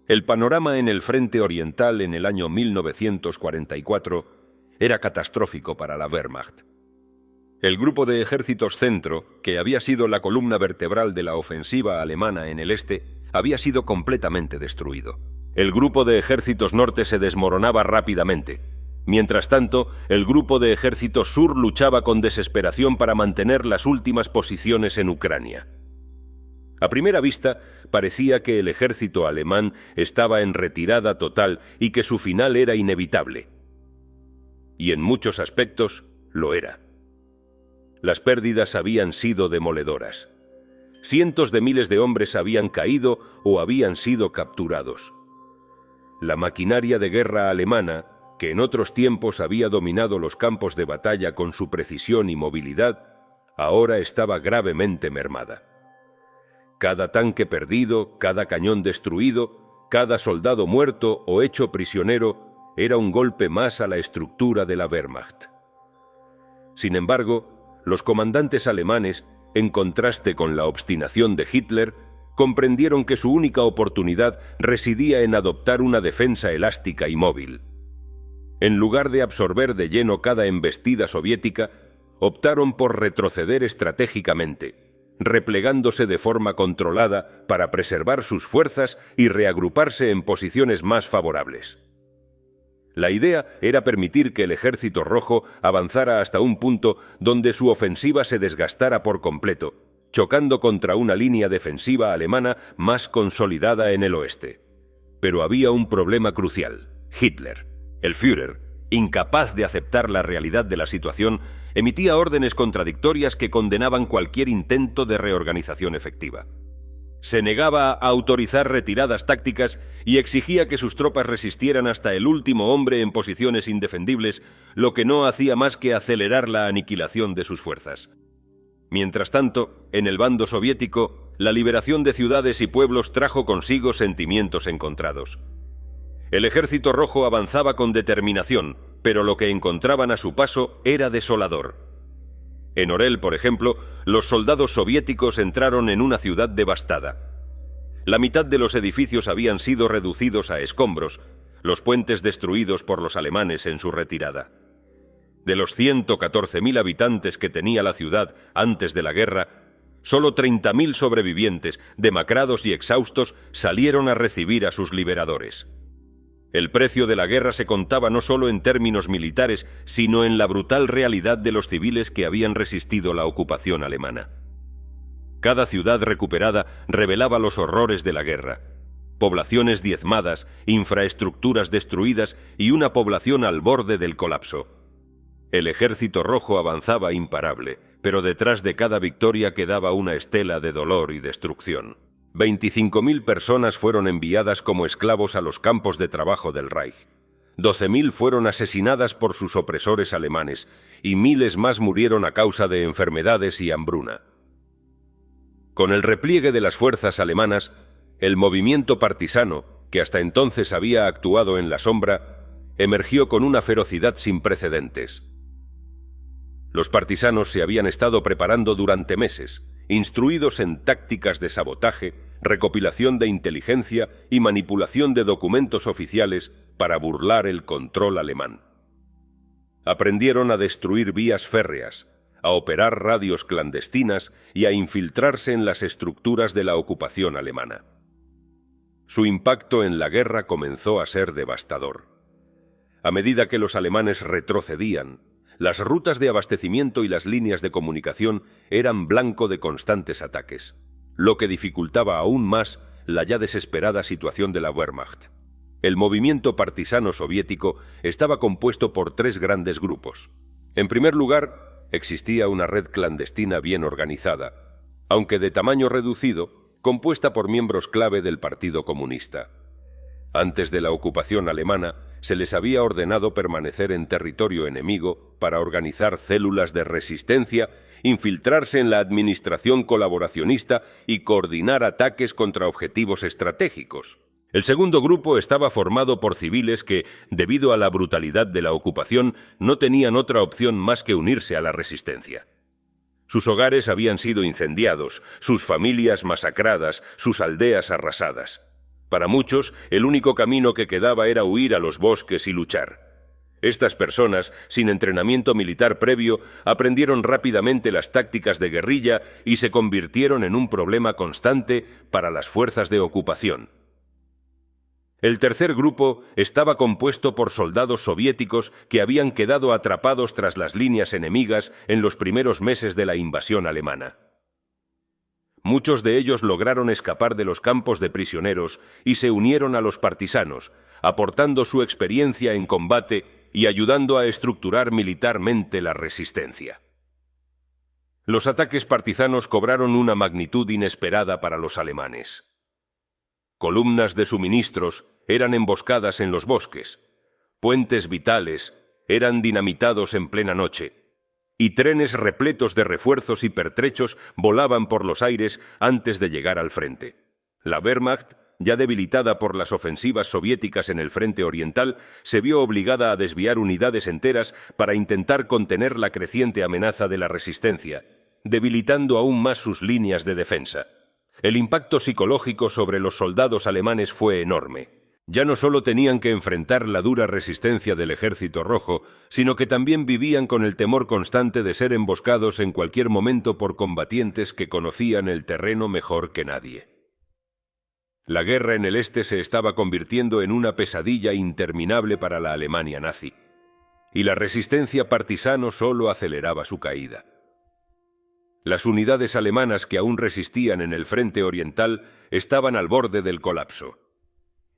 El panorama en el frente oriental en el año 1944 era catastrófico para la Wehrmacht. El grupo de ejércitos centro, que había sido la columna vertebral de la ofensiva alemana en el este, había sido completamente destruido. El grupo de ejércitos norte se desmoronaba rápidamente. Mientras tanto, el grupo de ejércitos sur luchaba con desesperación para mantener las últimas posiciones en Ucrania. A primera vista, parecía que el ejército alemán estaba en retirada total y que su final era inevitable. Y en muchos aspectos lo era. Las pérdidas habían sido demoledoras. Cientos de miles de hombres habían caído o habían sido capturados. La maquinaria de guerra alemana, que en otros tiempos había dominado los campos de batalla con su precisión y movilidad, ahora estaba gravemente mermada. Cada tanque perdido, cada cañón destruido, cada soldado muerto o hecho prisionero era un golpe más a la estructura de la Wehrmacht. Sin embargo, los comandantes alemanes, en contraste con la obstinación de Hitler, comprendieron que su única oportunidad residía en adoptar una defensa elástica y móvil. En lugar de absorber de lleno cada embestida soviética, optaron por retroceder estratégicamente, replegándose de forma controlada para preservar sus fuerzas y reagruparse en posiciones más favorables. La idea era permitir que el Ejército Rojo avanzara hasta un punto donde su ofensiva se desgastara por completo, chocando contra una línea defensiva alemana más consolidada en el oeste. Pero había un problema crucial: Hitler. El Führer, incapaz de aceptar la realidad de la situación, emitía órdenes contradictorias que condenaban cualquier intento de reorganización efectiva. Se negaba a autorizar retiradas tácticas y exigía que sus tropas resistieran hasta el último hombre en posiciones indefendibles, lo que no hacía más que acelerar la aniquilación de sus fuerzas. Mientras tanto, en el bando soviético, la liberación de ciudades y pueblos trajo consigo sentimientos encontrados. El Ejército Rojo avanzaba con determinación, pero lo que encontraban a su paso era desolador. En Orel, por ejemplo, los soldados soviéticos entraron en una ciudad devastada. La mitad de los edificios habían sido reducidos a escombros, los puentes destruidos por los alemanes en su retirada. De los 114.000 habitantes que tenía la ciudad antes de la guerra, solo 30.000 sobrevivientes, demacrados y exhaustos, salieron a recibir a sus liberadores. El precio de la guerra se contaba no solo en términos militares, sino en la brutal realidad de los civiles que habían resistido la ocupación alemana. Cada ciudad recuperada revelaba los horrores de la guerra: poblaciones diezmadas, infraestructuras destruidas y una población al borde del colapso. El Ejército Rojo avanzaba imparable, pero detrás de cada victoria quedaba una estela de dolor y destrucción. 25.000 personas fueron enviadas como esclavos a los campos de trabajo del Reich. 12.000 fueron asesinadas por sus opresores alemanes y miles más murieron a causa de enfermedades y hambruna. Con el repliegue de las fuerzas alemanas, el movimiento partisano, que hasta entonces había actuado en la sombra, emergió con una ferocidad sin precedentes. Los partisanos se habían estado preparando durante meses, instruidos en tácticas de sabotaje, recopilación de inteligencia y manipulación de documentos oficiales para burlar el control alemán. Aprendieron a destruir vías férreas, a operar radios clandestinas y a infiltrarse en las estructuras de la ocupación alemana. Su impacto en la guerra comenzó a ser devastador. A medida que los alemanes retrocedían, las rutas de abastecimiento y las líneas de comunicación eran blanco de constantes ataques, lo que dificultaba aún más la ya desesperada situación de la Wehrmacht. El movimiento partisano soviético estaba compuesto por tres grandes grupos. En primer lugar, existía una red clandestina bien organizada, aunque de tamaño reducido, compuesta por miembros clave del Partido Comunista. Antes de la ocupación alemana, se les había ordenado permanecer en territorio enemigo para organizar células de resistencia, infiltrarse en la administración colaboracionista y coordinar ataques contra objetivos estratégicos. El segundo grupo estaba formado por civiles que, debido a la brutalidad de la ocupación, no tenían otra opción más que unirse a la resistencia. Sus hogares habían sido incendiados, sus familias masacradas, sus aldeas arrasadas. Para muchos, el único camino que quedaba era huir a los bosques y luchar. Estas personas, sin entrenamiento militar previo, aprendieron rápidamente las tácticas de guerrilla y se convirtieron en un problema constante para las fuerzas de ocupación. El tercer grupo estaba compuesto por soldados soviéticos que habían quedado atrapados tras las líneas enemigas en los primeros meses de la invasión alemana. Muchos de ellos lograron escapar de los campos de prisioneros y se unieron a los partisanos, aportando su experiencia en combate y ayudando a estructurar militarmente la resistencia. Los ataques partisanos cobraron una magnitud inesperada para los alemanes. Columnas de suministros eran emboscadas en los bosques, puentes vitales eran dinamitados en plena noche, y trenes repletos de refuerzos y pertrechos volaban por los aires antes de llegar al frente. La Wehrmacht, ya debilitada por las ofensivas soviéticas en el frente oriental, se vio obligada a desviar unidades enteras para intentar contener la creciente amenaza de la resistencia, debilitando aún más sus líneas de defensa. El impacto psicológico sobre los soldados alemanes fue enorme. Ya no solo tenían que enfrentar la dura resistencia del Ejército Rojo, sino que también vivían con el temor constante de ser emboscados en cualquier momento por combatientes que conocían el terreno mejor que nadie. La guerra en el este se estaba convirtiendo en una pesadilla interminable para la Alemania nazi, y la resistencia partisano solo aceleraba su caída. Las unidades alemanas que aún resistían en el frente oriental estaban al borde del colapso.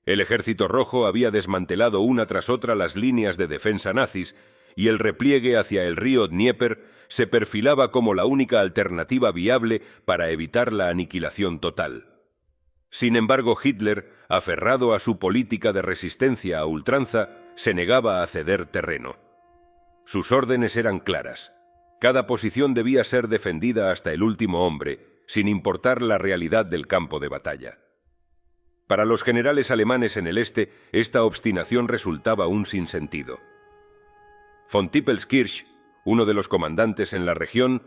El Ejército Rojo había desmantelado una tras otra las líneas de defensa nazis y el repliegue hacia el río Dnieper se perfilaba como la única alternativa viable para evitar la aniquilación total. Sin embargo, Hitler, aferrado a su política de resistencia a ultranza, se negaba a ceder terreno. Sus órdenes eran claras. Cada posición debía ser defendida hasta el último hombre, sin importar la realidad del campo de batalla. Para los generales alemanes en el este, esta obstinación resultaba un sinsentido. Von Tippelskirch, uno de los comandantes en la región,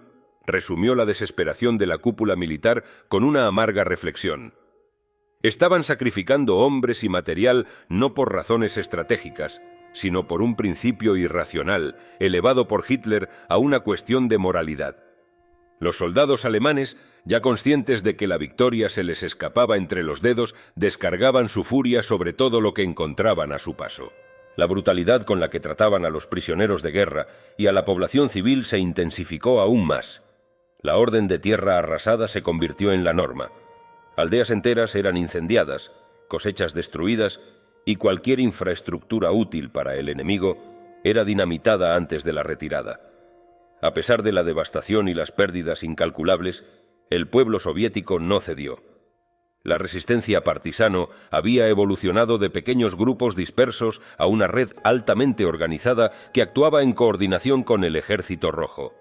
resumió la desesperación de la cúpula militar con una amarga reflexión. Estaban sacrificando hombres y material no por razones estratégicas, sino por un principio irracional, elevado por Hitler a una cuestión de moralidad. Los soldados alemanes, ya conscientes de que la victoria se les escapaba entre los dedos, descargaban su furia sobre todo lo que encontraban a su paso. La brutalidad con la que trataban a los prisioneros de guerra y a la población civil se intensificó aún más. La orden de tierra arrasada se convirtió en la norma. Aldeas enteras eran incendiadas, cosechas destruidas y cualquier infraestructura útil para el enemigo era dinamitada antes de la retirada. A pesar de la devastación y las pérdidas incalculables, el pueblo soviético no cedió. La resistencia partisano había evolucionado de pequeños grupos dispersos a una red altamente organizada que actuaba en coordinación con el Ejército Rojo.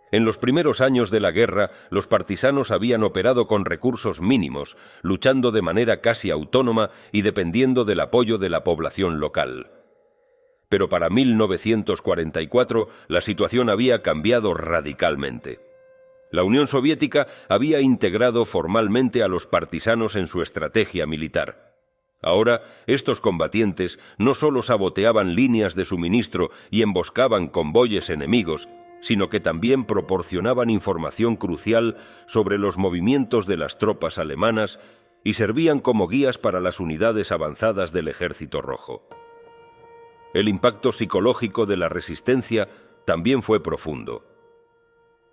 En los primeros años de la guerra, los partisanos habían operado con recursos mínimos, luchando de manera casi autónoma y dependiendo del apoyo de la población local. Pero para 1944 la situación había cambiado radicalmente. La Unión Soviética había integrado formalmente a los partisanos en su estrategia militar. Ahora, estos combatientes no solo saboteaban líneas de suministro y emboscaban convoyes enemigos, sino que también proporcionaban información crucial sobre los movimientos de las tropas alemanas y servían como guías para las unidades avanzadas del Ejército Rojo. El impacto psicológico de la resistencia también fue profundo.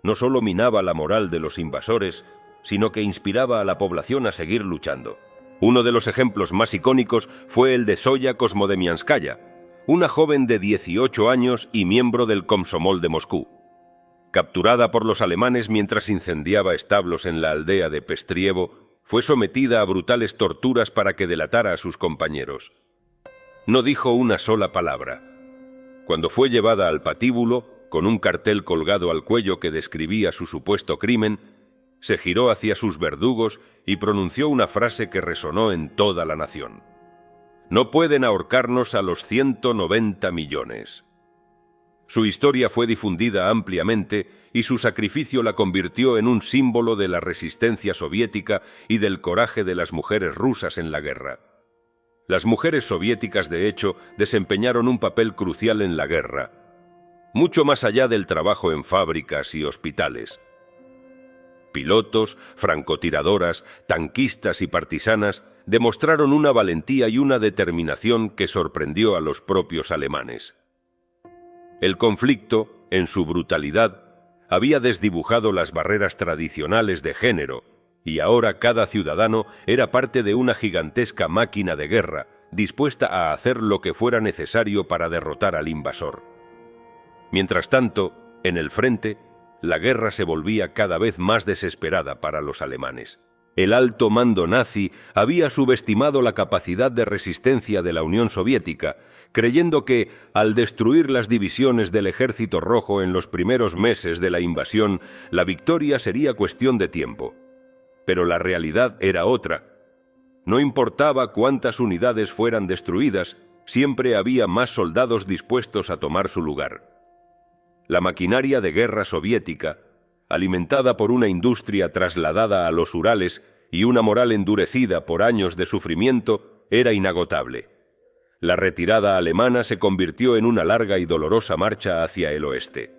No solo minaba la moral de los invasores, sino que inspiraba a la población a seguir luchando. Uno de los ejemplos más icónicos fue el de Zoya Kosmodemianskaya, una joven de 18 años y miembro del Komsomol de Moscú. Capturada por los alemanes mientras incendiaba establos en la aldea de Pestrievo, fue sometida a brutales torturas para que delatara a sus compañeros. No dijo una sola palabra. Cuando fue llevada al patíbulo, con un cartel colgado al cuello que describía su supuesto crimen, se giró hacia sus verdugos y pronunció una frase que resonó en toda la nación. «No pueden ahorcarnos a los 190 millones». Su historia fue difundida ampliamente y su sacrificio la convirtió en un símbolo de la resistencia soviética y del coraje de las mujeres rusas en la guerra. Las mujeres soviéticas, de hecho, desempeñaron un papel crucial en la guerra, mucho más allá del trabajo en fábricas y hospitales. Pilotos, francotiradoras, tanquistas y partisanas demostraron una valentía y una determinación que sorprendió a los propios alemanes. El conflicto, en su brutalidad, había desdibujado las barreras tradicionales de género, y ahora cada ciudadano era parte de una gigantesca máquina de guerra, dispuesta a hacer lo que fuera necesario para derrotar al invasor. Mientras tanto, en el frente, la guerra se volvía cada vez más desesperada para los alemanes. El alto mando nazi había subestimado la capacidad de resistencia de la Unión Soviética, creyendo que, al destruir las divisiones del Ejército Rojo en los primeros meses de la invasión, la victoria sería cuestión de tiempo. Pero la realidad era otra. No importaba cuántas unidades fueran destruidas, siempre había más soldados dispuestos a tomar su lugar. La maquinaria de guerra soviética, alimentada por una industria trasladada a los Urales y una moral endurecida por años de sufrimiento, era inagotable. La retirada alemana se convirtió en una larga y dolorosa marcha hacia el oeste.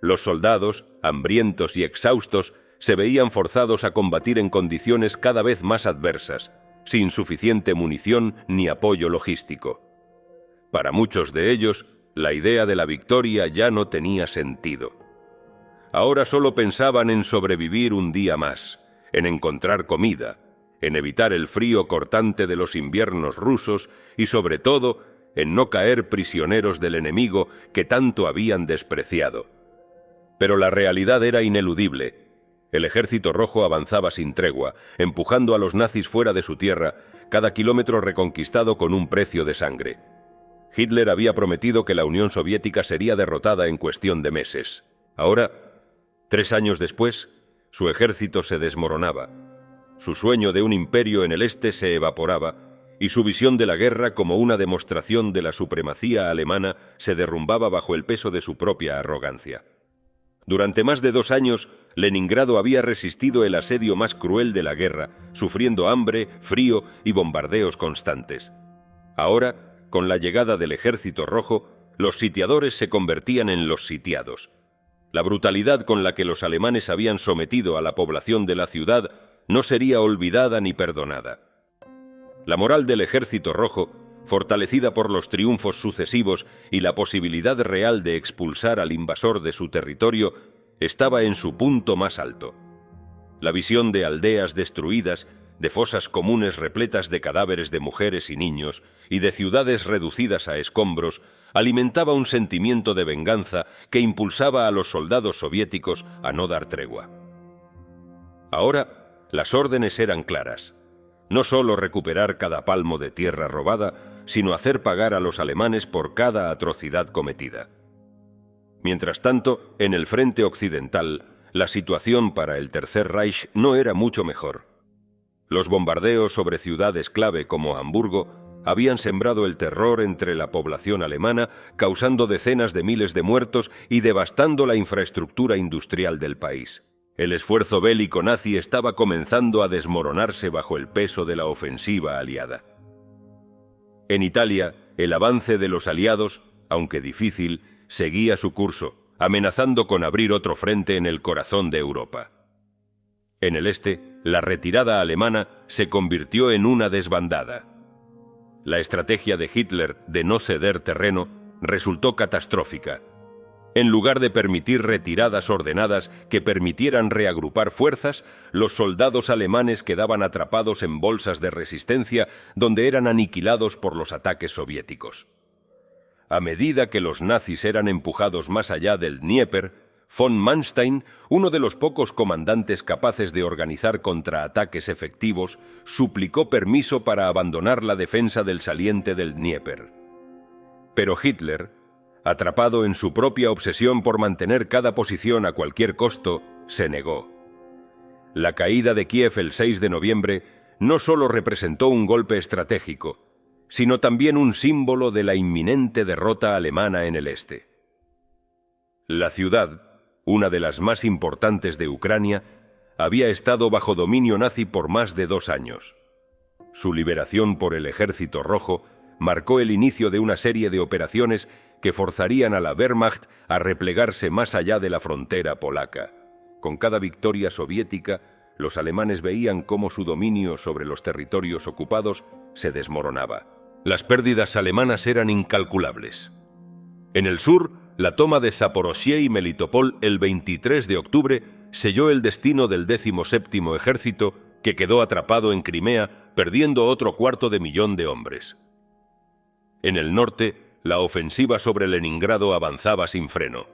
Los soldados, hambrientos y exhaustos, se veían forzados a combatir en condiciones cada vez más adversas, sin suficiente munición ni apoyo logístico. Para muchos de ellos, la idea de la victoria ya no tenía sentido. Ahora solo pensaban en sobrevivir un día más, en encontrar comida, en evitar el frío cortante de los inviernos rusos y, sobre todo, en no caer prisioneros del enemigo que tanto habían despreciado. Pero la realidad era ineludible. El Ejército Rojo avanzaba sin tregua, empujando a los nazis fuera de su tierra, cada kilómetro reconquistado con un precio de sangre. Hitler había prometido que la Unión Soviética sería derrotada en cuestión de meses. Ahora, 3 años después, su ejército se desmoronaba. Su sueño de un imperio en el este se evaporaba y su visión de la guerra como una demostración de la supremacía alemana se derrumbaba bajo el peso de su propia arrogancia. Durante más de 2 años, Leningrado había resistido el asedio más cruel de la guerra, sufriendo hambre, frío y bombardeos constantes. Ahora, con la llegada del Ejército Rojo, los sitiadores se convertían en los sitiados. La brutalidad con la que los alemanes habían sometido a la población de la ciudad no sería olvidada ni perdonada. La moral del Ejército Rojo, fortalecida por los triunfos sucesivos y la posibilidad real de expulsar al invasor de su territorio, estaba en su punto más alto. La visión de aldeas destruidas, de fosas comunes repletas de cadáveres de mujeres y niños, y de ciudades reducidas a escombros, alimentaba un sentimiento de venganza que impulsaba a los soldados soviéticos a no dar tregua. Ahora, las órdenes eran claras. No solo recuperar cada palmo de tierra robada, sino hacer pagar a los alemanes por cada atrocidad cometida. Mientras tanto, en el frente occidental, la situación para el Tercer Reich no era mucho mejor. Los bombardeos sobre ciudades clave como Hamburgo habían sembrado el terror entre la población alemana, causando decenas de miles de muertos y devastando la infraestructura industrial del país. El esfuerzo bélico nazi estaba comenzando a desmoronarse bajo el peso de la ofensiva aliada. En Italia, el avance de los aliados, aunque difícil, seguía su curso, amenazando con abrir otro frente en el corazón de Europa. En el este, la retirada alemana se convirtió en una desbandada. La estrategia de Hitler de no ceder terreno resultó catastrófica. En lugar de permitir retiradas ordenadas que permitieran reagrupar fuerzas, los soldados alemanes quedaban atrapados en bolsas de resistencia donde eran aniquilados por los ataques soviéticos. A medida que los nazis eran empujados más allá del Dnieper, von Manstein, uno de los pocos comandantes capaces de organizar contraataques efectivos, suplicó permiso para abandonar la defensa del saliente del Dnieper. Pero Hitler, atrapado en su propia obsesión por mantener cada posición a cualquier costo, se negó. La caída de Kiev el 6 de noviembre no solo representó un golpe estratégico, sino también un símbolo de la inminente derrota alemana en el este. La ciudad, una de las más importantes de Ucrania, había estado bajo dominio nazi por más de 2 años. Su liberación por el Ejército Rojo marcó el inicio de una serie de operaciones que forzarían a la Wehrmacht a replegarse más allá de la frontera polaca. Con cada victoria soviética, los alemanes veían cómo su dominio sobre los territorios ocupados se desmoronaba. Las pérdidas alemanas eran incalculables. En el sur, la toma de Zaporozhye y Melitopol el 23 de octubre selló el destino del 17º Ejército, que quedó atrapado en Crimea, perdiendo otro 250.000 de hombres. En el norte, la ofensiva sobre Leningrado avanzaba sin freno.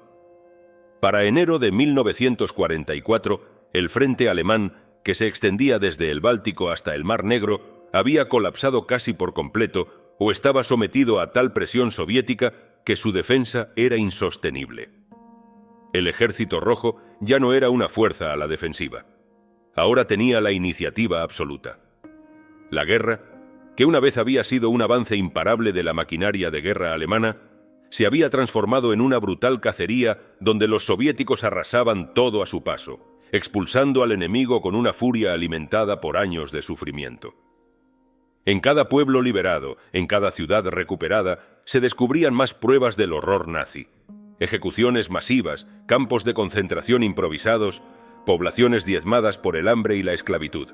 Para enero de 1944, el frente alemán, que se extendía desde el Báltico hasta el Mar Negro, había colapsado casi por completo o estaba sometido a tal presión soviética que su defensa era insostenible. El Ejército Rojo ya no era una fuerza a la defensiva. Ahora tenía la iniciativa absoluta. La guerra, que una vez había sido un avance imparable de la maquinaria de guerra alemana, se había transformado en una brutal cacería donde los soviéticos arrasaban todo a su paso, expulsando al enemigo con una furia alimentada por años de sufrimiento. En cada pueblo liberado, en cada ciudad recuperada, se descubrían más pruebas del horror nazi. Ejecuciones masivas, campos de concentración improvisados, poblaciones diezmadas por el hambre y la esclavitud.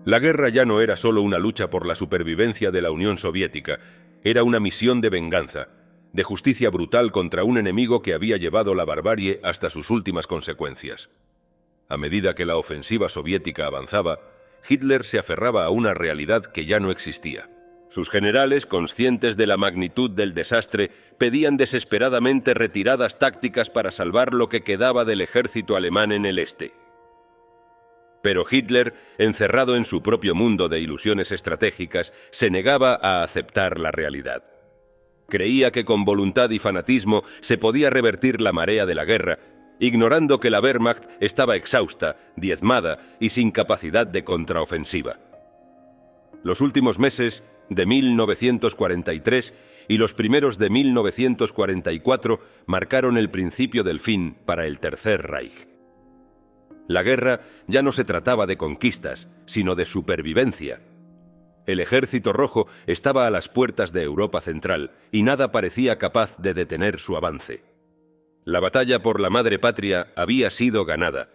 La guerra ya no era solo una lucha por la supervivencia de la Unión Soviética, era una misión de venganza, de justicia brutal contra un enemigo que había llevado la barbarie hasta sus últimas consecuencias. A medida que la ofensiva soviética avanzaba, Hitler se aferraba a una realidad que ya no existía. Sus generales, conscientes de la magnitud del desastre, pedían desesperadamente retiradas tácticas para salvar lo que quedaba del ejército alemán en el este. Pero Hitler, encerrado en su propio mundo de ilusiones estratégicas, se negaba a aceptar la realidad. Creía que con voluntad y fanatismo se podía revertir la marea de la guerra, ignorando que la Wehrmacht estaba exhausta, diezmada y sin capacidad de contraofensiva. Los últimos meses de 1943 y los primeros de 1944 marcaron el principio del fin para el Tercer Reich. La guerra ya no se trataba de conquistas, sino de supervivencia. El Ejército Rojo estaba a las puertas de Europa Central y nada parecía capaz de detener su avance. La batalla por la madre patria había sido ganada,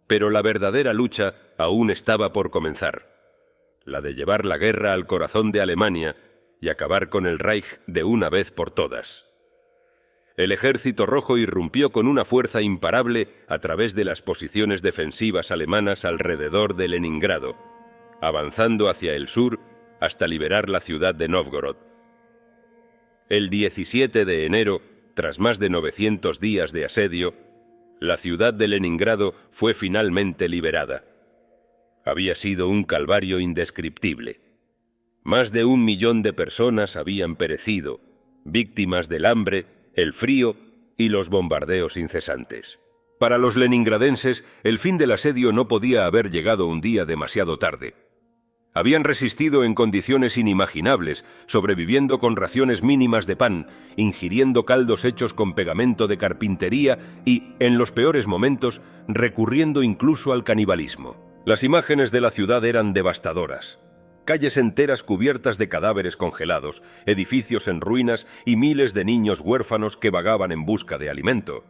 pero la verdadera lucha aún estaba por comenzar, la de llevar la guerra al corazón de Alemania y acabar con el Reich de una vez por todas. El Ejército Rojo irrumpió con una fuerza imparable a través de las posiciones defensivas alemanas alrededor de Leningrado, avanzando hacia el sur hasta liberar la ciudad de Nóvgorod. El 17 de enero, tras más de 900 días de asedio, la ciudad de Leningrado fue finalmente liberada. Había sido un calvario indescriptible. Más de 1 millón de personas habían perecido, víctimas del hambre, el frío y los bombardeos incesantes. Para los leningradenses, el fin del asedio no podía haber llegado un día demasiado tarde. Habían resistido en condiciones inimaginables, sobreviviendo con raciones mínimas de pan, ingiriendo caldos hechos con pegamento de carpintería y, en los peores momentos, recurriendo incluso al canibalismo. Las imágenes de la ciudad eran devastadoras. Calles enteras cubiertas de cadáveres congelados, edificios en ruinas y miles de niños huérfanos que vagaban en busca de alimento.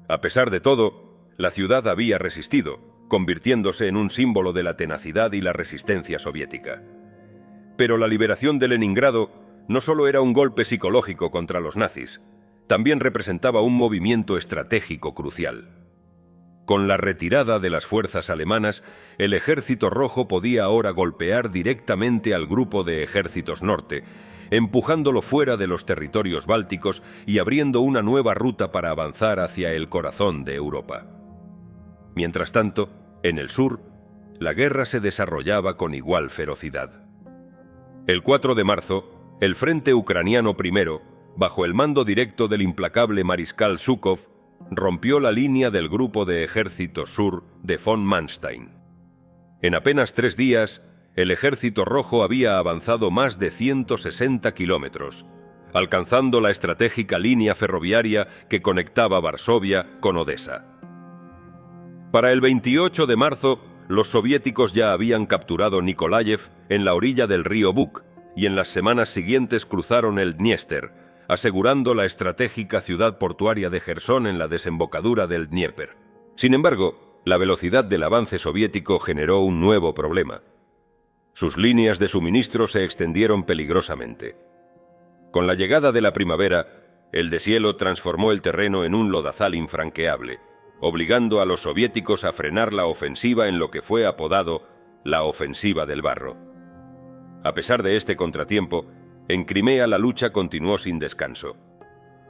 A pesar de todo, la ciudad había resistido, convirtiéndose en un símbolo de la tenacidad y la resistencia soviética. Pero la liberación de Leningrado no solo era un golpe psicológico contra los nazis, también representaba un movimiento estratégico crucial. Con la retirada de las fuerzas alemanas, el Ejército Rojo podía ahora golpear directamente al grupo de ejércitos norte, empujándolo fuera de los territorios bálticos y abriendo una nueva ruta para avanzar hacia el corazón de Europa. Mientras tanto, en el sur, la guerra se desarrollaba con igual ferocidad. El 4 de marzo, el Frente Ucraniano I, bajo el mando directo del implacable mariscal Zhukov, rompió la línea del grupo de ejércitos sur de von Manstein. En apenas 3 días, el Ejército Rojo había avanzado más de 160 kilómetros, alcanzando la estratégica línea ferroviaria que conectaba Varsovia con Odessa. Para el 28 de marzo, los soviéticos ya habían capturado Nikolaev en la orilla del río Bug y en las semanas siguientes cruzaron el Dniester, asegurando la estratégica ciudad portuaria de Jersón en la desembocadura del Dnieper. Sin embargo, la velocidad del avance soviético generó un nuevo problema. Sus líneas de suministro se extendieron peligrosamente. Con la llegada de la primavera, el deshielo transformó el terreno en un lodazal infranqueable, obligando a los soviéticos a frenar la ofensiva en lo que fue apodado la Ofensiva del Barro. A pesar de este contratiempo, en Crimea la lucha continuó sin descanso.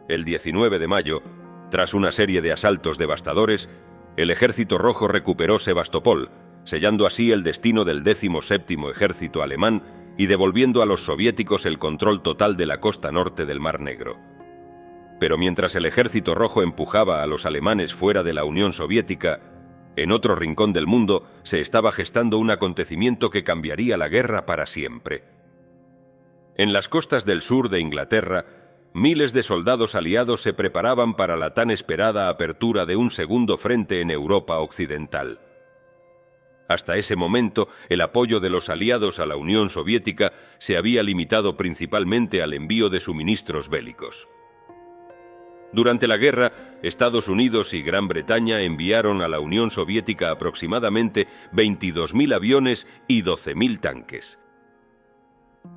El 19 de mayo, tras una serie de asaltos devastadores, el Ejército Rojo recuperó Sebastopol, sellando así el destino del 17º Ejército alemán y devolviendo a los soviéticos el control total de la costa norte del Mar Negro. Pero mientras el Ejército Rojo empujaba a los alemanes fuera de la Unión Soviética, en otro rincón del mundo se estaba gestando un acontecimiento que cambiaría la guerra para siempre. En las costas del sur de Inglaterra, miles de soldados aliados se preparaban para la tan esperada apertura de un segundo frente en Europa occidental. Hasta ese momento, el apoyo de los aliados a la Unión Soviética se había limitado principalmente al envío de suministros bélicos. Durante la guerra, Estados Unidos y Gran Bretaña enviaron a la Unión Soviética aproximadamente 22.000 aviones y 12.000 tanques.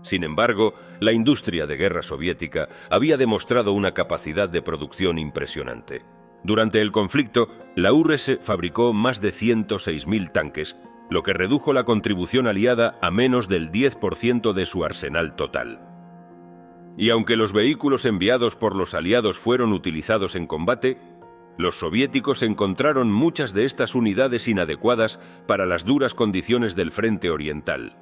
Sin embargo, la industria de guerra soviética había demostrado una capacidad de producción impresionante. Durante el conflicto, la URSS fabricó más de 106.000 tanques, lo que redujo la contribución aliada a menos del 10% de su arsenal total. Y aunque los vehículos enviados por los aliados fueron utilizados en combate, los soviéticos encontraron muchas de estas unidades inadecuadas para las duras condiciones del frente oriental.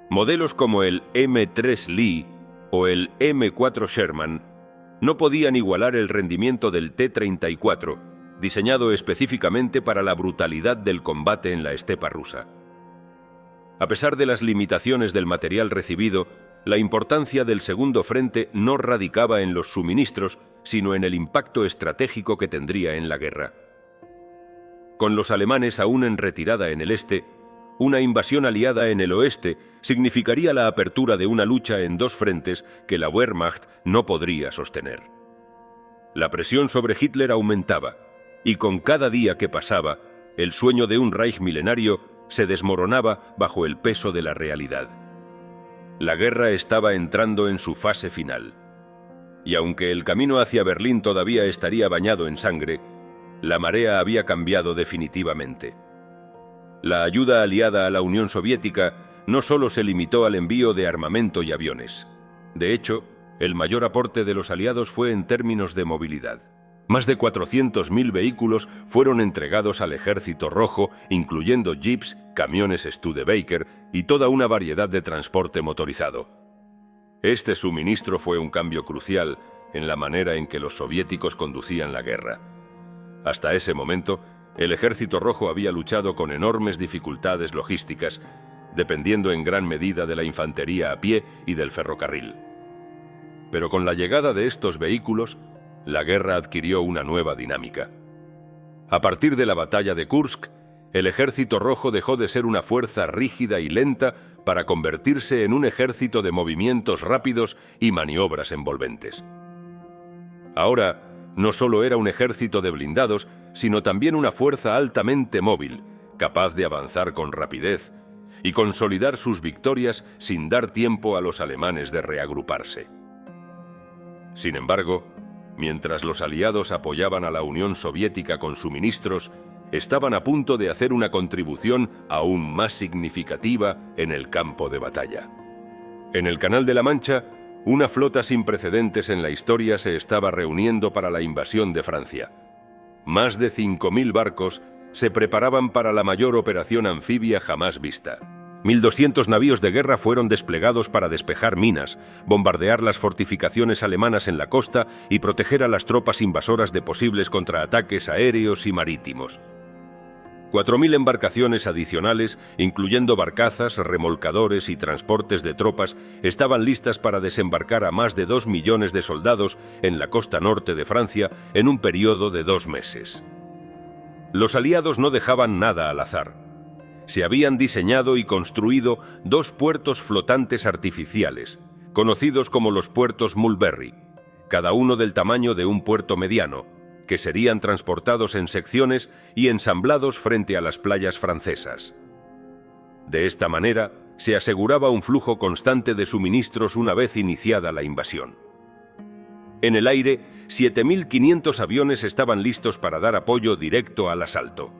Modelos como el M3 Lee o el M4 Sherman no podían igualar el rendimiento del T-34, diseñado específicamente para la brutalidad del combate en la estepa rusa. A pesar de las limitaciones del material recibido, la importancia del segundo frente no radicaba en los suministros, sino en el impacto estratégico que tendría en la guerra. Con los alemanes aún en retirada en el este, una invasión aliada en el oeste significaría la apertura de una lucha en dos frentes que la Wehrmacht no podría sostener. La presión sobre Hitler aumentaba, y con cada día que pasaba, el sueño de un Reich milenario se desmoronaba bajo el peso de la realidad. La guerra estaba entrando en su fase final, y aunque el camino hacia Berlín todavía estaría bañado en sangre, la marea había cambiado definitivamente. La ayuda aliada a la Unión Soviética no solo se limitó al envío de armamento y aviones. De hecho, el mayor aporte de los aliados fue en términos de movilidad. Más de 400.000 vehículos fueron entregados al Ejército Rojo, incluyendo jeeps, camiones Studebaker y toda una variedad de transporte motorizado. Este suministro fue un cambio crucial en la manera en que los soviéticos conducían la guerra. Hasta ese momento, el Ejército Rojo había luchado con enormes dificultades logísticas, dependiendo en gran medida de la infantería a pie y del ferrocarril. Pero con la llegada de estos vehículos, la guerra adquirió una nueva dinámica. A partir de la batalla de Kursk, el Ejército Rojo dejó de ser una fuerza rígida y lenta para convertirse en un ejército de movimientos rápidos y maniobras envolventes. Ahora, no solo era un ejército de blindados, sino también una fuerza altamente móvil, capaz de avanzar con rapidez y consolidar sus victorias sin dar tiempo a los alemanes de reagruparse. Sin embargo, mientras los aliados apoyaban a la Unión Soviética con suministros, estaban a punto de hacer una contribución aún más significativa en el campo de batalla. En el Canal de la Mancha, una flota sin precedentes en la historia se estaba reuniendo para la invasión de Francia. Más de 5.000 barcos se preparaban para la mayor operación anfibia jamás vista. 1.200 navíos de guerra fueron desplegados para despejar minas, bombardear las fortificaciones alemanas en la costa y proteger a las tropas invasoras de posibles contraataques aéreos y marítimos. 4.000 embarcaciones adicionales, incluyendo barcazas, remolcadores y transportes de tropas, estaban listas para desembarcar a más de 2 millones de soldados en la costa norte de Francia en un periodo de 2 meses. Los aliados no dejaban nada al azar. Se habían diseñado y construido 2 puertos flotantes artificiales, conocidos como los puertos Mulberry, cada uno del tamaño de un puerto mediano, que serían transportados en secciones y ensamblados frente a las playas francesas. De esta manera, se aseguraba un flujo constante de suministros una vez iniciada la invasión. En el aire, 7.500 aviones estaban listos para dar apoyo directo al asalto.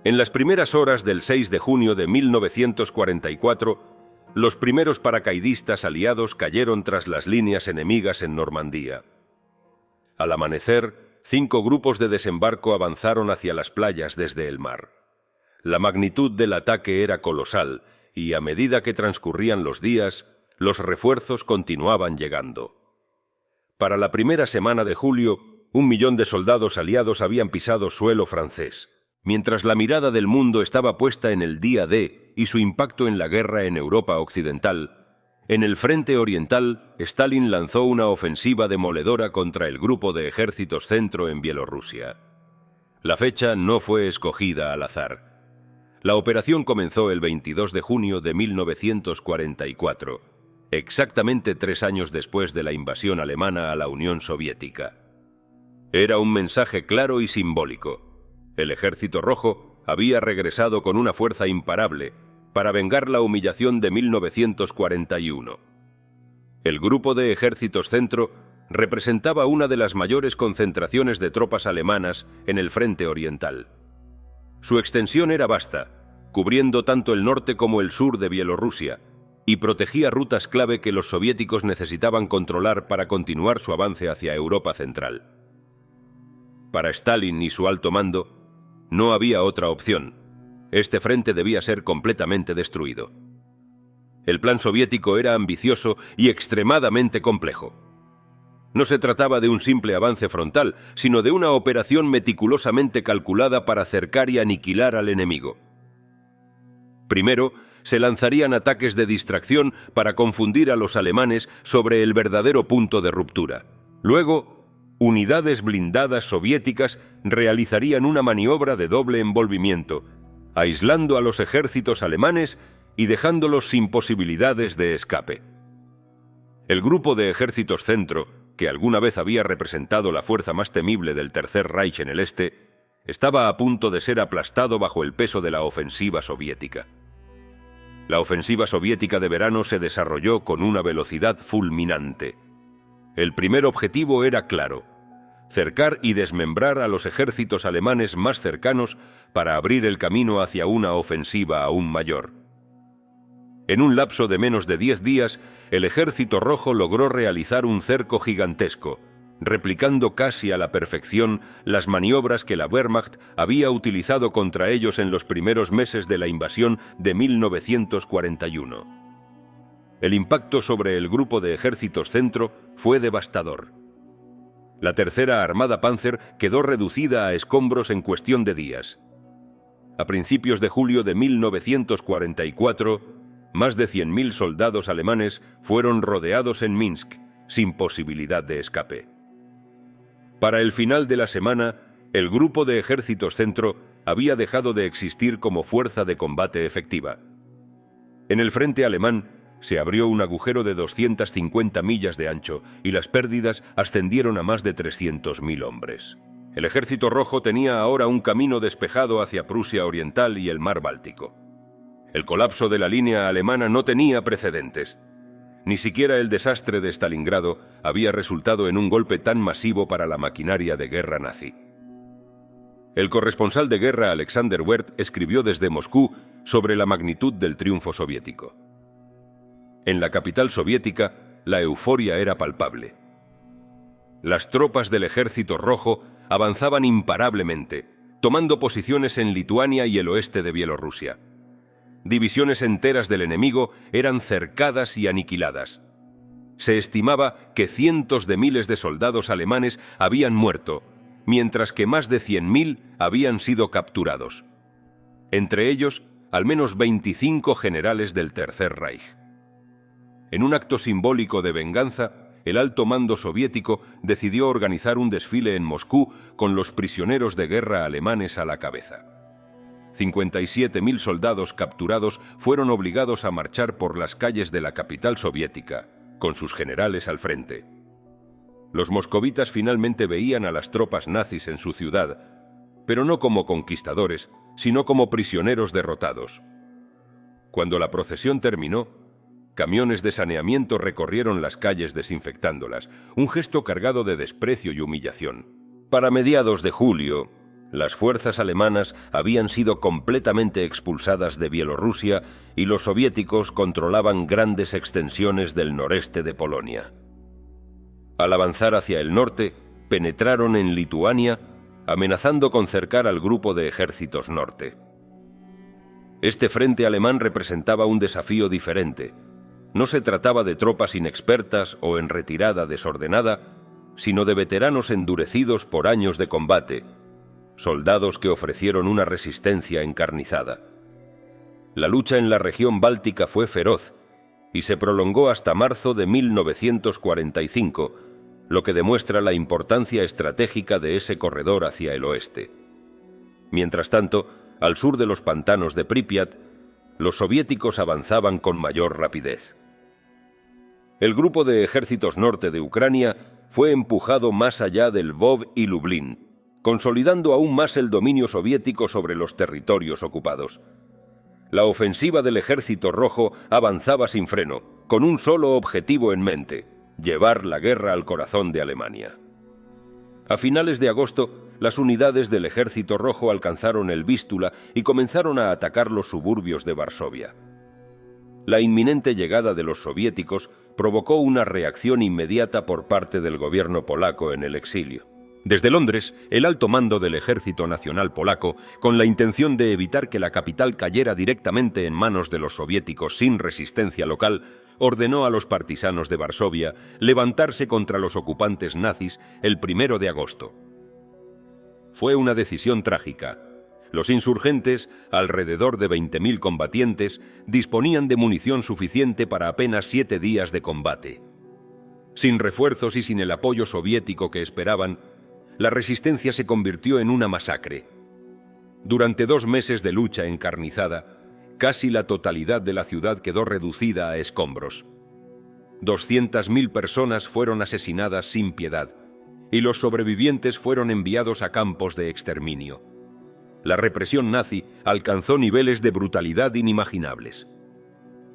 En las primeras horas del 6 de junio de 1944, los primeros paracaidistas aliados cayeron tras las líneas enemigas en Normandía. Al amanecer, 5 grupos de desembarco avanzaron hacia las playas desde el mar. La magnitud del ataque era colosal y a medida que transcurrían los días, los refuerzos continuaban llegando. Para la primera semana de julio, 1 millón de soldados aliados habían pisado suelo francés. Mientras la mirada del mundo estaba puesta en el día D y su impacto en la guerra en Europa occidental, en el frente oriental, Stalin lanzó una ofensiva demoledora contra el grupo de ejércitos centro en Bielorrusia. La fecha no fue escogida al azar. La operación comenzó el 22 de junio de 1944, exactamente 3 años después de la invasión alemana a la Unión Soviética. Era un mensaje claro y simbólico. El Ejército Rojo había regresado con una fuerza imparable para vengar la humillación de 1941. El grupo de ejércitos centro representaba una de las mayores concentraciones de tropas alemanas en el frente oriental. Su extensión era vasta, cubriendo tanto el norte como el sur de Bielorrusia, y protegía rutas clave que los soviéticos necesitaban controlar para continuar su avance hacia Europa central. Para Stalin y su alto mando, no había otra opción. Este frente debía ser completamente destruido. El plan soviético era ambicioso y extremadamente complejo. No se trataba de un simple avance frontal, sino de una operación meticulosamente calculada para cercar y aniquilar al enemigo. Primero, se lanzarían ataques de distracción para confundir a los alemanes sobre el verdadero punto de ruptura. Luego, unidades blindadas soviéticas realizarían una maniobra de doble envolvimiento, aislando a los ejércitos alemanes y dejándolos sin posibilidades de escape. El grupo de ejércitos centro, que alguna vez había representado la fuerza más temible del Tercer Reich en el este, estaba a punto de ser aplastado bajo el peso de la ofensiva soviética. La ofensiva soviética de verano se desarrolló con una velocidad fulminante. El primer objetivo era claro: cercar y desmembrar a los ejércitos alemanes más cercanos para abrir el camino hacia una ofensiva aún mayor. En un lapso de menos de 10 días, el Ejército Rojo logró realizar un cerco gigantesco, replicando casi a la perfección las maniobras que la Wehrmacht había utilizado contra ellos en los primeros meses de la invasión de 1941. El impacto sobre el grupo de ejércitos centro fue devastador. La Tercera Armada Panzer quedó reducida a escombros en cuestión de días. A principios de julio de 1944, más de 100.000 soldados alemanes fueron rodeados en Minsk, sin posibilidad de escape. Para el final de la semana, el grupo de ejércitos centro había dejado de existir como fuerza de combate efectiva. En el frente alemán se abrió un agujero de 250 millas de ancho y las pérdidas ascendieron a más de 300.000 hombres. El Ejército Rojo tenía ahora un camino despejado hacia Prusia Oriental y el mar Báltico. El colapso de la línea alemana no tenía precedentes. Ni siquiera el desastre de Stalingrado había resultado en un golpe tan masivo para la maquinaria de guerra nazi. El corresponsal de guerra Alexander Werth escribió desde Moscú sobre la magnitud del triunfo soviético. En la capital soviética, la euforia era palpable. Las tropas del Ejército Rojo avanzaban imparablemente, tomando posiciones en Lituania y el oeste de Bielorrusia. Divisiones enteras del enemigo eran cercadas y aniquiladas. Se estimaba que cientos de miles de soldados alemanes habían muerto, mientras que más de 100.000 habían sido capturados. Entre ellos, al menos 25 generales del Tercer Reich. En un acto simbólico de venganza, el alto mando soviético decidió organizar un desfile en Moscú con los prisioneros de guerra alemanes a la cabeza. 57.000 soldados capturados fueron obligados a marchar por las calles de la capital soviética, con sus generales al frente. Los moscovitas finalmente veían a las tropas nazis en su ciudad, pero no como conquistadores, sino como prisioneros derrotados. Cuando la procesión terminó, camiones de saneamiento recorrieron las calles desinfectándolas, un gesto cargado de desprecio y humillación. Para mediados de julio, las fuerzas alemanas habían sido completamente expulsadas de Bielorrusia y los soviéticos controlaban grandes extensiones del noreste de Polonia. Al avanzar hacia el norte, penetraron en Lituania, amenazando con cercar al grupo de ejércitos norte. Este frente alemán representaba un desafío diferente. No se trataba de tropas inexpertas o en retirada desordenada, sino de veteranos endurecidos por años de combate, soldados que ofrecieron una resistencia encarnizada. La lucha en la región báltica fue feroz y se prolongó hasta marzo de 1945, lo que demuestra la importancia estratégica de ese corredor hacia el oeste. Mientras tanto, al sur de los pantanos de Pripyat, los soviéticos avanzaban con mayor rapidez. El grupo de ejércitos norte de Ucrania fue empujado más allá del Lvov y Lublin, consolidando aún más el dominio soviético sobre los territorios ocupados. La ofensiva del Ejército Rojo avanzaba sin freno, con un solo objetivo en mente: llevar la guerra al corazón de Alemania. A finales de agosto, las unidades del Ejército Rojo alcanzaron el Vístula y comenzaron a atacar los suburbios de Varsovia. La inminente llegada de los soviéticos provocó una reacción inmediata por parte del gobierno polaco en el exilio. Desde Londres, el alto mando del Ejército Nacional Polaco, con la intención de evitar que la capital cayera directamente en manos de los soviéticos sin resistencia local, ordenó a los partisanos de Varsovia levantarse contra los ocupantes nazis el 1 de agosto. Fue una decisión trágica. Los insurgentes, alrededor de 20.000 combatientes, disponían de munición suficiente para apenas 7 días de combate. Sin refuerzos y sin el apoyo soviético que esperaban, la resistencia se convirtió en una masacre. Durante 2 meses de lucha encarnizada, casi la totalidad de la ciudad quedó reducida a escombros. 200.000 personas fueron asesinadas sin piedad, y los sobrevivientes fueron enviados a campos de exterminio. La represión nazi alcanzó niveles de brutalidad inimaginables.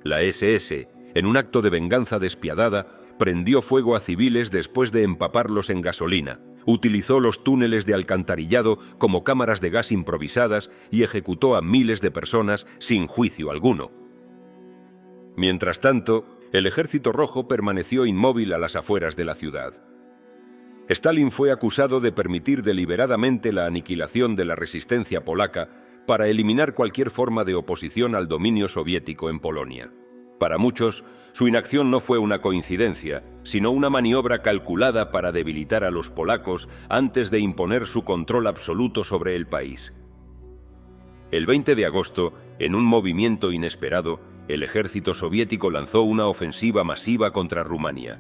La SS, en un acto de venganza despiadada, prendió fuego a civiles después de empaparlos en gasolina, utilizó los túneles de alcantarillado como cámaras de gas improvisadas y ejecutó a miles de personas sin juicio alguno. Mientras tanto, el Ejército Rojo permaneció inmóvil a las afueras de la ciudad. Stalin fue acusado de permitir deliberadamente la aniquilación de la resistencia polaca para eliminar cualquier forma de oposición al dominio soviético en Polonia. Para muchos, su inacción no fue una coincidencia, sino una maniobra calculada para debilitar a los polacos antes de imponer su control absoluto sobre el país. El 20 de agosto, en un movimiento inesperado, el ejército soviético lanzó una ofensiva masiva contra Rumania.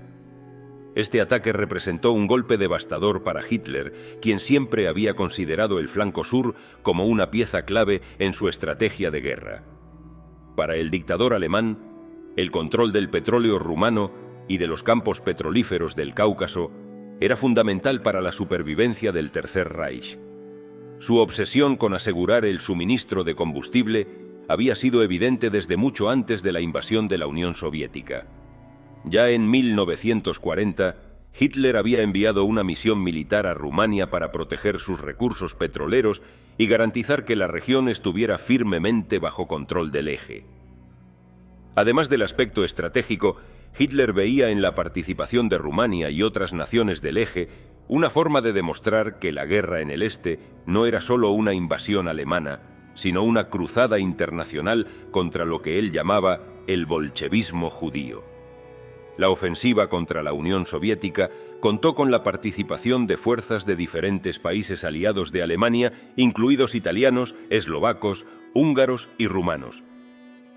Este ataque representó un golpe devastador para Hitler, quien siempre había considerado el flanco sur como una pieza clave en su estrategia de guerra. Para el dictador alemán, el control del petróleo rumano y de los campos petrolíferos del Cáucaso era fundamental para la supervivencia del Tercer Reich. Su obsesión con asegurar el suministro de combustible había sido evidente desde mucho antes de la invasión de la Unión Soviética. Ya en 1940, Hitler había enviado una misión militar a Rumania para proteger sus recursos petroleros y garantizar que la región estuviera firmemente bajo control del eje. Además del aspecto estratégico, Hitler veía en la participación de Rumania y otras naciones del eje una forma de demostrar que la guerra en el este no era solo una invasión alemana, sino una cruzada internacional contra lo que él llamaba el bolchevismo judío. La ofensiva contra la Unión Soviética contó con la participación de fuerzas de diferentes países aliados de Alemania, incluidos italianos, eslovacos, húngaros y rumanos.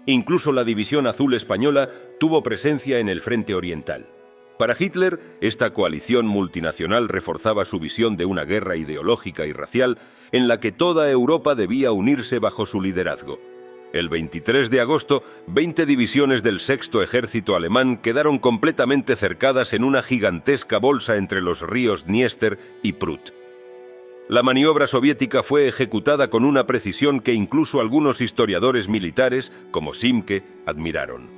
Incluso la División Azul española tuvo presencia en el frente oriental. Para Hitler, esta coalición multinacional reforzaba su visión de una guerra ideológica y racial en la que toda Europa debía unirse bajo su liderazgo. El 23 de agosto, 20 divisiones del Sexto Ejército alemán quedaron completamente cercadas en una gigantesca bolsa entre los ríos Dniester y Prut. La maniobra soviética fue ejecutada con una precisión que incluso algunos historiadores militares, como Simke, admiraron.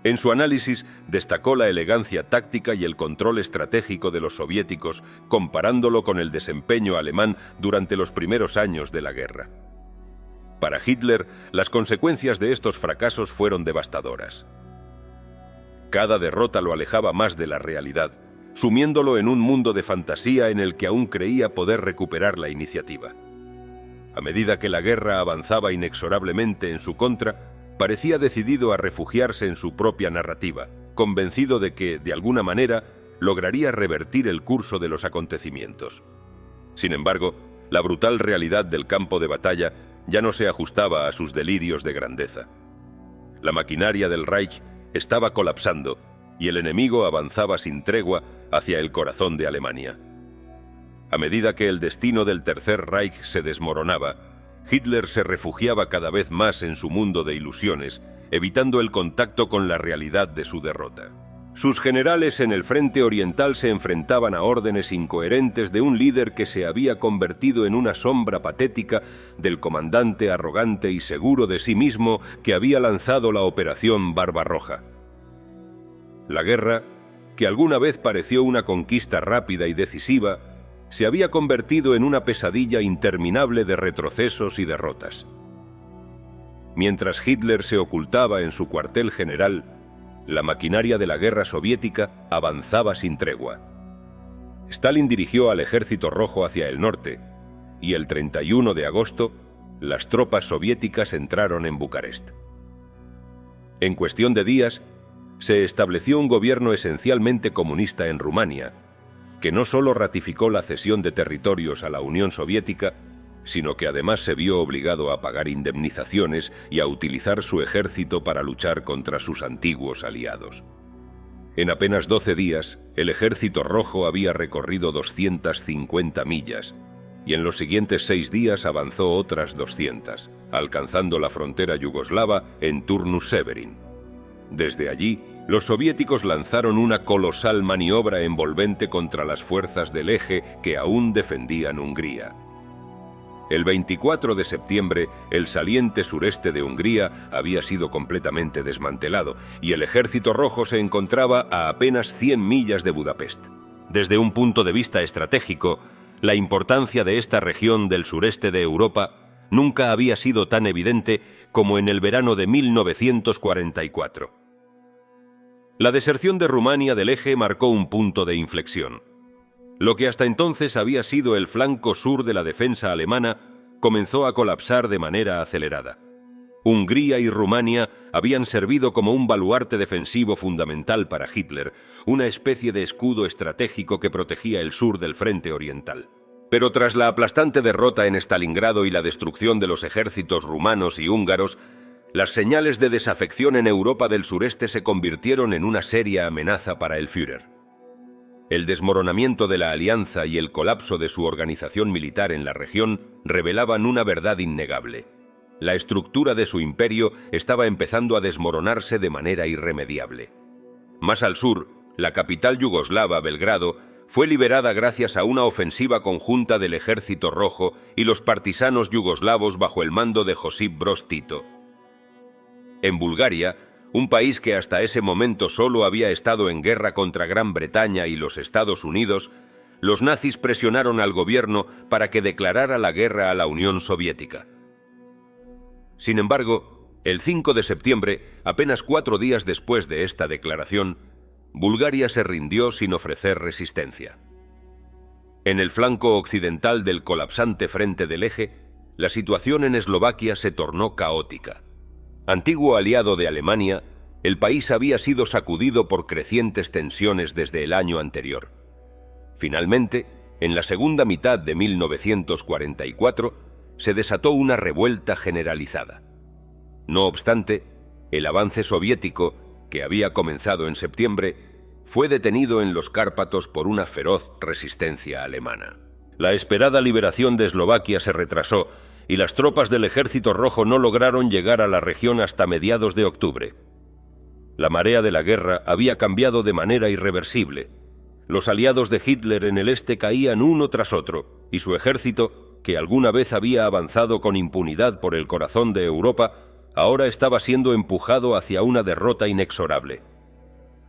En su análisis destacó la elegancia táctica y el control estratégico de los soviéticos, comparándolo con el desempeño alemán durante los primeros años de la guerra. Para Hitler, las consecuencias de estos fracasos fueron devastadoras. Cada derrota lo alejaba más de la realidad, sumiéndolo en un mundo de fantasía en el que aún creía poder recuperar la iniciativa. A medida que la guerra avanzaba inexorablemente en su contra, parecía decidido a refugiarse en su propia narrativa, convencido de que, de alguna manera, lograría revertir el curso de los acontecimientos. Sin embargo, la brutal realidad del campo de batalla ya no se ajustaba a sus delirios de grandeza. La maquinaria del Reich estaba colapsando y el enemigo avanzaba sin tregua hacia el corazón de Alemania. A medida que el destino del Tercer Reich se desmoronaba, Hitler se refugiaba cada vez más en su mundo de ilusiones, evitando el contacto con la realidad de su derrota. Sus generales en el frente oriental se enfrentaban a órdenes incoherentes de un líder que se había convertido en una sombra patética del comandante arrogante y seguro de sí mismo que había lanzado la Operación Barbarroja. La guerra, que alguna vez pareció una conquista rápida y decisiva, se había convertido en una pesadilla interminable de retrocesos y derrotas. Mientras Hitler se ocultaba en su cuartel general, la maquinaria de la guerra soviética avanzaba sin tregua. Stalin dirigió al Ejército Rojo hacia el norte, y el 31 de agosto, las tropas soviéticas entraron en Bucarest. En cuestión de días, se estableció un gobierno esencialmente comunista en Rumania, que no solo ratificó la cesión de territorios a la Unión Soviética, sino que además se vio obligado a pagar indemnizaciones y a utilizar su ejército para luchar contra sus antiguos aliados. En apenas 12 días, el Ejército Rojo había recorrido 250 millas, y en los siguientes 6 días avanzó otras 200, alcanzando la frontera yugoslava en Turnus Severin. Desde allí, los soviéticos lanzaron una colosal maniobra envolvente contra las fuerzas del Eje que aún defendían Hungría. El 24 de septiembre, el saliente sureste de Hungría había sido completamente desmantelado y el Ejército Rojo se encontraba a apenas 100 millas de Budapest. Desde un punto de vista estratégico, la importancia de esta región del sureste de Europa nunca había sido tan evidente como en el verano de 1944. La deserción de Rumania del Eje marcó un punto de inflexión. Lo que hasta entonces había sido el flanco sur de la defensa alemana comenzó a colapsar de manera acelerada. Hungría y Rumania habían servido como un baluarte defensivo fundamental para Hitler, una especie de escudo estratégico que protegía el sur del frente oriental. Pero tras la aplastante derrota en Stalingrado y la destrucción de los ejércitos rumanos y húngaros, las señales de desafección en Europa del sureste se convirtieron en una seria amenaza para el Führer. El desmoronamiento de la alianza y el colapso de su organización militar en la región revelaban una verdad innegable. La estructura de su imperio estaba empezando a desmoronarse de manera irremediable. Más al sur, la capital yugoslava, Belgrado, fue liberada gracias a una ofensiva conjunta del Ejército Rojo y los partisanos yugoslavos bajo el mando de Josip Broz Tito. En Bulgaria, un país que hasta ese momento solo había estado en guerra contra Gran Bretaña y los Estados Unidos, los nazis presionaron al gobierno para que declarara la guerra a la Unión Soviética. Sin embargo, el 5 de septiembre, apenas 4 días después de esta declaración, Bulgaria se rindió sin ofrecer resistencia. En el flanco occidental del colapsante frente del Eje, la situación en Eslovaquia se tornó caótica. Antiguo aliado de Alemania, el país había sido sacudido por crecientes tensiones desde el año anterior. Finalmente, en la segunda mitad de 1944, se desató una revuelta generalizada. No obstante, el avance soviético, que había comenzado en septiembre, fue detenido en los Cárpatos por una feroz resistencia alemana. La esperada liberación de Eslovaquia se retrasó y las tropas del Ejército Rojo no lograron llegar a la región hasta mediados de octubre. La marea de la guerra había cambiado de manera irreversible. Los aliados de Hitler en el este caían uno tras otro, y su ejército, que alguna vez había avanzado con impunidad por el corazón de Europa, ahora estaba siendo empujado hacia una derrota inexorable.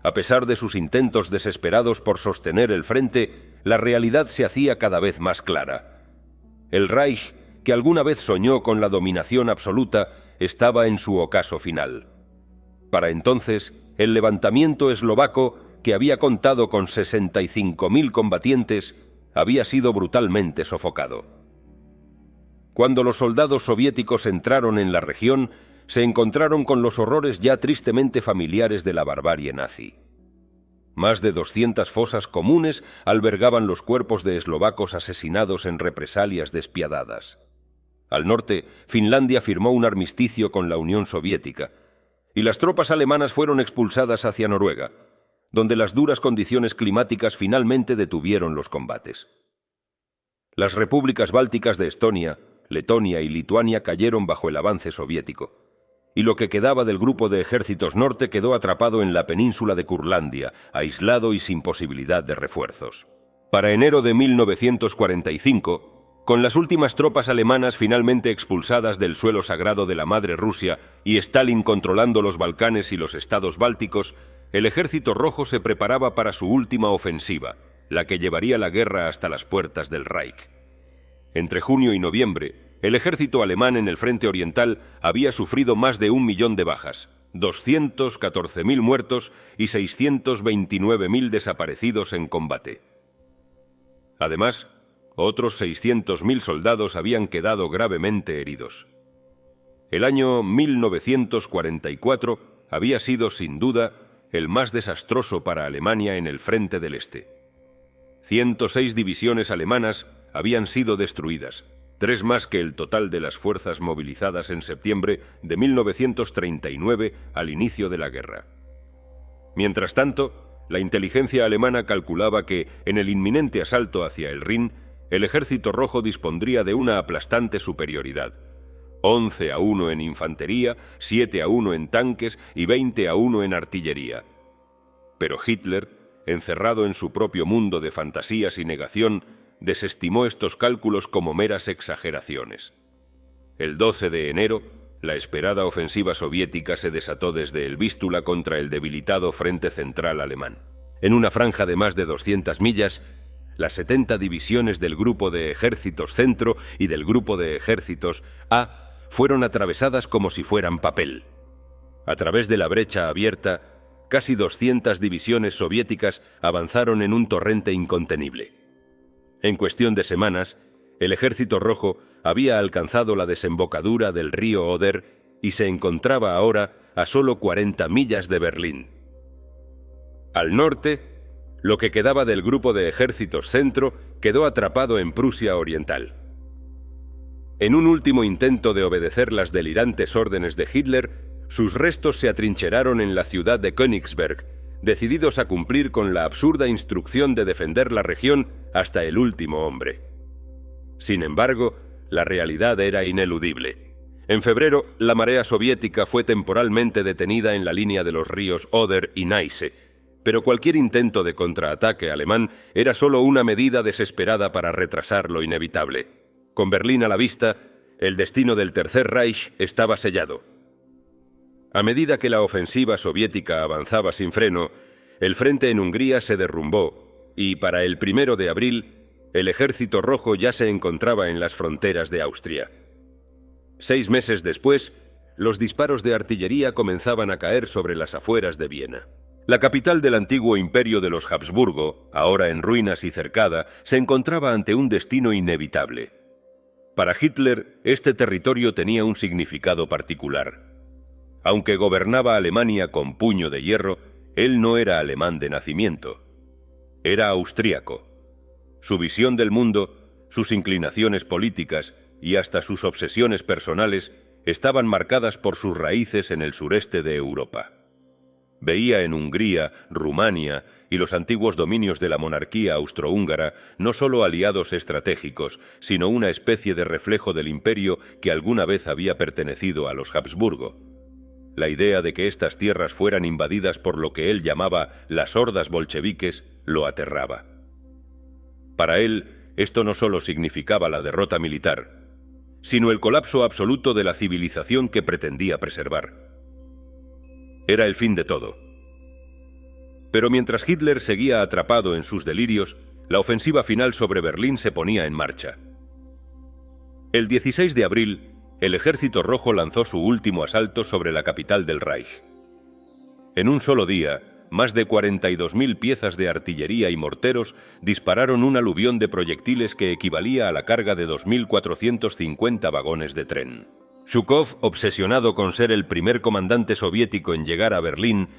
A pesar de sus intentos desesperados por sostener el frente, la realidad se hacía cada vez más clara. El Reich, que alguna vez soñó con la dominación absoluta, estaba en su ocaso final. Para entonces, el levantamiento eslovaco, que había contado con 65.000 combatientes, había sido brutalmente sofocado. Cuando los soldados soviéticos entraron en la región, se encontraron con los horrores ya tristemente familiares de la barbarie nazi. Más de 200 fosas comunes albergaban los cuerpos de eslovacos asesinados en represalias despiadadas. Al norte, Finlandia firmó un armisticio con la Unión Soviética, y las tropas alemanas fueron expulsadas hacia Noruega, donde las duras condiciones climáticas finalmente detuvieron los combates. Las repúblicas bálticas de Estonia, Letonia y Lituania cayeron bajo el avance soviético, y lo que quedaba del grupo de ejércitos norte quedó atrapado en la península de Curlandia, aislado y sin posibilidad de refuerzos. Para enero de 1945, con las últimas tropas alemanas finalmente expulsadas del suelo sagrado de la madre Rusia y Stalin controlando los Balcanes y los estados bálticos, el Ejército Rojo se preparaba para su última ofensiva, la que llevaría la guerra hasta las puertas del Reich. Entre junio y noviembre, el ejército alemán en el frente oriental había sufrido más de 1 millón de bajas, 214.000 muertos y 629.000 desaparecidos en combate. Además, otros 600.000 soldados habían quedado gravemente heridos. El año 1944 había sido, sin duda, el más desastroso para Alemania en el frente del este. 106 divisiones alemanas habían sido destruidas, 3 más que el total de las fuerzas movilizadas en septiembre de 1939 al inicio de la guerra. Mientras tanto, La inteligencia alemana calculaba que, en el inminente asalto hacia el Rin, el ejército rojo dispondría de una aplastante superioridad. 11-1 en infantería, 7-1 en tanques y 20-1 en artillería. Pero Hitler, encerrado en su propio mundo de fantasías y negación, desestimó estos cálculos como meras exageraciones. El 12 de enero, la esperada ofensiva soviética se desató desde el Vístula contra el debilitado frente central alemán. En una franja de más de 200 millas, las 70 divisiones del Grupo de Ejércitos Centro y del Grupo de Ejércitos A fueron atravesadas como si fueran papel. A través de la brecha abierta, casi 200 divisiones soviéticas avanzaron en un torrente incontenible. En cuestión de semanas, el Ejército Rojo había alcanzado la desembocadura del río Oder y se encontraba ahora a solo 40 millas de Berlín. Al norte, lo que quedaba del Grupo de Ejércitos Centro quedó atrapado en Prusia Oriental. En un último intento de obedecer las delirantes órdenes de Hitler, sus restos se atrincheraron en la ciudad de Königsberg, decididos a cumplir con la absurda instrucción de defender la región hasta el último hombre. Sin embargo, la realidad era ineludible. En febrero, la marea soviética fue temporalmente detenida en la línea de los ríos Oder y Neisse, pero cualquier intento de contraataque alemán era solo una medida desesperada para retrasar lo inevitable. Con Berlín a la vista, el destino del Tercer Reich estaba sellado. A medida que la ofensiva soviética avanzaba sin freno, el frente en Hungría se derrumbó y, para el 1 de abril, el Ejército Rojo ya se encontraba en las fronteras de Austria. 6 meses después, los disparos de artillería comenzaban a caer sobre las afueras de Viena. La capital del antiguo imperio de los Habsburgo, ahora en ruinas y cercada, se encontraba ante un destino inevitable. Para Hitler, este territorio tenía un significado particular. Aunque gobernaba Alemania con puño de hierro, él no era alemán de nacimiento. Era austríaco. Su visión del mundo, sus inclinaciones políticas y hasta sus obsesiones personales estaban marcadas por sus raíces en el sureste de Europa. Veía en Hungría, Rumania y los antiguos dominios de la monarquía austrohúngara no solo aliados estratégicos, sino una especie de reflejo del imperio que alguna vez había pertenecido a los Habsburgo. La idea de que estas tierras fueran invadidas por lo que él llamaba las hordas bolcheviques lo aterraba. Para él, esto no solo significaba la derrota militar, sino el colapso absoluto de la civilización que pretendía preservar. Era el fin de todo. Pero mientras Hitler seguía atrapado en sus delirios, la ofensiva final sobre Berlín se ponía en marcha. El 16 de abril, el Ejército Rojo lanzó su último asalto sobre la capital del Reich. En un solo día, más de 42.000 piezas de artillería y morteros dispararon un aluvión de proyectiles que equivalía a la carga de 2.450 vagones de tren. Zhukov, obsesionado con ser el primer comandante soviético en llegar a Berlín,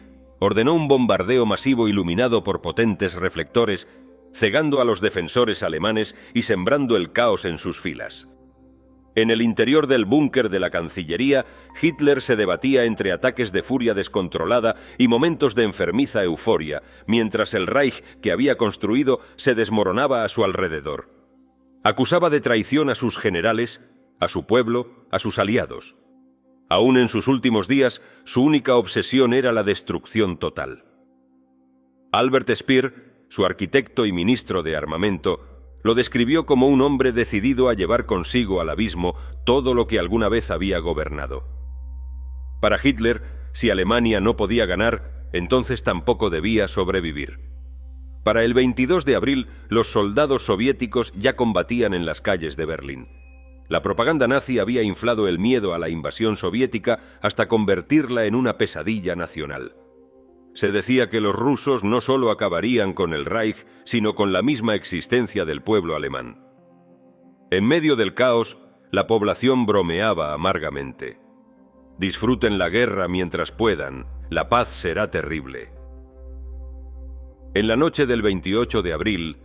ordenó un bombardeo masivo iluminado por potentes reflectores, cegando a los defensores alemanes y sembrando el caos en sus filas. En el interior del búnker de la Cancillería, Hitler se debatía entre ataques de furia descontrolada y momentos de enfermiza euforia, mientras el Reich que había construido se desmoronaba a su alrededor. Acusaba de traición a sus generales, a su pueblo, a sus aliados. Aún en sus últimos días, su única obsesión era la destrucción total. Albert Speer, su arquitecto y ministro de armamento, lo describió como un hombre decidido a llevar consigo al abismo todo lo que alguna vez había gobernado. Para Hitler, si Alemania no podía ganar, entonces tampoco debía sobrevivir. Para el 22 de abril, los soldados soviéticos ya combatían en las calles de Berlín. La propaganda nazi había inflado el miedo a la invasión soviética hasta convertirla en una pesadilla nacional. Se decía que los rusos no solo acabarían con el Reich, sino con la misma existencia del pueblo alemán. En medio del caos, la población bromeaba amargamente. Disfruten la guerra mientras puedan, la paz será terrible. En la noche del 28 de abril,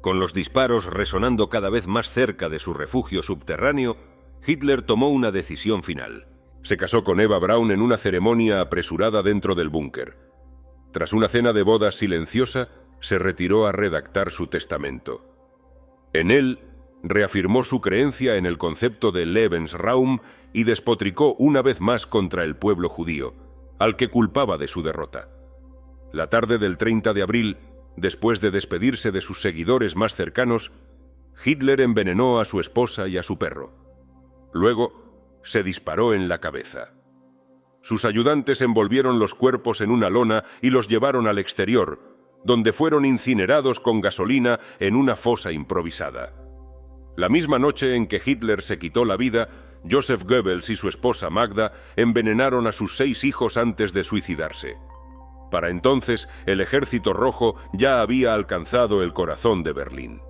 con los disparos resonando cada vez más cerca de su refugio subterráneo, Hitler tomó una decisión final. Se casó con Eva Braun en una ceremonia apresurada dentro del búnker. Tras una cena de bodas silenciosa, se retiró a redactar su testamento. En él, reafirmó su creencia en el concepto de Lebensraum y despotricó una vez más contra el pueblo judío, al que culpaba de su derrota. La tarde del 30 de abril, después de despedirse de sus seguidores más cercanos, Hitler envenenó a su esposa y a su perro. Luego, se disparó en la cabeza. Sus ayudantes envolvieron los cuerpos en una lona y los llevaron al exterior, donde fueron incinerados con gasolina en una fosa improvisada. La misma noche en que Hitler se quitó la vida, Joseph Goebbels y su esposa Magda envenenaron a sus 6 hijos antes de suicidarse. Para entonces, el Ejército Rojo ya había alcanzado el corazón de Berlín.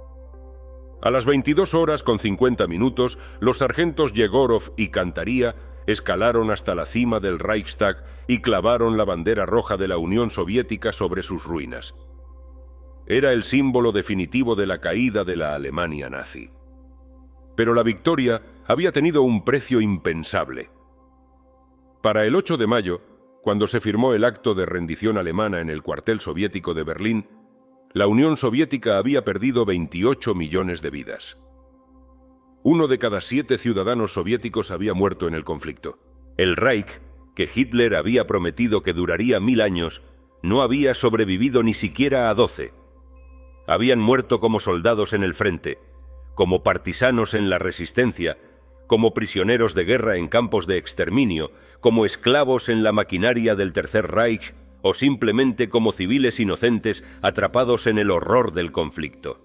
A las 22:50, los sargentos Yegorov y Cantaría escalaron hasta la cima del Reichstag y clavaron la bandera roja de la Unión Soviética sobre sus ruinas. Era el símbolo definitivo de la caída de la Alemania nazi. Pero la victoria había tenido un precio impensable. Para el 8 de mayo, cuando se firmó el acto de rendición alemana en el cuartel soviético de Berlín, la Unión Soviética había perdido 28 millones de vidas. 1 de cada 7 ciudadanos soviéticos había muerto en el conflicto. El Reich, que Hitler había prometido que duraría 1000 años, no había sobrevivido ni siquiera a 12. Habían muerto como soldados en el frente, como partisanos en la resistencia, como prisioneros de guerra en campos de exterminio, como esclavos en la maquinaria del Tercer Reich o simplemente como civiles inocentes atrapados en el horror del conflicto.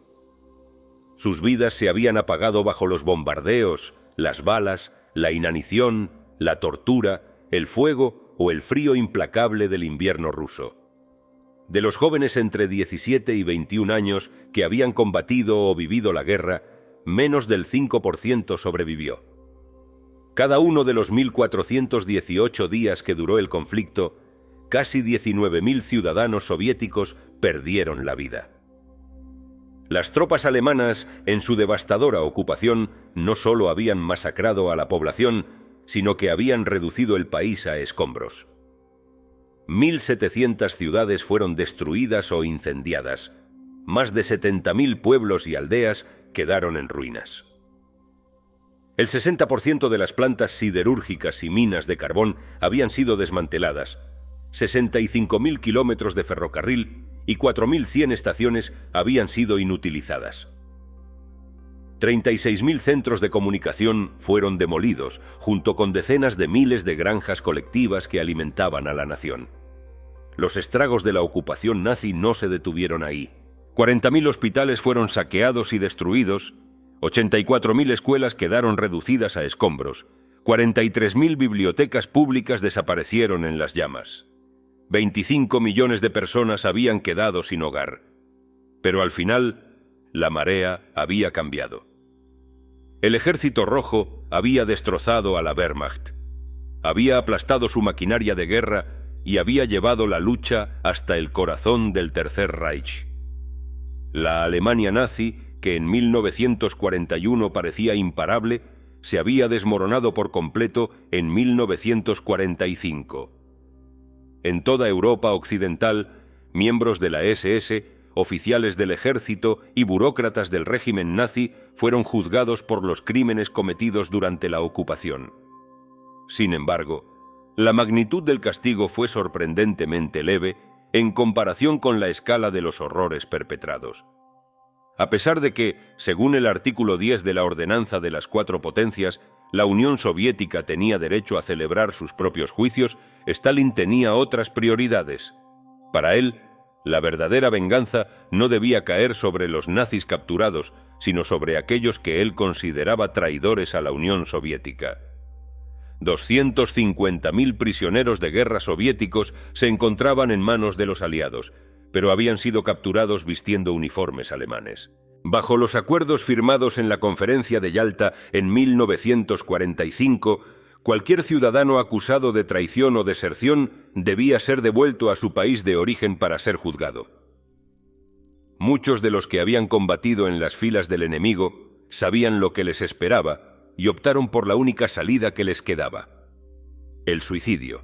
Sus vidas se habían apagado bajo los bombardeos, las balas, la inanición, la tortura, el fuego o el frío implacable del invierno ruso. De los jóvenes entre 17 y 21 años que habían combatido o vivido la guerra, menos del 5% sobrevivió. Cada uno de los 1418 días que duró el conflicto, casi 19.000 ciudadanos soviéticos perdieron la vida. Las tropas alemanas, en su devastadora ocupación, no solo habían masacrado a la población, sino que habían reducido el país a escombros. 1.700 ciudades fueron destruidas o incendiadas. Más de 70.000 pueblos y aldeas quedaron en ruinas. El 60% de las plantas siderúrgicas y minas de carbón habían sido desmanteladas. 65.000 kilómetros de ferrocarril y 4.100 estaciones habían sido inutilizadas. 36.000 centros de comunicación fueron demolidos, junto con decenas de miles de granjas colectivas que alimentaban a la nación. Los estragos de la ocupación nazi no se detuvieron ahí. 40.000 hospitales fueron saqueados y destruidos, 84.000 escuelas quedaron reducidas a escombros, 43.000 bibliotecas públicas desaparecieron en las llamas. 25 millones de personas habían quedado sin hogar. Pero al final, la marea había cambiado. El Ejército Rojo había destrozado a la Wehrmacht, había aplastado su maquinaria de guerra y había llevado la lucha hasta el corazón del Tercer Reich. La Alemania nazi, que en 1941 parecía imparable, se había desmoronado por completo en 1945. En toda Europa occidental, miembros de la SS, oficiales del ejército y burócratas del régimen nazi fueron juzgados por los crímenes cometidos durante la ocupación. Sin embargo, la magnitud del castigo fue sorprendentemente leve en comparación con la escala de los horrores perpetrados. A pesar de que, según el artículo 10 de la Ordenanza de las Cuatro Potencias, la Unión Soviética tenía derecho a celebrar sus propios juicios, Stalin tenía otras prioridades. Para él, la verdadera venganza no debía caer sobre los nazis capturados, sino sobre aquellos que él consideraba traidores a la Unión Soviética. 250.000 prisioneros de guerra soviéticos se encontraban en manos de los aliados, pero habían sido capturados vistiendo uniformes alemanes. Bajo los acuerdos firmados en la Conferencia de Yalta en 1945, cualquier ciudadano acusado de traición o deserción debía ser devuelto a su país de origen para ser juzgado. Muchos de los que habían combatido en las filas del enemigo sabían lo que les esperaba y optaron por la única salida que les quedaba: el suicidio.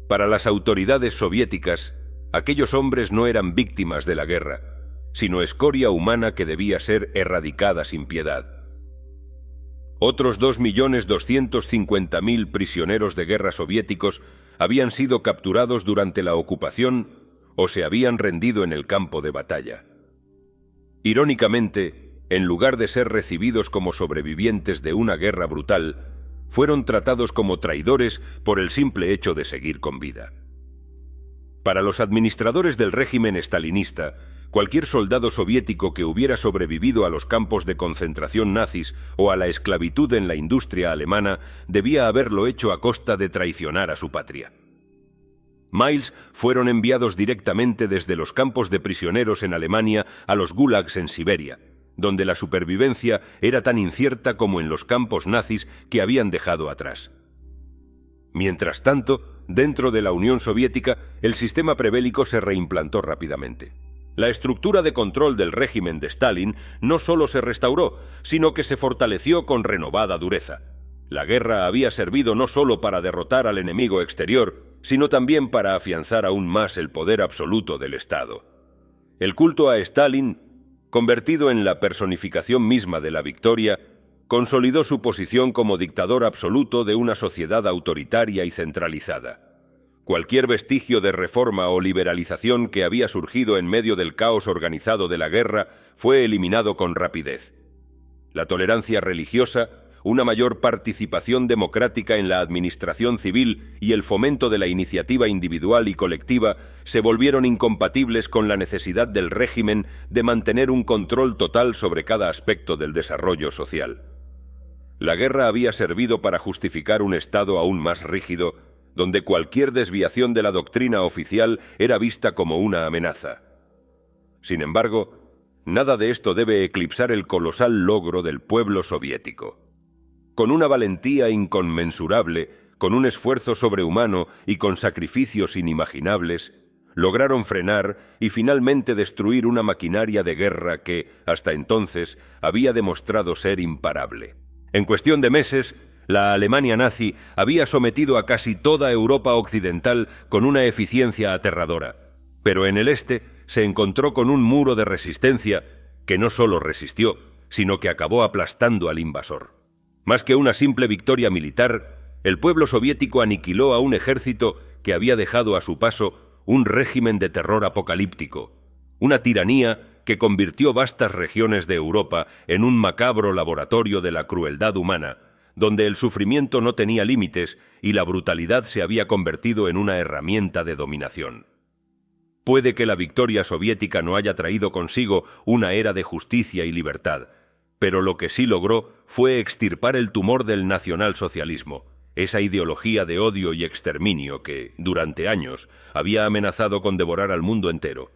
Para las autoridades soviéticas, aquellos hombres no eran víctimas de la guerra, sino escoria humana que debía ser erradicada sin piedad. Otros 2.250.000 prisioneros de guerra soviéticos habían sido capturados durante la ocupación o se habían rendido en el campo de batalla. Irónicamente, en lugar de ser recibidos como sobrevivientes de una guerra brutal, fueron tratados como traidores por el simple hecho de seguir con vida. Para los administradores del régimen estalinista, cualquier soldado soviético que hubiera sobrevivido a los campos de concentración nazis o a la esclavitud en la industria alemana debía haberlo hecho a costa de traicionar a su patria. Miles fueron enviados directamente desde los campos de prisioneros en Alemania a los gulags en Siberia, donde la supervivencia era tan incierta como en los campos nazis que habían dejado atrás. Mientras tanto, dentro de la Unión Soviética, el sistema prebélico se reimplantó rápidamente. La estructura de control del régimen de Stalin no solo se restauró, sino que se fortaleció con renovada dureza. La guerra había servido no solo para derrotar al enemigo exterior, sino también para afianzar aún más el poder absoluto del Estado. El culto a Stalin, convertido en la personificación misma de la victoria, consolidó su posición como dictador absoluto de una sociedad autoritaria y centralizada. Cualquier vestigio de reforma o liberalización que había surgido en medio del caos organizado de la guerra fue eliminado con rapidez. La tolerancia religiosa, una mayor participación democrática en la administración civil y el fomento de la iniciativa individual y colectiva se volvieron incompatibles con la necesidad del régimen de mantener un control total sobre cada aspecto del desarrollo social. La guerra había servido para justificar un Estado aún más rígido, donde cualquier desviación de la doctrina oficial era vista como una amenaza. Sin embargo, nada de esto debe eclipsar el colosal logro del pueblo soviético. Con una valentía inconmensurable, con un esfuerzo sobrehumano y con sacrificios inimaginables, lograron frenar y finalmente destruir una maquinaria de guerra que, hasta entonces, había demostrado ser imparable. En cuestión de meses, la Alemania nazi había sometido a casi toda Europa occidental con una eficiencia aterradora, pero en el este se encontró con un muro de resistencia que no solo resistió, sino que acabó aplastando al invasor. Más que una simple victoria militar, el pueblo soviético aniquiló a un ejército que había dejado a su paso un régimen de terror apocalíptico, una tiranía que convirtió vastas regiones de Europa en un macabro laboratorio de la crueldad humana, donde el sufrimiento no tenía límites y la brutalidad se había convertido en una herramienta de dominación. Puede que la victoria soviética no haya traído consigo una era de justicia y libertad, pero lo que sí logró fue extirpar el tumor del nacionalsocialismo, esa ideología de odio y exterminio que, durante años, había amenazado con devorar al mundo entero.